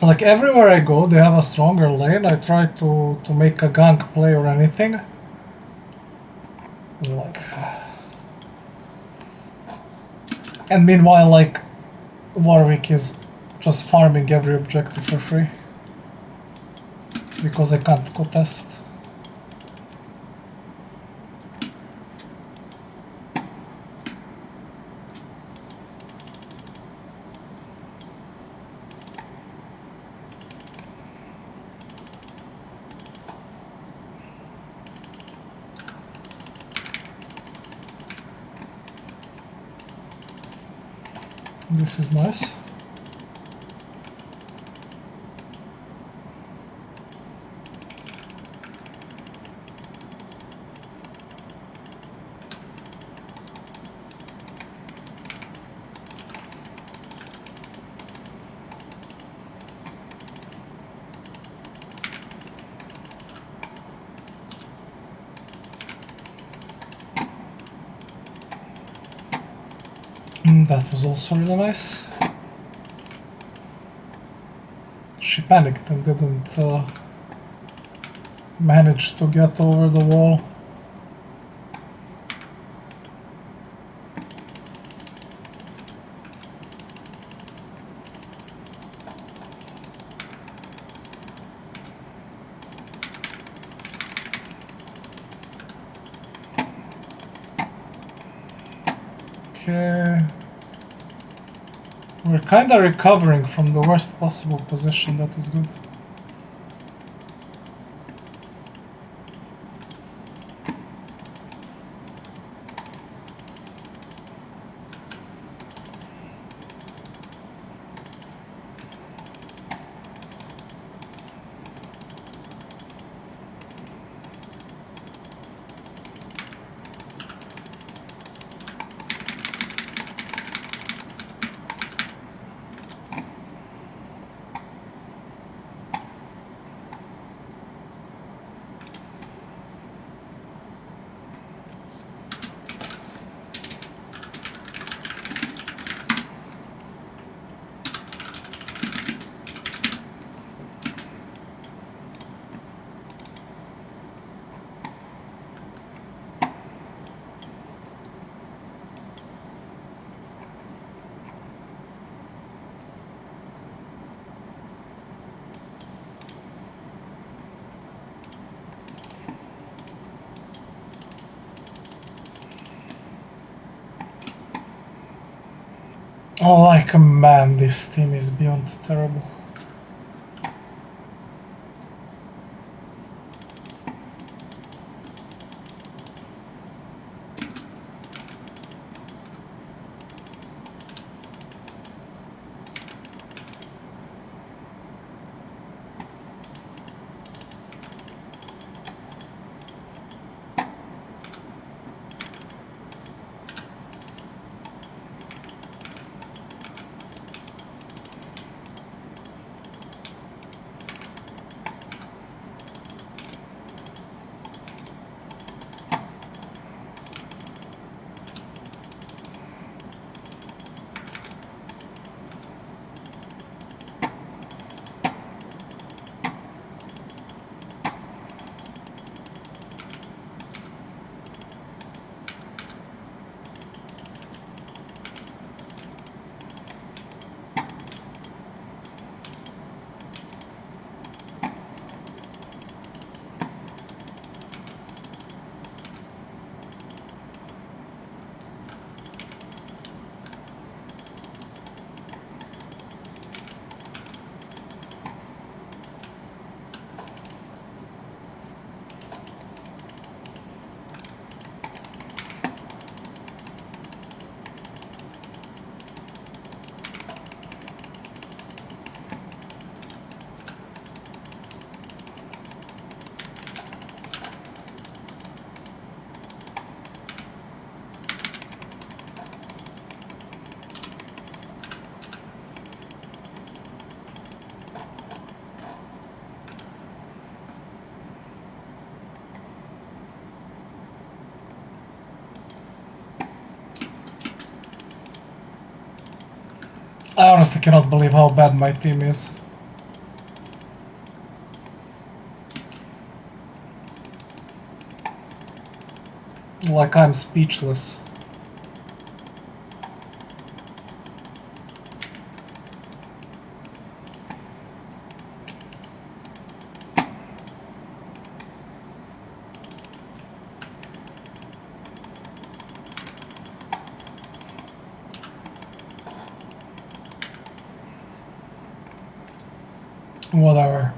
Like everywhere I go, they have a stronger lane. I try to make a gank play or anything. Like, and meanwhile, like Warwick is just farming every objective for free because I can't contest. This is nice. That was also really nice. She panicked and didn't manage to get over the wall. Okay. We're kinda recovering from the worst possible position, that is good. Oh, like man, this team is beyond terrible. I honestly cannot believe how bad my team is. Like, I'm speechless. Whatever.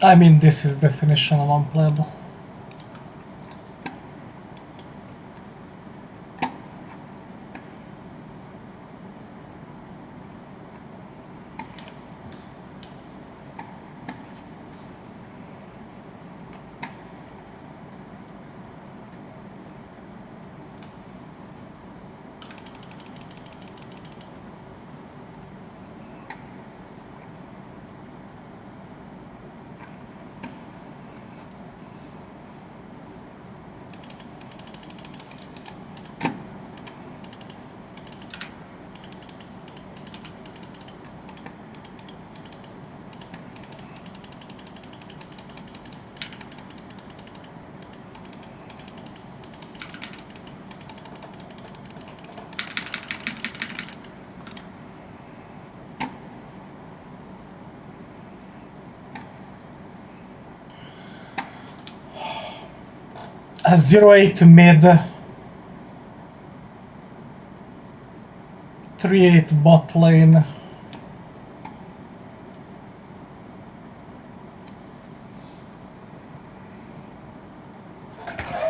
I mean, this is definition of unplayable. A 0-8 mid, 3-8 bot lane.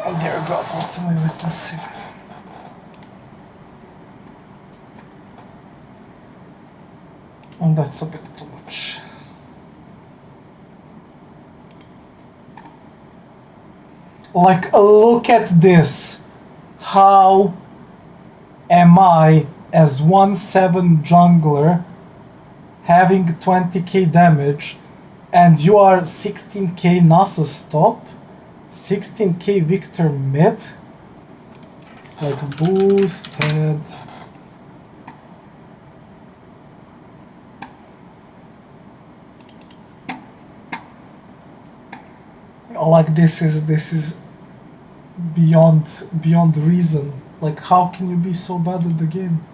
Oh dear God, what am I witnessing? Oh, that's a bit too much. Like, look at this. How am I, as 1-7 jungler, having 20k damage, and you are 16k Nasus top, 16k Victor mid? Like, boosted. Like, this is beyond reason. Like, how can you be so bad at the game?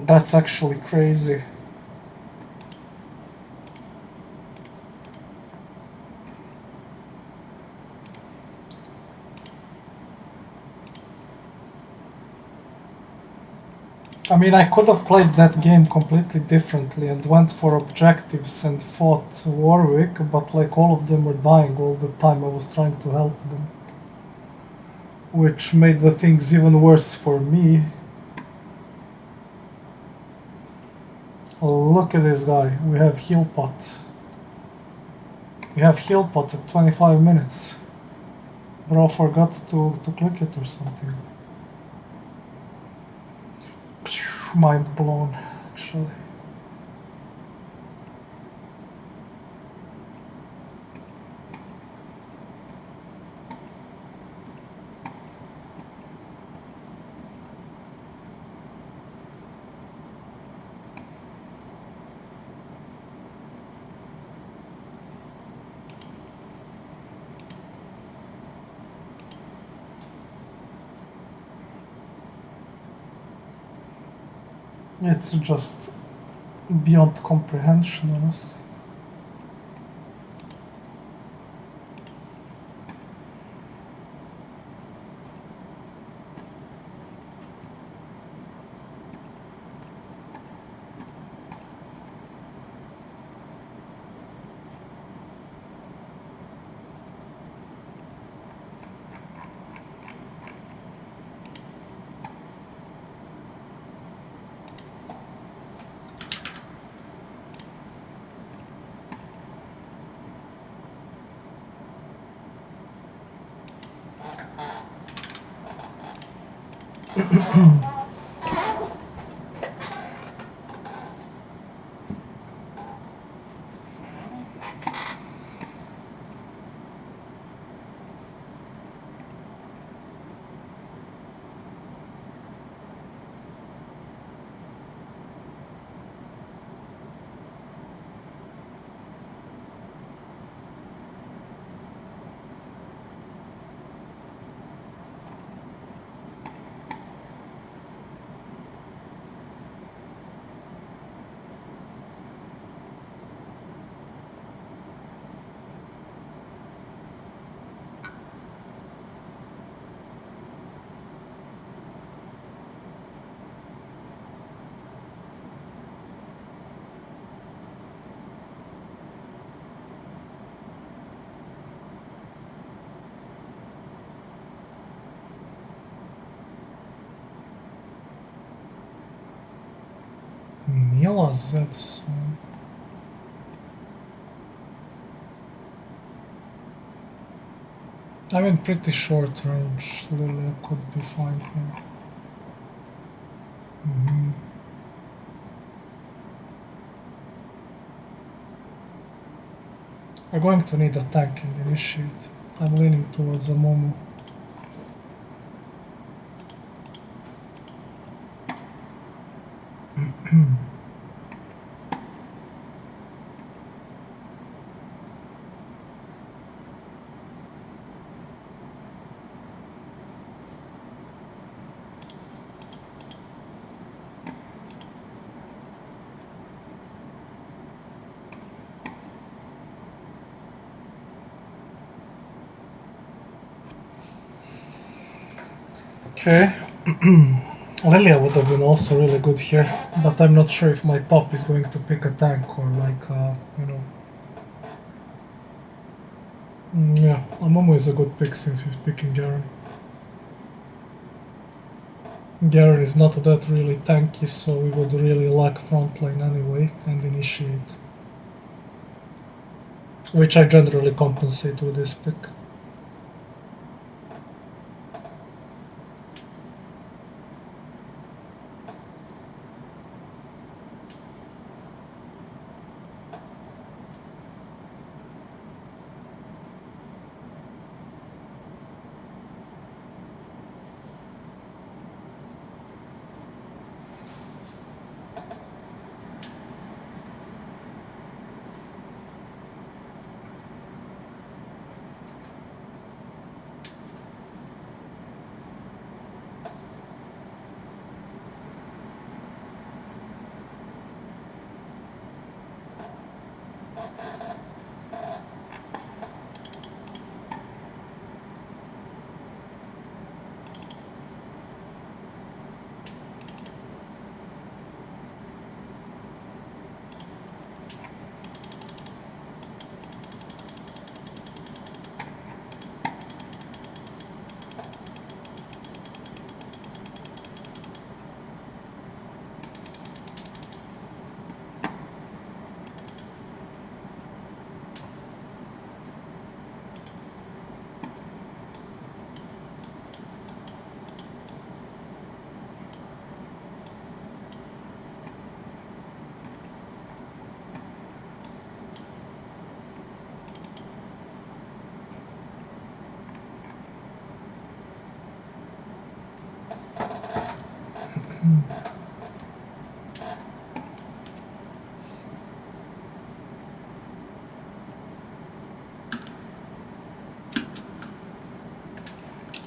That's actually crazy. I mean, I could have played that game completely differently and went for objectives and fought Warwick, but like all of them were dying all the time. I was trying to help them, which made the things even worse for me. Look at this guy. We have heal pot. We have heal pot at 25 minutes. Bro forgot to click it or something. Mind blown, actually. It's just beyond comprehension, honestly. Mila's that song. I mean, pretty short range. Lilia could be fine here. We're going to need a tank in the initiate. I'm leaning towards a Momo. Okay. Lilia would have been also really good here, but I'm not sure if my top is going to pick a tank or like, you know. Yeah, Amomo is a good pick since he's picking Garen. Garen is not that really tanky, so we would really lack frontline anyway, and initiate. Which I generally compensate with this pick.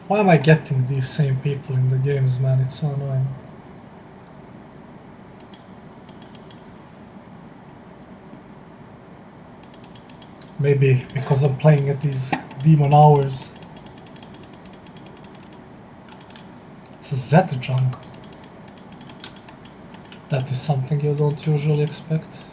Why am I getting these same people in the games, man? It's so annoying. Maybe because I'm playing at these demon hours. It's a Z jungle. That is something you don't usually expect.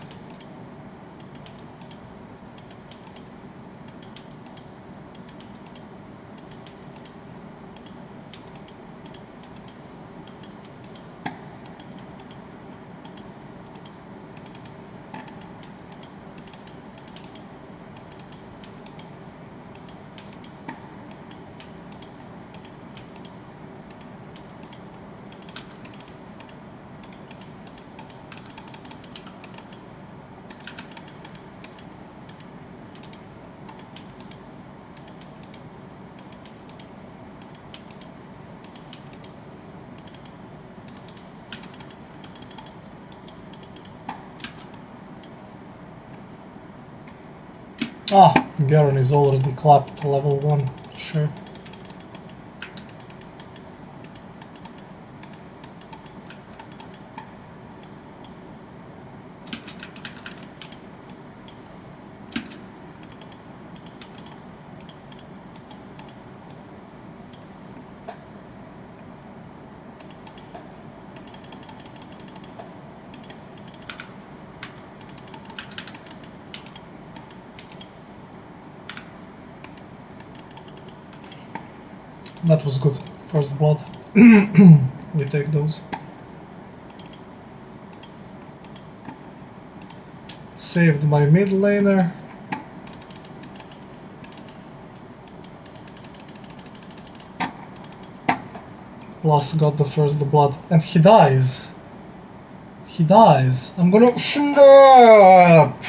Ah, Garen is already clapped level 1, sure. That was good. First blood. We take those. Saved my mid laner. Plus got the first blood. And he dies. He dies. I'm gonna snap!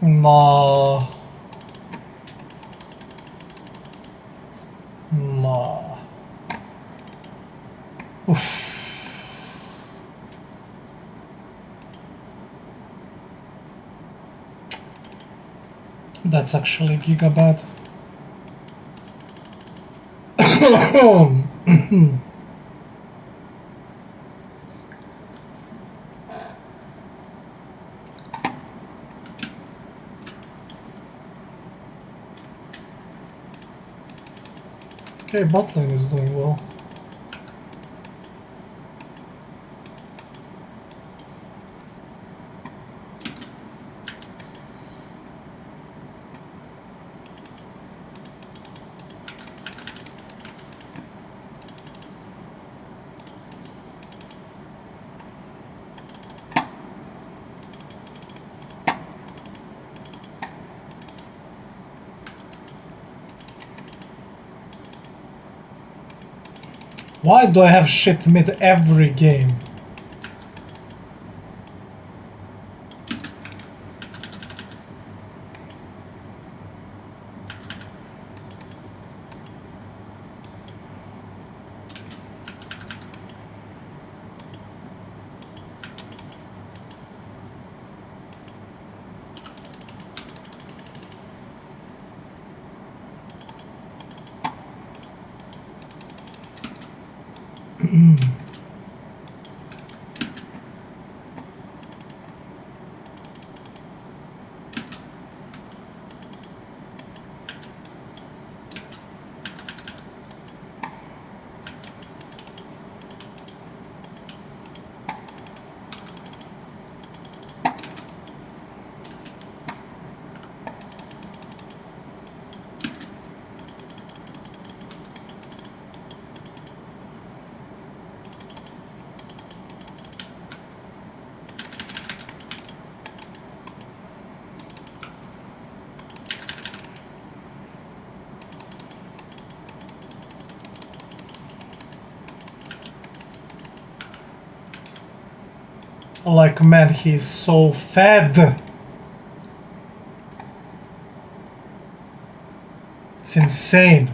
No. No. Oof. That's actually giga bad. Okay, bot lane is doing well. Why do I have shit mid every game? Like, man, he's so fed. It's insane.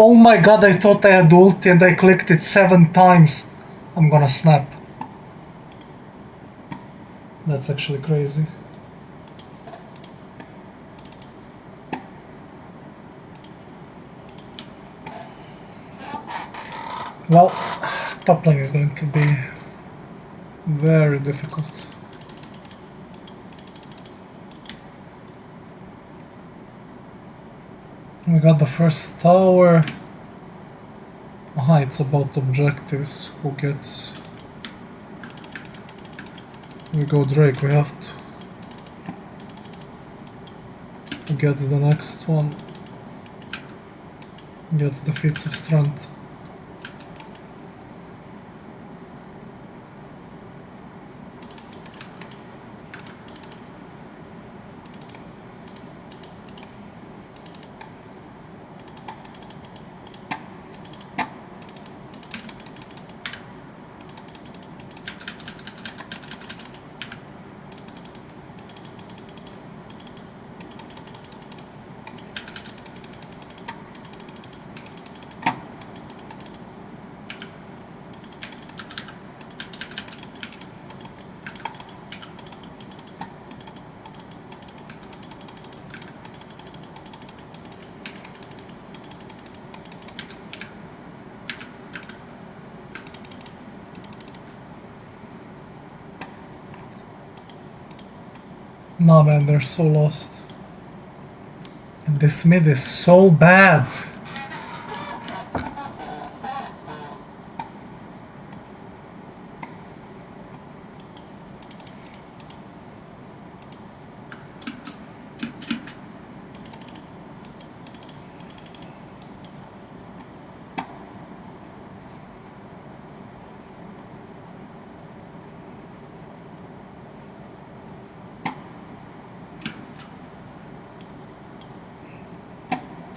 Oh my god, I thought I had ulti and I clicked it 7 times. I'm gonna snap. That's actually crazy. Well, top lane is going to be very difficult. We got the first tower. Aha, it's about objectives. Who gets... We go Drake, we have to... Who gets the next one? Gets the feats of strength. Nah man, they're so lost. And this mid is so bad.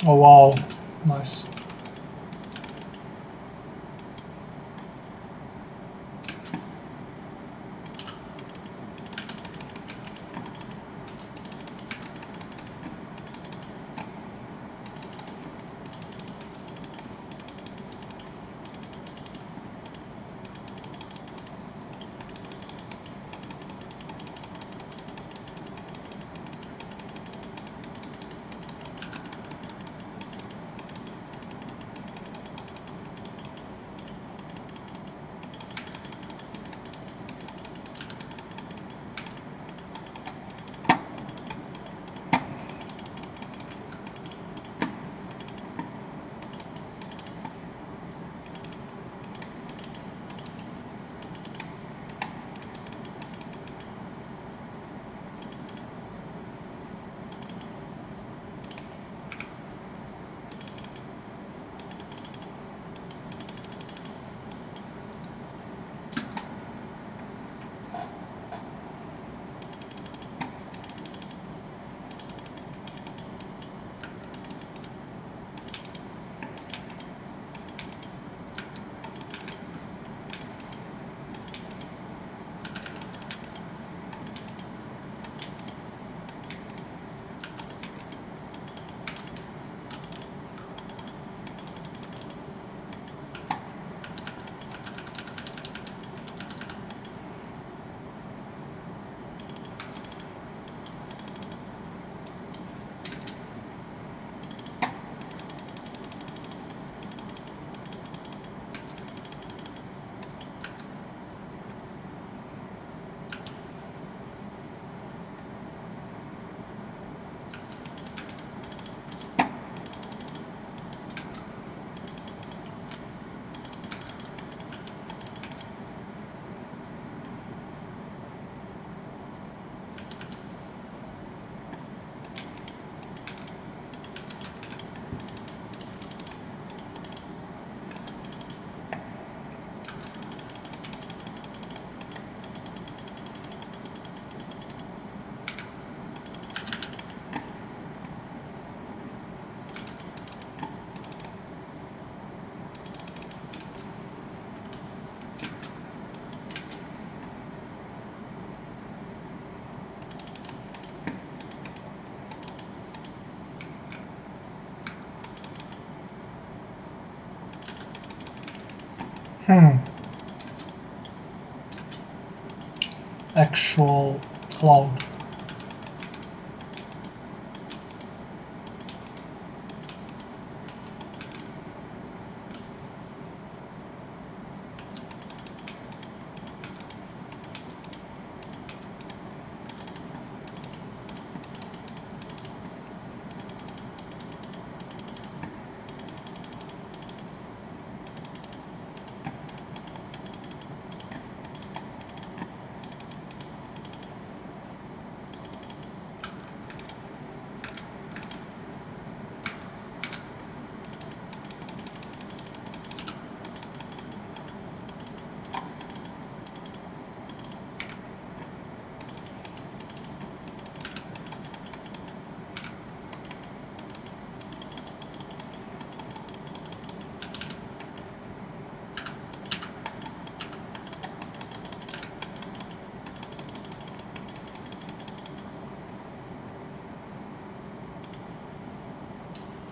Oh wow, nice. Actual cloud.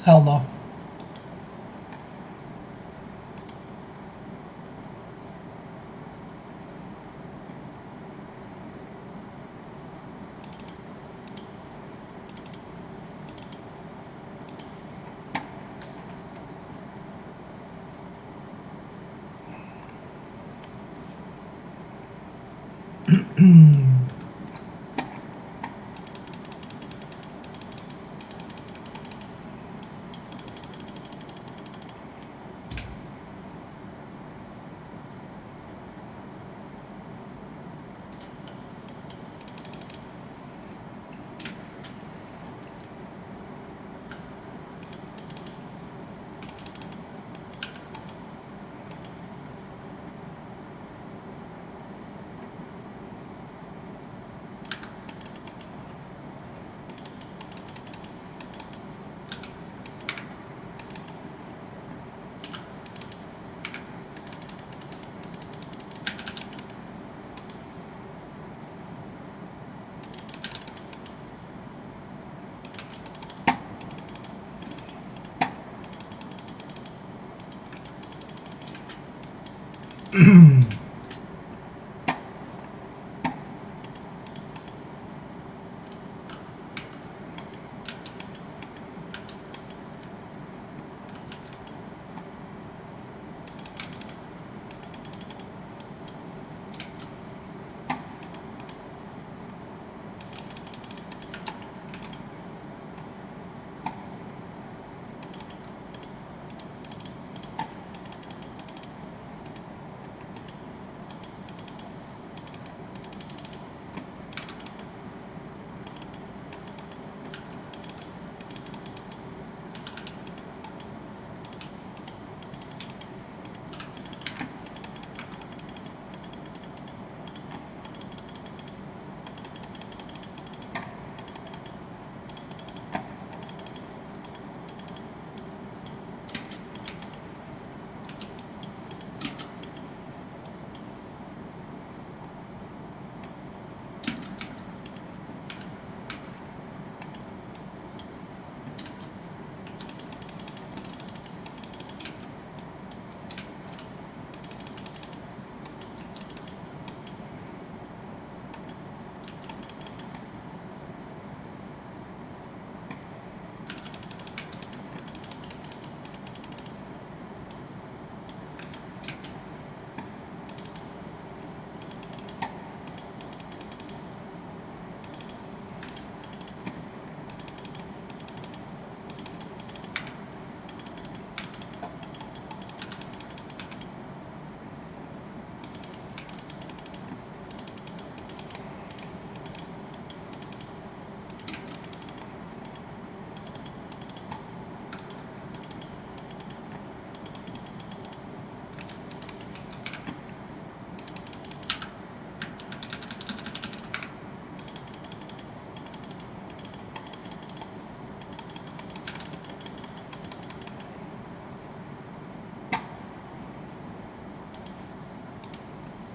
Hell no.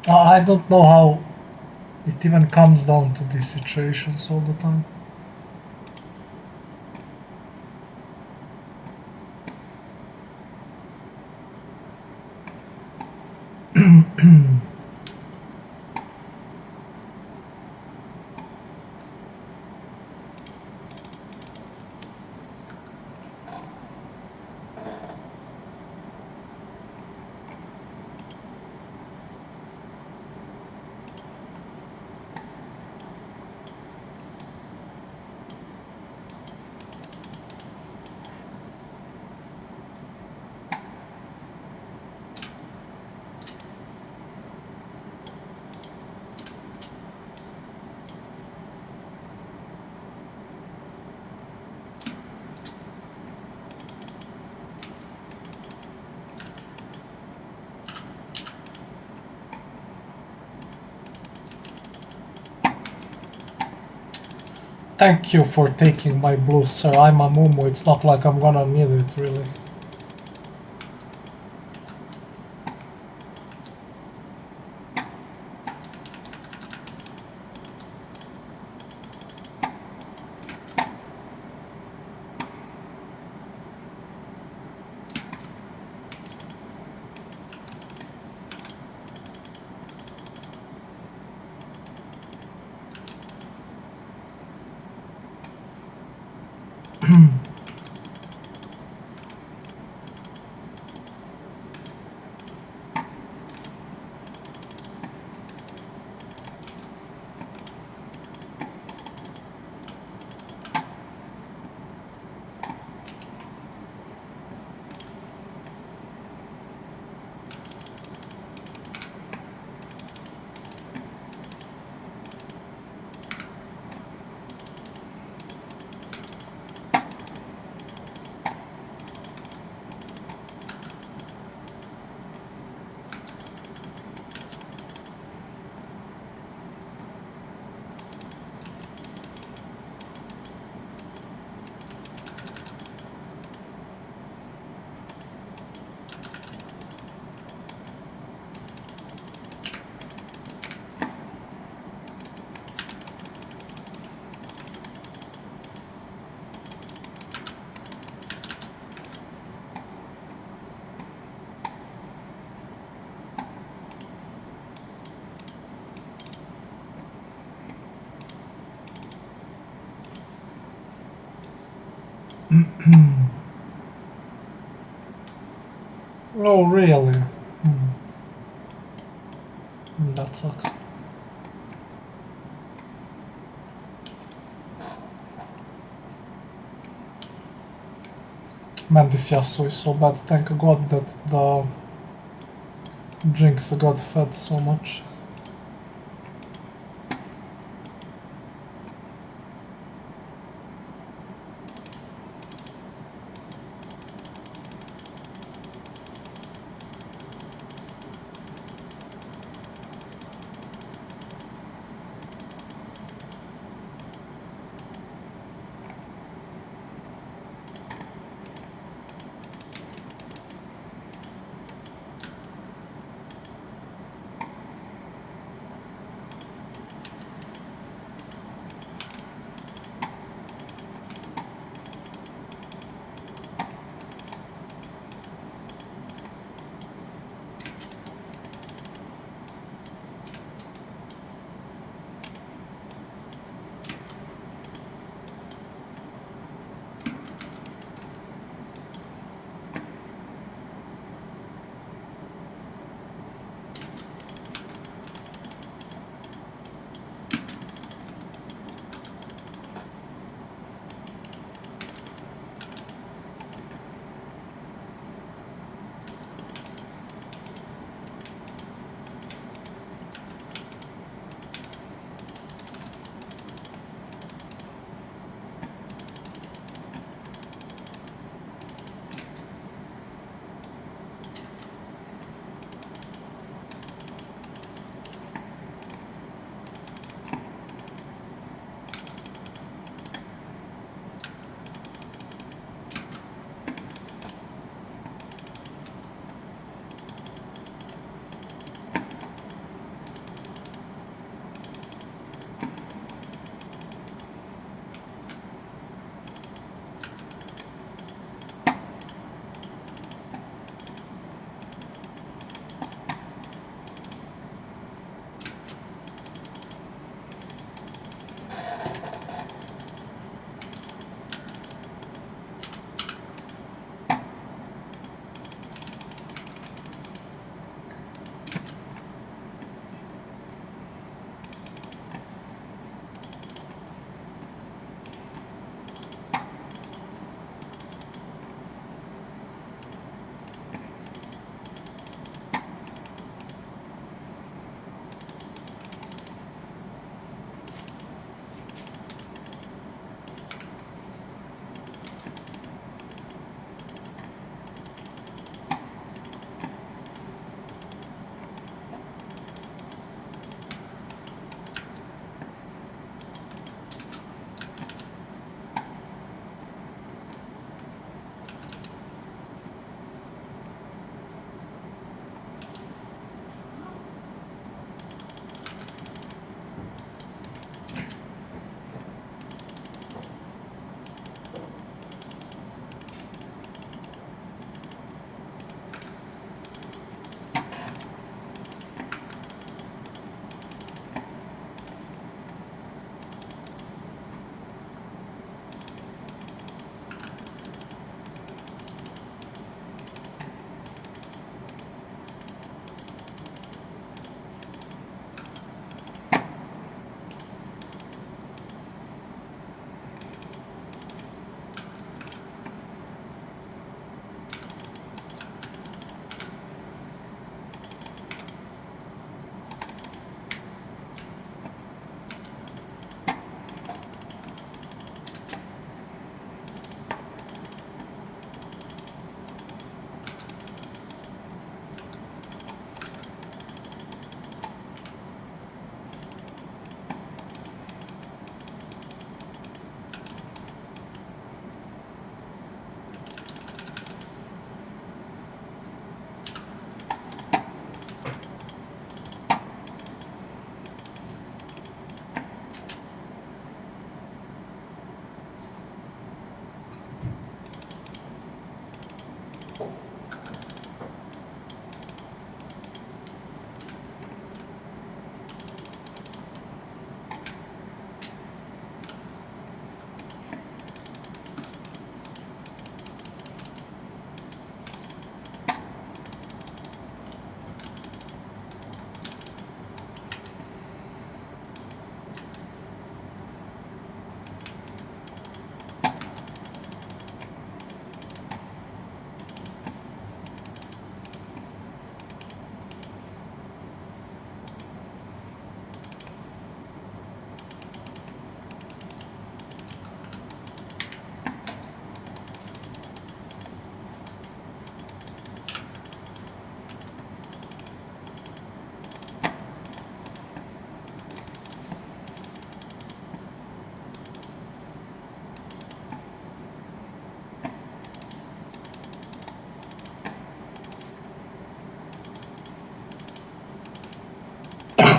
I don't know how it even comes down to these situations all the time. Thank you for taking my blue, sir. I'm a mumu. It's not like I'm gonna need it, really. Oh, really? That sucks. Man, this Yasuo is so bad. Thank God that the Jinx got fed so much.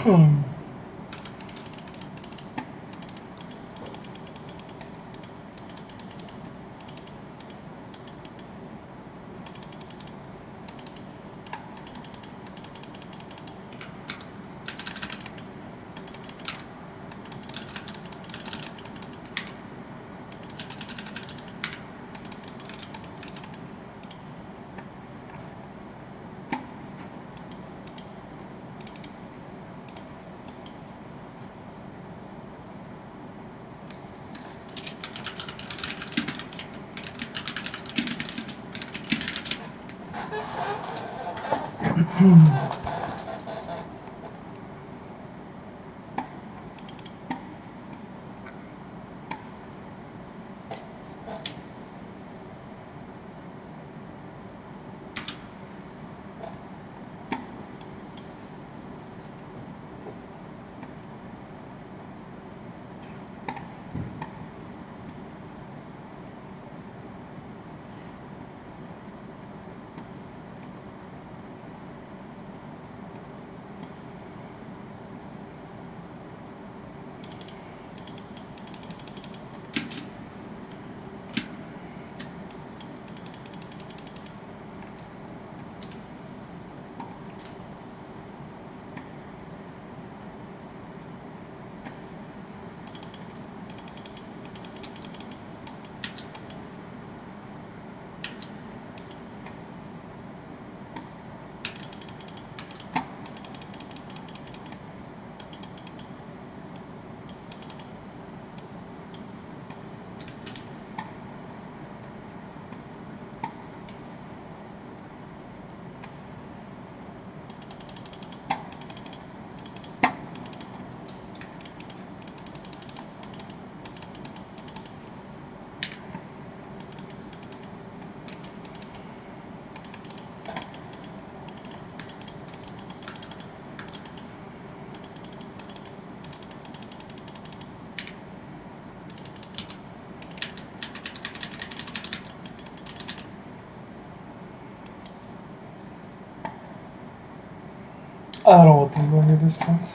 I don't know what I'm doing at this point.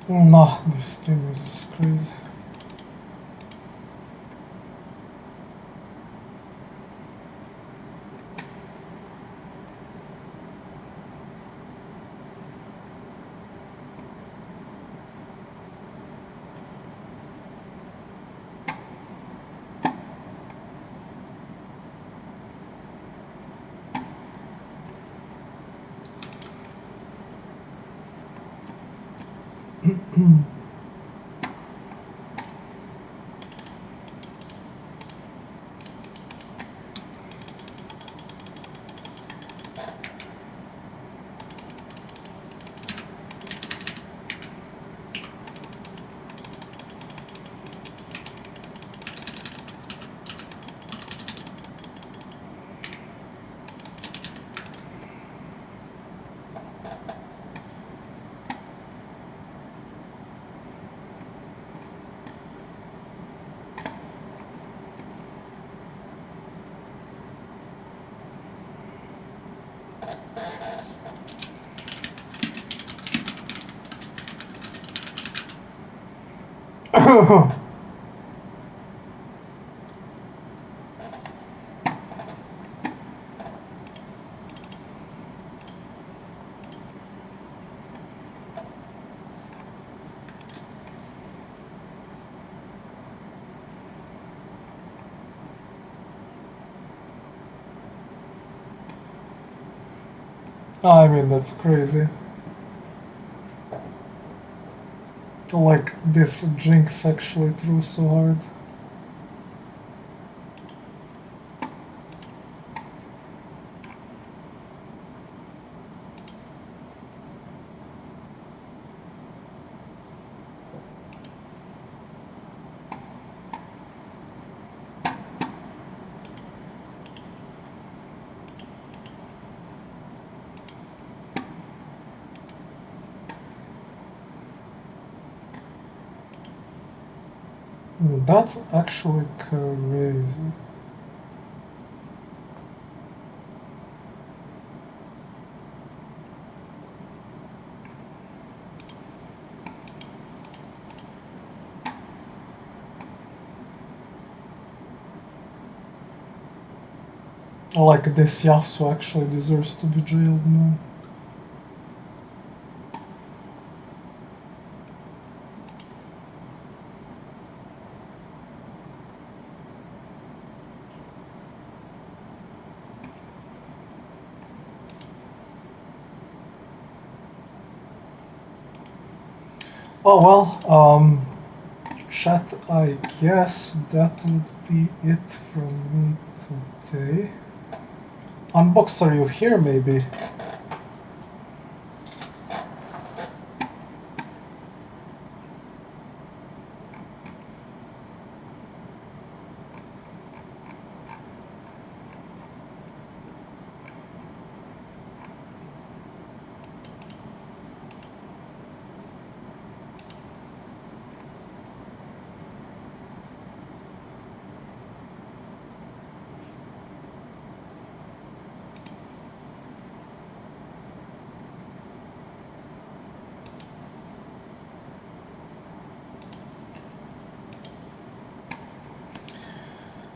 No, this thing is crazy. I mean, that's crazy. Like, this Jinx actually threw so hard. That's actually crazy. Like, this Yasuo actually deserves to be jailed, man. Oh well, chat, I guess that would be it from me today. Unbox, are you here maybe?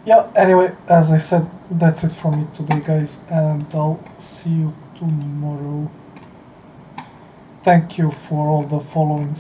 Yeah, anyway, as I said, that's it from me today, guys, and I'll see you tomorrow. Thank you for all the following.